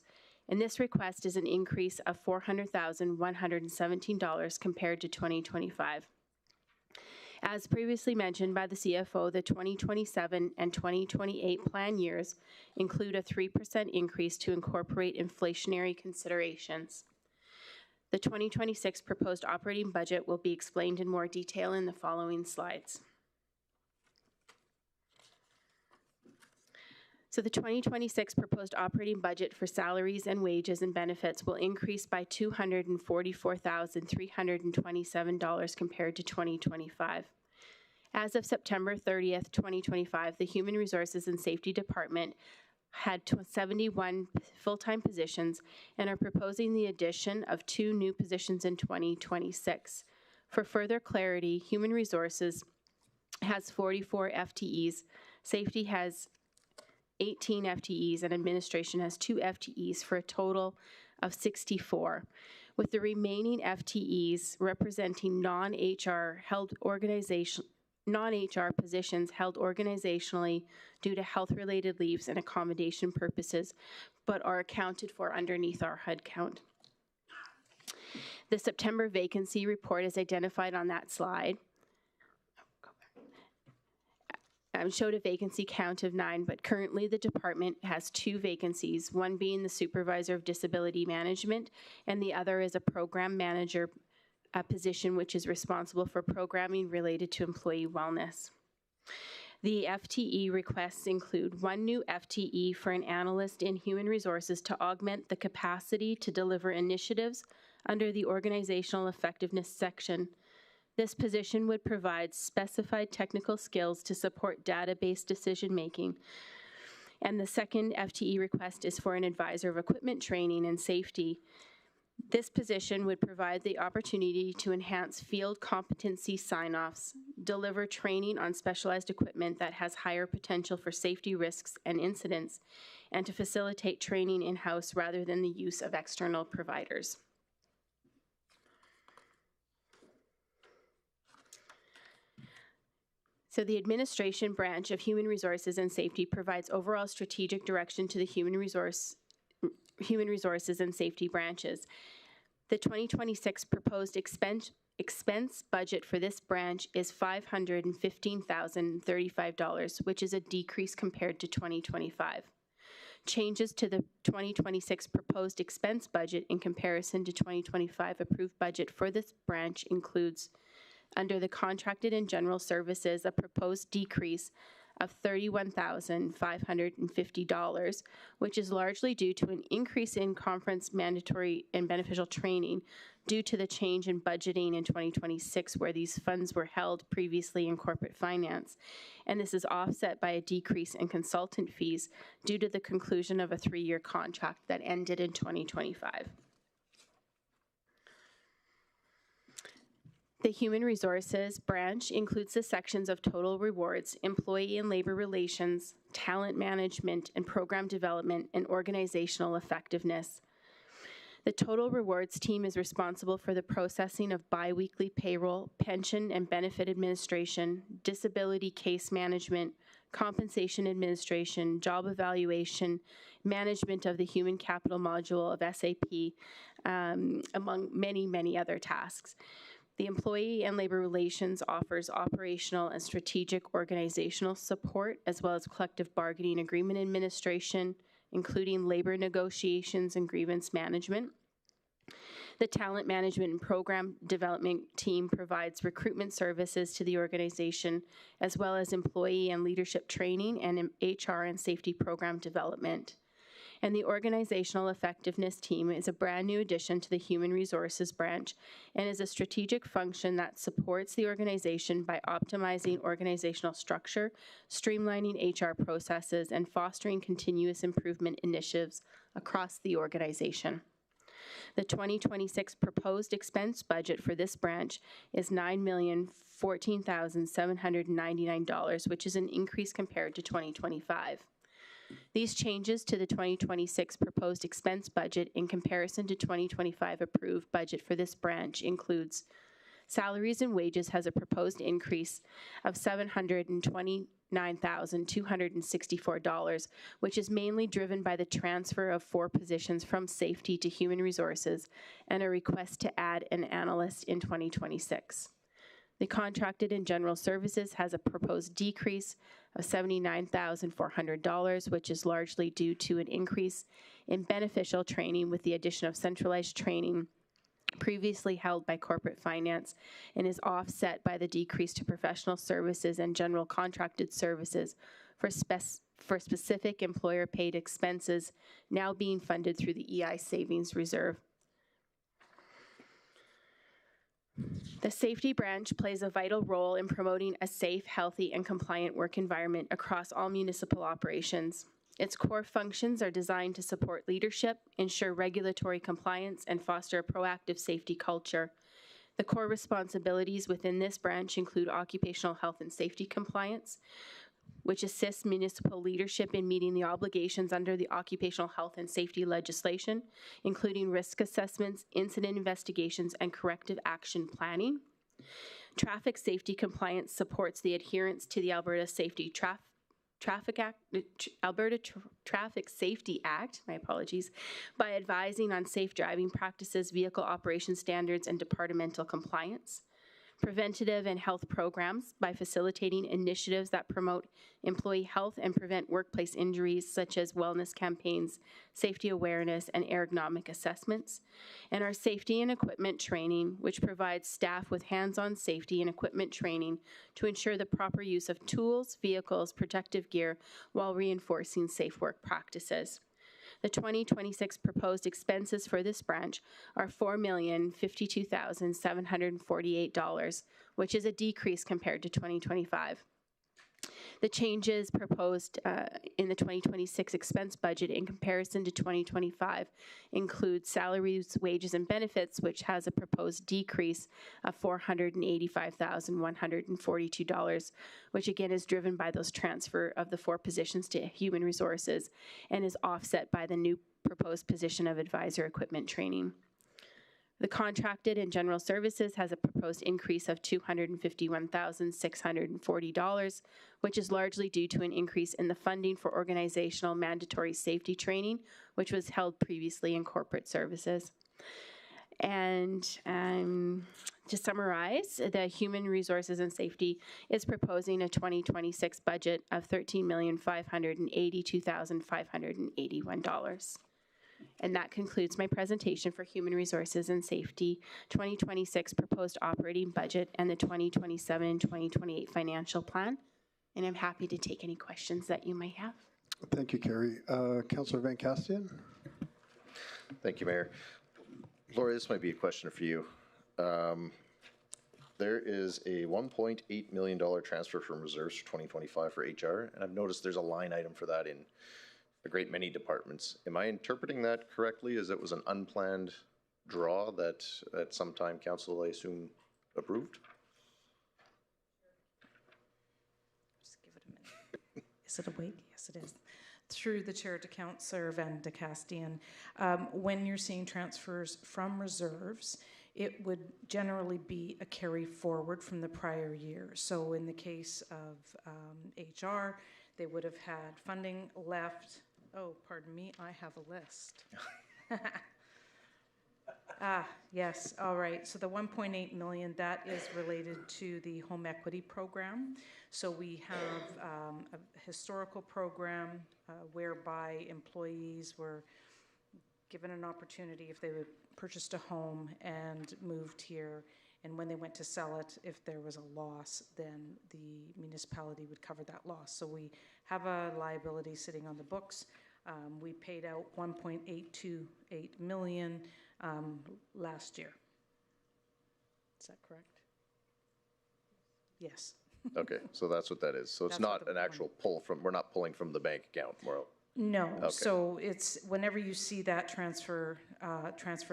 H: and this request is an increase of $400,117 compared to 2025. As previously mentioned by the CFO, the 2027 and 2028 plan years include a 3% increase to incorporate inflationary considerations. The 2026 proposed operating budget will be explained in more detail in the following slides. So the 2026 proposed operating budget for salaries and wages and benefits will increase by $244,327 compared to 2025. As of September 30th, 2025, the Human Resources and Safety Department had 71 full-time positions and are proposing the addition of 2 new positions in 2026. For further clarity, Human Resources has 44 FTEs, Safety has 18 FTEs, and Administration has 2 FTEs for a total of 64, with the remaining FTEs representing non-HR positions held organizationally due to health-related leaves and accommodation purposes, but are accounted for underneath our HUD count. The September vacancy report is identified on that slide. Showed a vacancy count of 9, but currently the department has 2 vacancies, one being the Supervisor of Disability Management, and the other is a Program Manager a position which is responsible for programming related to employee wellness. The FTE requests include 1 new FTE for an analyst in human resources to augment the capacity to deliver initiatives under the organizational effectiveness section. This position would provide specified technical skills to support database decision-making. And the second FTE request is for an advisor of equipment training and safety. This position would provide the opportunity to enhance field competency sign-offs, deliver training on specialized equipment that has higher potential for safety risks and incidents, and to facilitate training in-house rather than the use of external providers. So the administration branch of Human Resources and Safety provides overall strategic direction to the Human Resources and Safety branches. The 2026 proposed expense budget for this branch is $515,035, which is a decrease compared to 2025. Changes to the 2026 proposed expense budget in comparison to 2025 approved budget for this branch includes, under the contracted and general services, a proposed decrease of $31,550, which is largely due to an increase in conference mandatory and beneficial training due to the change in budgeting in 2026 where these funds were held previously in corporate finance. And this is offset by a decrease in consultant fees due to the conclusion of a 3-year contract that ended in 2025. The Human Resources branch includes the sections of total rewards, employee and labor relations, talent management, and program development, and organizational effectiveness. The total rewards team is responsible for the processing of biweekly payroll, pension and benefit administration, disability case management, compensation administration, job evaluation, management of the human capital module of SAP, among many, many other tasks. The Employee and Labor Relations offers operational and strategic organizational support, as well as collective bargaining agreement administration, including labor negotiations and grievance management. The Talent Management and Program Development team provides recruitment services to the organization, as well as employee and leadership training and HR and safety program development. And the Organizational Effectiveness team is a brand new addition to the Human Resources branch and is a strategic function that supports the organization by optimizing organizational structure, streamlining HR processes, and fostering continuous improvement initiatives across the organization. The 2026 proposed expense budget for this branch is $9,014,799, which is an increase compared to 2025. These changes to the 2026 proposed expense budget in comparison to 2025 approved budget for this branch includes salaries and wages has a proposed increase of $729,264, which is mainly driven by the transfer of 4 positions from safety to human resources and a request to add an analyst in 2026. The contracted and general services has a proposed decrease of $79,400, which is largely due to an increase in beneficial training with the addition of centralized training previously held by corporate finance and is offset by the decrease to professional services and general contracted services for specific employer-paid expenses now being funded through the EI Savings Reserve. The safety branch plays a vital role in promoting a safe, healthy, and compliant work environment across all municipal operations. Its core functions are designed to support leadership, ensure regulatory compliance, and foster a proactive safety culture. The core responsibilities within this branch include occupational health and safety compliance, which assists municipal leadership in meeting the obligations under the occupational health and safety legislation, including risk assessments, incident investigations, and corrective action planning. Traffic safety compliance supports the adherence to the Alberta Traffic Safety Act, my apologies, by advising on safe driving practices, vehicle operation standards, and departmental compliance. preventative and health programs by facilitating initiatives that promote employee health and prevent workplace injuries, such as wellness campaigns, safety awareness, and ergonomic assessments. And our safety and equipment training, which provides staff with hands-on safety and equipment training to ensure the proper use of tools, vehicles, protective gear, while reinforcing safe work practices. The 2026 proposed expenses for this branch are $4,052,748, which is a decrease compared to 2025. The changes proposed in the 2026 expense budget in comparison to 2025 include salaries, wages, and benefits, which has a proposed decrease of $485,142, which again is driven by those transfer of the 4 positions to human resources and is offset by the new proposed position of advisor equipment training. The contracted and general services has a proposed increase of $251,640, which is largely due to an increase in the funding for organizational mandatory safety training, which was held previously in corporate services. And to summarize, the Human Resources and Safety is proposing a 2026 budget of $13,582,581. And that concludes my presentation for Human Resources and Safety 2026 proposed operating budget and the 2027-2028 financial plan. And I'm happy to take any questions that you might have.
I: Thank you, Carrie. Councillor Van Castian.
O: Thank you, Mayor. Lori, this might be a question for you. There is a $1.8 million transfer from reserves for 2025 for HR, and I've noticed there's a line item for that in a great many departments. Am I interpreting that correctly, as it was an unplanned draw that at some time council, I assume, approved?
M: Just give it a minute. Is it awake? Yes, it is. Through the chair to Councillor Van de Castian, when you're seeing transfers from reserves, it would generally be a carry forward from the prior year. So in the case of HR, they would have had funding left. Oh, pardon me, I have a list. Yes, all right. So the 1.8 million, that is related to the home equity program. So we have a historical program whereby employees were given an opportunity if they would purchased a home and moved here, and when they went to sell it, if there was a loss, then the municipality would cover that loss. So we have a liability sitting on the books. We paid out 1.828 million last year. Is that correct? Yes.
O: Okay, so that's what that is. So it's
M: That's
O: not
M: what
O: an actual pull from, we're not pulling from the bank account, more.
M: No,
O: Okay.
M: so it's, whenever you see that transfer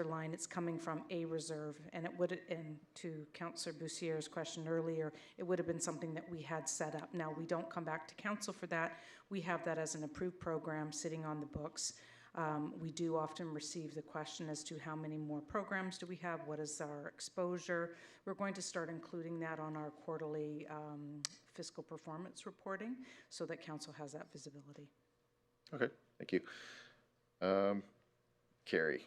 M: line, it's coming from a reserve, and it would, and to Councillor Boussier's question earlier, it would have been something that we had set up. Now, we don't come back to council for that. We have that as an approved program sitting on the books. We do often receive the question as to how many more programs do we have, what is our exposure. We're going to start including that on our quarterly fiscal performance reporting so that council has that visibility.
O: Okay, thank you. Carrie,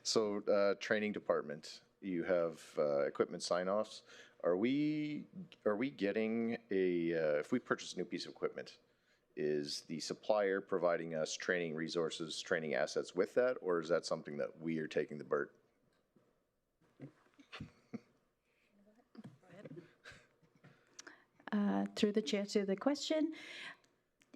O: so training department, you have equipment sign-offs. Are we getting a, if we purchase a new piece of equipment, is the supplier providing us training resources, training assets with that, or is that something that we are taking the BERT?
N: Through the chair to the question,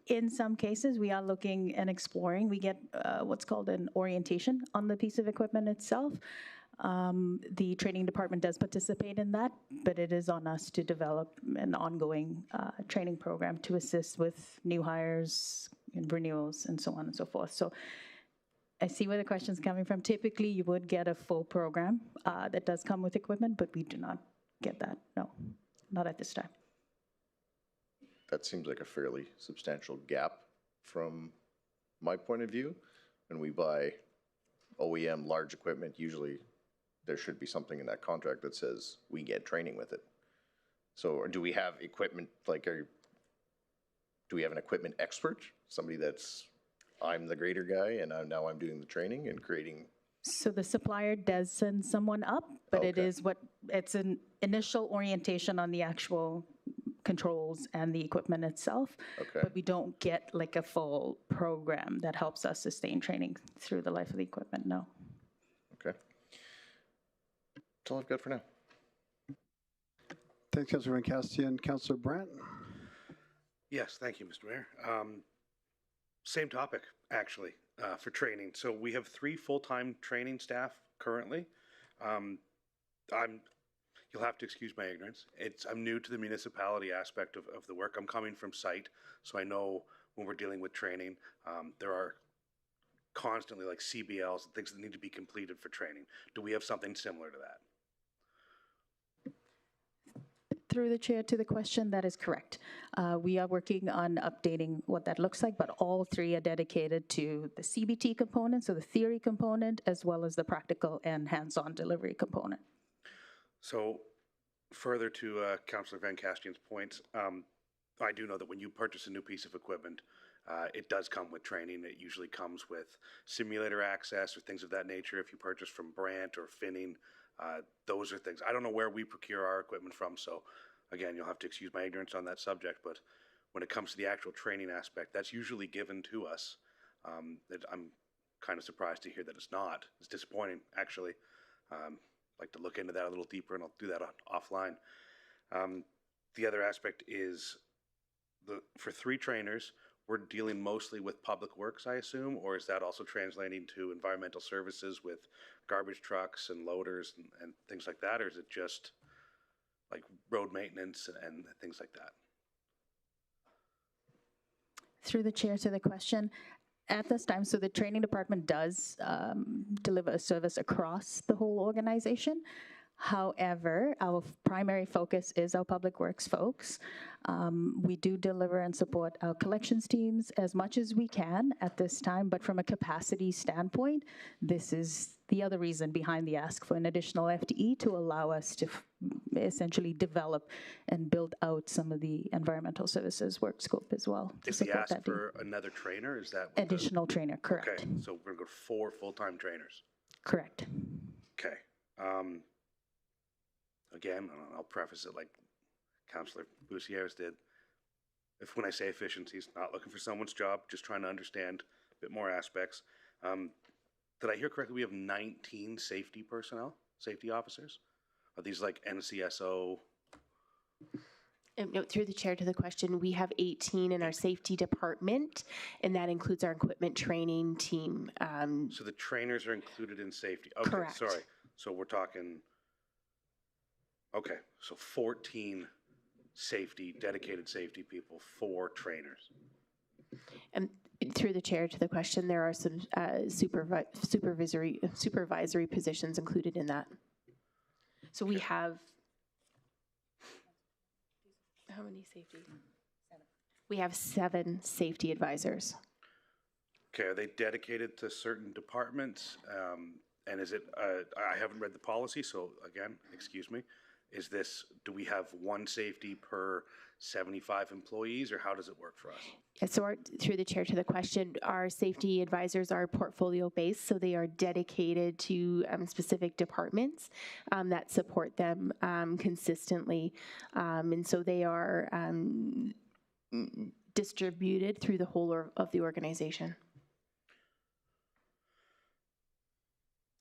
N: in some cases, we are looking and exploring. We get what's called an orientation on the piece of equipment itself. The training department does participate in that, but it is on us to develop an ongoing training program to assist with new hires and renewals and so on and so forth. So I see where the question's coming from. Typically, you would get a full program that does come with equipment, but we do not get that. No, not at this time.
O: That seems like a fairly substantial gap from my point of view. When we buy OEM large equipment, usually there should be something in that contract that says we get training with it. So, or do we have equipment, like, do we have an equipment expert? Somebody that's, I'm the grader guy and now I'm doing the training and creating
N: So the supplier does send someone up, but it's an initial orientation on the actual controls and the equipment itself.
O: Okay.
N: But we don't get like a full program that helps us sustain training through the life of the equipment, no.
O: Okay. That's all I've got for now.
I: Thanks, Councilor Van Castian. Councilor Brandt?
K: Yes, thank you, Mr. Mayor. Same topic, actually, for training. So we have 3 full-time training staff currently. You'll have to excuse my ignorance. I'm new to the municipality aspect of the work. I'm coming from site, so I know when we're dealing with training, there are constantly like CBLs and things that need to be completed for training. Do we have something similar to that?
N: Through the chair to the question, that is correct. We are working on updating what that looks like, but all 3 are dedicated to the CBT component, so the theory component, as well as the practical and hands-on delivery component.
K: So further to Councillor Van Castian's points, I do know that when you purchase a new piece of equipment, it does come with training. It usually comes with simulator access or things of that nature. If you purchase from Brandt or Finning, those are things. I don't know where we procure our equipment from, so again, you'll have to excuse my ignorance on that subject, but when it comes to the actual training aspect, that's usually given to us. I'm kind of surprised to hear that it's not. It's disappointing, actually. Like to look into that a little deeper, and I'll do that offline. The other aspect is for 3 trainers, we're dealing mostly with public works, I assume, or is that also translating to environmental services with garbage trucks and loaders and things like that, or is it just like road maintenance and things like that?
N: Through the chair to the question, at this time, so the training department does deliver a service across the whole organization. However, our primary focus is our public works folks. We do deliver and support our collections teams as much as we can at this time, but from a capacity standpoint, this is the other reason behind the ask for an additional FTE to allow us to essentially develop and build out some of the environmental services work scope as well.
K: Is the ask for another trainer? Is that
N: additional trainer? Correct.
K: Okay, so we're going to go 4 full-time trainers.
N: Correct.
K: Okay. Again, I'll preface it like Councillor Bussier's did. When I say efficiencies, not looking for someone's job, just trying to understand a bit more aspects. Did I hear correctly? We have 19 safety personnel, safety officers. Are these like NCSO?
H: No, through the chair to the question, we have 18 in our safety department, and that includes our equipment training team.
K: So the trainers are included in safety. Okay,
H: correct.
K: Sorry. So we're talking. Okay, so 14 dedicated safety people, 4 trainers.
H: And through the chair to the question, there are some supervisory positions included in that. So we have, how many safety? 7. We have 7 safety advisors.
K: Okay, are they dedicated to certain departments? And is it, I haven't read the policy, so again, excuse me. Do we have 1 safety per 75 employees, or how does it work for us?
H: So through the chair to the question, our safety advisors are portfolio-based, so they are dedicated to specific departments that support them consistently. And so they are distributed through the whole of the organization.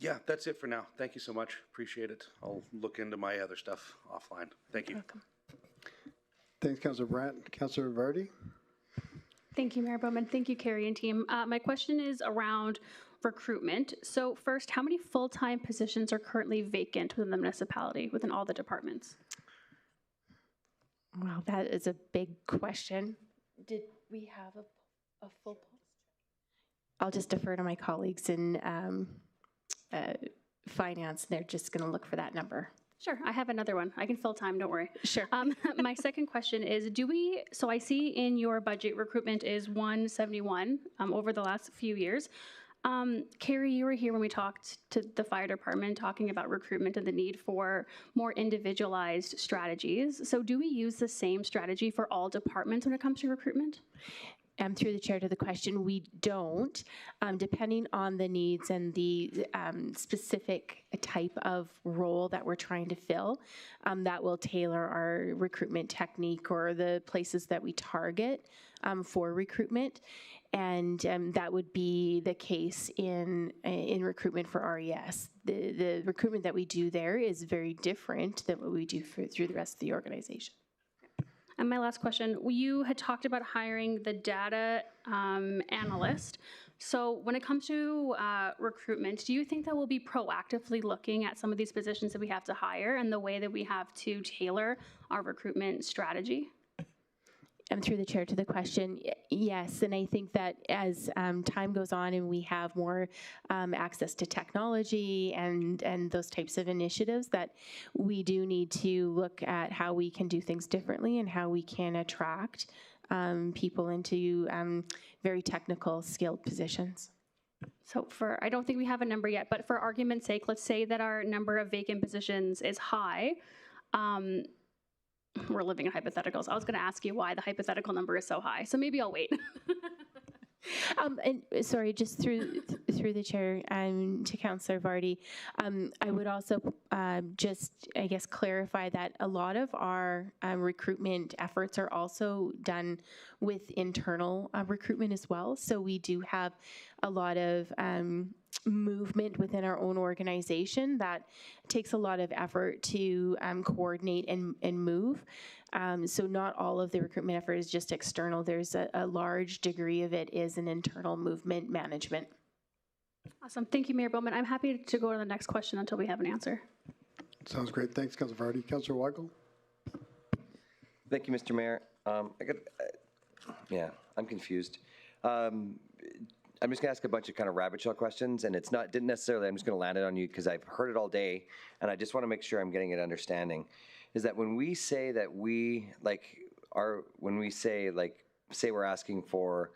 K: Yeah, that's it for now. Thank you so much. Appreciate it. I'll look into my other stuff offline. Thank you.
H: You're welcome.
I: Thanks, Councilor Brandt. Councilor Vardy?
C: Thank you, Mayor Bowman. Thank you, Carrie and team. My question is around recruitment. So first, how many full-time positions are currently vacant within the municipality, within all the departments?
H: Wow, that is a big question. Did we have a full post? I'll just defer to my colleagues in finance. They're just going to look for that number.
C: Sure, I have another one. I can fill time, don't worry.
H: Sure.
C: My second question is, so I see in your budget recruitment is 171 over the last few years. Carrie, you were here when we talked to the fire department talking about recruitment and the need for more individualized strategies. So do we use the same strategy for all departments when it comes to recruitment?
H: Through the chair to the question, we don't. Depending on the needs and the specific type of role that we're trying to fill, that will tailor our recruitment technique or the places that we target for recruitment. And that would be the case in recruitment for RES. The recruitment that we do there is very different than what we do through the rest of the organization.
C: And my last question, you had talked about hiring the data analyst. So when it comes to recruitment, do you think that we'll be proactively looking at some of these positions that we have to hire and the way that we have to tailor our recruitment strategy?
H: Through the chair to the question, yes, and I think that as time goes on and we have more access to technology and those types of initiatives, that we do need to look at how we can do things differently and how we can attract people into very technical, skilled positions.
C: So I don't think we have a number yet, but for argument's sake, let's say that our number of vacant positions is high. We're living in hypotheticals. I was going to ask you why the hypothetical number is so high, so maybe I'll wait.
H: And sorry, just through the chair to Councillor Vardy, I would also just, I guess, clarify that a lot of our recruitment efforts are also done with internal recruitment as well. So we do have a lot of movement within our own organization that takes a lot of effort to coordinate and move. So not all of the recruitment effort is just external. There's a large degree of it is an internal movement management.
C: Awesome. Thank you, Mayor Bowman. I'm happy to go to the next question until we have an answer.
I: Sounds great. Thanks, Councillor Vardy. Councillor Weigel?
G: Thank you, Mr. Mayor. Yeah, I'm confused. I'm just gonna ask a bunch of kind of rabbit trail questions, and didn't necessarily, I'm just gonna land it on you because I've heard it all day, and I just wanna make sure I'm getting an understanding. Is that when we say that say we're asking for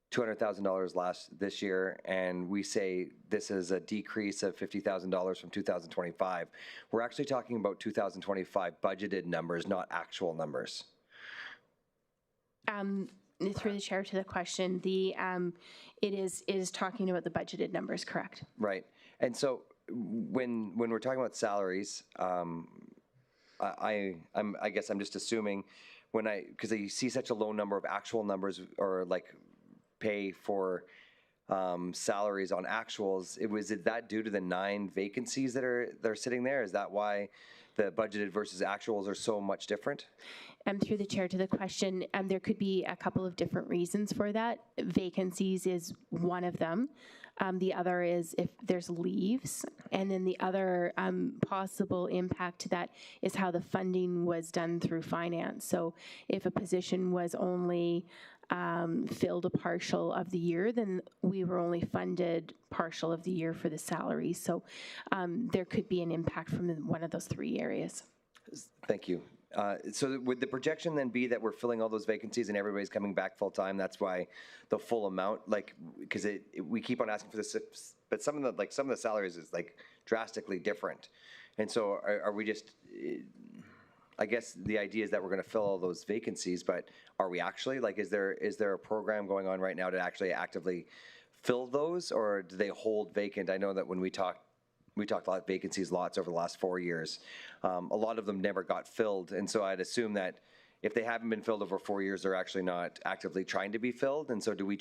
G: $200,000 this year, and we say this is a decrease of $50,000 from 2025, we're actually talking about 2025 budgeted numbers, not actual numbers.
H: Through the chair to the question, it is talking about the budgeted numbers, correct?
G: Right. And so when we're talking about salaries, I guess I'm just assuming because I see such a low number of actual numbers or like pay for salaries on actuals, is that due to the 9 vacancies that are sitting there? Is that why the budgeted versus actuals are so much different?
H: Through the chair to the question, there could be a couple of different reasons for that. Vacancies is one of them. The other is if there's leaves. And then the other possible impact to that is how the funding was done through finance. So if a position was only filled a partial of the year, then we were only funded partial of the year for the salary. So there could be an impact from one of those 3 areas.
G: Thank you. So would the projection then be that we're filling all those vacancies and everybody's coming back full time? That's why the full amount, because we keep on asking for this, but some of the salaries is drastically different, and so are we just? I guess the idea is that we're going to fill all those vacancies, but are we actually? Is there a program going on right now to actually actively fill those, or do they hold vacant? I know that when we talked a lot of vacancies lots over the last 4 years. A lot of them never got filled, and so I'd assume that if they haven't been filled over 4 years, they're actually not actively trying to be filled. And so do we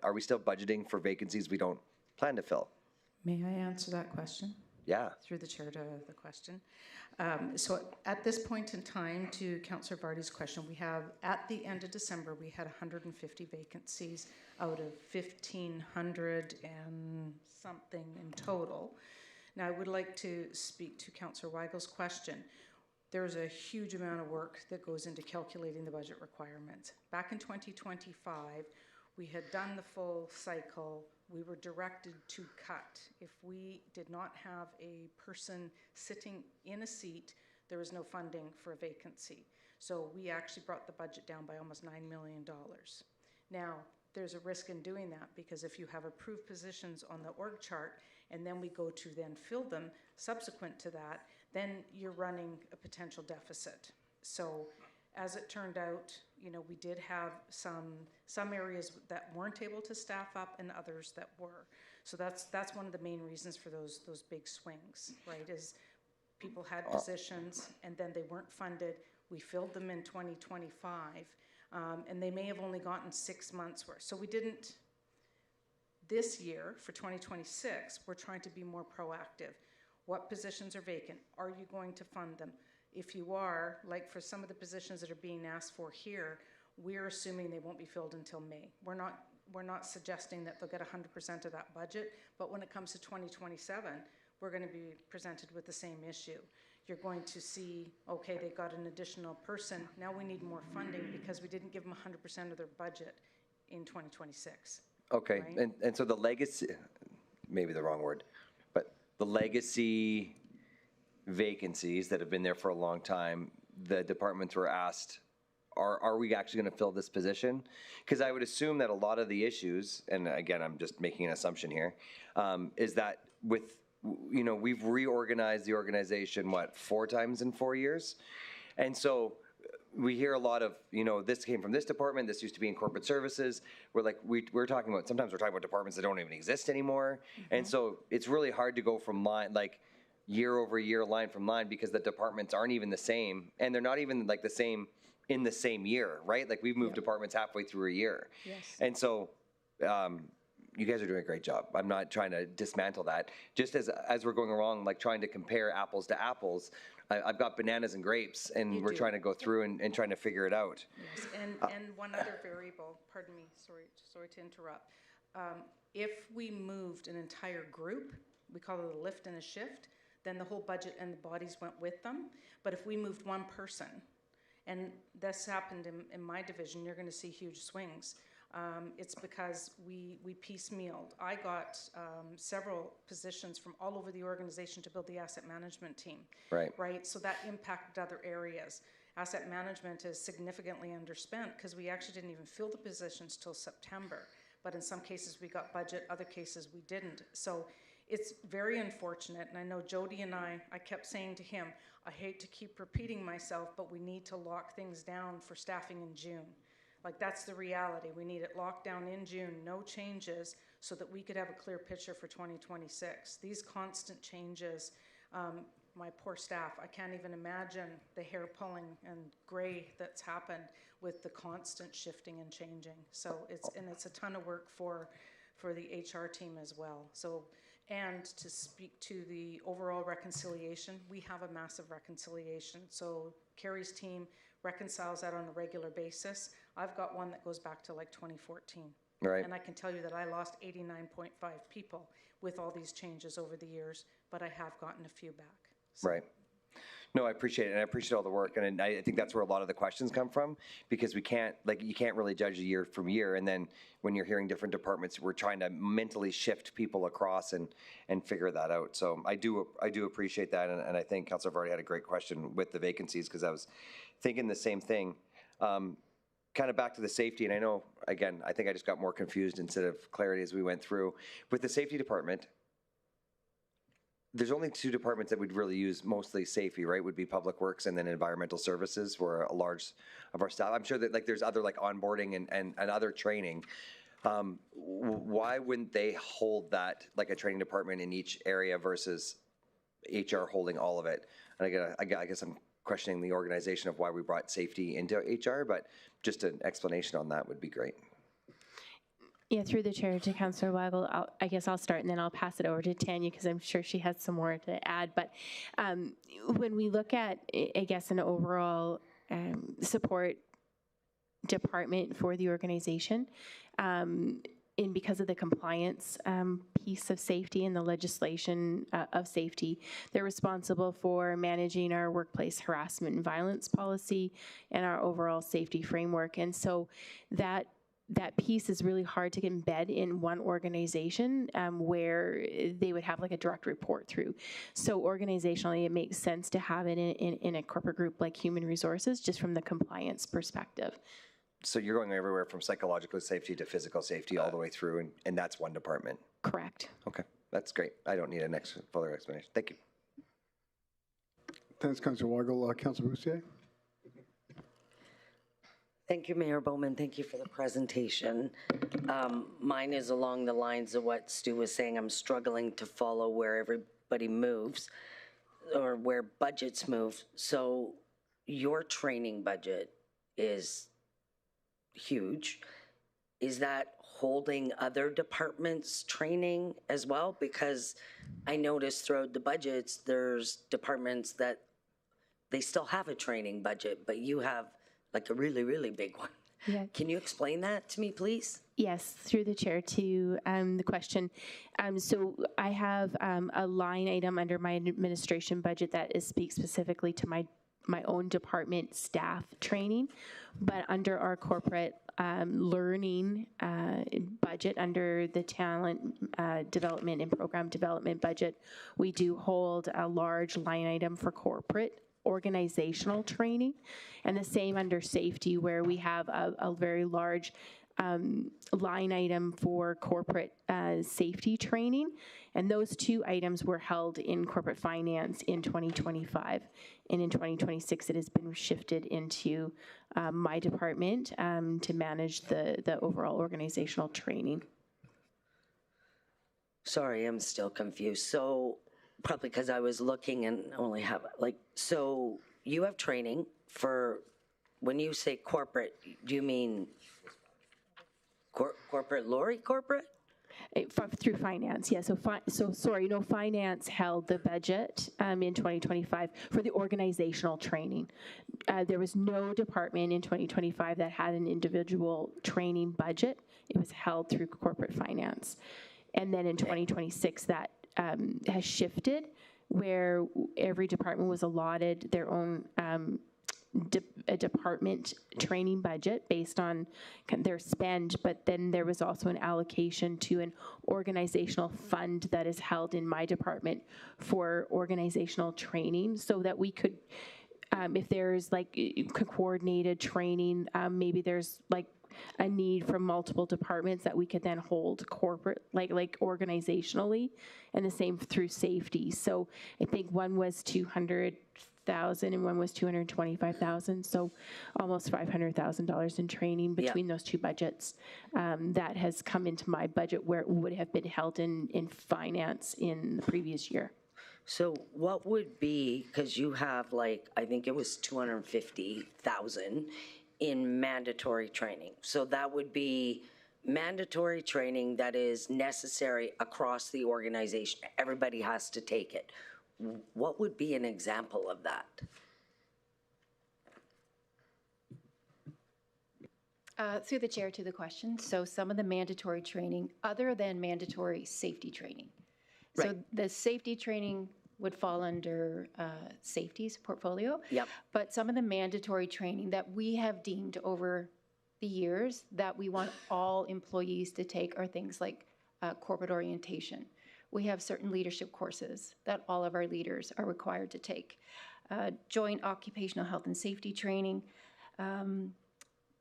G: are we still budgeting for vacancies we don't plan to fill?
M: May I answer that question?
G: Yeah.
M: Through the chair to the question. So at this point in time, to Councillor Vardy's question, we have, at the end of December, we had 150 vacancies out of 1,500 and something in total. Now, I would like to speak to Councillor Weigel's question. There's a huge amount of work that goes into calculating the budget requirements. Back in 2025, we had done the full cycle. We were directed to cut. If we did not have a person sitting in a seat, there was no funding for a vacancy. So we actually brought the budget down by almost $9 million. Now, there's a risk in doing that because if you have approved positions on the org chart and then we go to then fill them subsequent to that, then you're running a potential deficit. So As it turned out, we did have some areas that weren't able to staff up and others that were. So that's one of the main reasons for those big swings, right? Is people had positions and then they weren't funded. We filled them in 2025, and they may have only gotten 6 months worth. So we didn't. This year, for 2026, we're trying to be more proactive. What positions are vacant? Are you going to fund them? If you are, like for some of the positions that are being asked for here, we're assuming they won't be filled until May. We're not suggesting that they'll get 100% of that budget, but when it comes to 2027, we're going to be presented with the same issue. You're going to see, okay, they got an additional person. Now we need more funding because we didn't give them 100% of their budget in 2026.
G: Okay,
M: right?
G: and so the legacy, maybe the wrong word, but the legacy vacancies that have been there for a long time, the departments were asked, are we actually going to fill this position? Because I would assume that a lot of the issues, and again, I'm just making an assumption here, is that with, we've reorganized the organization, 4 times in 4 years? And so we hear a lot of, this came from this department, this used to be in corporate services. We're talking about, sometimes we're talking about departments that don't even exist anymore. Mm-hmm. And so it's really hard to go from year over year, line from line, because the departments aren't even the same. And they're not even the same in the same year, right? We've moved departments halfway through a year.
M: Yes.
G: And so you guys are doing a great job. I'm not trying to dismantle that. Just as we're going along, trying to compare apples to apples, I've got bananas and grapes, and we're trying to go through and trying to figure it out.
M: Yes, and one other variable, pardon me, sorry to interrupt. If we moved an entire group, we call it a lift and a shift, then the whole budget and the bodies went with them. But if we moved one person, and this happened in my division, you're going to see huge swings. It's because we piecemealed. I got several positions from all over the organization to build the asset management team. Right. So that impacted other areas. Asset management is significantly underspent because we actually didn't even fill the positions till September. But in some cases we got budget, other cases we didn't. So it's very unfortunate. And I know Jody and I kept saying to him, I hate to keep repeating myself, but we need to lock things down for staffing in June. That's the reality. We need it locked down in June, no changes, so that we could have a clear picture for 2026. These constant changes, my poor staff, I can't even imagine the hair pulling and gray that's happened with the constant shifting and changing. So it's a ton of work for the HR team as well. So, and to speak to the overall reconciliation, we have a massive reconciliation. So Carrie's team reconciles that on a regular basis. I've got one that goes back to 2014.
G: Right.
M: And I can tell you that I lost 89.5 people with all these changes over the years, but I have gotten a few back. So.
G: Right. No, I appreciate it, and I appreciate all the work, and I think that's where a lot of the questions come from, because we can't, you can't really judge a year from year, and then when you're hearing different departments, we're trying to mentally shift people across and figure that out. So I do appreciate that, and I think Councilor Vardy had a great question with the vacancies, because I was thinking the same thing. Kind of back to the safety, and I know, again, I think I just got more confused instead of clarity as we went through. With the safety department, there's only 2 departments that would really use mostly safety, right? Would be Public Works and then Environmental Services, where a large of our staff. I'm sure that there's other onboarding and other training. Why wouldn't they hold that a training department in each area versus HR holding all of it? And I guess I'm questioning the organization of why we brought safety into HR, but just an explanation on that would be great.
H: Yeah, through the chair to Councillor Weigel, I guess I'll start and then I'll pass it over to Tanya because I'm sure she has some more to add. But when we look at, I guess, an overall support department for the organization, and because of the compliance piece of safety and the legislation of safety, they're responsible for managing our workplace harassment and violence policy and our overall safety framework. And so that piece is really hard to embed in one organization where they would have a direct report through. So organizationally, it makes sense to have it in a corporate group like Human Resources, just from the compliance perspective.
G: So you're going everywhere from psychological safety to physical safety all the way through, and that's one department?
H: Correct.
G: Okay, that's great. I don't need an further explanation. Thank you.
I: Thanks, Councillor Weigel. Councillor Boussier?
E: Thank you, Mayor Bowman. Thank you for the presentation. Mine is along the lines of what Stu was saying. I'm struggling to follow where everybody moves or where budgets move. So your training budget is huge. Is that holding other departments' training as well? Because I noticed throughout the budgets, there's departments that they still have a training budget, but you have like a really, really big one.
H: Yeah.
E: Can you explain that to me, please?
H: Yes, through the chair to the question. So I have a line item under my administration budget that speaks specifically to my own department staff training, but under our corporate learning budget, under the talent development and program development budget, we do hold a large line item for corporate organizational training, and the same under safety, where we have a very large line item for corporate safety training. And those two items were held in corporate finance in 2025. And in 2026, it has been shifted into my department to manage the overall organizational training.
E: Sorry, I'm still confused. So probably because I was looking and only have so you have training for, when you say corporate, do you mean corporate lorry corporate?
H: Through finance, yeah. Finance held the budget in 2025 for the organizational training. There was no department in 2025 that had an individual training budget. It was held through corporate finance. And then in 2026, that has shifted, where every department was allotted their own a department training budget based on their spend, but then there was also an allocation to an organizational fund that is held in my department for organizational training, so that we could, if there's like coordinated training, maybe there's like a need for multiple departments, that we could then hold corporate, like organizationally, and the same through safety. So I think one was 200,000 and one was 225,000, so almost $500,000 in training between those two budgets. That has come into my budget, where it would have been held in finance in the previous year.
E: So what would be, because you have I think it was 250,000 in mandatory training. So that would be mandatory training that is necessary across the organization. Everybody has to take it. What would be an example of that?
Q: Through the chair to the question. So some of the mandatory training, other than mandatory safety training.
E: Right.
Q: So the safety training would fall under safety's portfolio.
E: Yep.
Q: But some of the mandatory training that we have deemed over the years that we want all employees to take are things like corporate orientation. We have certain leadership courses that all of our leaders are required to take. Joint occupational health and safety training,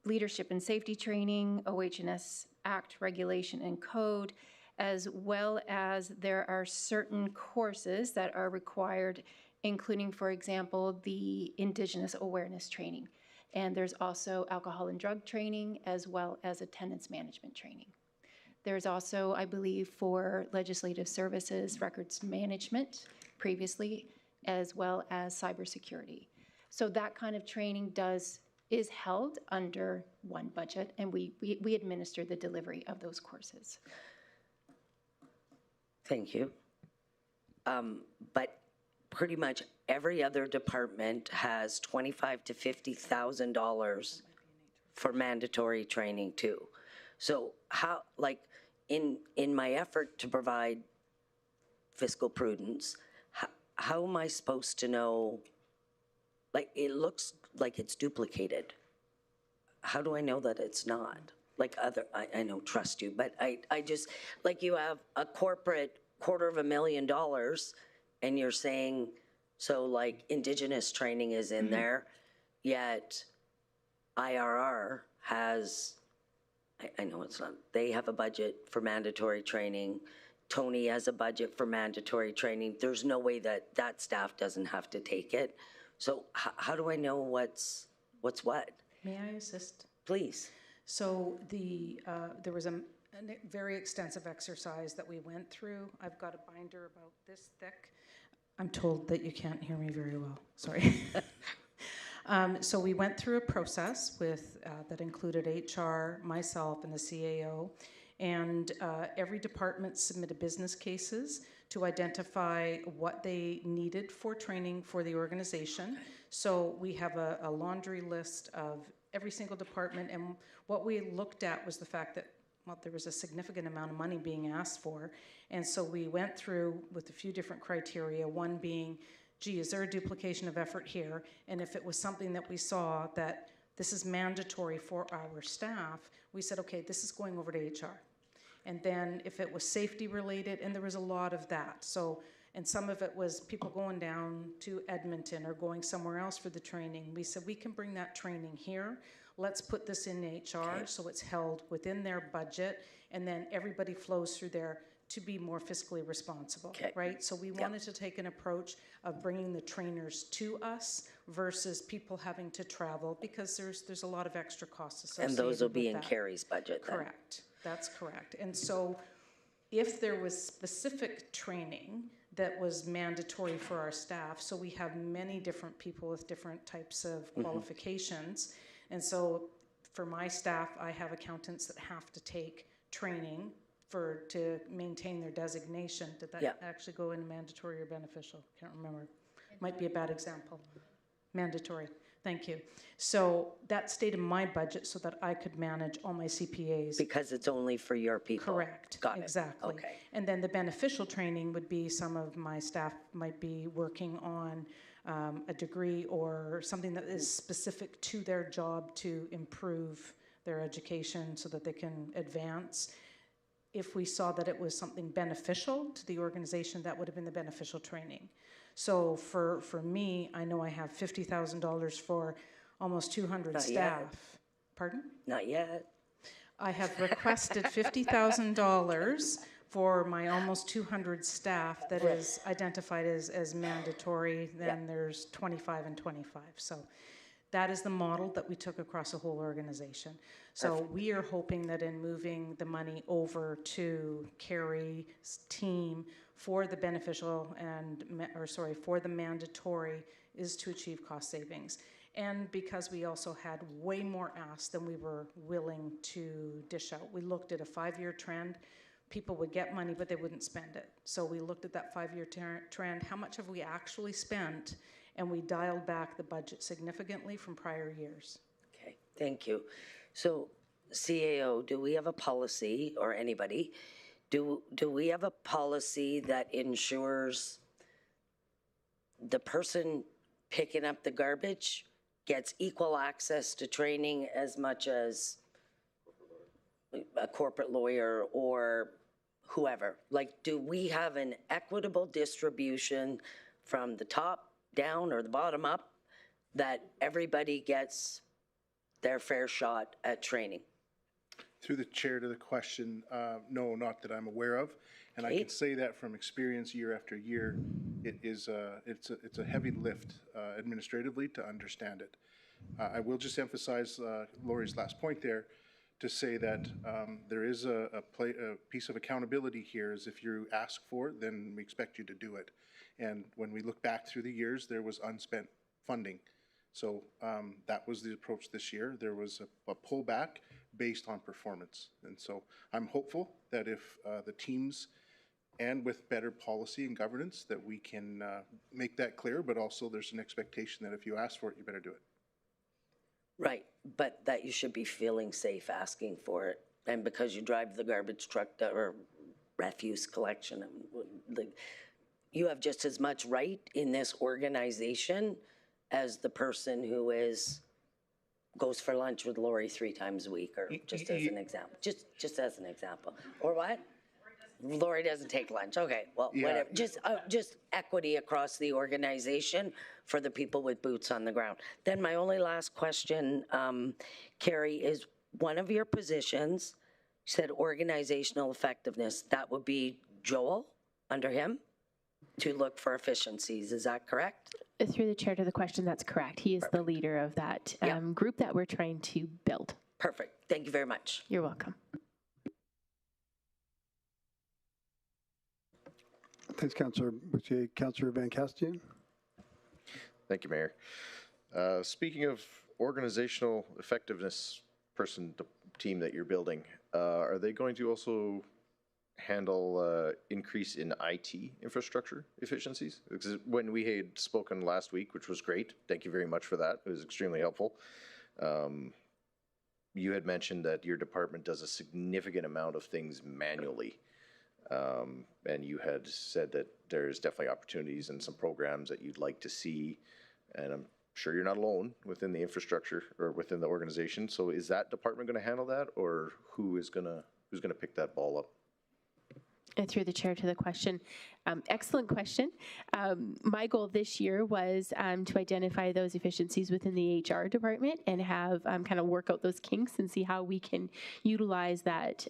Q: leadership and safety training, OH&S Act regulation and code, as well as there are certain courses that are required, including, for example, the Indigenous awareness training. And there's also alcohol and drug training, as well as attendance management training. There's also, I believe, for legislative services, records management previously, as well as cybersecurity. So that kind of training is held under one budget, and we administer the delivery of those courses.
E: Thank you. But pretty much every other department has $25,000 to $50,000 for mandatory training too. So how, in my effort to provide fiscal prudence, how am I supposed to know? It looks like it's duplicated. How do I know that it's not? I don't trust you, but I just, you have a corporate $250,000 and you're saying, so Indigenous training is in there, yet IRR has, I know it's not, they have a budget for mandatory training. Tony has a budget for mandatory training. There's no way that staff doesn't have to take it. So how do I know what's what?
M: May I assist?
E: Please.
M: So there was a very extensive exercise that we went through. I've got a binder about this thick. I'm told that you can't hear me very well. Sorry. So we went through a process that included HR, myself, and the CAO. And every department submitted business cases to identify what they needed for training for the organization. So we have a laundry list of every single department, and what we looked at was the fact that, well, there was a significant amount of money being asked for, and so we went through with a few different criteria, one being, gee, is there a duplication of effort here? And if it was something that we saw that this is mandatory for our staff, we said, okay, this is going over to HR. And then if it was safety related, and there was a lot of that, so, and some of it was people going down to Edmonton or going somewhere else for the training. We said, we can bring that training here. Let's put this in HR so it's held within their budget, and then everybody flows through there to be more fiscally responsible, right? So we wanted to take an approach of bringing the trainers to us versus people having to travel, because there's a lot of extra costs associated with that.
E: And those will be in Carrie's budget then?
M: Correct. That's correct. And so if there was specific training that was mandatory for our staff, so we have many different people with different types of qualifications. And so for my staff, I have accountants that have to take training to maintain their designation. Did that actually go in mandatory or beneficial? Can't remember. Might be a bad example. Mandatory. Thank you. So that stayed in my budget so that I could manage all my CPAs.
E: Because it's only for your people.
M: Correct.
E: Got it.
M: Exactly.
E: Okay.
M: And then the beneficial training would be some of my staff might be working on a degree or something that is specific to their job to improve their education so that they can advance. If we saw that it was something beneficial to the organization, that would have been the beneficial training. So for me, I know I have $50,000 for almost 200
E: Not
M: staff.
E: yet.
M: Pardon?
E: Not yet.
M: I have requested $50,000 for my almost 200 staff that is identified as mandatory. Then there's 25 and 25. So that is the model that we took across the whole organization. So we are hoping that in moving the money over to Carrie's team for the beneficial for the mandatory is to achieve cost savings. And because we also had way more asked than we were willing to dish out. We looked at a 5-year trend. People would get money, but they wouldn't spend it. So we looked at that 5-year trend. How much have we actually spent? And we dialed back the budget significantly from prior years.
E: Okay, thank you. So CAO, do we have a policy, or anybody, do we have a policy that ensures the person picking up the garbage gets equal access to training as much as a corporate lawyer or whoever? Like, do we have an equitable distribution from the top down or the bottom up that everybody gets their fair shot at training?
K: Through the chair to the question, no, not that I'm aware of. And I can say that from experience year after year. It's a heavy lift administratively to understand it. I will just emphasize Lori's last point there to say that there is a piece of accountability here, is if you ask for it, then we expect you to do it. And when we look back through the years, there was unspent funding. So that was the approach this year. There was a pullback based on performance. And so I'm hopeful that if the teams, and with better policy and governance, that we can make that clear, but also there's an expectation that if you ask for it, you better do it.
E: Right, but that you should be feeling safe asking for it. And because you drive the garbage truck or refuse collection, you have just as much right in this organization as the person who goes for lunch with Lori 3 times a week, or just as an example. Just as an example. Or what? Lori doesn't take lunch. Okay, well, whatever. Just equity across the organization for the people with boots on the ground. Then my only last question, Carrie, is one of your positions said organizational effectiveness. That would be Joel, under him, to look for efficiencies. Is that correct?
H: Through the chair to the question, that's correct. He is the leader of that group that we're trying to build.
E: Perfect. Thank you very much.
H: You're welcome.
I: Thanks, Councillor Boucher. Councillor Van Castian.
O: Thank you, Mayor. Speaking of organizational effectiveness team that you're building, are they going to also handle increase in IT infrastructure efficiencies? Because when we had spoken last week, which was great, thank you very much for that. It was extremely helpful. You had mentioned that your department does a significant amount of things manually. And you had said that there's definitely opportunities and some programs that you'd like to see. And I'm sure you're not alone within the infrastructure or within the organization. So is that department going to handle that, or who's going to pick that ball up?
H: And through the chair to the question. Excellent question. My goal this year was to identify those efficiencies within the HR department and have kind of work out those kinks and see how we can utilize that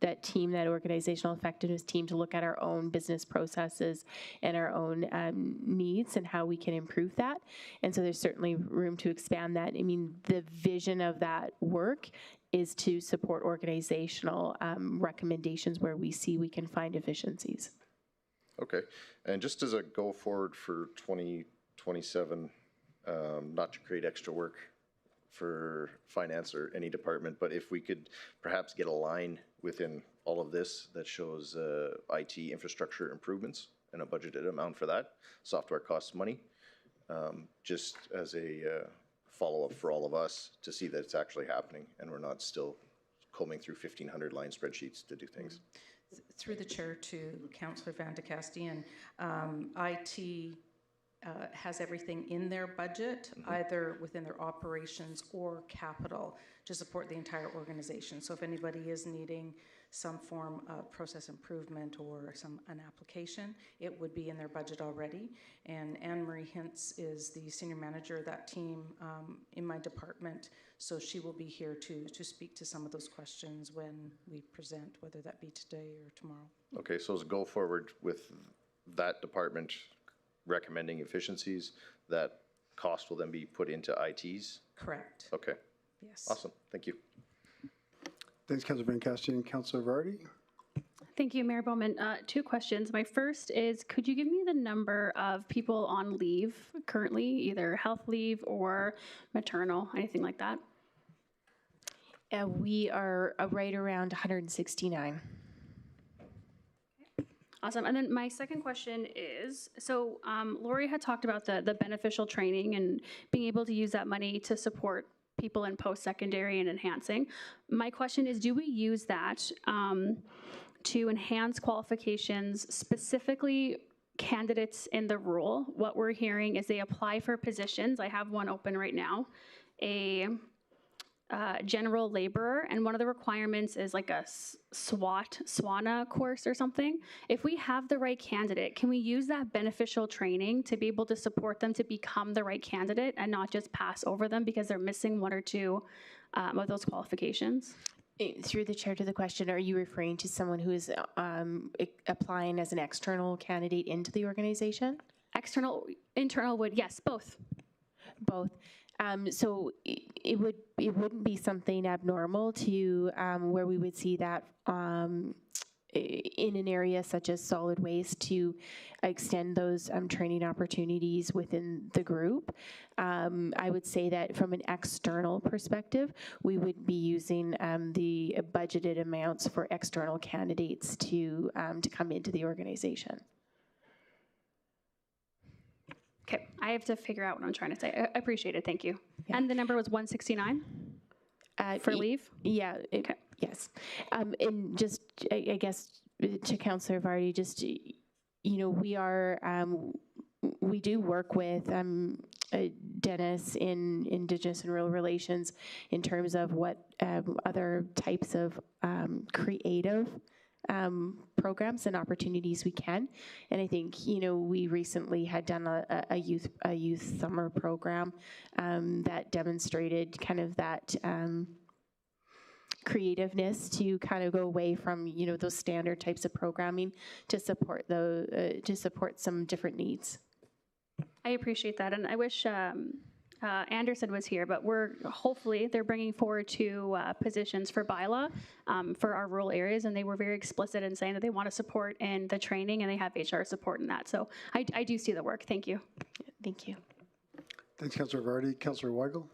H: that team, that organizational effectiveness team, to look at our own business processes and our own needs and how we can improve that. And so there's certainly room to expand that. I mean, the vision of that work is to support organizational recommendations where we see we can find efficiencies.
O: Okay, and just as a go forward for 2027, not to create extra work for finance or any department, but if we could perhaps get a line within all of this that shows IT infrastructure improvements and a budgeted amount for that. Software costs money, just as a follow-up for all of us to see that it's actually happening and we're not still combing through 1,500 line spreadsheets to do things.
M: Through the chair to Councillor Van de Castian, IT has everything in their budget, either within their operations or capital, to support the entire organization. So if anybody is needing some form of process improvement or an application, it would be in their budget already. And Anne-Marie Hintz is the senior manager of that team in my department, so she will be here to speak to some of those questions when we present, whether that be today or tomorrow.
O: Okay, so as a go forward with that department recommending efficiencies, that cost will then be put into ITs?
M: Correct.
O: Okay.
M: Yes.
O: Awesome. Thank you.
I: Thanks, Councillor Van Castian. Councillor Vardy.
C: Thank you, Mayor Bowman. 2 questions. My first is, could you give me the number of people on leave currently, either health leave or maternal, anything like that?
H: We are right around 169.
C: Awesome. And then my second question is, so Lori had talked about the beneficial training and being able to use that money to support people in post-secondary and enhancing. My question is, do we use that to enhance qualifications, specifically candidates in the role? What we're hearing is they apply for positions. I have one open right now, a general laborer, and one of the requirements is like a SWANA course or something. If we have the right candidate, can we use that beneficial training to be able to support them to become the right candidate and not just pass over them because they're missing 1 or 2 of those qualifications?
H: Through the chair to the question, are you referring to someone who is applying as an external candidate into the organization?
C: External, internal would, yes, both.
H: Both. So it wouldn't be something abnormal to where we would see that in an area such as solid waste to extend those training opportunities within the group. I would say that from an external perspective, we would be using the budgeted amounts for external candidates to come into the organization.
C: Okay, I have to figure out what I'm trying to say. I appreciate it, thank you. Yeah. And the number was 169 for leave?
H: Yeah, okay. Yes. And just, I guess, to Councillor Vardy, just, we do work with Dennis in Indigenous and Rural Relations in terms of what other types of creative programs and opportunities we can. And I think, we recently had done a youth summer program that demonstrated kind of that creativeness to kind of go away from, those standard types of programming to support some different needs.
C: I appreciate that, and I wish Anderson was here, but hopefully they're bringing forward two positions for bylaw for our rural areas, and they were very explicit in saying that they want to support in the training, and they have HR support in that. So I do see the work. Thank you.
H: Thank you.
I: Thanks, Councillor Vardy. Councillor Weigel.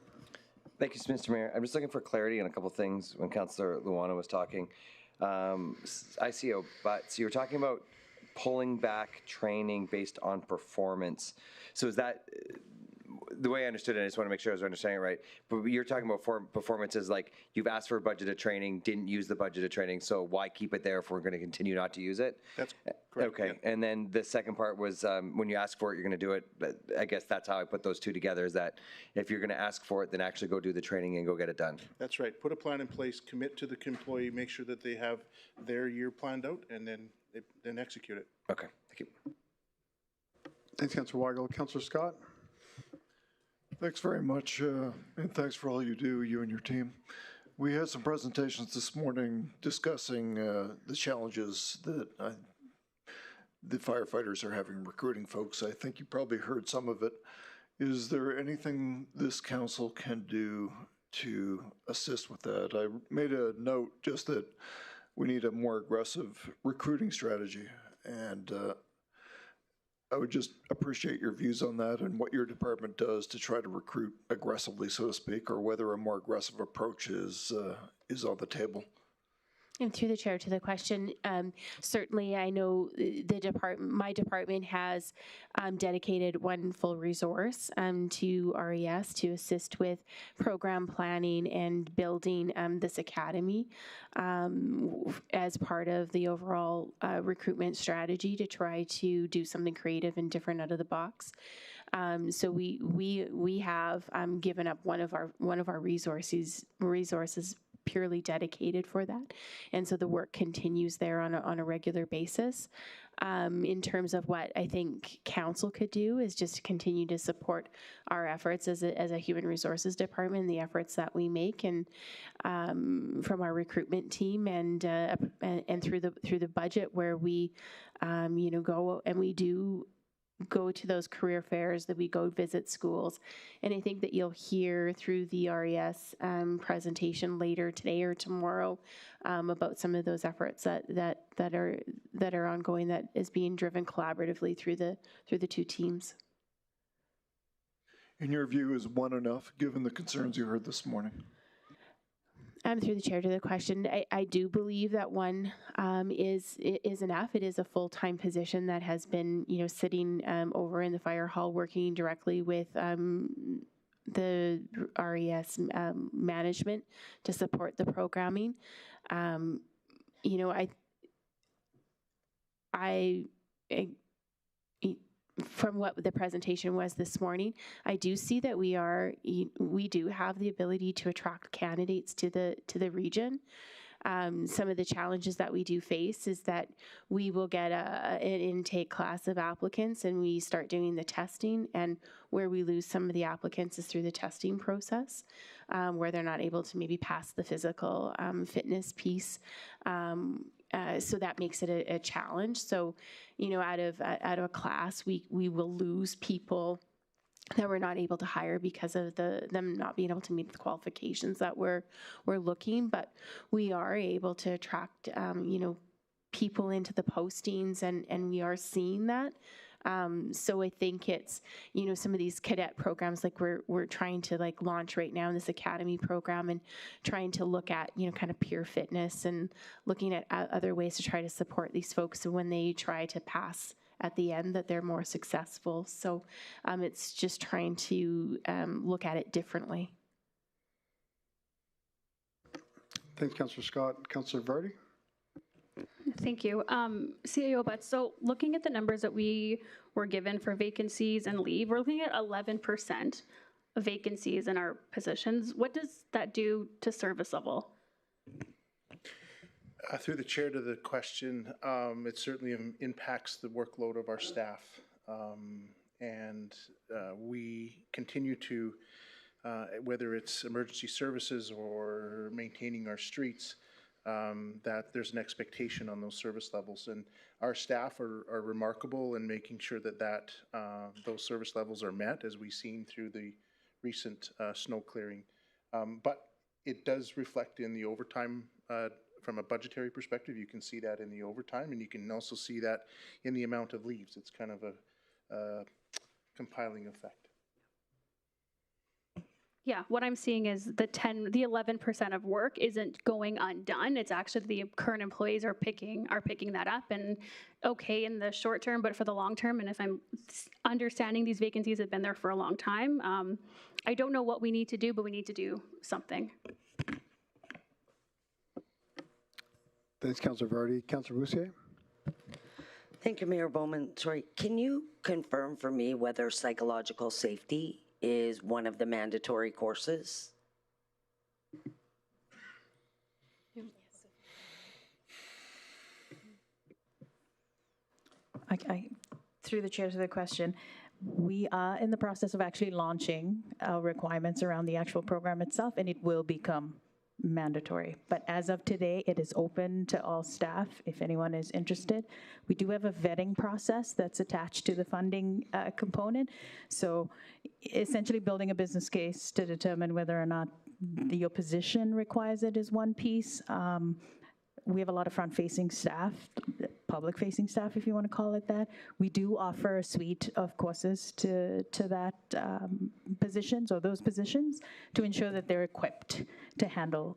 G: Thank you, Mr. Mayor. I'm just looking for clarity on a couple things when Councillor Luana was talking. ICO, but so you were talking about pulling back training based on performance. So is that the way I understood it? I just want to make sure I was understanding it right. But you're talking about performances like you've asked for a budgeted training, didn't use the budgeted training, so why keep it there if we're going to continue not to use it?
K: That's correct.
G: Okay, yeah. And then the second part was when you ask for it, you're going to do it. But I guess that's how I put those two together, is that if you're going to ask for it, then actually go do the training and go get it done.
K: That's right. Put a plan in place, commit to the employee, make sure that they have their year planned out, and then execute it.
G: Okay, thank you.
I: Thanks, Councillor Weigel. Councillor Scott.
P: Thanks very much, and thanks for all you do, you and your team. We had some presentations this morning discussing the challenges that the firefighters are having recruiting folks. I think you probably heard some of it. Is there anything this council can do to assist with that? I made a note just that we need a more aggressive recruiting strategy, and I would just appreciate your views on that and what your department does to try to recruit aggressively, so to speak, or whether a more aggressive approach is on the table.
H: And through the chair to the question, certainly I know my department has dedicated one full resource to RES to assist with program planning and building this academy as part of the overall recruitment strategy to try to do something creative and different out of the box. So we have given up one of our resources purely dedicated for that, and so the work continues there on a regular basis. In terms of what I think council could do is just continue to support our efforts as a human resources department, the efforts that we make, and from our recruitment team and through the budget where we go and we do go to those career fairs, that we go visit schools. And I think that you'll hear through the RES presentation later today or tomorrow about some of those efforts that are ongoing, that is being driven collaboratively through the two teams.
P: In your view, is one enough, given the concerns you heard this morning?
H: Through the chair to the question, I do believe that one is enough. It is a full-time position that has been, sitting over in the fire hall, working directly with the RES management to support the programming. From what the presentation was this morning, I do see that we do have the ability to attract candidates to the region. Some of the challenges that we do face is that we will get an intake class of applicants and we start doing the testing, and where we lose some of the applicants is through the testing process, where they're not able to maybe pass the physical fitness piece. So that makes it a challenge. So, out of a class, we will lose people that we're not able to hire because of them not being able to meet the qualifications that we're looking. But we are able to attract, people into the postings, and we are seeing that. So I think it's, some of these cadet programs like we're trying to launch right now in this academy program, and trying to look at, kind of peer fitness and looking at other ways to try to support these folks so when they try to pass at the end that they're more successful. So it's just trying to look at it differently.
I: Thanks, Councillor Scott. Councillor Vardy.
C: Thank you. CAO Butts, so looking at the numbers that we were given for vacancies and leave, we're looking at 11% of vacancies in our positions. What does that do to service level?
K: Through the chair to the question, it certainly impacts the workload of our staff. And we continue to, whether it's emergency services or maintaining our streets, that there's an expectation on those service levels, and our staff are remarkable in making sure that those service levels are met, as we've seen through the
R: recent snow clearing. But it does reflect in the overtime from a budgetary perspective. You can see that in the overtime, and you can also see that in the amount of leaves. It's kind of a compiling effect.
C: Yeah, what I'm seeing is the 11% of work isn't going undone. It's actually the current employees are picking that up, and okay in the short term, but for the long term, and if I'm understanding these vacancies have been there for a long time, I don't know what we need to do, but we need to do something.
I: Thanks, Councillor Vardy. Councillor Boussier?
E: Thank you, Mayor Bowman. Sorry, can you confirm for me whether psychological safety is one of the mandatory courses?
N: Through the chair to the question, we are in the process of actually launching our requirements around the actual program itself, and it will become mandatory. But as of today, it is open to all staff if anyone is interested. We do have a vetting process that's attached to the funding component. So essentially building a business case to determine whether or not your position requires it is one piece. We have a lot of front-facing staff, public-facing staff, if you want to call it that. We do offer a suite of courses to that positions or those positions to ensure that they're equipped to handle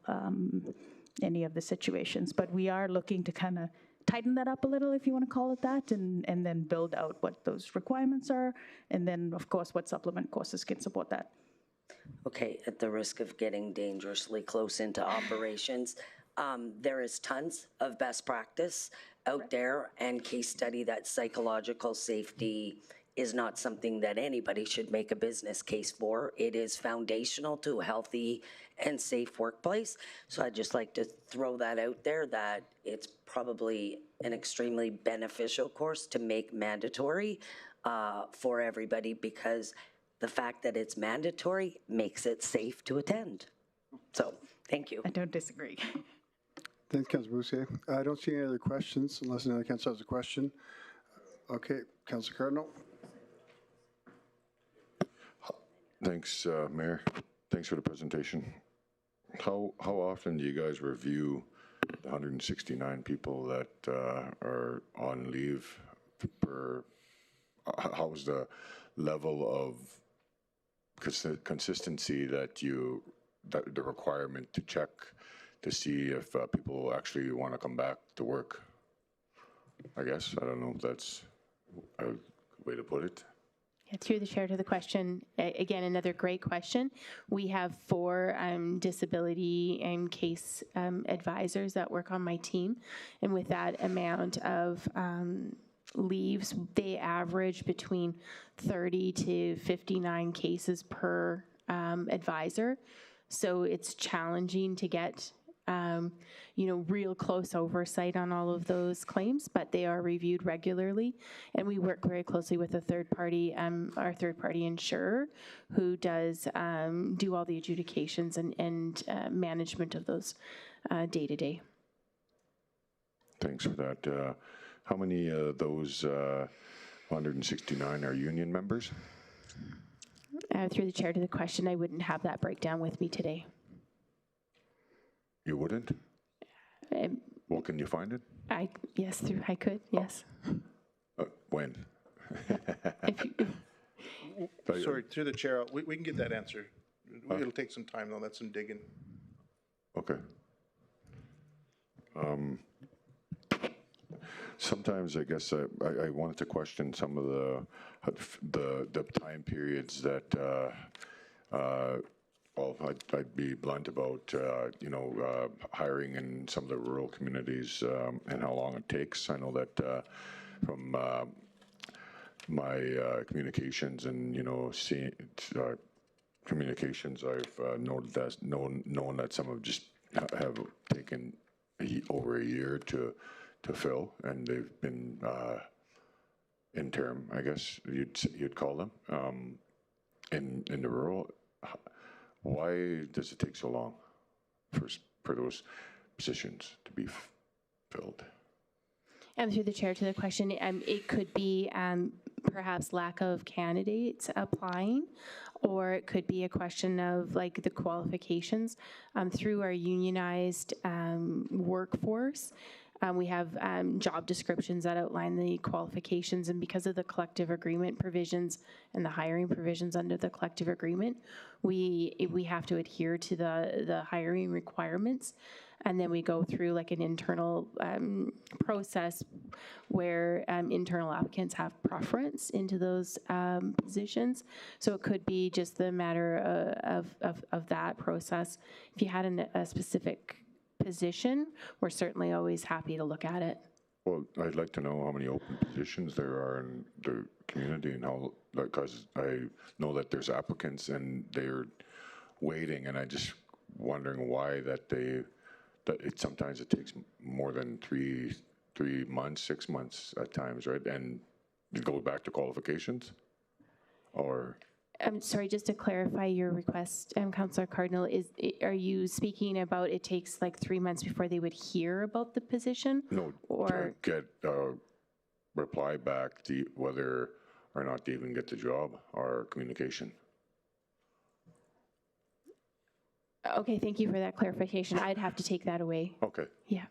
N: any of the situations. But we are looking to kind of tighten that up a little, if you want to call it that, and then build out what those requirements are, and then, of course, what supplement courses can support that.
E: Okay, at the risk of getting dangerously close into operations, there is tons of best practice out there and case study that psychological safety is not something that anybody should make a business case for. It is foundational to a healthy and safe workplace. So I'd just like to throw that out there, that it's probably an extremely beneficial course to make mandatory for everybody, because the fact that it's mandatory makes it safe to attend. So, thank you.
N: I don't disagree.
I: Thanks, Councillor Boussier. I don't see any other questions unless another councillor has a question. Okay, Councillor Cardinal.
F: Thanks, Mayor. Thanks for the presentation. How often do you guys review the 169 people that are on leave? How's the level of consistency that the requirement to check to see if people actually want to come back to work? I guess, I don't know if that's a way to put it.
H: Yeah, through the chair to the question, again, another great question. We have 4 disability and case advisors that work on my team, and with that amount of leaves, they average between 30 to 59 cases per advisor. So it's challenging to get real close oversight on all of those claims, but they are reviewed regularly, and we work very closely with a third party, our third party insurer, who does do all the adjudications and management of those day to day.
F: Thanks for that. How many of those 169 are union members?
H: Through the chair to the question, I wouldn't have that breakdown with me today.
F: You wouldn't? Well, can you find it?
H: I could, yes.
F: When?
R: Sorry, through the chair, we can get that answer. It'll take some time, though. That's some digging.
F: Okay. Sometimes I guess I wanted to question some of the time periods that well, I'd be blunt about, hiring in some of the rural communities and how long it takes. I know that from my communications and, seeing communications, I've known that some have just have taken over a year to fill, and they've been interim, I guess you'd call them, in the rural. Why does it take so long for those positions to be filled?
H: Through the chair to the question, it could be perhaps lack of candidates applying, or it could be a question of like the qualifications through our unionized workforce. We have job descriptions that outline the qualifications, and because of the collective agreement provisions and the hiring provisions under the collective agreement, we have to adhere to the hiring requirements. And then we go through like an internal process where internal applicants have preference into those positions. So it could be just the matter of that process. If you had a specific position, we're certainly always happy to look at it.
F: Well, I'd like to know how many open positions there are in the community and how, because I know that there's applicants and they're waiting, and I just wondering why sometimes it takes more than three months, 6 months at times, right? And you go back to qualifications, or?
H: I'm sorry, just to clarify your request, Councillor Cardinal, are you speaking about it takes like 3 months before they would hear about the position?
F: No,
H: or
F: to get a reply back to whether or not they even get the job or communication.
H: Okay, thank you for that clarification. I'd have to take that away.
F: Okay.
H: Yeah.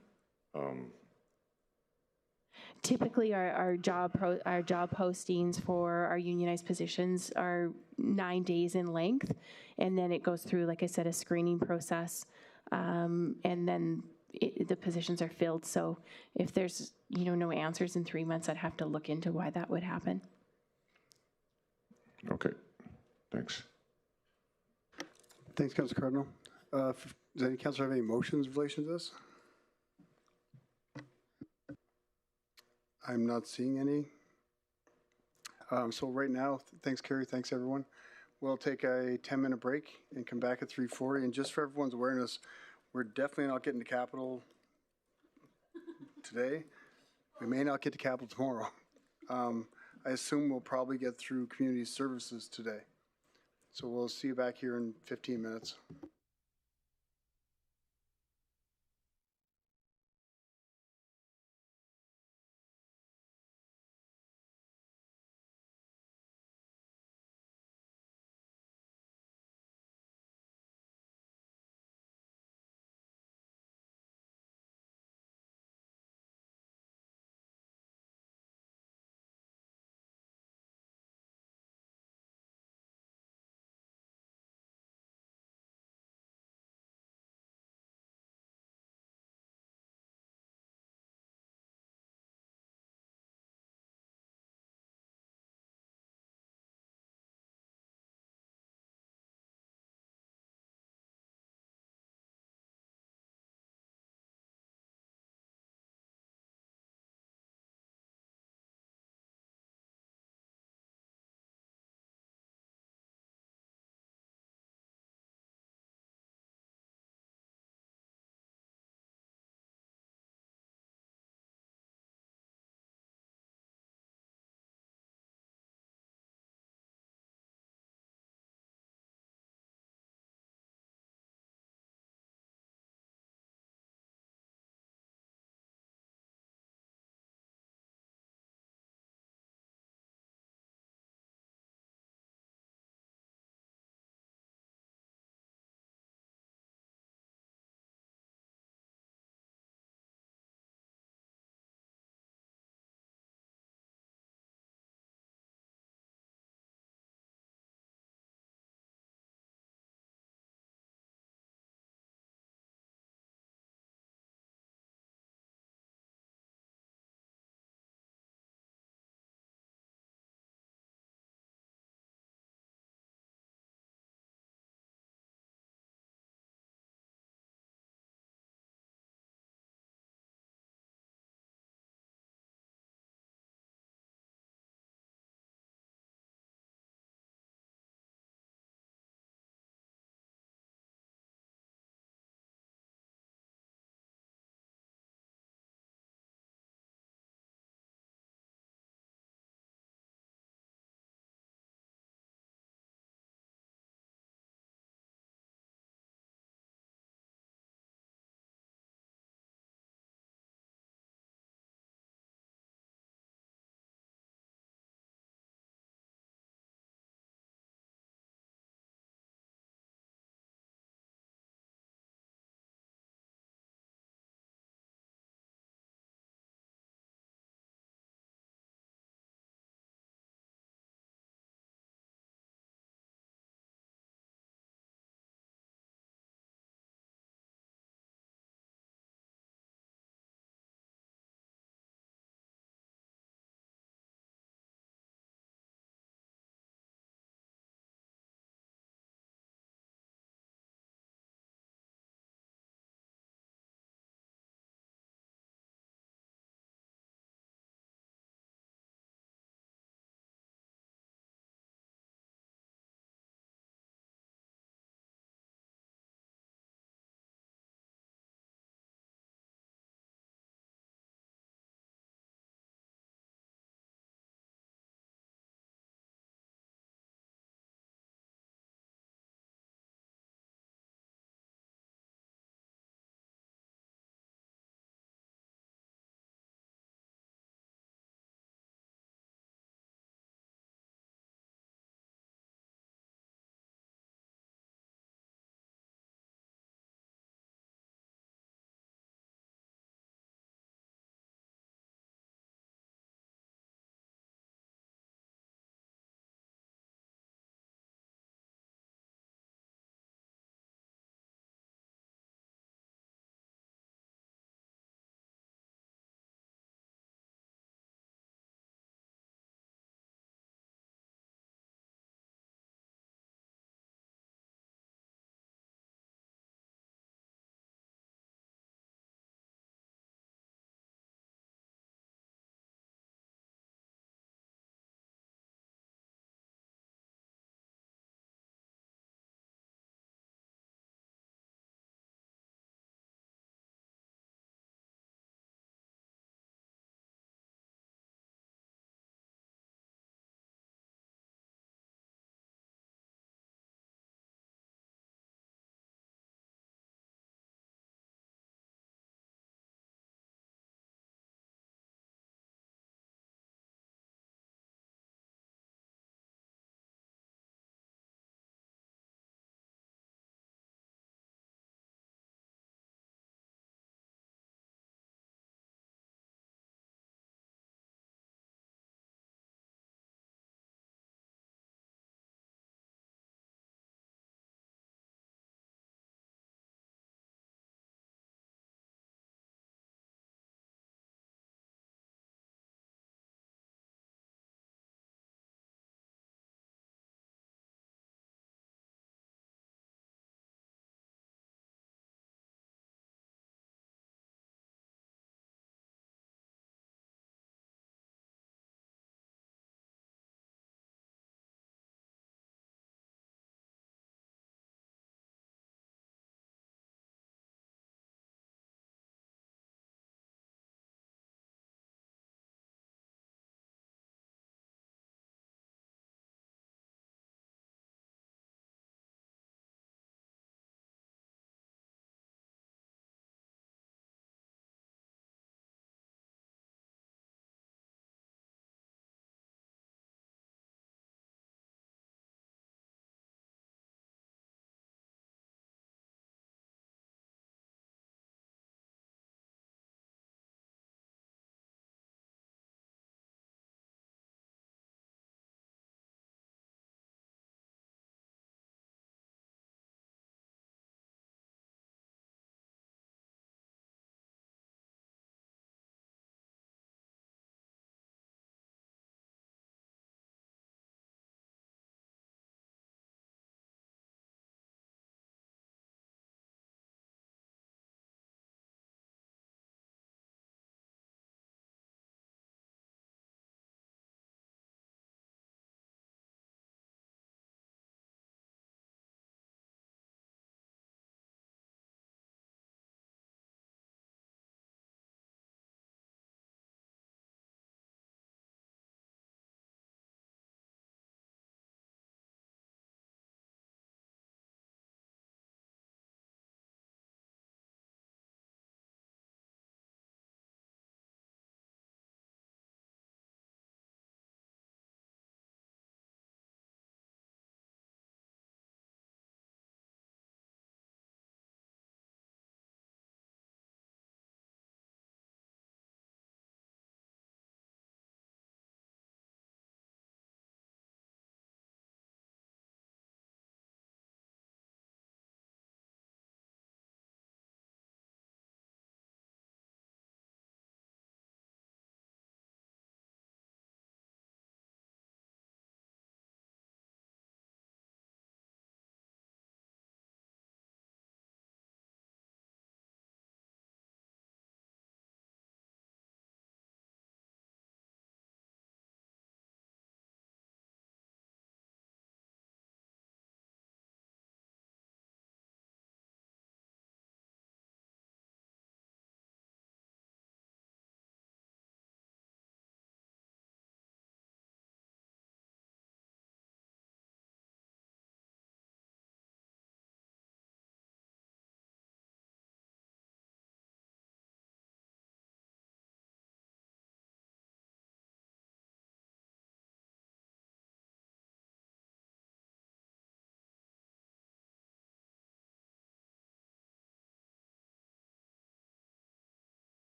H: Typically, our job postings for our unionized positions are 9 days in length, and then it goes through, like I said, a screening process, and then the positions are filled. So if there's no answers in 3 months, I'd have to look into why that would happen.
F: Okay, thanks.
A: Thanks, Councilor Cardinal. Does any councilor have any motions in relation to this? I'm not seeing any. So right now, thanks, Carrie, thanks, everyone. We'll take a 10-minute break and come back at 3:40. And just for everyone's awareness, we're definitely not getting to Capital today. We may not get to Capital tomorrow. I assume we'll probably get through community services today. So we'll see you back here in 15 minutes.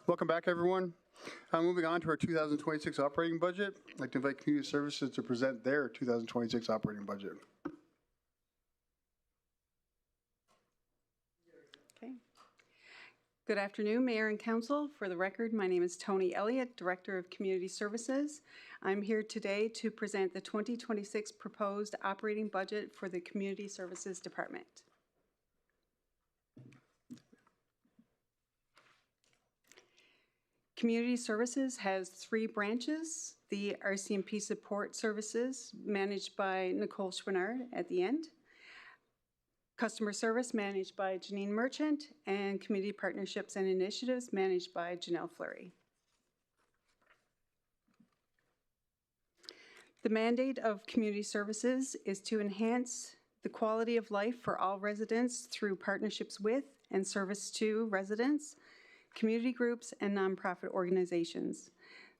A: Welcome back, everyone. Moving on to our 2026 operating budget. I'd like to invite Community Services to present their 2026 operating budget.
J: Okay. Good afternoon, Mayor and Council. For the record, my name is Tony Elliott, Director of Community Services. I'm here today to present the 2026 proposed operating budget for the Community Services Department. Community Services has 3 branches: the RCMP Support Services, managed by Nicole Schwinnard at the end, Customer Service, managed by Janine Merchant, and Community Partnerships and Initiatives, managed by Janelle Fleury. The mandate of Community Services is to enhance the quality of life for all residents through partnerships with and service to residents, community groups, and nonprofit organizations.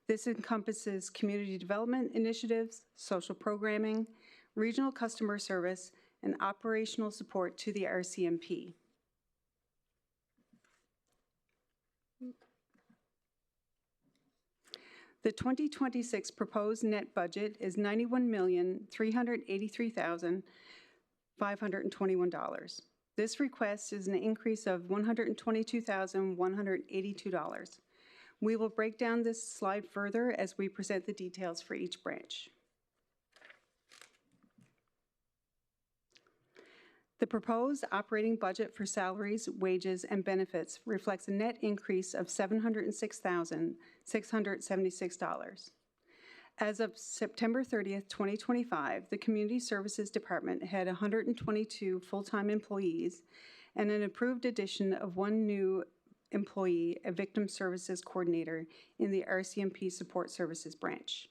J: This encompasses community development initiatives, social programming, regional customer service, and operational support to the RCMP. The 2026 proposed net budget is $91,383,521. This request is an increase of $122,182. We will break down this slide further as we present the details for each branch. The proposed operating budget for salaries, wages, and benefits reflects a net increase of $706,676. As of September 30th, 2025, the Community Services Department had 122 full-time employees and an approved addition of 1 new employee, a victim services coordinator in the RCMP Support Services branch.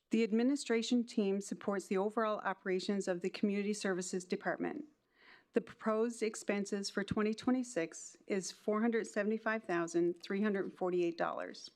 J: The administration team supports the overall operations of the Community Services Department. The proposed expenses for 2026 is $475,348.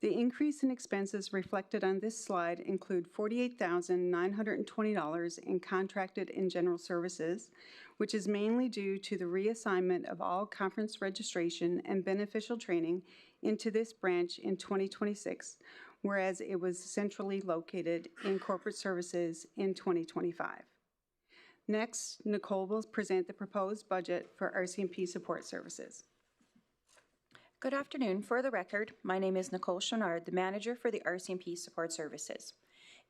J: The increase in expenses reflected on this slide include $48,920 in contracted and general services, which is mainly due to the reassignment of all conference registration and beneficial training into this branch in 2026, whereas it was centrally located in corporate services in 2025. Next, Nicole will present the proposed budget for RCMP Support Services.
B: Good afternoon. For the record, my name is Nicole Schwinnard, the manager for the RCMP Support Services.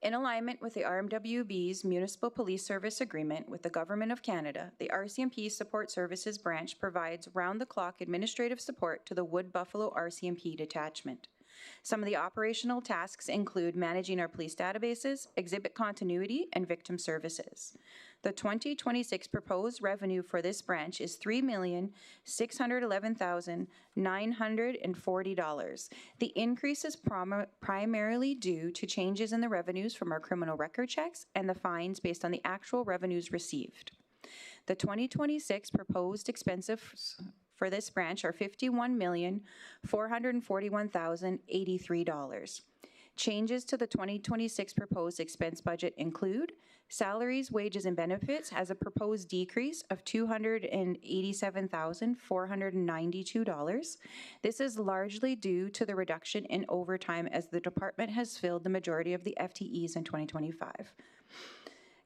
B: In alignment with the RMWB's Municipal Police Service Agreement with the Government of Canada, the RCMP Support Services branch provides round-the-clock administrative support to the Wood Buffalo RCMP detachment. Some of the operational tasks include managing our police databases, exhibit continuity, and victim services. The 2026 proposed revenue for this branch is $3,611,940. The increase is primarily due to changes in the revenues from our criminal record checks and the fines based on the actual revenues received. The 2026 proposed expenses for this branch are $51,441,083. Changes to the 2026 proposed expense budget include salaries, wages, and benefits has a proposed decrease of $287,492. This is largely due to the reduction in overtime as the department has filled the majority of the FTEs in 2025.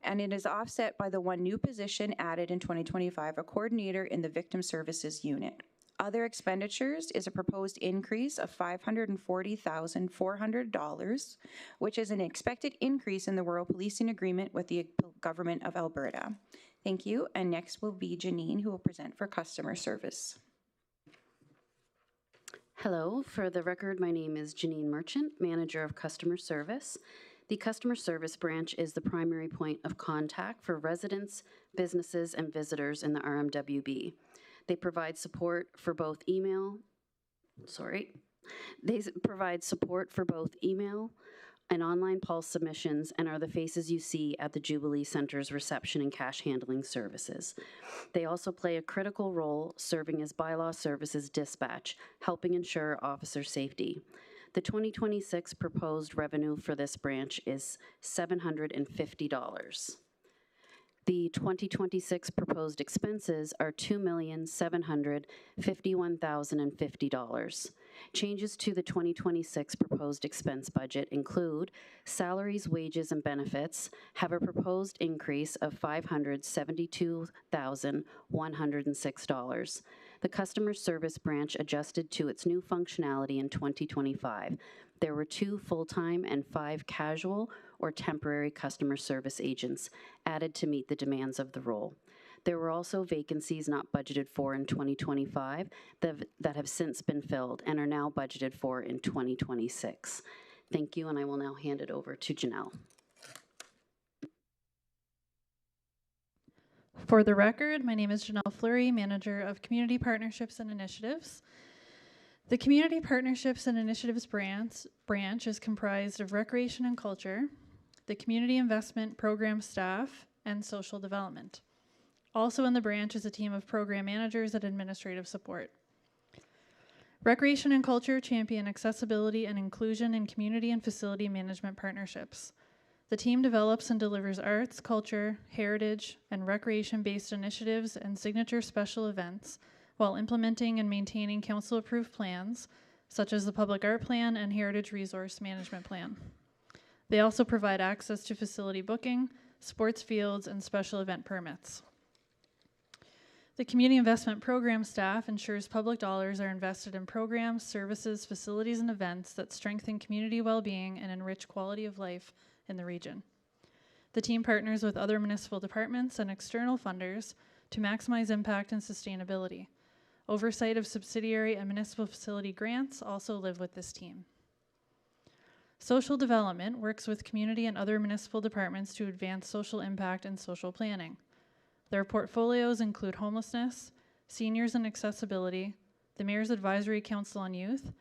B: And it is offset by the 1 new position added in 2025, a coordinator in the Victim Services Unit. Other expenditures is a proposed increase of $540,400, which is an expected increase in the rural policing agreement with the Government of Alberta. Thank you. And next will be Janine, who will present for customer service.
S: Hello. For the record, my name is Janine Merchant, Manager of Customer Service. The Customer Service branch is the primary point of contact for residents, businesses, and visitors in the RMWB. They provide support for both email and online pulse submissions and are the faces you see at the Jubilee Center's reception and cash handling services. They also play a critical role serving as bylaw services dispatch, helping ensure officer safety. The 2026 proposed revenue for this branch is $750. The 2026 proposed expenses are $2,751,050. Changes to the 2026 proposed expense budget include salaries, wages, and benefits have a proposed increase of $572,106. The customer service branch adjusted to its new functionality in 2025. There were 2 full-time and 5 casual or temporary customer service agents added to meet the demands of the role. There were also vacancies not budgeted for in 2025 that have since been filled and are now budgeted for in 2026. Thank you, and I will now hand it over to Janelle.
T: For the record, my name is Janelle Fleury, Manager of Community Partnerships and Initiatives. The Community Partnerships and Initiatives branch is comprised of Recreation and Culture, the Community Investment Program staff, and Social Development. Also in the branch is a team of program managers and administrative support. Recreation and Culture champion accessibility and inclusion in community and facility management partnerships. The team develops and delivers arts, culture, heritage, and recreation-based initiatives and signature special events while implementing and maintaining council-approved plans, such as the Public Art Plan and Heritage Resource Management Plan. They also provide access to facility booking, sports fields, and special event permits. The Community Investment Program staff ensures public dollars are invested in programs, services, facilities, and events that strengthen community well-being and enrich quality of life in the region. The team partners with other municipal departments and external funders to maximize impact and sustainability. Oversight of subsidiary and municipal facility grants also live with this team. Social Development works with community and other municipal departments to advance social impact and social planning. Their portfolios include homelessness, seniors and accessibility, the Mayor's Advisory Council on Youth,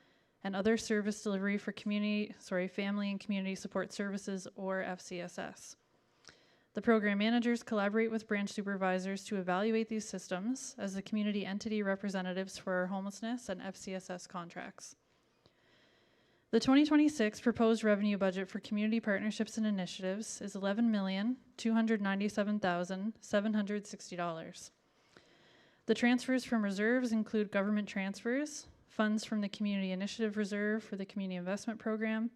T: and other service delivery for family and community support services, or FCSS. The program managers collaborate with branch supervisors to evaluate these systems as the community entity representatives for our homelessness and FCSS contracts. The 2026 proposed revenue budget for community partnerships and initiatives is $11,297,760. The transfers from reserves include government transfers, funds from the Community Initiative Reserve for the Community Investment Program,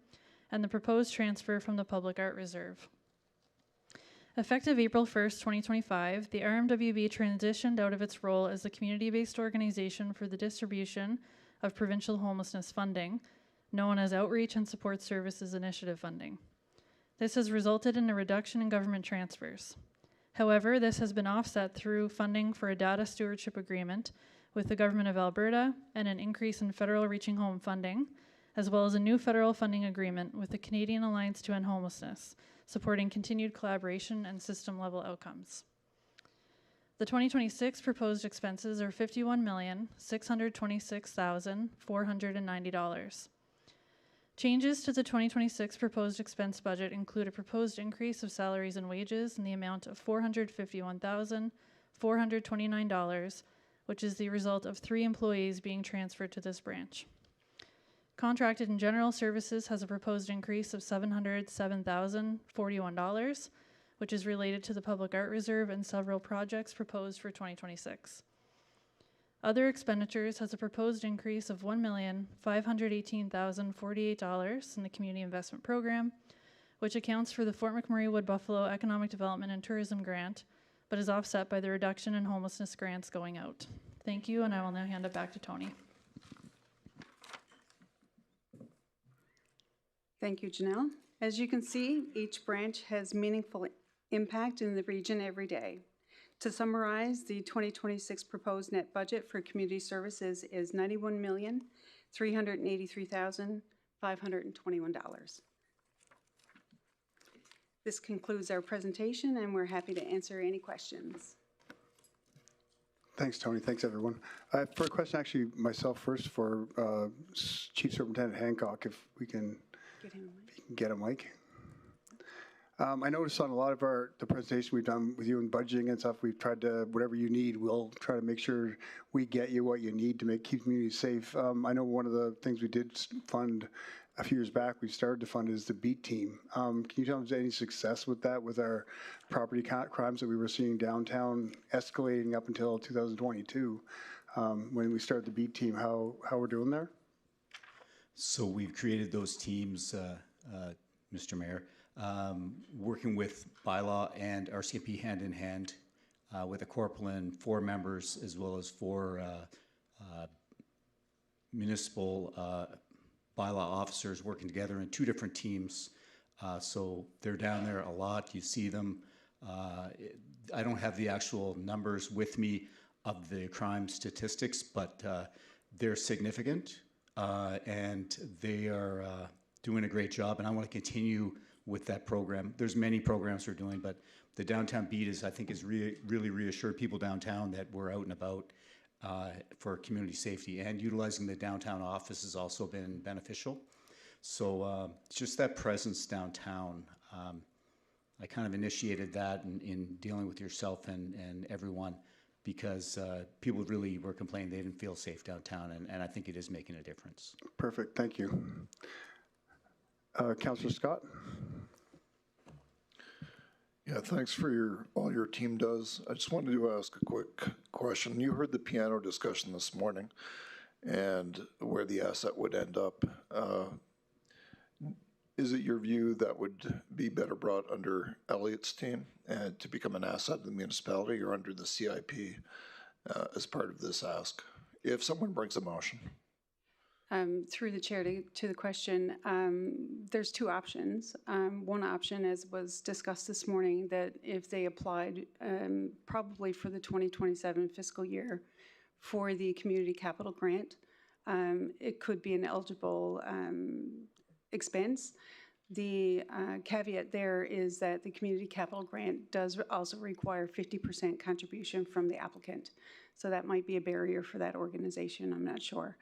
T: and the proposed transfer from the Public Art Reserve. Effective April 1st, 2025, the RMWB transitioned out of its role as a community-based organization for the distribution of provincial homelessness funding, known as Outreach and Support Services Initiative funding. This has resulted in a reduction in government transfers. However, this has been offset through funding for a data stewardship agreement with the Government of Alberta and an increase in federal Reaching Home funding, as well as a new federal funding agreement with the Canadian Alliance to End Homelessness, supporting continued collaboration and system-level outcomes. The 2026 proposed expenses are $51,626,490. Changes to the 2026 proposed expense budget include a proposed increase of salaries and wages in the amount of $451,429, which is the result of 3 employees being transferred to this branch. Contracted and General Services has a proposed increase of $707,041, which is related to the Public Art Reserve and several projects proposed for 2026. Other expenditures has a proposed increase of $1,518,048 in the Community Investment Program, which accounts for the Fort McMurray Wood Buffalo Economic Development and Tourism Grant, but is offset by the reduction in homelessness grants going out. Thank you, and I will now hand it back to Tony.
J: Thank you, Janelle. As you can see, each branch has meaningful impact in the region every day. To summarize, the 2026 proposed net budget for community services is $91,383,521. This concludes our presentation, and we're happy to answer any questions.
A: Thanks, Tony. Thanks, everyone. For a question, actually, myself first for Chief Superintendent Hancock, if we can get a mic. I noticed on a lot of the presentation we've done with you in budgeting and stuff, we've tried to, whatever you need, we'll try to make sure we get you what you need to keep communities safe. I know one of the things we did fund
I: a few years back, we started to fund is the BEAT team. Can you tell us any success with that, with our property crimes that we were seeing downtown escalating up until 2022? When we started the BEAT team, how we're doing there?
D: So we've created those teams, Mr. Mayor, working with bylaw and RCMP hand in hand with a corporal and 4 members, as well as 4 municipal bylaw officers working together in 2 different teams. So they're down there a lot. You see them. I don't have the actual numbers with me of the crime statistics, but they're significant, and they are doing a great job. And I want to continue with that program. There's many programs we're doing, but the downtown beat is, I think, is really reassured people downtown that we're out and about for community safety, and utilizing the downtown office has also been beneficial. So just that presence downtown, I kind of initiated that in dealing with yourself and everyone, because people really were complaining they didn't feel safe downtown, and I think it is making a difference.
I: Perfect, thank you. Councillor Scott?
P: Yeah, thanks for all your team does. I just wanted to ask a quick question. You heard the piano discussion this morning and where the asset would end up. Is it your view that would be better brought under Elliot's team and to become an asset of the municipality, or under the CIP as part of this ask, if someone brings a motion?
J: Through the chair to the question, there's 2 options. One option, as was discussed this morning, that if they applied probably for the 2027 fiscal year for the community capital grant, it could be an eligible expense. The caveat there is that the community capital grant does also require 50% contribution from the applicant. So that might be a barrier for that organization, I'm not sure.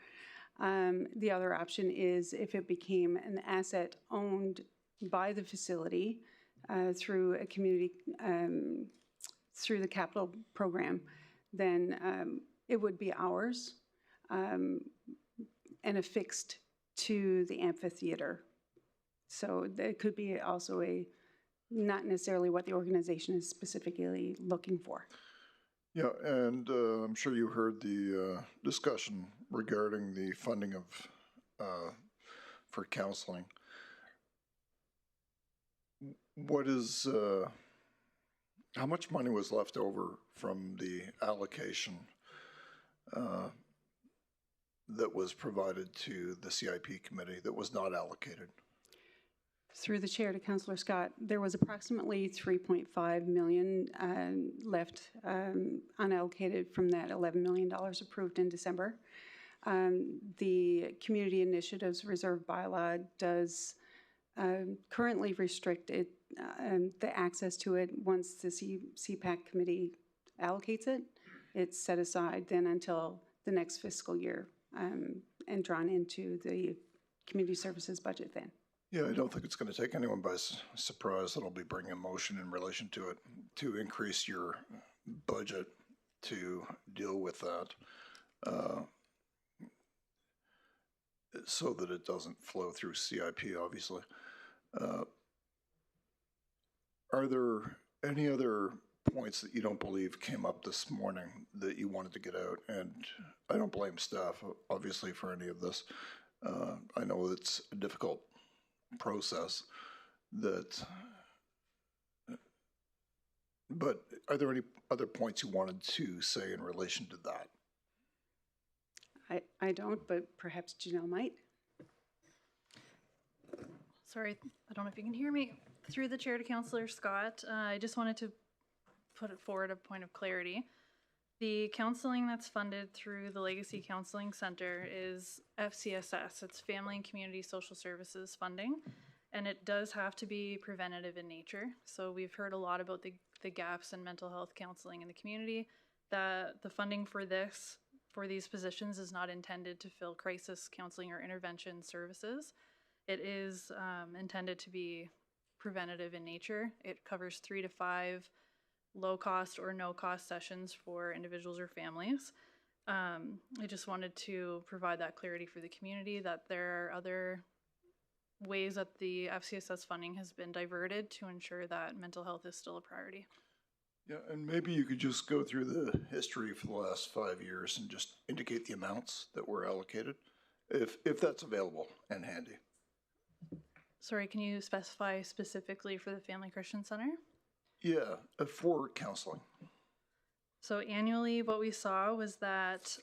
J: The other option is if it became an asset owned by the facility through a community, through the capital program, then it would be ours and affixed to the amphitheater. So there could be also not necessarily what the organization is specifically looking for.
P: Yeah, and I'm sure you heard the discussion regarding the funding of for counseling. What is how much money was left over from the allocation that was provided to the CIP committee that was not allocated?
J: Through the chair to Councillor Scott, there was approximately $3.5 million left unallocated from that $11 million approved in December. The Community Initiatives Reserve bylaw does currently restrict it, the access to it. Once the CPAC committee allocates it, it's set aside then until the next fiscal year and drawn into the community services budget then.
P: Yeah, I don't think it's going to take anyone by surprise that I'll be bringing a motion in relation to it to increase your budget to deal with that, so that it doesn't flow through CIP, obviously. Are there any other points that you don't believe came up this morning that you wanted to get out? And I don't blame staff, obviously, for any of this. I know it's a difficult process but are there any other points you wanted to say in relation to that?
J: I don't, but perhaps Janelle might.
T: Sorry, I don't know if you can hear me. Through the chair to Councillor Scott, I just wanted to put it forward a point of clarity. The counseling that's funded through the Legacy Counseling Center is FCSS. It's Family and Community Social Services funding, and it does have to be preventative in nature. So we've heard a lot about the gaps in mental health counseling in the community. The funding for these positions is not intended to fill crisis counseling or intervention services. It is intended to be preventative in nature. It covers 3 to 5 low-cost or no-cost sessions for individuals or families. I just wanted to provide that clarity for the community that there are other ways that the FCSS funding has been diverted to ensure that mental health is still a priority.
P: Yeah, and maybe you could just go through the history for the last 5 years and just indicate the amounts that were allocated, if that's available and handy.
T: Sorry, can you specify specifically for the Family Christian Center?
P: Yeah, for counseling.
T: So annually, what we saw was that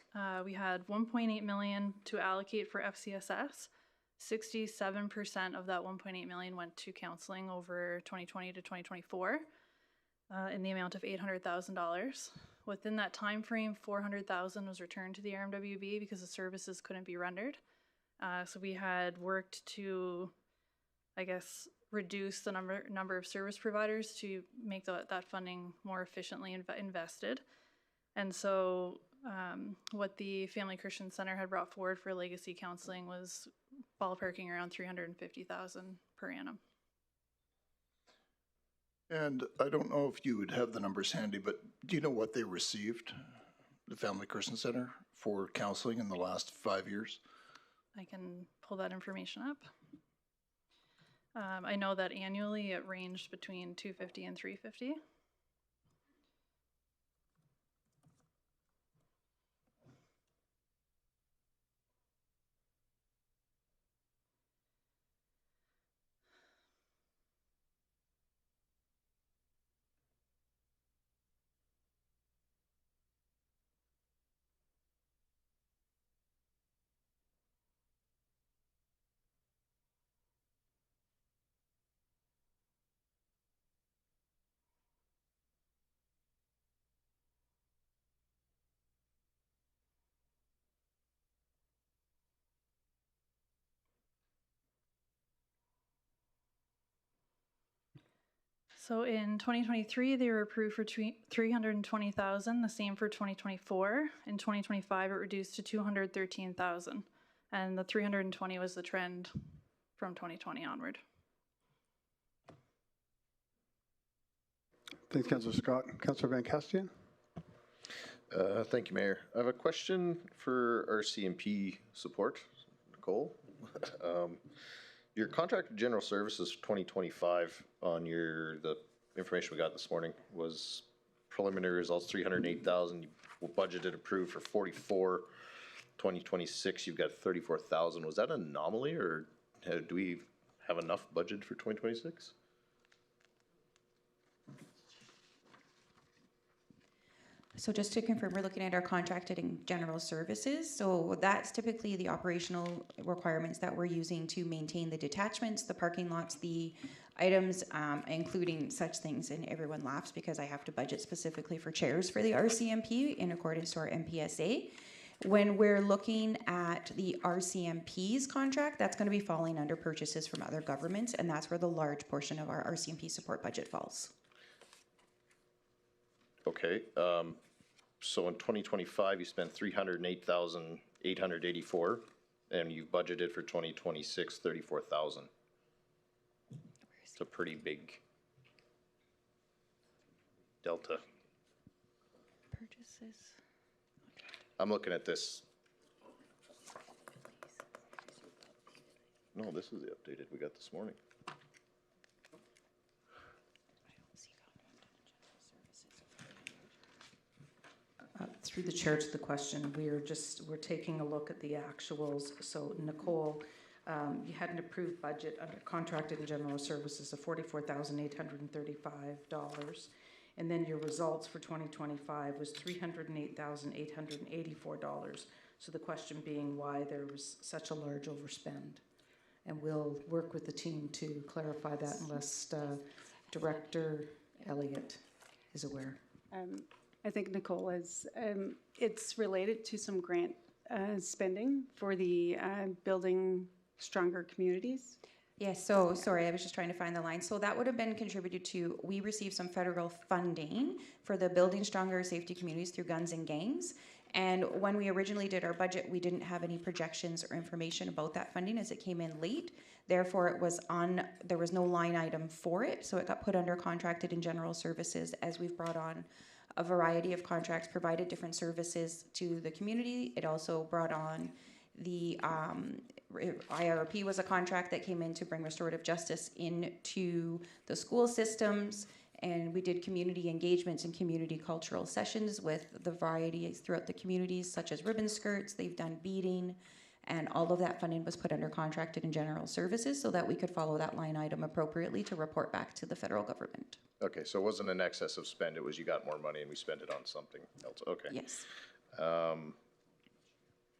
T: we had 1.8 million to allocate for FCSS. 67% of that 1.8 million went to counseling over 2020 to 2024 in the amount of $800,000. Within that time frame, $400,000 was returned to the RMWB because the services couldn't be rendered. So we had worked to, I guess, reduce the number of service providers to make that funding more efficiently invested. And so what the Family Christian Center had brought forward for legacy counseling was ballparking around $350,000 per annum.
P: And I don't know if you would have the numbers handy, but do you know what they received, the Family Christian Center, for counseling in the last 5 years?
T: I can pull that information up. I know that annually it ranged between $250 and $350. So in 2023, they were approved for $320,000, the same for 2024. In 2025, it reduced to $213,000, and the 320 was the trend from 2020 onward.
I: Thanks, Councillor Scott. Councillor Van Castian?
O: Thank you, Mayor. I have a question for our CMP support, Nicole. Your contract general services 2025 on the information we got this morning was preliminary results 308,000. You budgeted approved for 44. 2026 you've got 34,000. Was that an anomaly, or do we have enough budget for 2026?
L: So just to confirm, we're looking at our contracted and general services. So that's typically the operational requirements that we're using to maintain the detachments, the parking lots, the items, including such things. And everyone laughs because I have to budget specifically for chairs for the RCMP in accordance to our MPSA. When we're looking at the RCMP's contract, that's going to be falling under purchases from other governments, and that's where the large portion of our RCMP support budget falls.
O: Okay. So in 2025, you spent 308,884, and you've budgeted for 2026, 34,000. It's a pretty big delta.
L: Purchases.
O: I'm looking at this. No, this is the updated we got this morning.
U: Through the chair to the question, we're taking a look at the actuals. So Nicole, you had an approved budget under contracted and general services of $44,835. And then your results for 2025 was $308,884. So the question being why there was such a large overspend. And we'll work with the team to clarify that unless Director Elliott is aware.
J: I think Nicole is, it's related to some grant spending for the Building Stronger Communities.
L: Yes, so sorry, I was just trying to find the line. So that would have been contributed to, we received some federal funding for the Building Stronger Safety Communities through Guns and Gangs. And when we originally did our budget, we didn't have any projections or information about that funding as it came in late. Therefore, there was no line item for it. So it got put under contracted and general services as we've brought on a variety of contracts, provided different services to the community. It also brought on the IRP was a contract that came in to bring restorative justice into the school systems. And we did community engagements and community cultural sessions with the varieties throughout the communities, such as ribbon skirts. They've done beading, and all of that funding was put under contracted and general services so that we could follow that line item appropriately to report back to the federal government.
O: Okay, so it wasn't an excess of spend, it was you got more money and we spent it on something else, okay.
L: Yes.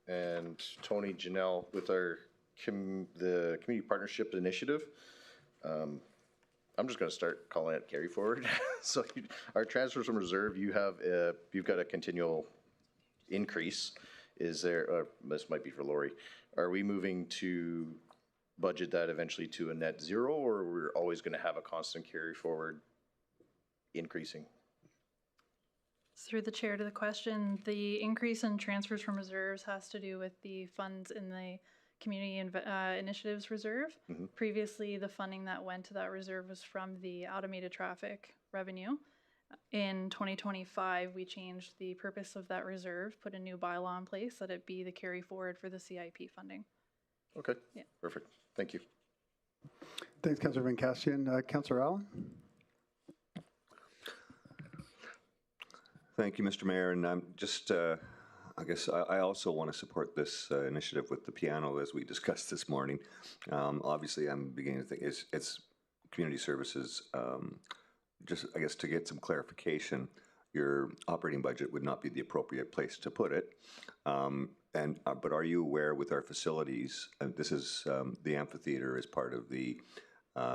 O: And Tony, Janelle, with the Community Partnership Initiative, I'm just gonna start calling it carry forward. So our transfers from reserve, you've got a continual increase. Is there, this might be for Lori, are we moving to budget that eventually to a net zero, or we're always gonna have a constant carry forward increasing?
T: Through the chair to the question, the increase in transfers from reserves has to do with the funds in the Community Initiatives Reserve.
O: Mm-hmm.
T: Previously, the funding that went to that reserve was from the automated traffic revenue. In 2025, we changed the purpose of that reserve, put a new bylaw in place that it be the carry forward for the CIP funding.
O: Okay,
T: yeah.
O: Perfect. Thank you.
I: Thanks, Councillor Van Castian. Councillor Allen?
Q: Thank you, Mr. Mayor. And I'm just, I guess I also want to support this initiative with the piano as we discussed this morning. Obviously, I'm beginning to think it's community services. Just, I guess, to get some clarification, your operating budget would not be the appropriate place to put it. But are you aware with our facilities, this is the amphitheater is part of the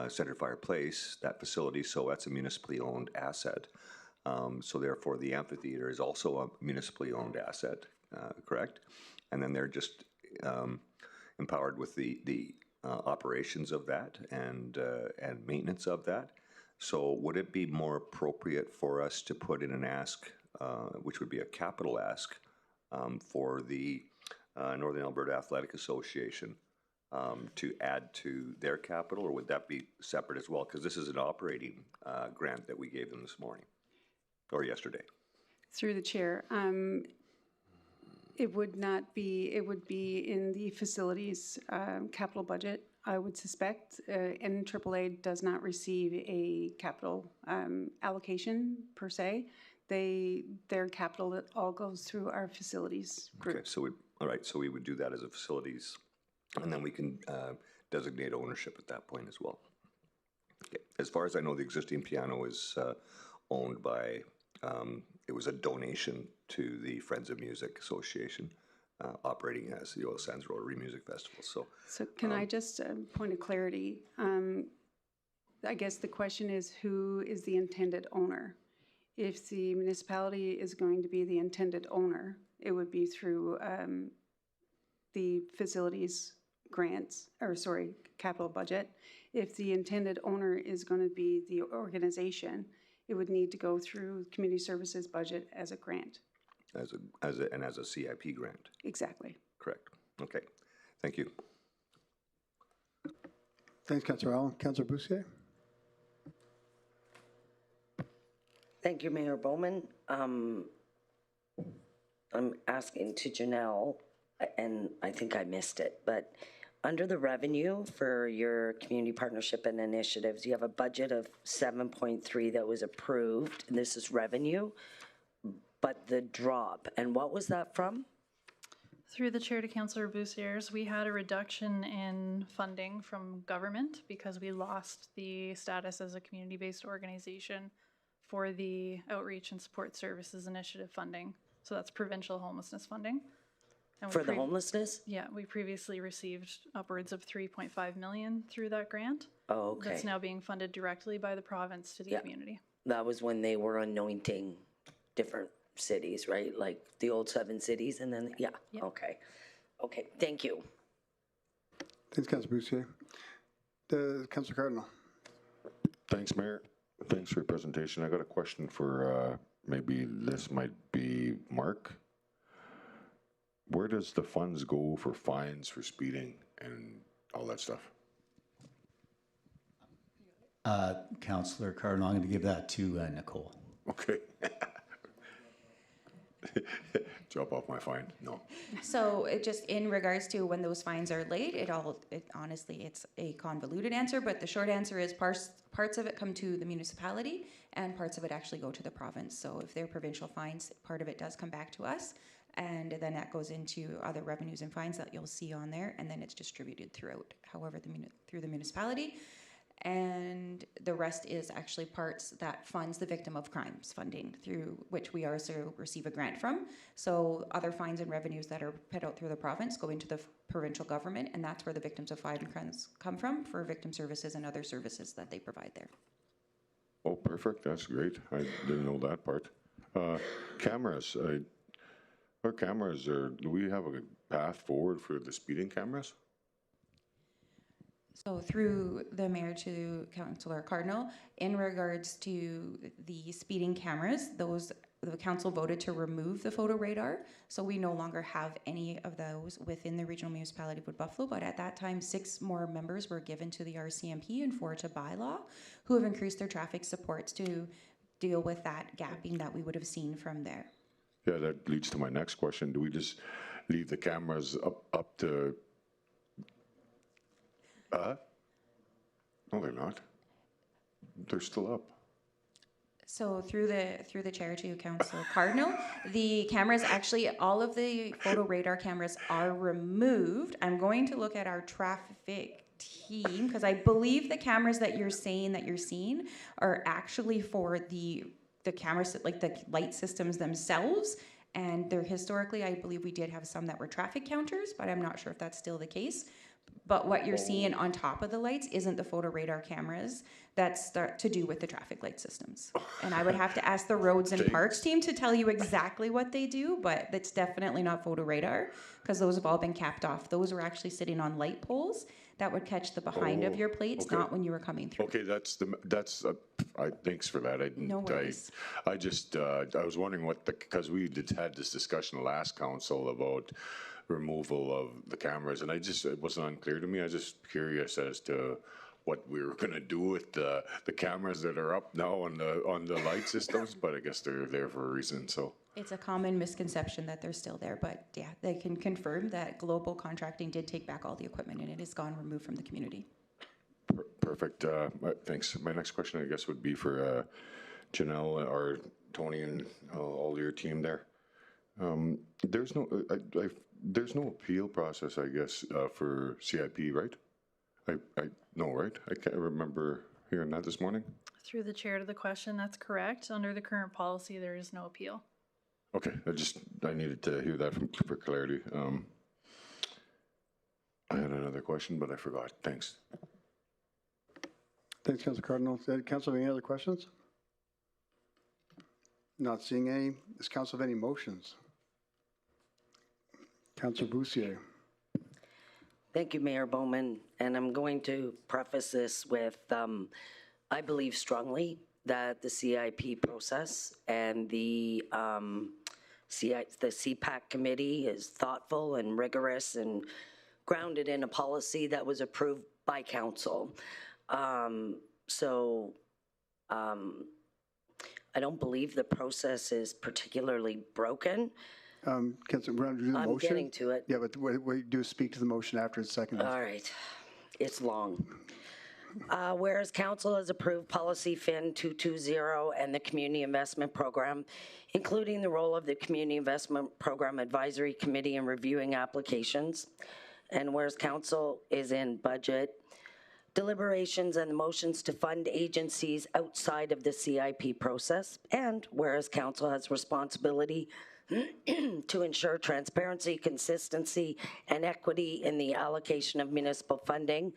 Q: Center Fire Place, that facility, so that's a municipally owned asset. So therefore, the amphitheater is also a municipally owned asset, correct? And then they're just empowered with the operations of that and maintenance of that. So would it be more appropriate for us to put in an ask, which would be a capital ask, for the Northern Alberta Athletic Association to add to their capital, or would that be separate as well? Because this is an operating grant that we gave them this morning. Or yesterday.
J: Through the chair, it would not be, it would be in the facilities capital budget, I would suspect. NAAA does not receive a capital allocation per se. Their capital, it all goes through our facilities group.
Q: Okay, so all right, so we would do that as a facilities, and then we can designate ownership at that point as well. Okay. As far as I know, the existing piano is owned by, it was a donation to the Friends of Music Association, operating as the Oil Sands Rotary Music Festival. So
J: can I just, point of clarity, I guess the question is, who is the intended owner? If the municipality is going to be the intended owner, it would be through the facilities grants, or sorry, capital budget. If the intended owner is going to be the organization, it would need to go through community services budget as a grant.
Q: As a CIP grant.
J: Exactly.
Q: Correct. Okay. Thank you.
I: Thanks, Councillor Allen. Councillor Boussier?
E: Thank you, Mayor Bowman. I'm asking to Janelle, and I think I missed it, but under the revenue for your community partnership and initiatives, you have a budget of 7.3 that was approved, and this is revenue, but the drop, and what was that from?
T: Through the chair to Councillor Boussiers, we had a reduction in funding from government because we lost the status as a community-based organization for the outreach and support services initiative funding. So that's provincial homelessness funding. And
E: for the homelessness?
T: Yeah, we previously received upwards of 3.5 million through that grant.
E: Oh, okay.
T: That's now being funded directly by the province to the community.
E: That was when they were anointing different cities, right? Like the old 7 cities, and then, yeah. Okay. Okay, thank you.
I: Thanks, Councillor Boussier. Councillor Cardinal.
F: Thanks, Mayor. Thanks for your presentation. I got a question for, maybe this might be Mark. Where does the funds go for fines for speeding and all that stuff?
D: Councillor Cardinal, I'm going to give that to Nicole.
F: Okay. Drop off my fine? No.
L: So it just in regards to when those fines are late, honestly, it's a convoluted answer, but the short answer is parts of it come to the municipality and parts of it actually go to the province. So if they're provincial fines, part of it does come back to us, and then that goes into other revenues and fines that you'll see on there, and then it's distributed throughout, however, through the municipality. And the rest is actually parts that funds the victim of crimes funding, through which we also receive a grant from. So other fines and revenues that are put out through the province go into the provincial government, and that's where the victims of fine and crimes come from for victim services and other services that they provide there.
F: Oh, perfect. That's great. I didn't know that part. Cameras. Our cameras do we have a path forward for the speeding cameras?
L: So through the mayor to Councillor Cardinal, in regards to the speeding cameras, the council voted to remove the photo radar. So we no longer have any of those within the regional municipality of Wood Buffalo. But at that time, 6 more members were given to the RCMP and 4 to bylaw, who have increased their traffic supports to deal with that gapping that we would have seen from there.
F: Yeah, that leads to my next question. Do we just leave the cameras up to... No, they're not. They're still up.
L: So through the chair to Councillor Cardinal, the cameras actually, all of the photo radar cameras are removed. I'm going to look at our traffic team because I believe the cameras that you're saying that you're seeing are actually for the cameras, like the light systems themselves. And they're historically, I believe we did have some that were traffic counters, but I'm not sure if that's still the case. But what you're seeing on top of the lights isn't the photo radar cameras. That's to do with the traffic light systems. And I would have to ask the roads and parks team to tell you exactly what they do, but it's definitely not photo radar because those have all been capped off. Those were actually sitting on light poles that would catch the behind of your plates, not when you were coming through.
F: Okay, thanks for that.
L: No worries.
F: I was wondering because we had this discussion last council about removal of the cameras, and it wasn't unclear to me. I was just curious as to what we were going to do with the cameras that are up now on the light systems, but I guess they're there for a reason. So
L: it's a common misconception that they're still there, but yeah, they can confirm that Global Contracting did take back all the equipment and it is gone, removed from the community.
F: Perfect. Thanks. My next question, I guess, would be for Janelle or Tony and all your team there. There's no appeal process, I guess, for CIP, right? No, right? I can't remember hearing that this morning.
T: Through the chair to the question, that's correct. Under the current policy, there is no appeal.
F: Okay, I needed to hear that for clarity. I had another question, but I forgot. Thanks.
I: Thanks, Councilor Cardinal. Does council have any other questions? Not seeing any. Does council have any motions? Councilor Boussier.
E: Thank you, Mayor Bowman. And I'm going to preface this with, I believe strongly that the CIP process and the CPAC committee is thoughtful and rigorous and grounded in a policy that was approved by council. I don't believe the process is particularly broken.
I: Councilor, we're going to do the motion.
E: I'm getting to it.
I: Yeah, but we do speak to the motion after it's seconded.
E: All right. It's long. Whereas council has approved policy FIN 220 and the community investment program, including the role of the community investment program advisory committee in reviewing applications. And whereas council is in budget deliberations and motions to fund agencies outside of the CIP process. And whereas council has responsibility to ensure transparency, consistency, and equity in the allocation of municipal funding,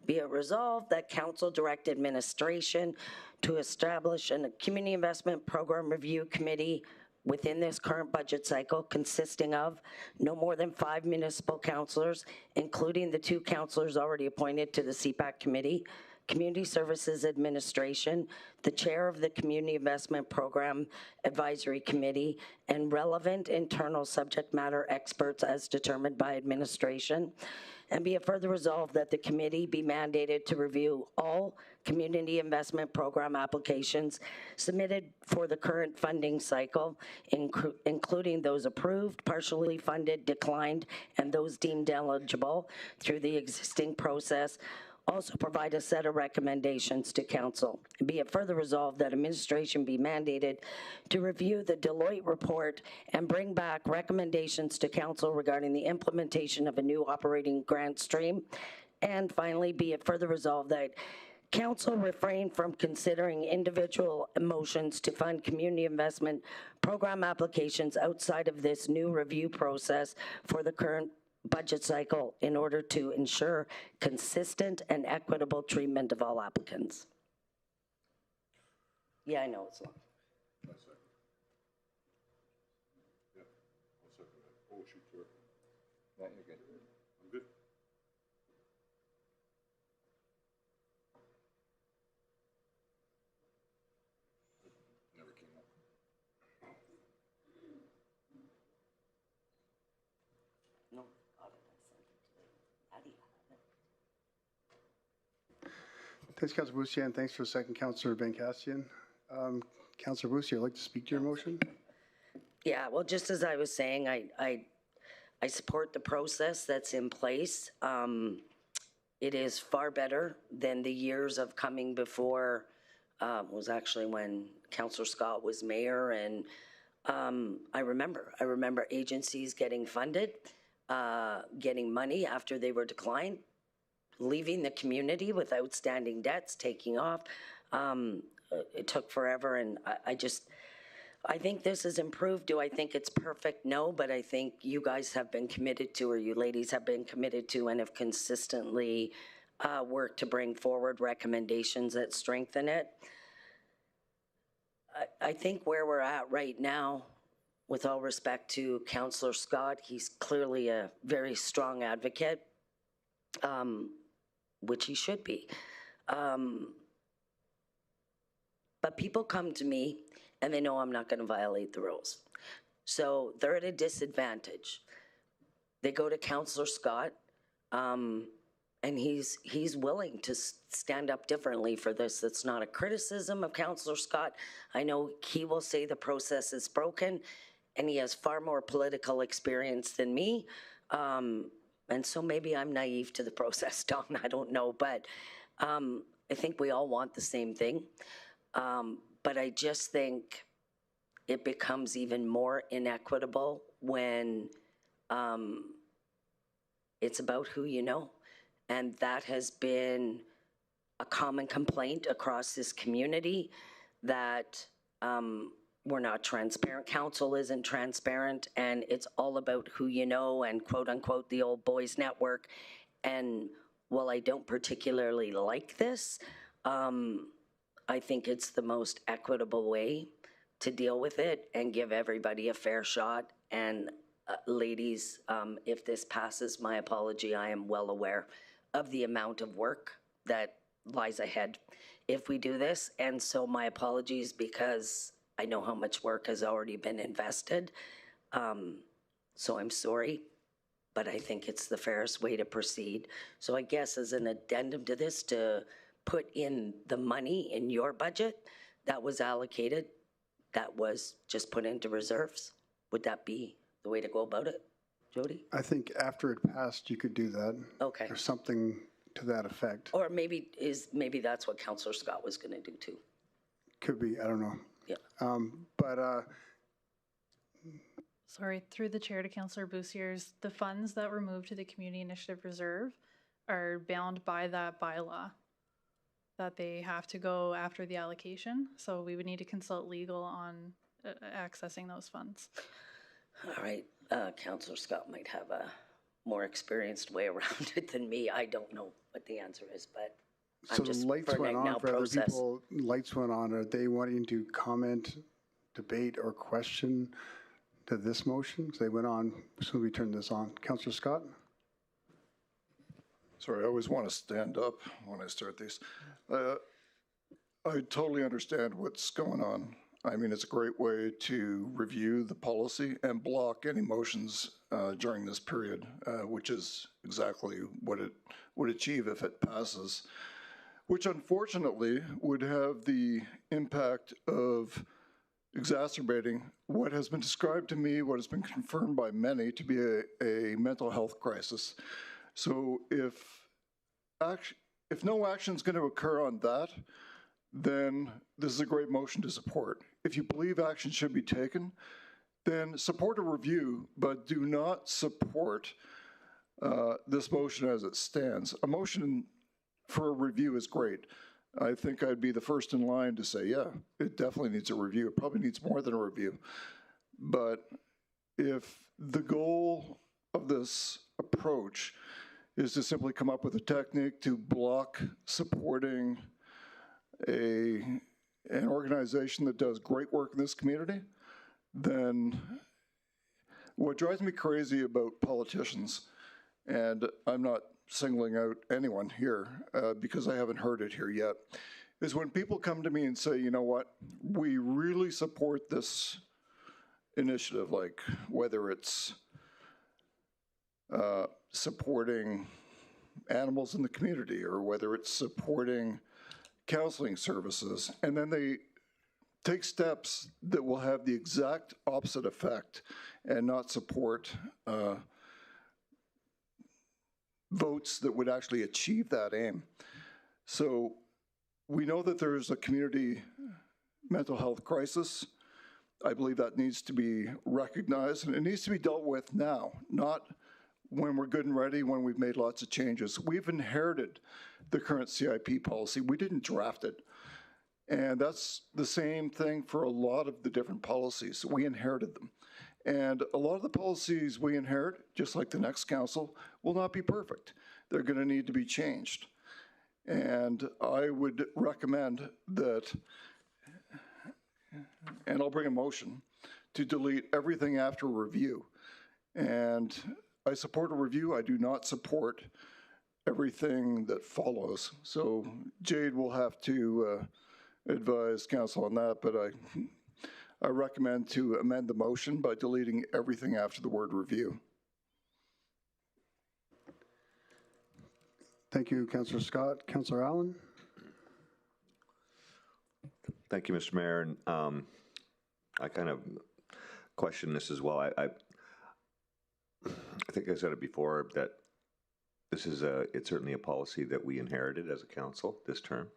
E: be it resolved that council direct administration to establish a community investment program review committee within this current budget cycle consisting of no more than 5 municipal councilors, including the 2 councilors already appointed to the CPAC committee, Community Services Administration, the chair of the Community Investment Program Advisory Committee, and relevant internal subject matter experts as determined by administration. And be it further resolved that the committee be mandated to review all community investment program applications submitted for the current funding cycle, including those approved, partially funded, declined, and those deemed eligible through the existing process. Also provide a set of recommendations to council. Be it further resolved that administration be mandated to review the Deloitte report and bring back recommendations to council regarding the implementation of a new operating grant stream. And finally, be it further resolved that council refrain from considering individual motions to fund community investment program applications outside of this new review process for the current budget cycle in order to ensure consistent and equitable treatment of all applicants. Yeah, I know it's long.
F: I'm good. Never came up.
E: No.
I: Thanks, Councilor Boussier, and thanks for a second, Councilor Bencastian. Councilor Boussier, I'd like to speak to your motion.
E: Yeah, well, just as I was saying, I support the process that's in place. It is far better than the years of coming before, was actually when Councillor Scott was mayor, and I remember agencies getting funded, getting money after they were declined, leaving the community with outstanding debts, taking off. It took forever, and I think this is improved. Do I think it's perfect? No, but I think you guys have been committed to, or you ladies have been committed to, and have consistently worked to bring forward recommendations that strengthen it. I think where we're at right now, with all respect to Councillor Scott, he's clearly a very strong advocate, which he should be. But people come to me and they know I'm not going to violate the rules. So they're at a disadvantage. They go to Councillor Scott, and he's willing to stand up differently for this. That's not a criticism of Councillor Scott. I know he will say the process is broken, and he has far more political experience than me. And so maybe I'm naive to the process, Don, I don't know. But I think we all want the same thing. But I just think it becomes even more inequitable when it's about who you know. And that has been a common complaint across this community, that we're not transparent. Council isn't transparent, and it's all about who you know and quote unquote the old boys network. And while I don't particularly like this, I think it's the most equitable way to deal with it and give everybody a fair shot. And ladies, if this passes, my apology, I am well aware of the amount of work that lies ahead if we do this. And so my apologies, because I know how much work has already been invested. So I'm sorry, but I think it's the fairest way to proceed. So I guess as an addendum to this, to put in the money in your budget that was allocated, that was just put into reserves. Would that be the way to go about it, Jody?
I: I think after it passed, you could do that.
E: Okay.
I: Or something to that effect.
E: Or maybe that's what Councillor Scott was going to do too.
I: Could be, I don't know.
E: Yeah.
T: Sorry, through the chair to Councillor Boussier's, the funds that were moved to the Community Initiative Reserve are bound by that bylaw, that they have to go after the allocation. So we would need to consult legal on accessing those funds.
E: All right, Councillor Scott might have a more experienced way around it than me. I don't know what the answer is, but
I: So
E: I'm just
I: the lights
E: for
I: went
E: now
I: on for other
E: process.
I: people. Lights went on. Are they wanting to comment, debate, or question to this motion? So they went on. So we turn this on. Councillor Scott?
P: Sorry, I always want to stand up when I start these. I totally understand what's going on. I mean, it's a great way to review the policy and block any motions during this period, which is exactly what it would achieve if it passes, which unfortunately would have the impact of exacerbating what has been described to me, what has been confirmed by many to be a mental health crisis. So if no action is going to occur on that, then this is a great motion to support. If you believe action should be taken, then support a review, but do not support this motion as it stands. A motion for a review is great. I think I'd be the first in line to say, yeah, it definitely needs a review. It probably needs more than a review. But if the goal of this approach is to simply come up with a technique to block supporting an organization that does great work in this community, then what drives me crazy about politicians, and I'm not singling out anyone here because I haven't heard it here yet, is when people come to me and say, you know what, we really support this initiative, like whether it's supporting animals in the community or whether it's supporting counseling services, and then they take steps that will have the exact opposite effect and not support votes that would actually achieve that aim. So we know that there's a community mental health crisis. I believe that needs to be recognized, and it needs to be dealt with now, not when we're good and ready, when we've made lots of changes. We've inherited the current CIP policy. We didn't draft it. And that's the same thing for a lot of the different policies. We inherited them. And a lot of the policies we inherit, just like the next council, will not be perfect. They're going to need to be changed. And I would recommend that, and I'll bring a motion, to delete everything after review. And I support a review. I do not support everything that follows. So Jade will have to advise council on that, but I recommend to amend the motion by deleting everything after the word review.
A: Thank you, Councillor Scott. Councillor Allen?
Q: Thank you, Mr. Mayor. And I kind of question this as well. I think I said it before that this is it's certainly a policy that we inherited as a council this term.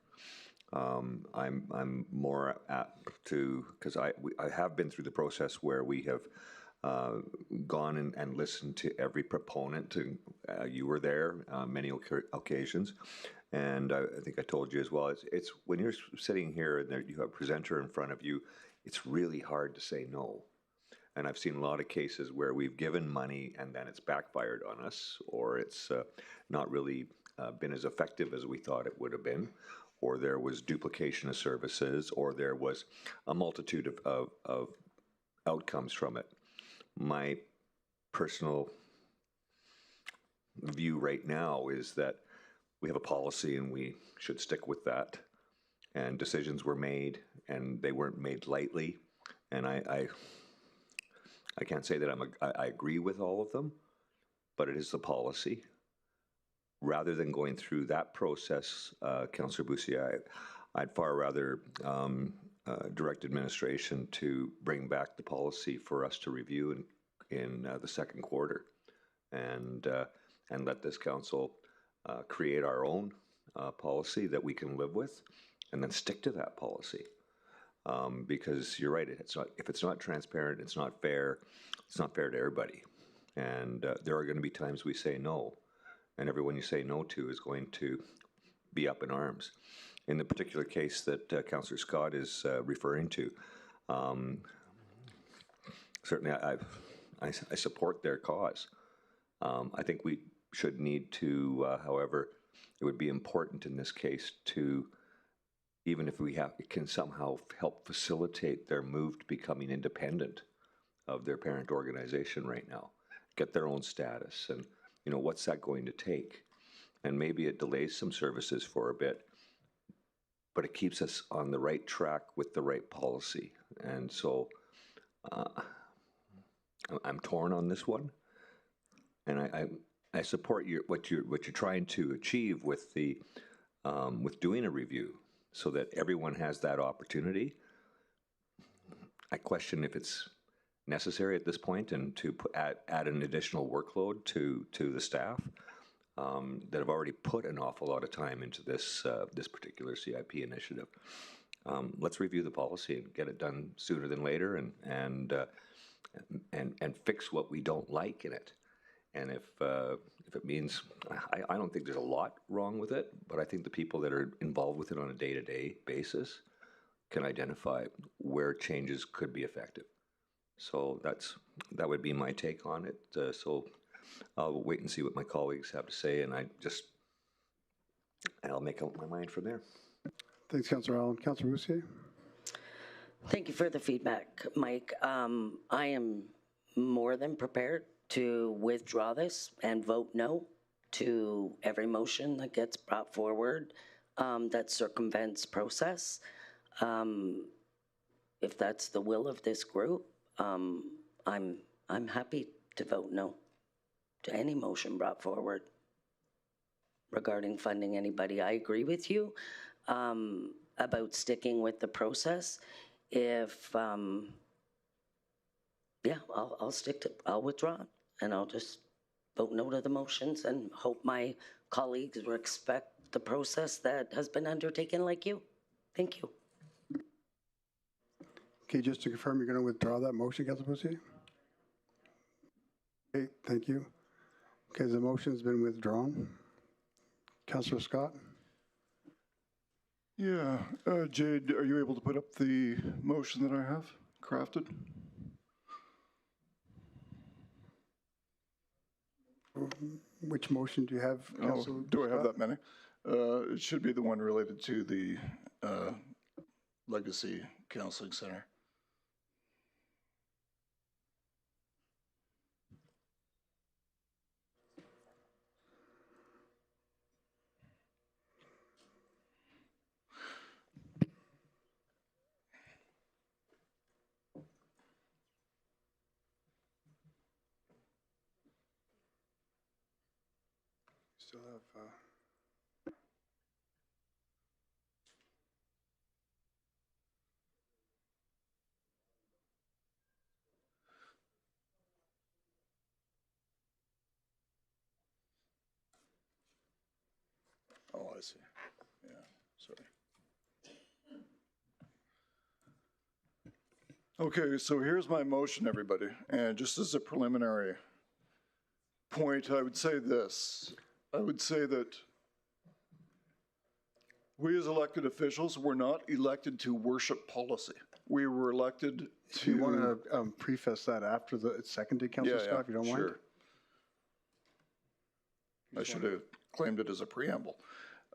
Q: I'm more apt to, because I have been through the process where we have gone and listened to every proponent. You were there many occasions, and I think I told you as well. It's when you're sitting here and there you have a presenter in front of you, it's really hard to say no. And I've seen a lot of cases where we've given money and then it's backfired on us, or it's not really been as effective as we thought it would have been, or there was duplication of services, or there was a multitude of outcomes from it. My personal view right now is that we have a policy and we should stick with that. And decisions were made, and they weren't made lightly. And I can't say that I agree with all of them, but it is the policy. Rather than going through that process, Councillor Boussier, I'd far rather direct administration to bring back the policy for us to review in the second quarter, and let this council create our own policy that we can live with, and then stick to that policy. Because you're right, if it's not transparent, it's not fair. It's not fair to everybody, and there are going to be times we say no, and everyone you say no to is going to be up in arms. In the particular case that Councillor Scott is referring to, certainly I support their cause. I think we should need to, however, it would be important in this case to, even if we can somehow help facilitate their move to becoming independent of their parent organization right now, get their own status, and what's that going to take? and maybe it delays some services for a bit, but it keeps us on the right track with the right policy. And so I'm torn on this one, and I support what you're trying to achieve with the with doing a review, so that everyone has that opportunity. I question if it's necessary at this point, and to add an additional workload to the staff that have already put an awful lot of time into this this particular CIP initiative. Let's review the policy and get it done sooner than later, and fix what we don't like in it. And if it means, I don't think there's a lot wrong with it, but I think the people that are involved with it on a day-to-day basis can identify where changes could be effective. So that would be my take on it. So I'll wait and see what my colleagues have to say, and I'll make up my mind from there.
I: Thanks, Councillor Allen. Councillor Roussier?
E: Thank you for the feedback, Mike. I am more than prepared to withdraw this and vote no to every motion that gets brought forward that circumvents process. If that's the will of this group, I'm happy to vote no to any motion brought forward regarding funding anybody. I agree with you about sticking with the process. If yeah, I'll withdraw, and I'll just vote no to the motions and hope my colleagues respect the process that has been undertaken like you. Thank you.
I: Okay, just to confirm, you're going to withdraw that motion, Councillor Roussier? Okay, thank you. Okay, the motion's been withdrawn. Councillor Scott?
P: Yeah, Jade, are you able to put up the motion that I have crafted?
I: Which motion do you have, Councillor
P: do I have
I: Scott?
P: that many? It should be the one related to the Legacy Counseling Center.
I: Still have,
P: Oh, I see. Yeah, sorry. Okay, so here's my motion, everybody. And just as a preliminary point, I would say this. I would say that we as elected officials were not elected to worship policy. We were elected to...
I: Do you want to preface that after it's seconded, Councillor Scott, if you don't mind?
P: Sure. I should have claimed it as a preamble.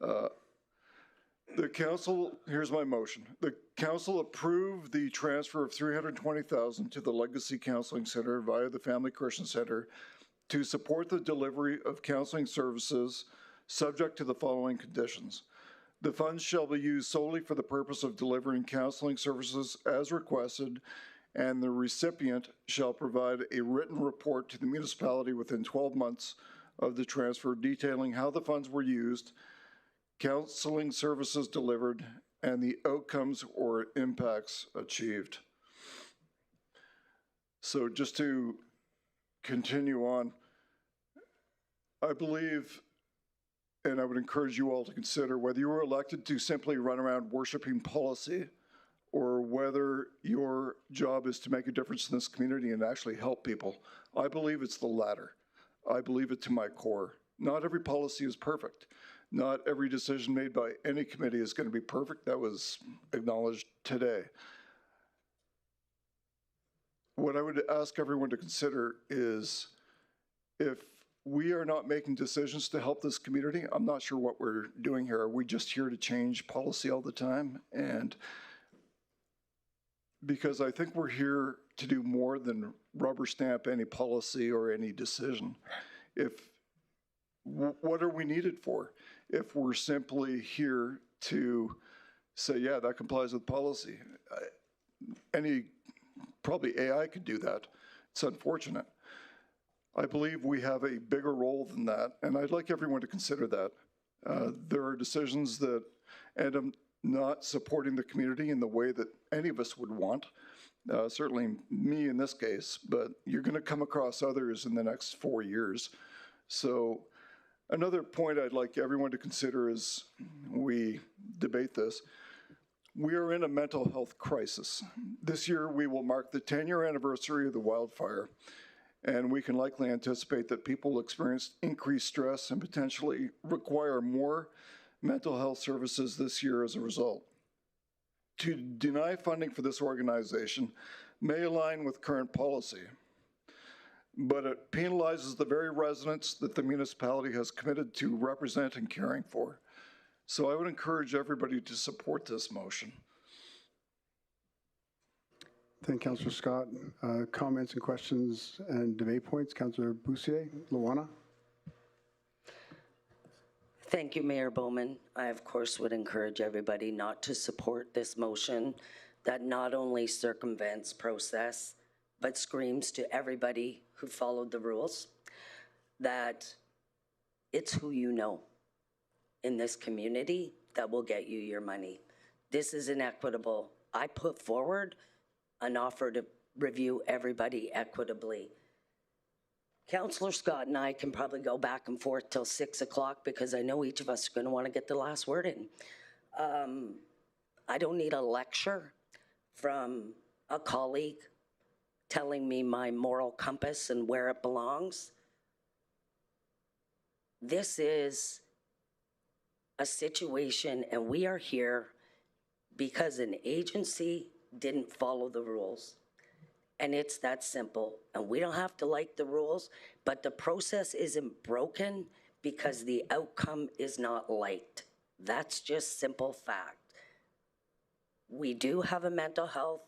P: The council, here's my motion. The council approved the transfer of $320,000 to the Legacy Counseling Center via the Family Christian Center to support the delivery of counseling services subject to the following conditions. The funds shall be used solely for the purpose of delivering counseling services as requested, and the recipient shall provide a written report to the municipality within 12 months of the transfer detailing how the funds were used, counseling services delivered, and the outcomes or impacts achieved. So just to continue on, I believe, and I would encourage you all to consider whether you were elected to simply run around worshiping policy or whether your job is to make a difference in this community and actually help people. I believe it's the latter. I believe it to my core. Not every policy is perfect. Not every decision made by any committee is going to be perfect. That was acknowledged today. What I would ask everyone to consider is if we are not making decisions to help this community, I'm not sure what we're doing here. Are we just here to change policy all the time? And because I think we're here to do more than rubber stamp any policy or any decision. If what are we needed for? If we're simply here to say, yeah, that complies with policy. Probably AI could do that. It's unfortunate. I believe we have a bigger role than that, and I'd like everyone to consider that. There are decisions that, and I'm not supporting the community in the way that any of us would want, certainly me in this case, but you're going to come across others in the next 4 years. So another point I'd like everyone to consider as we debate this, we are in a mental health crisis. This year we will mark the 10-year anniversary of the wildfire, and we can likely anticipate that people will experience increased stress and potentially require more mental health services this year as a result. To deny funding for this organization may align with current policy, but it penalizes the very residents that the municipality has committed to represent and caring for. So I would encourage everybody to support this motion.
I: Thank you, Councillor Scott. Comments and questions and debate points. Councillor Boussier, Luana.
E: Thank you, Mayor Bowman. I, of course, would encourage everybody not to support this motion that not only circumvents process, but screams to everybody who followed the rules that it's who you know in this community that will get you your money. This is inequitable. I put forward an offer to review everybody equitably. Councillor Scott and I can probably go back and forth till 6 o'clock because I know each of us are going to want to get the last word in. I don't need a lecture from a colleague telling me my moral compass and where it belongs. This is a situation, and we are here because an agency didn't follow the rules. And it's that simple. And we don't have to like the rules, but the process isn't broken because the outcome is not liked. That's just simple fact. We do have a mental health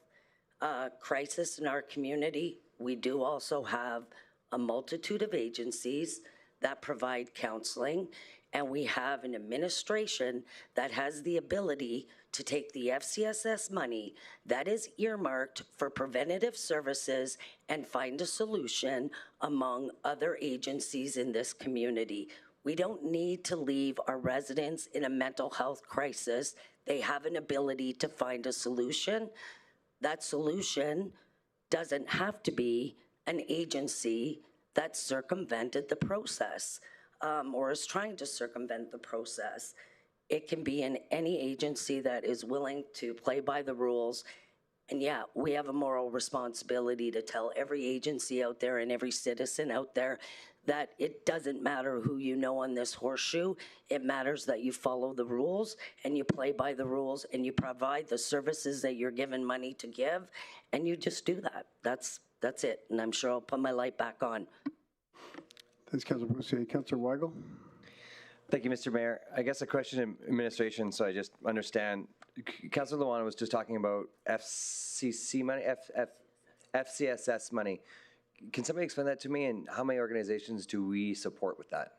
E: crisis in our community. We do also have a multitude of agencies that provide counseling, and we have an administration that has the ability to take the FCSS money that is earmarked for preventative services and find a solution among other agencies in this community. We don't need to leave our residents in a mental health crisis. They have an ability to find a solution. That solution doesn't have to be an agency that circumvented the process or is trying to circumvent the process. It can be in any agency that is willing to play by the rules. And yeah, we have a moral responsibility to tell every agency out there and every citizen out there that it doesn't matter who you know on this horseshoe. It matters that you follow the rules and you play by the rules and you provide the services that you're given money to give, and you just do that. That's it. And I'm sure I'll put my light back on.
I: Thanks, Councillor Boussier. Councillor Weigel.
G: Thank you, Mr. Mayor. I guess a question in administration, so I just understand. Councillor Luana was just talking about FCC money, FCSS money. Can somebody explain that to me, and how many organizations do we support with that?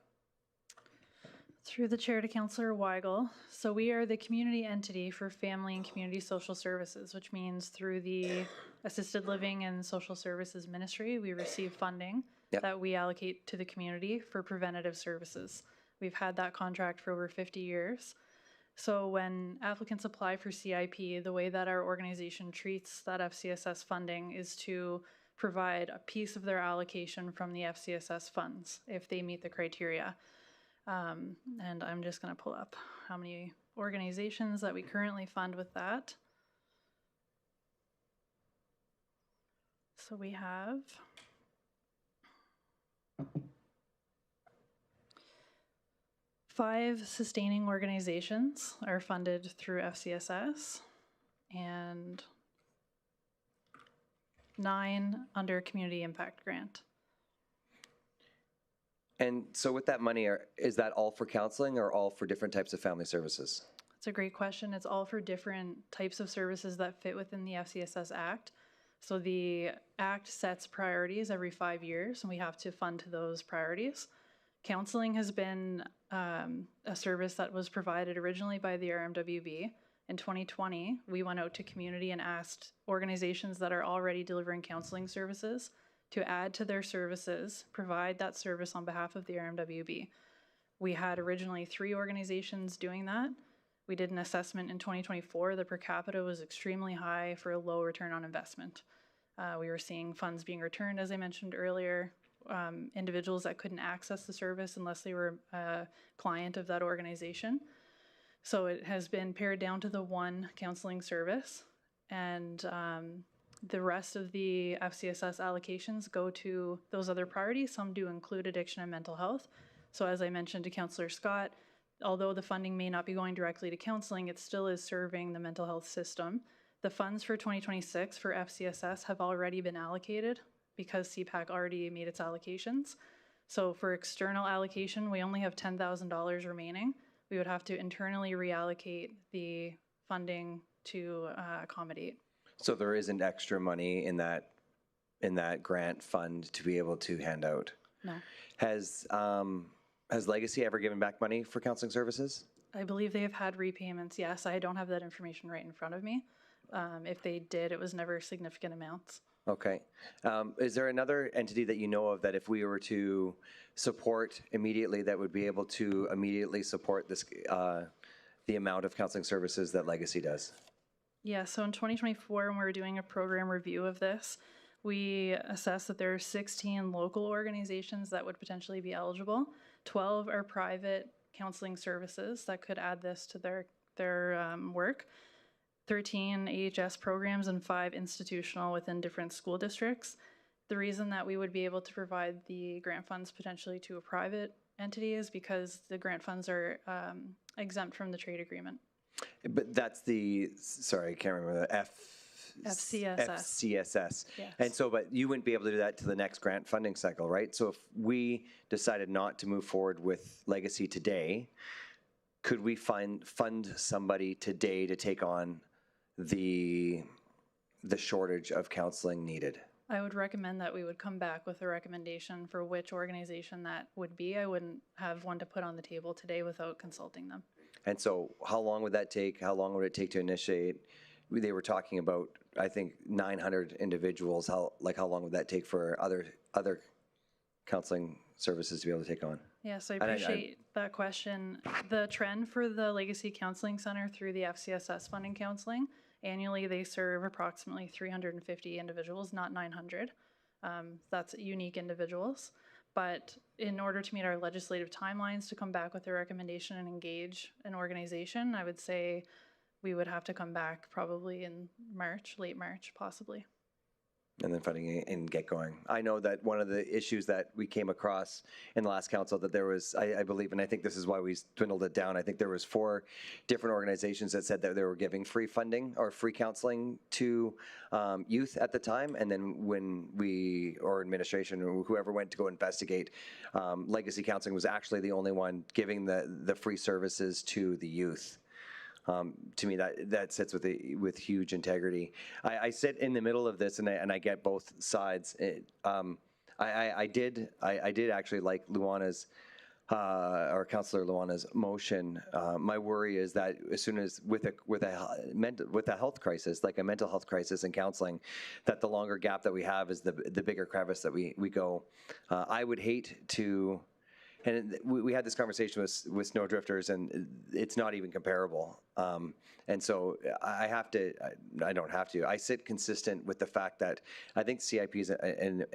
T: Through the chair to Councillor Weigel. So we are the community entity for family and community social services, which means through the assisted living and social services ministry, we receive funding that we allocate to the community for preventative services. We've had that contract for over 50 years. So when applicants apply for CIP, the way that our organization treats that FCSS funding is to provide a piece of their allocation from the FCSS funds if they meet the criteria. And I'm just going to pull up how many organizations that we currently fund with that. So we have 5 sustaining organizations are funded through FCSS and 9 under Community Impact Grant.
G: And so with that money, is that all for counseling or all for different types of family services?
T: It's a great question. It's all for different types of services that fit within the FCSS Act. So the Act sets priorities every 5 years, and we have to fund to those priorities. Counseling has been a service that was provided originally by the RMWB. In 2020, we went out to community and asked organizations that are already delivering counseling services to add to their services, provide that service on behalf of the RMWB. We had originally 3 organizations doing that. We did an assessment in 2024. The per capita was extremely high for a low return on investment. We were seeing funds being returned, as I mentioned earlier, individuals that couldn't access the service unless they were a client of that organization. So it has been pared down to the one counseling service, and the rest of the FCSS allocations go to those other priorities. Some do include addiction and mental health. So as I mentioned to Councillor Scott, although the funding may not be going directly to counseling, it still is serving the mental health system. The funds for 2026 for FCSS have already been allocated because CPAC already made its allocations. So for external allocation, we only have $10,000 remaining. We would have to internally reallocate the funding to accommodate.
G: So there isn't extra money in that grant fund to be able to hand out?
T: No.
G: Has Legacy ever given back money for counseling services?
T: I believe they have had repayments, yes. I don't have that information right in front of me. If they did, it was never significant amounts.
G: Okay. Is there another entity that you know of that if we were to support immediately, that would be able to immediately support this, the amount of counseling services that Legacy does?
T: Yeah, so in 2024, when we were doing a program review of this, we assessed that there are 16 local organizations that would potentially be eligible. 12 are private counseling services that could add this to their work. 13 AHS programs and 5 institutional within different school districts. The reason that we would be able to provide the grant funds potentially to a private entity is because the grant funds are exempt from the trade agreement.
G: But that's the, sorry, I can't remember, the
T: FCSS.
G: FCSS.
T: Yes.
G: And so, but you wouldn't be able to do that to the next grant funding cycle, right? So if we decided not to move forward with Legacy today, could we fund somebody today to take on the shortage of counseling needed?
T: I would recommend that we would come back with a recommendation for which organization that would be. I wouldn't have one to put on the table today without consulting them.
G: And so how long would that take? How long would it take to initiate? They were talking about, I think, 900 individuals. How long would that take for other counseling services to be able to take on?
T: Yes, I appreciate that question. The trend for the Legacy Counseling Center through the FCSS funding counseling, annually they serve approximately 350 individuals, not 900. That's unique individuals. But in order to meet our legislative timelines to come back with a recommendation and engage an organization, I would say we would have to come back probably in March, late March, possibly.
G: And then funding and get going. I know that one of the issues that we came across in the last council that there was, I believe, and I think this is why we dwindled it down, I think there was 4 different organizations that said that they were giving free funding or free counseling to youth at the time. And then when we, or administration, or whoever went to go investigate, Legacy Counseling was actually the only one giving the free services to the youth. To me, that sits with huge integrity. I sit in the middle of this, and I get both sides. I did actually like Luana's, or Councillor Luana's motion. My worry is that as soon as with a health crisis, like a mental health crisis in counseling, that the longer gap that we have is the bigger crevice that we go. I would hate to. And we had this conversation with Snowdrifters, and it's not even comparable. And so I don't have to. I sit consistent with the fact that I think CIP is, and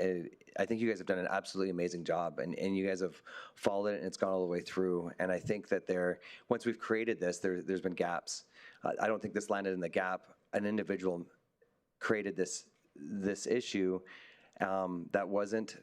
G: I think you guys have done an absolutely amazing job, and you guys have followed it, and it's gone all the way through. And I think that once we've created this, there's been gaps. I don't think this landed in the gap. An individual created this issue that wasn't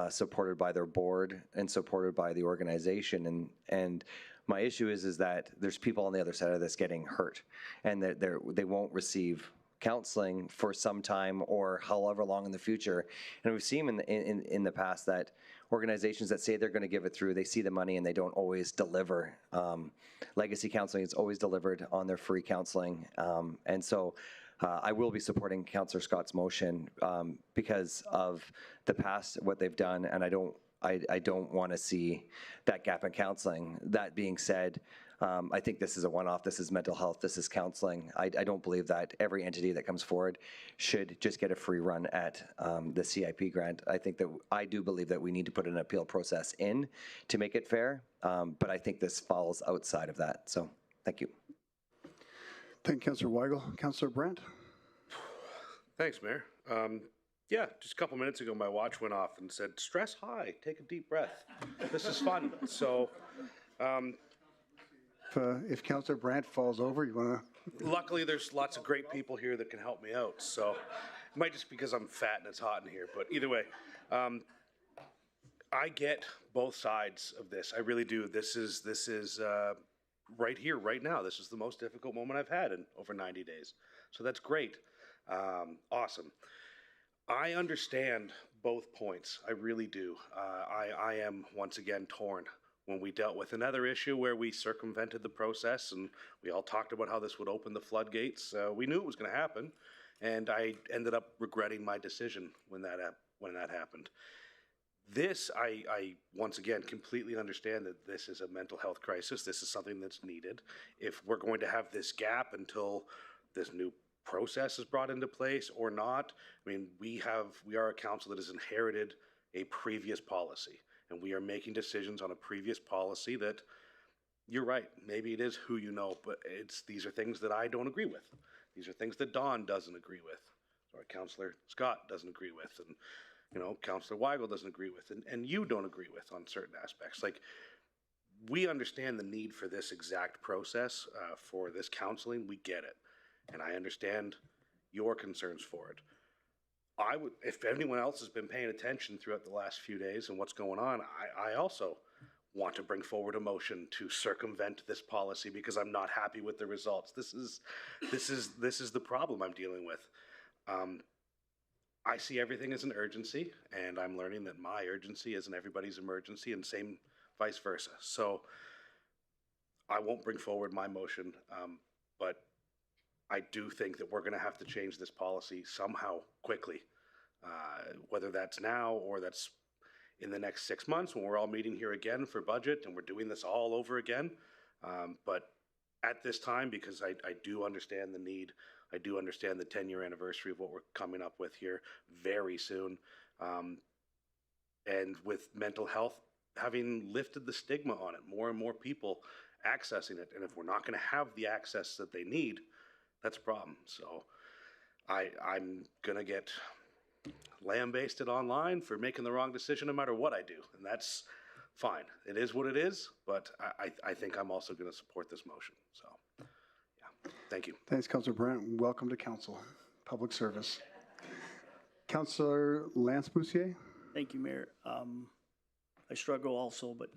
G: supported by their board and supported by the organization, and my issue is that there's people on the other side of this getting hurt, and that they won't receive counseling for some time or however long in the future. And we've seen in the past that organizations that say they're going to give it through, they see the money and they don't always deliver. Legacy Counseling has always delivered on their free counseling, and so I will be supporting Councillor Scott's motion because of the past, what they've done, and I don't want to see that gap in counseling. That being said, I think this is a one-off. This is mental health. This is counseling. I don't believe that every entity that comes forward should just get a free run at the CIP grant. I do believe that we need to put an appeal process in to make it fair, but I think this falls outside of that. So thank you.
A: Thank you, Councillor Weigel. Councillor Brandt?
K: Thanks, Mayor. Yeah, just a couple minutes ago, my watch went off and said, stress high, take a deep breath. This is fun. So,
A: If Councillor Brandt falls over, you want to?
K: luckily, there's lots of great people here that can help me out. So, it might just be because I'm fat and it's hot in here. But either way, I get both sides of this. I really do. This is right here, right now. This is the most difficult moment I've had in over 90 days. So that's great. Awesome. I understand both points. I really do. I am once again torn. When we dealt with another issue where we circumvented the process and we all talked about how this would open the floodgates, we knew it was going to happen, and I ended up regretting my decision when that happened. This, I once again completely understand that this is a mental health crisis. This is something that's needed. If we're going to have this gap until this new process is brought into place or not, I mean, we are a council that has inherited a previous policy, and we are making decisions on a previous policy that, you're right, maybe it is who you know, but these are things that I don't agree with. These are things that Don doesn't agree with, or Councillor Scott doesn't agree with, and Councillor Weigel doesn't agree with, and you don't agree with on certain aspects. Like, we understand the need for this exact process, for this counseling. We get it. And I understand your concerns for it. If anyone else has been paying attention throughout the last few days and what's going on, I also want to bring forward a motion to circumvent this policy because I'm not happy with the results. This is the problem I'm dealing with. I see everything as an urgency, and I'm learning that my urgency isn't everybody's emergency, and same vice versa. So I won't bring forward my motion, but I do think that we're going to have to change this policy somehow quickly, whether that's now or that's in the next 6 months when we're all meeting here again for budget and we're doing this all over again. But at this time, because I do understand the need, I do understand the 10-year anniversary of what we're coming up with here very soon. And with mental health having lifted the stigma on it, more and more people accessing it. And if we're not going to have the access that they need, that's a problem. So I'm going to get lambasted online for making the wrong decision no matter what I do. And that's fine. It is what it is, but I think I'm also going to support this motion. So, yeah, thank you.
A: Thanks, Councillor Brandt. Welcome to council, public service. Councillor Lance Boussier.
M: Thank you, Mayor. I struggle also, but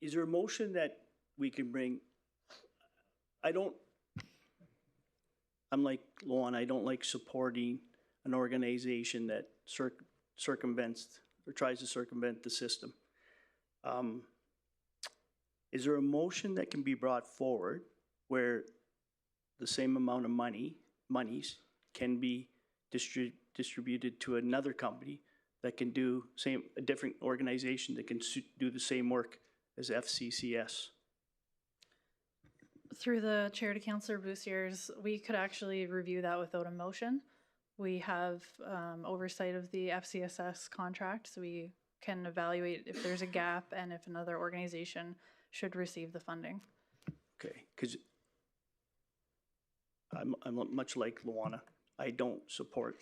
M: is there a motion that we can bring? I'm like Luan, I don't like supporting an organization that circumvents or tries to circumvent the system. Is there a motion that can be brought forward where the same amount of monies can be distributed to another company that can do a different organization that can do the same work as FCCS?
T: Through the chair to Councillor Boussier's, we could actually review that without a motion. We have oversight of the FCSS contract, so we can evaluate if there's a gap and if another organization should receive the funding.
M: Okay, because I'm much like Luana. I don't support.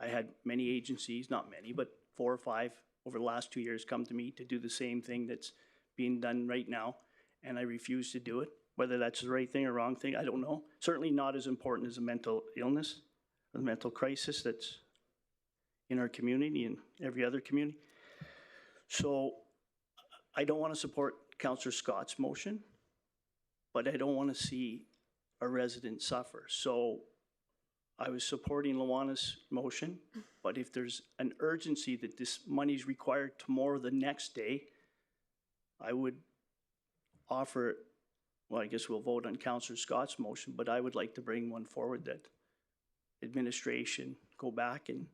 M: I had many agencies, not many, but 4 or 5 over the last 2 years come to me to do the same thing that's being done right now, and I refuse to do it. Whether that's the right thing or wrong thing, I don't know. Certainly not as important as a mental illness, a mental crisis that's in our community and every other community. So I don't want to support Councillor Scott's motion, but I don't want to see a resident suffer. So I was supporting Luana's motion, but if there's an urgency that this money is required tomorrow, the next day, I would offer, well, I guess we'll vote on Councillor Scott's motion, but I would like to bring one forward that administration go back and,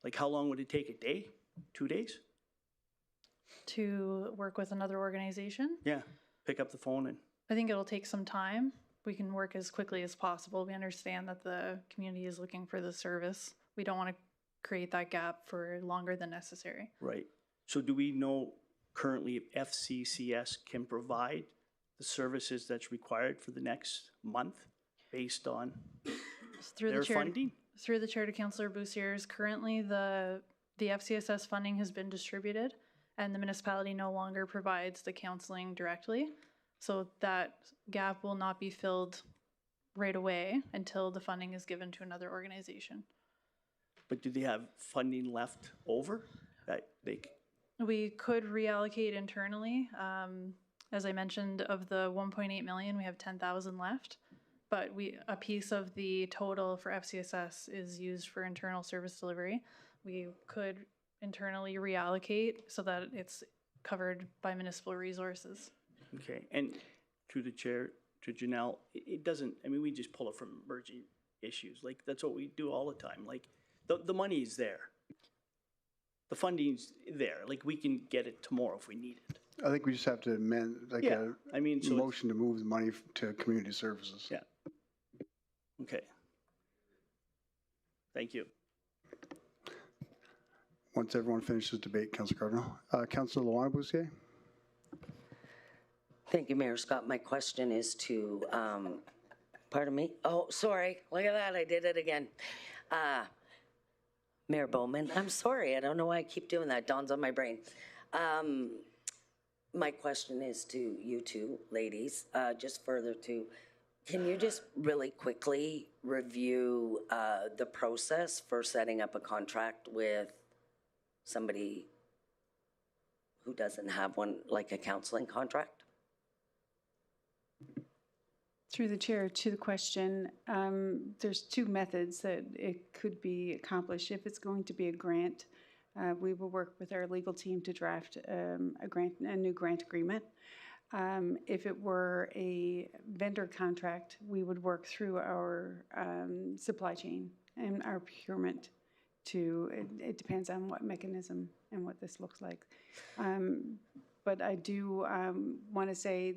M: like, how long would it take? A day? 2 days?
T: To work with another organization.
M: Yeah, pick up the phone and,
T: I think it'll take some time. We can work as quickly as possible. We understand that the community is looking for the service. We don't want to create that gap for longer than necessary.
M: right. So do we know currently if FCCS can provide the services that's required for the next month based on
T: Through
M: their
T: the chair,
M: funding?
T: through the chair to Councillor Bousier's, currently the FCSS funding has been distributed and the municipality no longer provides the counseling directly. So that gap will not be filled right away until the funding is given to another organization.
M: But do they have funding left over that they,
T: We could reallocate internally. As I mentioned, of the 1.8 million, we have 10,000 left. But a piece of the total for FCSS is used for internal service delivery. We could internally reallocate so that it's covered by municipal resources.
M: okay, and through the chair to Janelle, it doesn't, I mean, we just pull it from emerging issues. Like, that's what we do all the time. Like, the money's there. The funding's there. Like, we can get it tomorrow if we need it.
I: I think we just have to amend, like
M: Yeah, I mean,
I: a
M: so it's-
I: motion to move the money to community services.
M: Yeah. Okay. Thank you.
I: Once everyone finishes debate, Councillor Cardinal. Councillor Luana Boussier?
E: Thank you, Mayor Scott. My question is to, pardon me? Oh, sorry. Look at that. I did it again. Mayor Bowman, I'm sorry. I don't know why I keep doing that. Dawn's on my brain. My question is to you two ladies, just further to, can you just really quickly review the process for setting up a contract with somebody who doesn't have one, like a counseling contract?
J: Through the chair to the question, there's two methods that it could be accomplished. If it's going to be a grant, we will work with our legal team to draft a new grant agreement. If it were a vendor contract, we would work through our supply chain and our procurement it depends on what mechanism and what this looks like. But I do want to say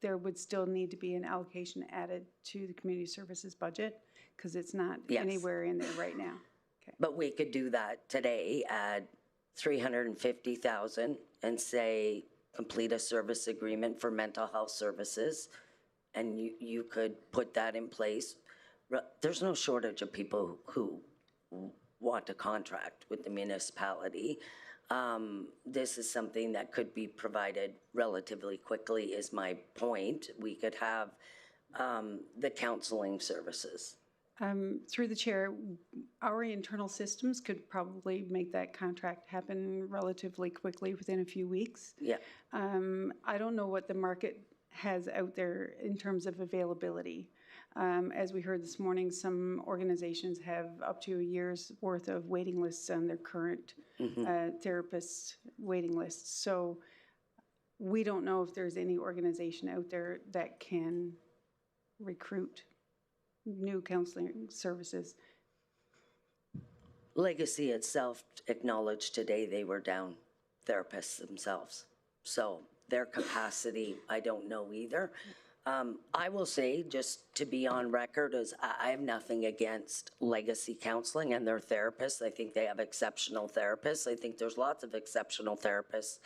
J: there would still need to be an allocation added to the community services budget because it's not anywhere in there right now. Okay.
E: But we could do that today, add 350,000 and say, complete a service agreement for mental health services. And you could put that in place. There's no shortage of people who want a contract with the municipality. This is something that could be provided relatively quickly is my point. We could have the counseling services.
J: Through the chair, our internal systems could probably make that contract happen relatively quickly within a few weeks.
E: Yeah.
J: I don't know what the market has out there in terms of availability. As we heard this morning, some organizations have up to a year's worth of waiting lists on their current therapist waiting lists. So we don't know if there's any organization out there that can recruit new counseling services.
E: Legacy itself acknowledged today they were down therapists themselves. So their capacity, I don't know either. I will say, just to be on record, is I have nothing against Legacy Counseling and their therapists. I think they have exceptional therapists. I think there's lots of exceptional therapists.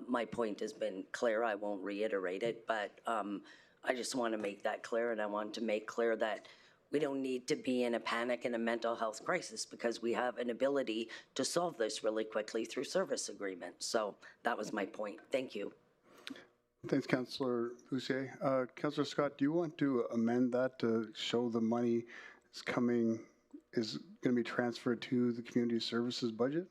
E: My point has been clear. I won't reiterate it, but I just want to make that clear, and I want to make clear that we don't need to be in a panic and a mental health crisis because we have an ability to solve this really quickly through service agreements. So that was my point. Thank you.
I: Thanks, Councillor Boussier. Councillor Scott, do you want to amend that to show the money is going to be transferred to the community services budget?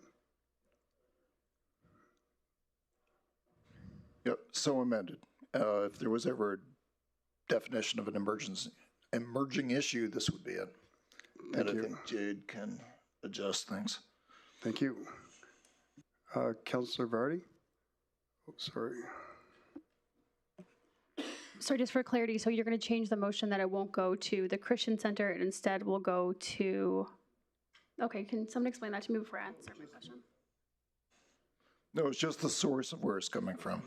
P: Yep, so amended. If there was ever a definition of an emerging issue, this would be it.
I: Thank
P: and
I: you.
P: I think Jade can adjust things.
I: Thank you. Councillor Vardy? Oh, sorry.
C: So just for clarity, so you're going to change the motion that it won't go to the Christian Center and instead will go to, okay, can someone explain that to me before I answer my question?
P: No, it's just the source of where it's coming from.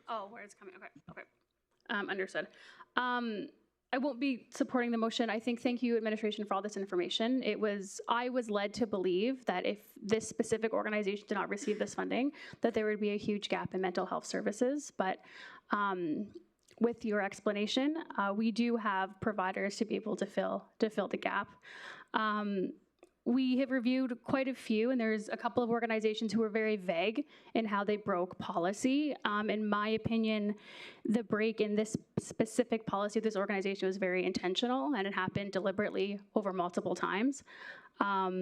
C: Oh, where it's coming, okay. Understood. I won't be supporting the motion. I think, thank you, administration, for all this information. I was led to believe that if this specific organization did not receive this funding, that there would be a huge gap in mental health services. But with your explanation, we do have providers to be able to fill the gap. We have reviewed quite a few, and there's a couple of organizations who are very vague in how they broke policy. In my opinion, the break in this specific policy of this organization was very intentional, and it happened deliberately over multiple times. I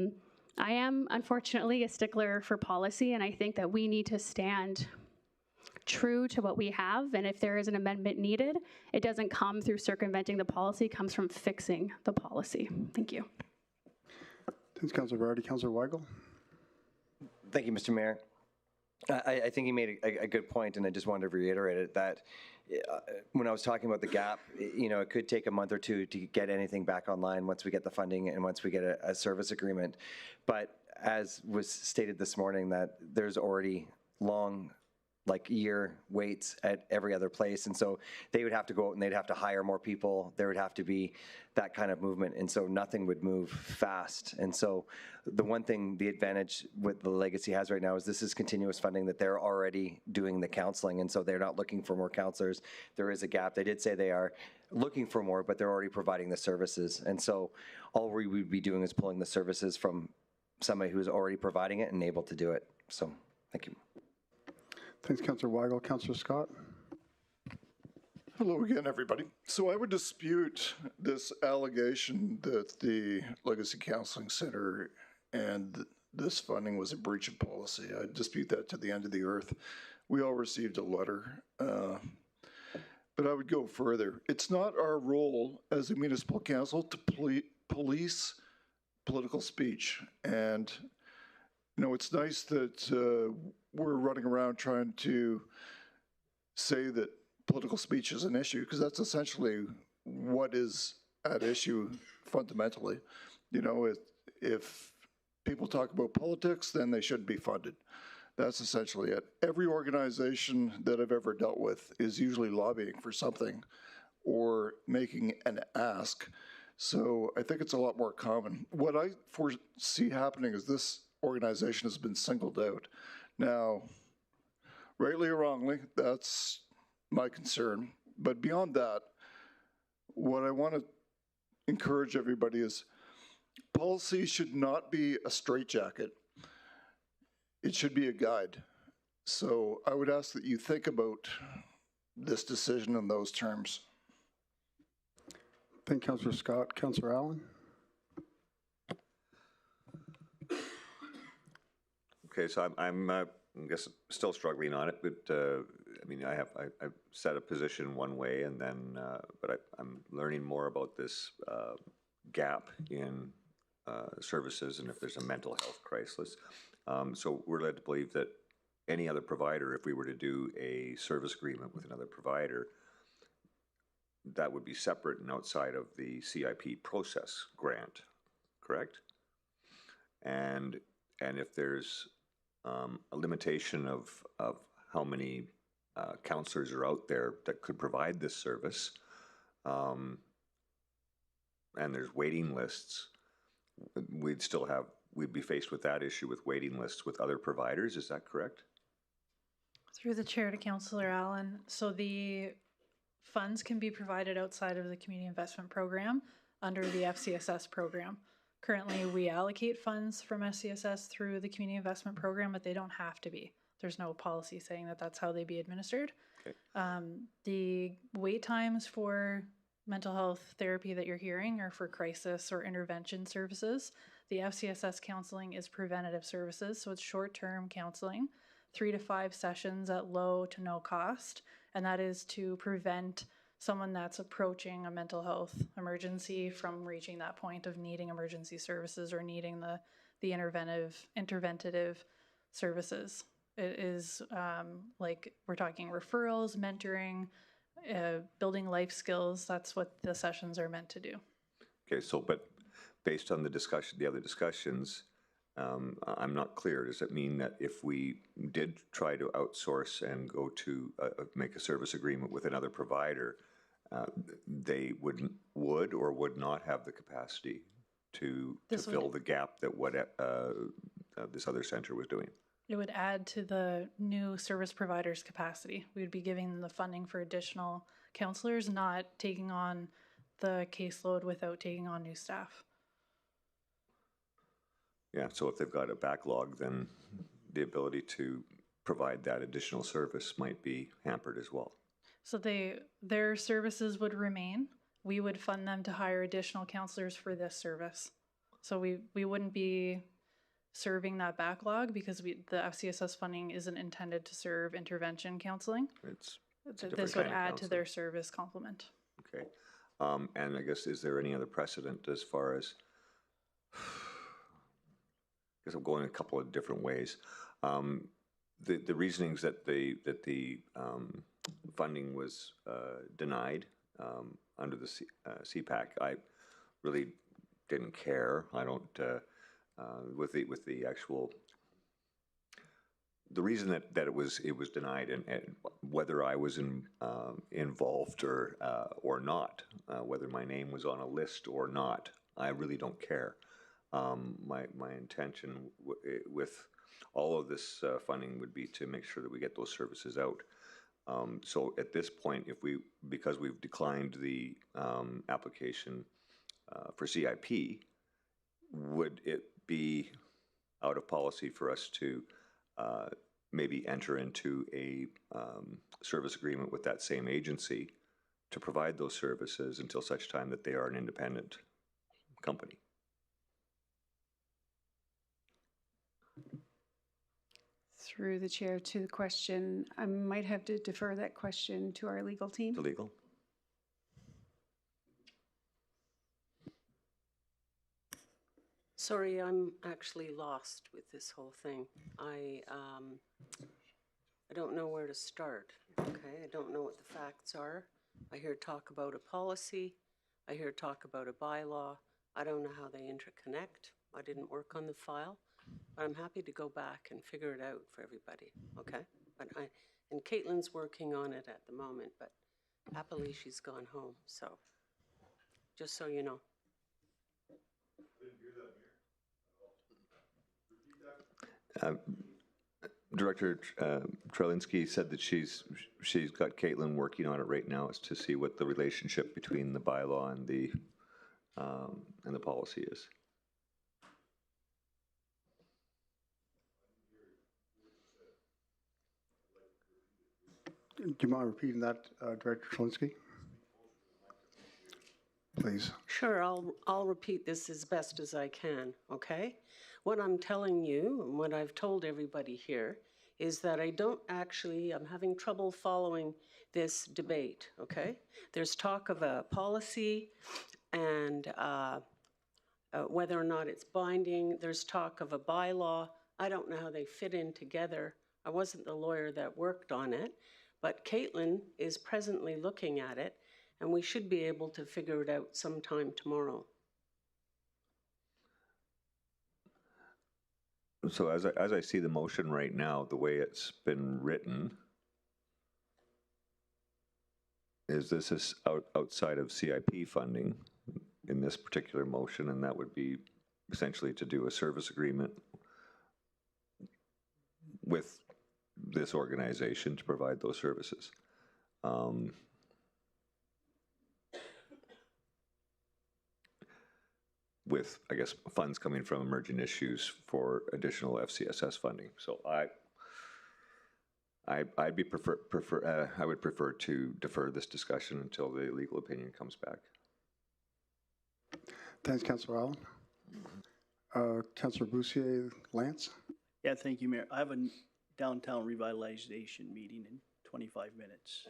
C: am, unfortunately, a stickler for policy, and I think that we need to stand true to what we have, and if there is an amendment needed, it doesn't come through circumventing the policy, it comes from fixing the policy. Thank you.
I: Thanks, Councilor Vardy. Councilor Weigel?
G: Thank you, Mr. Mayor. I think you made a good point, and I just wanted to reiterate it, that when I was talking about the gap, it could take a month or two to get anything back online once we get the funding and once we get a service agreement. But as was stated this morning, that there's already long year waits at every other place. And so they would have to go out and they'd have to hire more people. There would have to be that kind of movement. And so nothing would move fast. And so the one thing, the advantage with the Legacy has right now is this is continuous funding that they're already doing the counseling. And so they're not looking for more counselors. There is a gap. They did say they are looking for more, but they're already providing the services. And so all we would be doing is pulling the services from somebody who's already providing it and able to do it. So thank you.
I: Thanks, Councilor Weigel. Councilor Scott?
P: Hello again, everybody. So I would dispute this allegation that the Legacy Counseling Center and this funding was a breach of policy. I dispute that to the end of the earth. We all received a letter, but I would go further. It's not our role as a municipal council to police political speech. And, it's nice that we're running around trying to say that political speech is an issue, because that's essentially what is at issue fundamentally. If people talk about politics, then they shouldn't be funded. That's essentially it. Every organization that I've ever dealt with is usually lobbying for something or making an ask. So I think it's a lot more common. What I foresee happening is this organization has been singled out. Now, rightly or wrongly, that's my concern. But beyond that, what I want to encourage everybody is policy should not be a straitjacket. It should be a guide. So I would ask that you think about this decision in those terms.
I: Thank you, Councilor Scott. Councilor Allen?
Q: Okay, so I'm I guess still struggling on it, but I've set a position one way, and then but I'm learning more about this gap in services, and if there's a mental health crisis. So we're led to believe that any other provider, if we were to do a service agreement with another provider, that would be separate and outside of the CIP process grant, correct? And if there's a limitation of how many counselors are out there that could provide this service, and there's waiting lists, we'd be faced with that issue with waiting lists with other providers. Is that correct?
T: Through the chair to Councillor Allen. So the funds can be provided outside of the community investment program under the FCSS program. Currently, we allocate funds from SCSS through the community investment program, but they don't have to be. There's no policy saying that that's how they be administered.
Q: Okay.
T: The wait times for mental health therapy that you're hearing are for crisis or intervention services. The FCSS counseling is preventative services, so it's short-term counseling, 3 to 5 sessions at low to no cost, and that is to prevent someone that's approaching a mental health emergency from reaching that point of needing emergency services or needing the interventative services. It is we're talking referrals, mentoring, building life skills. That's what the sessions are meant to do.
Q: Okay, so but based on the other discussions, I'm not clear. Does it mean that if we did try to outsource and go to make a service agreement with another provider, they would or would not have the capacity to fill the gap that what this other center was doing?
T: It would add to the new service provider's capacity. We would be giving them the funding for additional counselors, not taking on the caseload without taking on new staff.
Q: Yeah, so if they've got a backlog, then the ability to provide that additional service might be hampered as well.
T: So their services would remain. We would fund them to hire additional counselors for this service. So we wouldn't be serving that backlog because the FCSS funding isn't intended to serve intervention counseling. This would add to their service complement.
Q: Okay. And I guess, is there any other precedent as far as, I guess I'm going a couple of different ways. The reasonings that the funding was denied under the CPAC, I really didn't care. I don't, with the actual, the reason that it was denied, and whether I was involved or not, whether my name was on a list or not, I really don't care. My intention with all of this funding would be to make sure that we get those services out. So at this point, because we've declined the application for CIP, would it be out of policy for us to maybe enter into a service agreement with that same agency to provide those services until such time that they are an independent company?
J: Through the chair to the question, I might have to defer that question to our legal team.
Q: To legal?
N: Sorry, I'm actually lost with this whole thing. I don't know where to start, okay? I don't know what the facts are. I hear talk about a policy. I hear talk about a bylaw. I don't know how they interconnect. I didn't work on the file, but I'm happy to go back and figure it out for everybody, okay? And Caitlin's working on it at the moment, but happily she's gone home, so just so you know.
Q: Director Trelinsky said that she's got Caitlin working on it right now, is to see what the relationship between the bylaw and the policy is.
I: Do you mind repeating that, Director Trelinsky? Please.
N: Sure, I'll repeat this as best as I can, okay? What I'm telling you, and what I've told everybody here, is that I'm having trouble following this debate, okay? There's talk of a policy and whether or not it's binding. There's talk of a bylaw. I don't know how they fit in together. I wasn't the lawyer that worked on it, but Caitlin is presently looking at it, and we should be able to figure it out sometime tomorrow.
Q: So as I see the motion right now, the way it's been written, is this is outside of CIP funding in this particular motion, and that would be essentially to do a service agreement with this organization to provide those services. With, I guess, funds coming from emerging issues for additional FCSS funding. So I would prefer to defer this discussion until the legal opinion comes back.
I: Thanks, Councillor Allen. Councillor Boussier, Lance?
M: Yeah, thank you, Mayor. I have a downtown revitalization meeting in 25 minutes.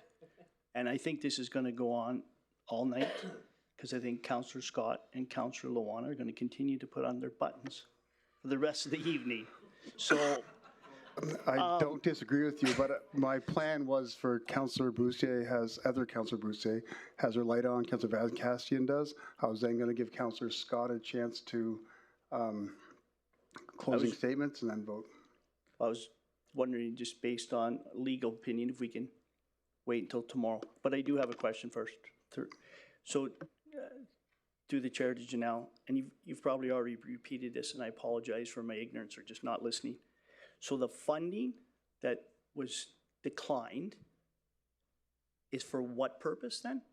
M: And I think this is going to go on all night, because I think Councillor Scott and Councillor Luana are going to continue to put on their buttons for the rest of the evening. So
I: I don't disagree with you, but my plan was for Councillor Boussier Councillor Boussier has her light on, Councillor Van Castian does. I was then going to give Councillor Scott a chance to closing statements and then vote.
M: I was wondering, just based on legal opinion, if we can wait until tomorrow. But I do have a question first. So, through the chair to Janelle, and you've probably already repeated this, and I apologize for my ignorance or just not listening. So the funding that was declined is for what purpose then?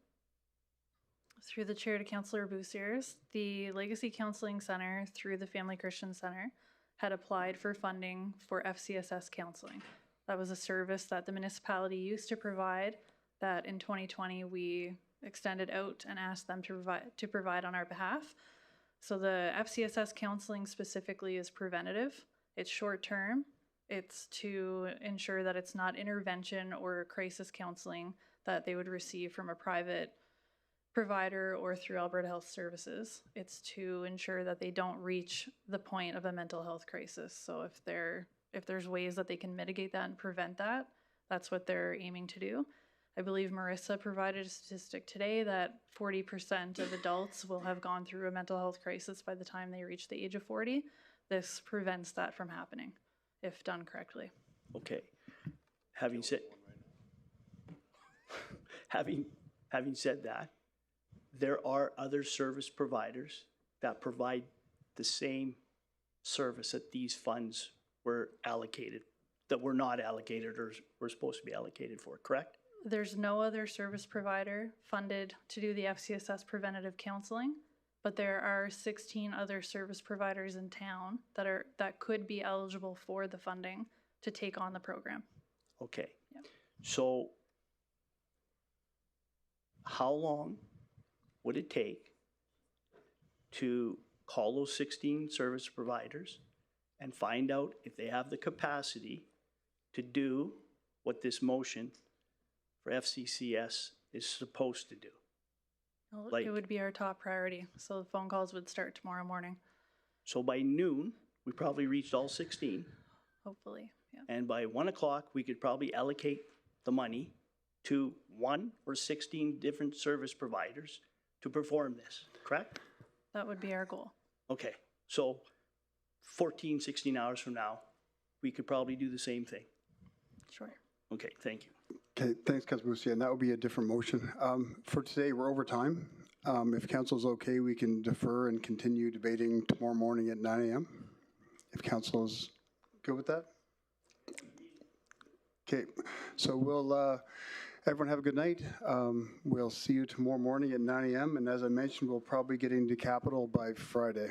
T: Through the chair to Councillor Bousier's, the Legacy Counseling Center through the Family Christian Center had applied for funding for FCSS counseling. That was a service that the municipality used to provide that in 2020 we extended out and asked them to provide on our behalf. So the FCSS counseling specifically is preventative. It's short term. It's to ensure that it's not intervention or crisis counseling that they would receive from a private provider or through Alberta Health Services. It's to ensure that they don't reach the point of a mental health crisis. So if there's ways that they can mitigate that and prevent that, that's what they're aiming to do. I believe Marissa provided a statistic today that 40% of adults will have gone through a mental health crisis by the time they reach the age of 40. This prevents that from happening if done correctly.
M: Okay. Having said that, there are other service providers that provide the same service that these funds were allocated, that were not allocated or were supposed to be allocated for, correct?
T: There's no other service provider funded to do the FCSS preventative counseling, but there are 16 other service providers in town that could be eligible for the funding to take on the program.
M: Okay. Yep. So how long would it take to call those 16 service providers and find out if they have the capacity to do what this motion for FCCS is supposed to do?
T: Well, it would be our top priority. So the phone calls would start tomorrow morning.
M: So by noon, we probably reached all 16.
T: Hopefully, yeah.
M: And by 1 o'clock, we could probably allocate the money to 1 or 16 different service providers to perform this, correct?
T: That would be our goal.
M: Okay, so 14, 16 hours from now, we could probably do the same thing.
T: Sure.
M: Okay, thank you.
I: Okay, thanks, Councilor Boussie, and that will be a different motion. For today, we're over time. If council's okay, we can defer and continue debating tomorrow morning at 9 a.m. If council's good with that? Okay, so we'll, everyone have a good night. We'll see you tomorrow morning at 9 a.m. And as I mentioned, we'll probably get into Capitol by Friday.